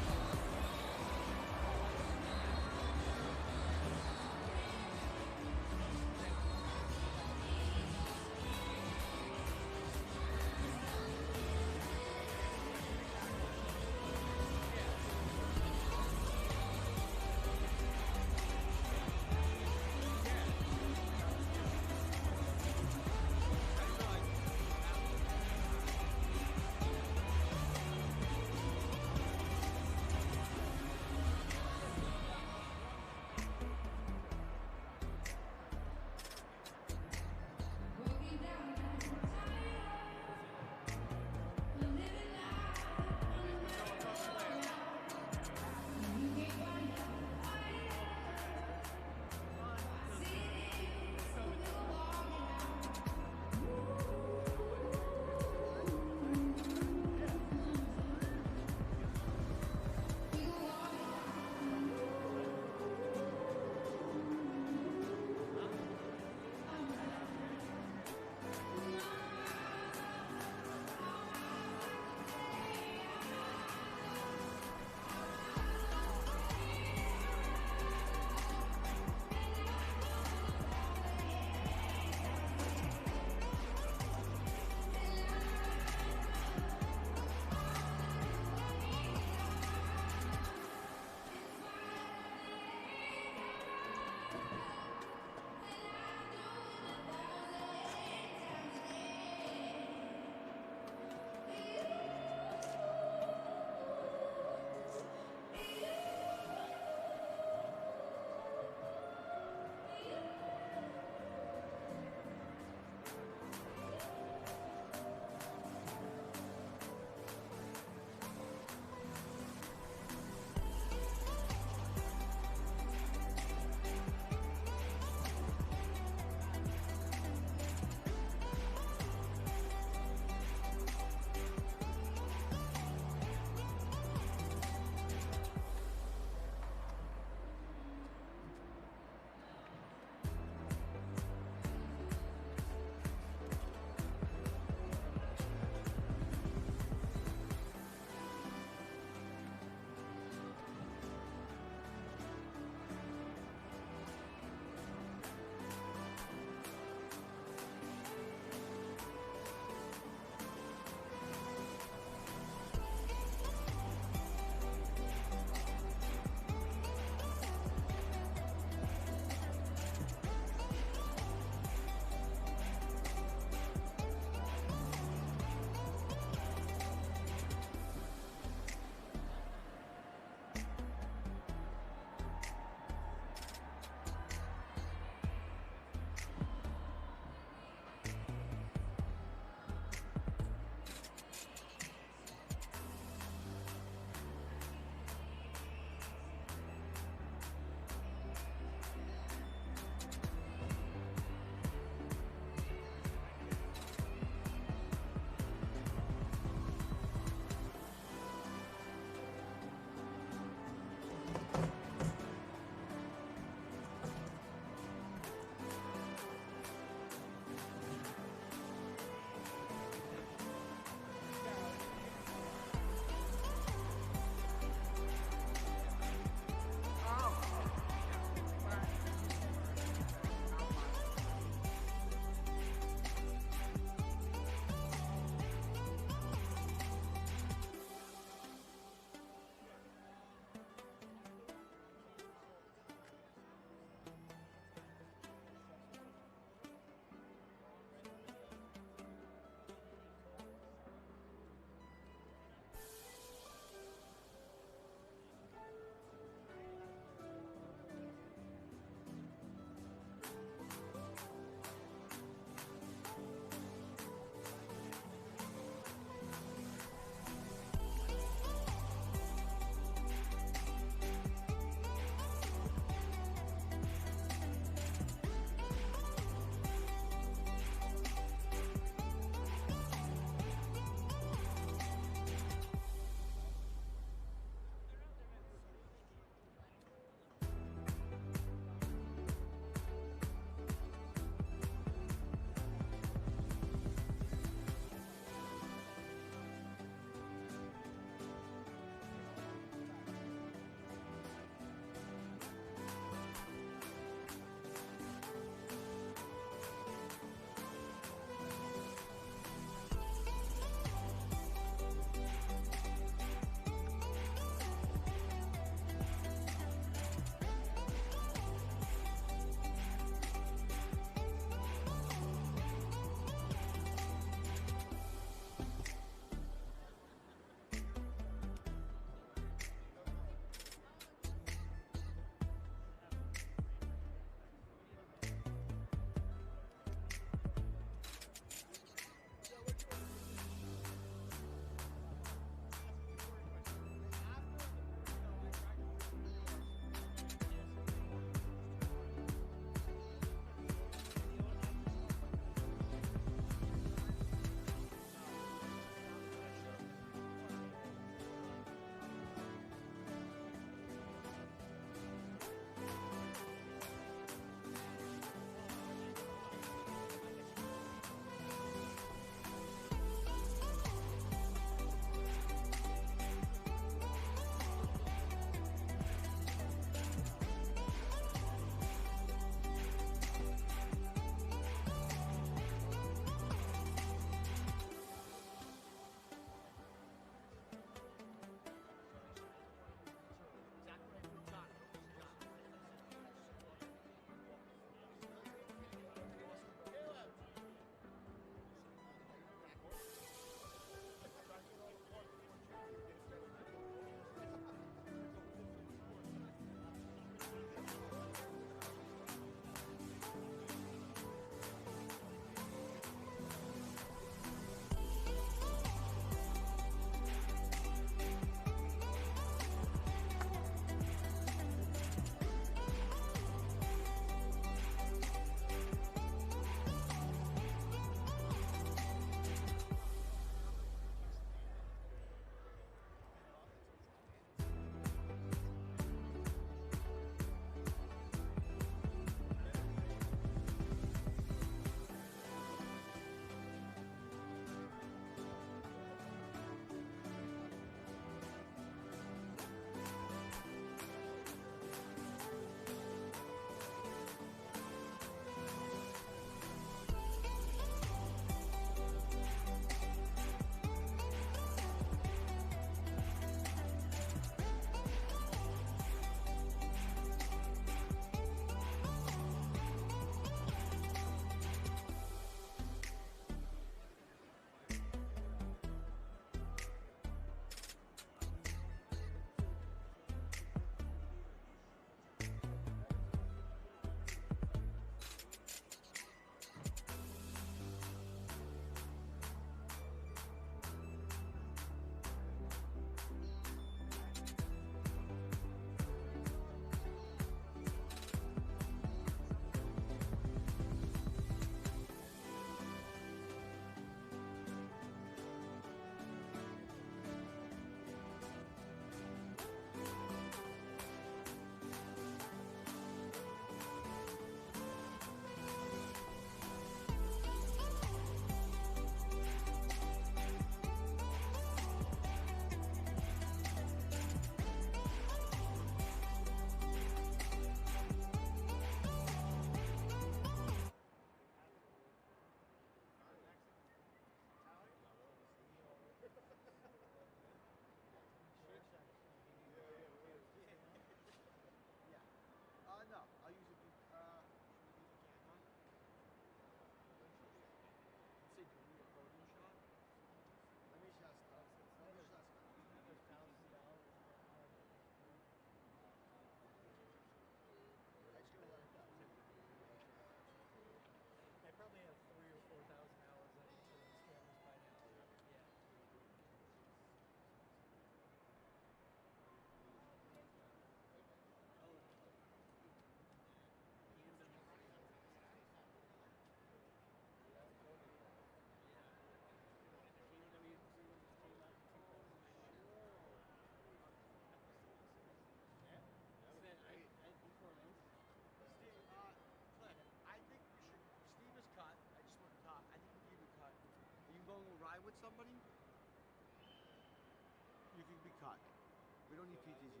don't need PTG.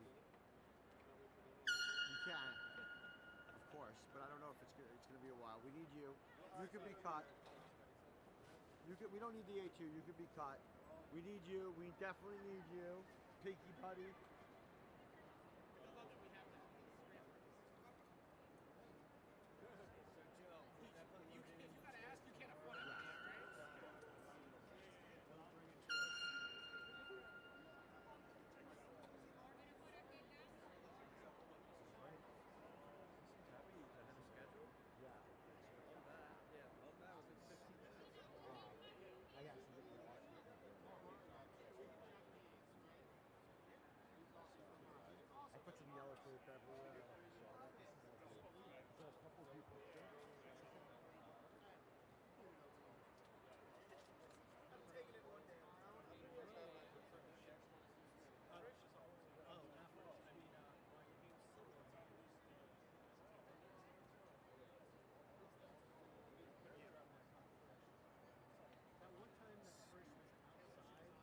You can, of course, but I don't know if it's gonna be a while. We need you. You could be cut. We don't need the A2. You could be cut. We need you. We definitely need you, Pinky buddy. You gotta ask, you can't afford it, right? I put some yellow tape everywhere. So a couple of people. I'm taking it one day. That one time that first was outside,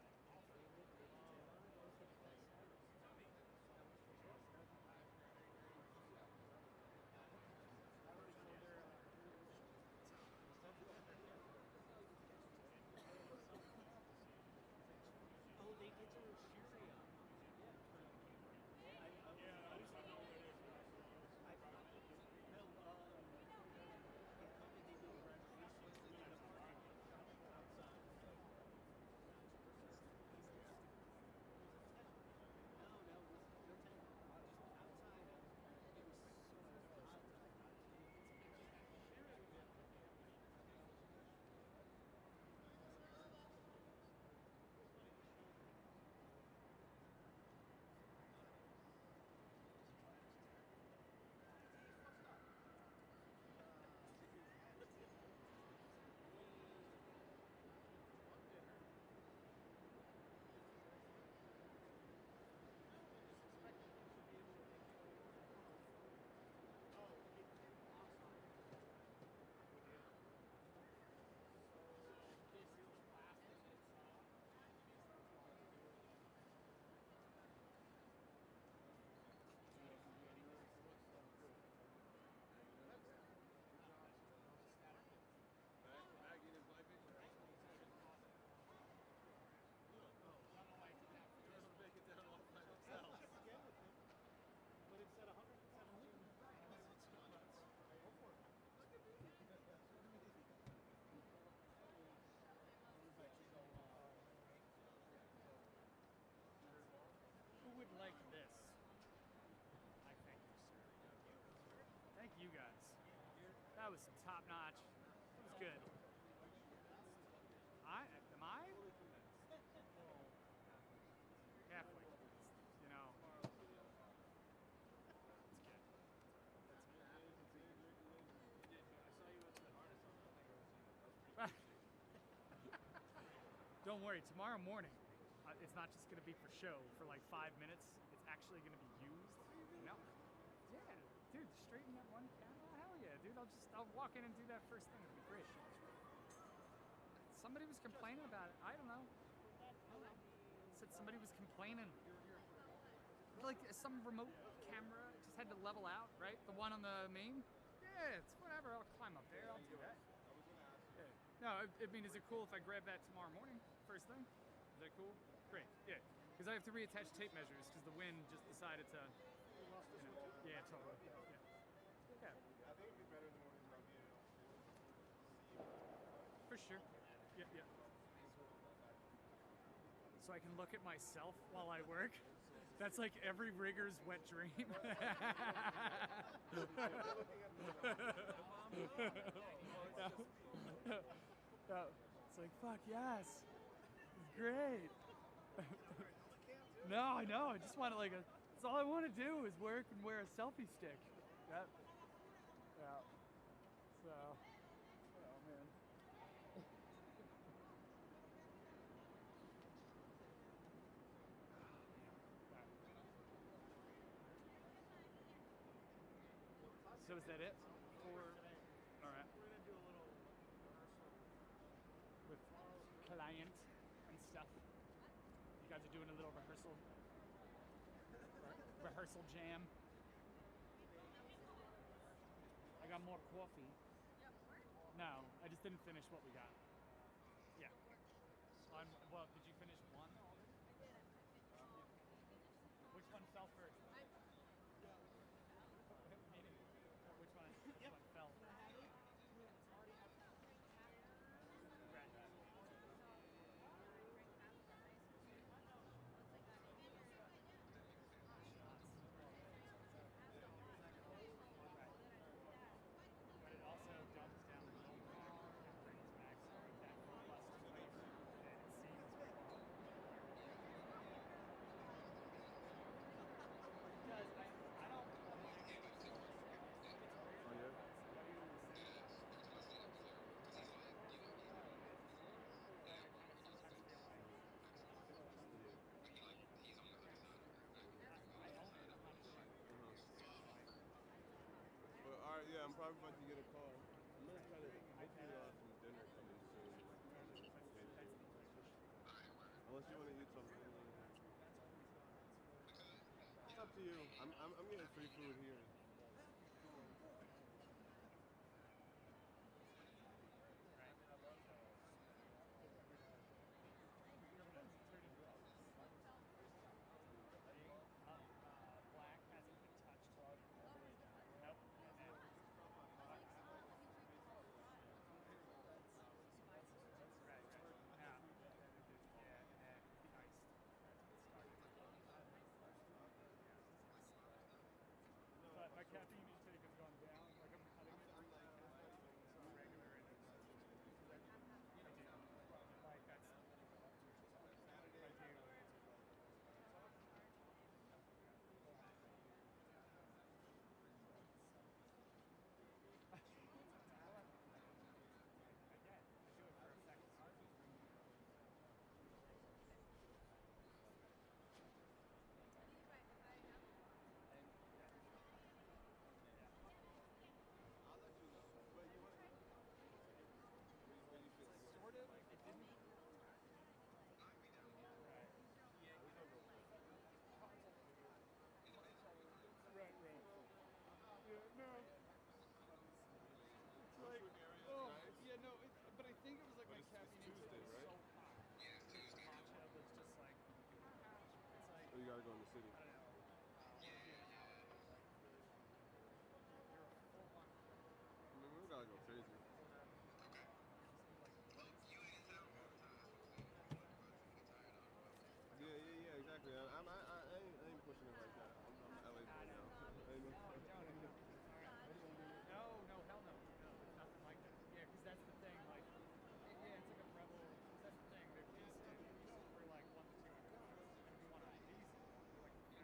Oh, they get to Syria. Yeah, I used to know where it is. They do graduation outside. Who would like this? I thank you, sir. Thank you guys. That was some top notch. It was good. Am I? Catholic. You know. It's good. That's good. Don't worry, tomorrow morning, it's not just going to be for show for like 5 minutes. It's actually going to be used. You know? Yeah, dude, straighten that one camera. Hell yeah, dude. I'll walk in and do that first thing. It'll be great. Somebody was complaining about it. I don't know. Said somebody was complaining. Like some remote camera just had to level out, right? The one on the main? Yeah, it's whatever. I'll climb up there. I'll do that. Yeah. No, I mean, is it cool if I grab that tomorrow morning, first thing? Is that cool? Great, yeah. Because I have to reattach tape measures because the wind just decided to, you know, yeah, totally. Yeah. I think it'd be better in the morning around here. For sure. Yeah. So I can look at myself while I work. That's like every rigger's wet dream. It's like, fuck yes. It's great. No, I know. I just want to that's all I want to do is work and wear a selfie stick. Yep. Yeah. So, oh man. So is that it? All right. We're gonna do a little rehearsal With client and stuff. You guys are doing a little rehearsal. rehearsal jam. I got more coffee. No, I just didn't finish what we got. Yeah. Well, did you finish one? Which one fell first? Meaning, which one fell? But it also dumps down the milk and brings back some of that robust flavor that it seems because I don't like it. Oh, yeah? Well, all right, yeah, I'm probably about to get a call. I'm gonna try to hopefully some dinner coming soon. Unless you want to eat something. It's up to you. I'm getting free food here. Black hasn't been touched all the way down. Nope. Right. Now, yeah, and then iced. That's what started. But my caffeine intake has gone down. Like I'm cutting it so regular and I do. Like that's I do. Sort of. It didn't. Right. Yeah, no. It's like, oh, yeah, no, but I think it was like my caffeine intake was so high. Yeah, it's Tuesday. Matcha was just like, it's like. Oh, you gotta go in the city. I don't know. I mean, we gotta go crazy. Yeah, exactly. I ain't pushing it like that. I'm LA boy now. No, hell no. It's nothing like that. Yeah, because that's the thing. Like, yeah, it's like a rebel. That's the thing. They're decent for like $100 to $200. And if you want to be decent, like,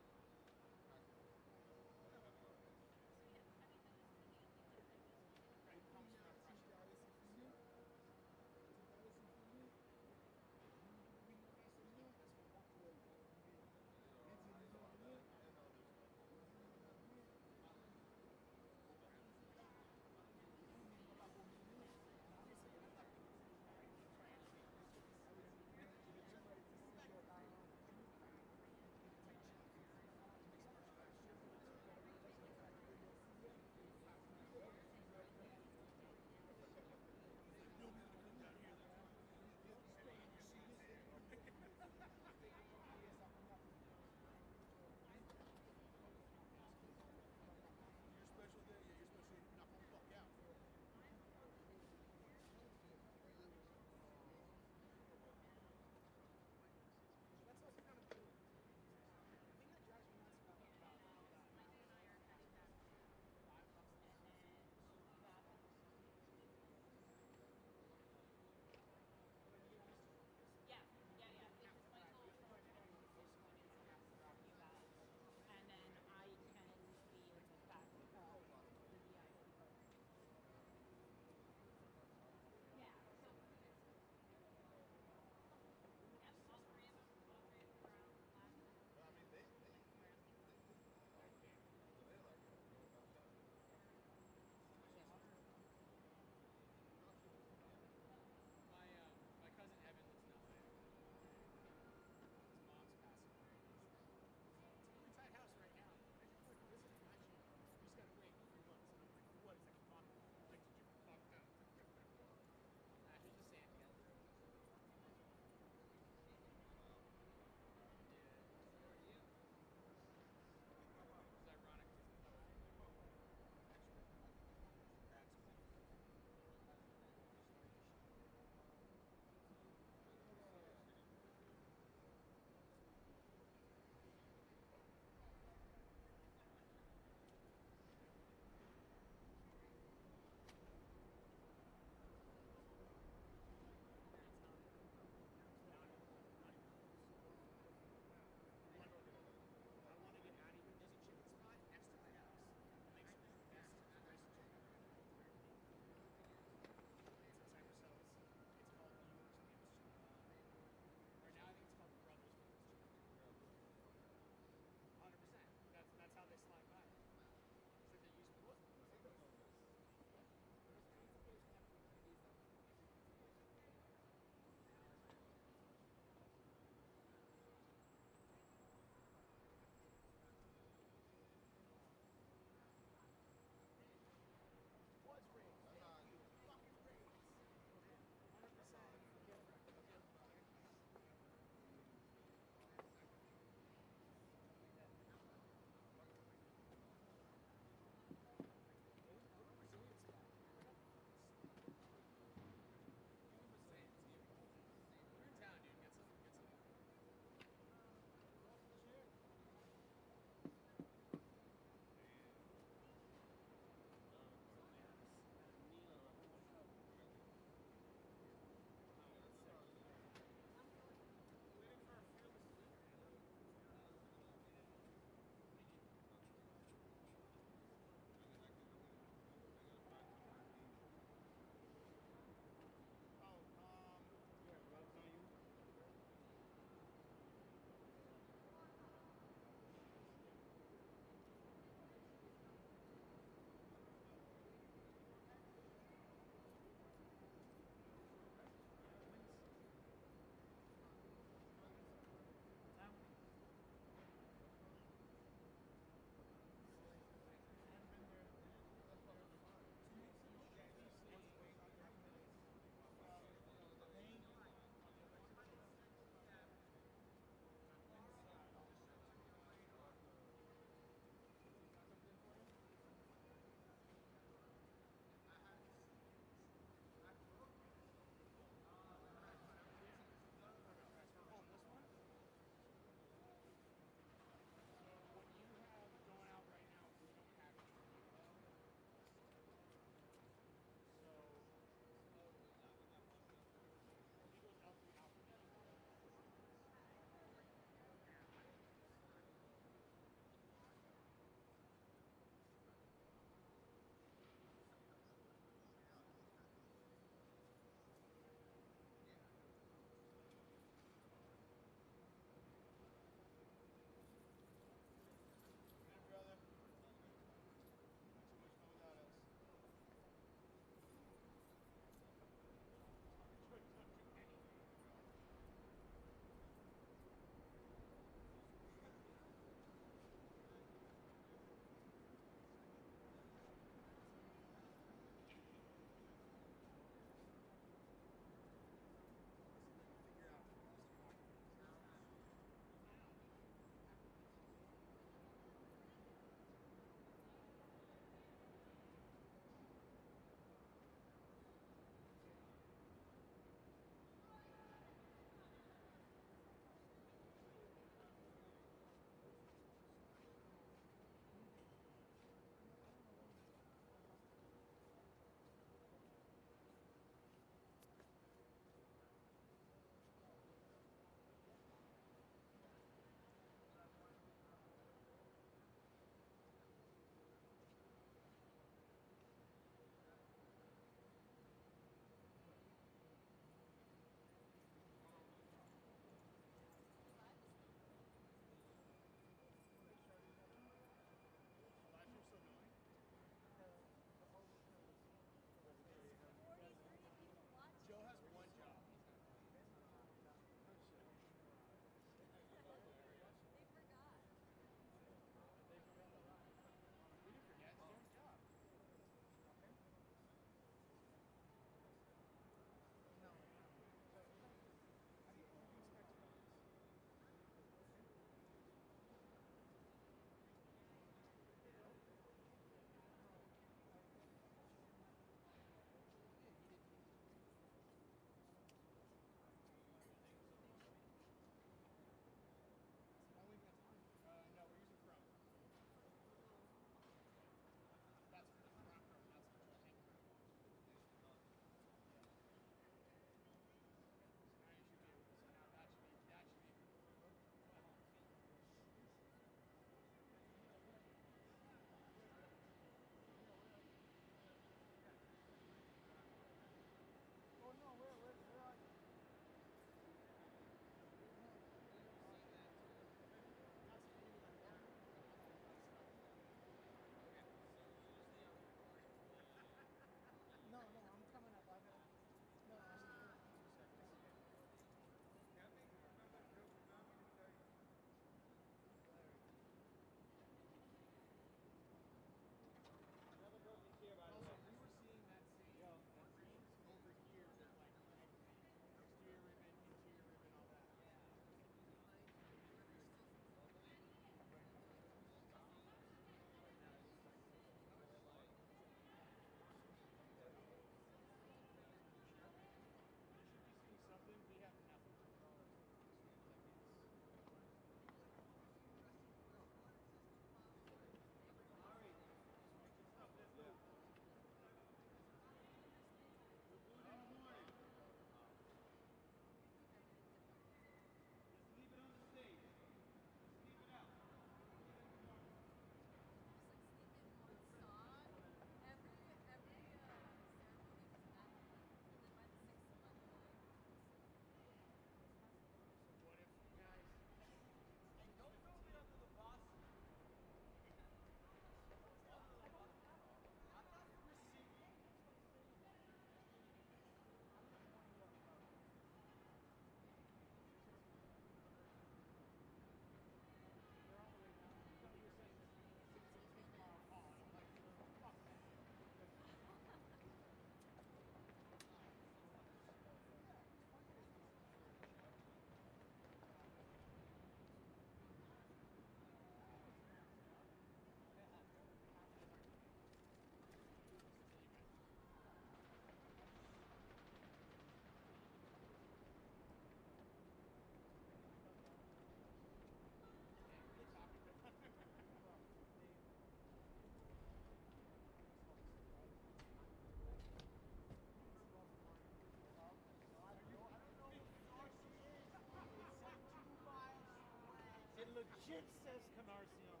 Chip says Commencement.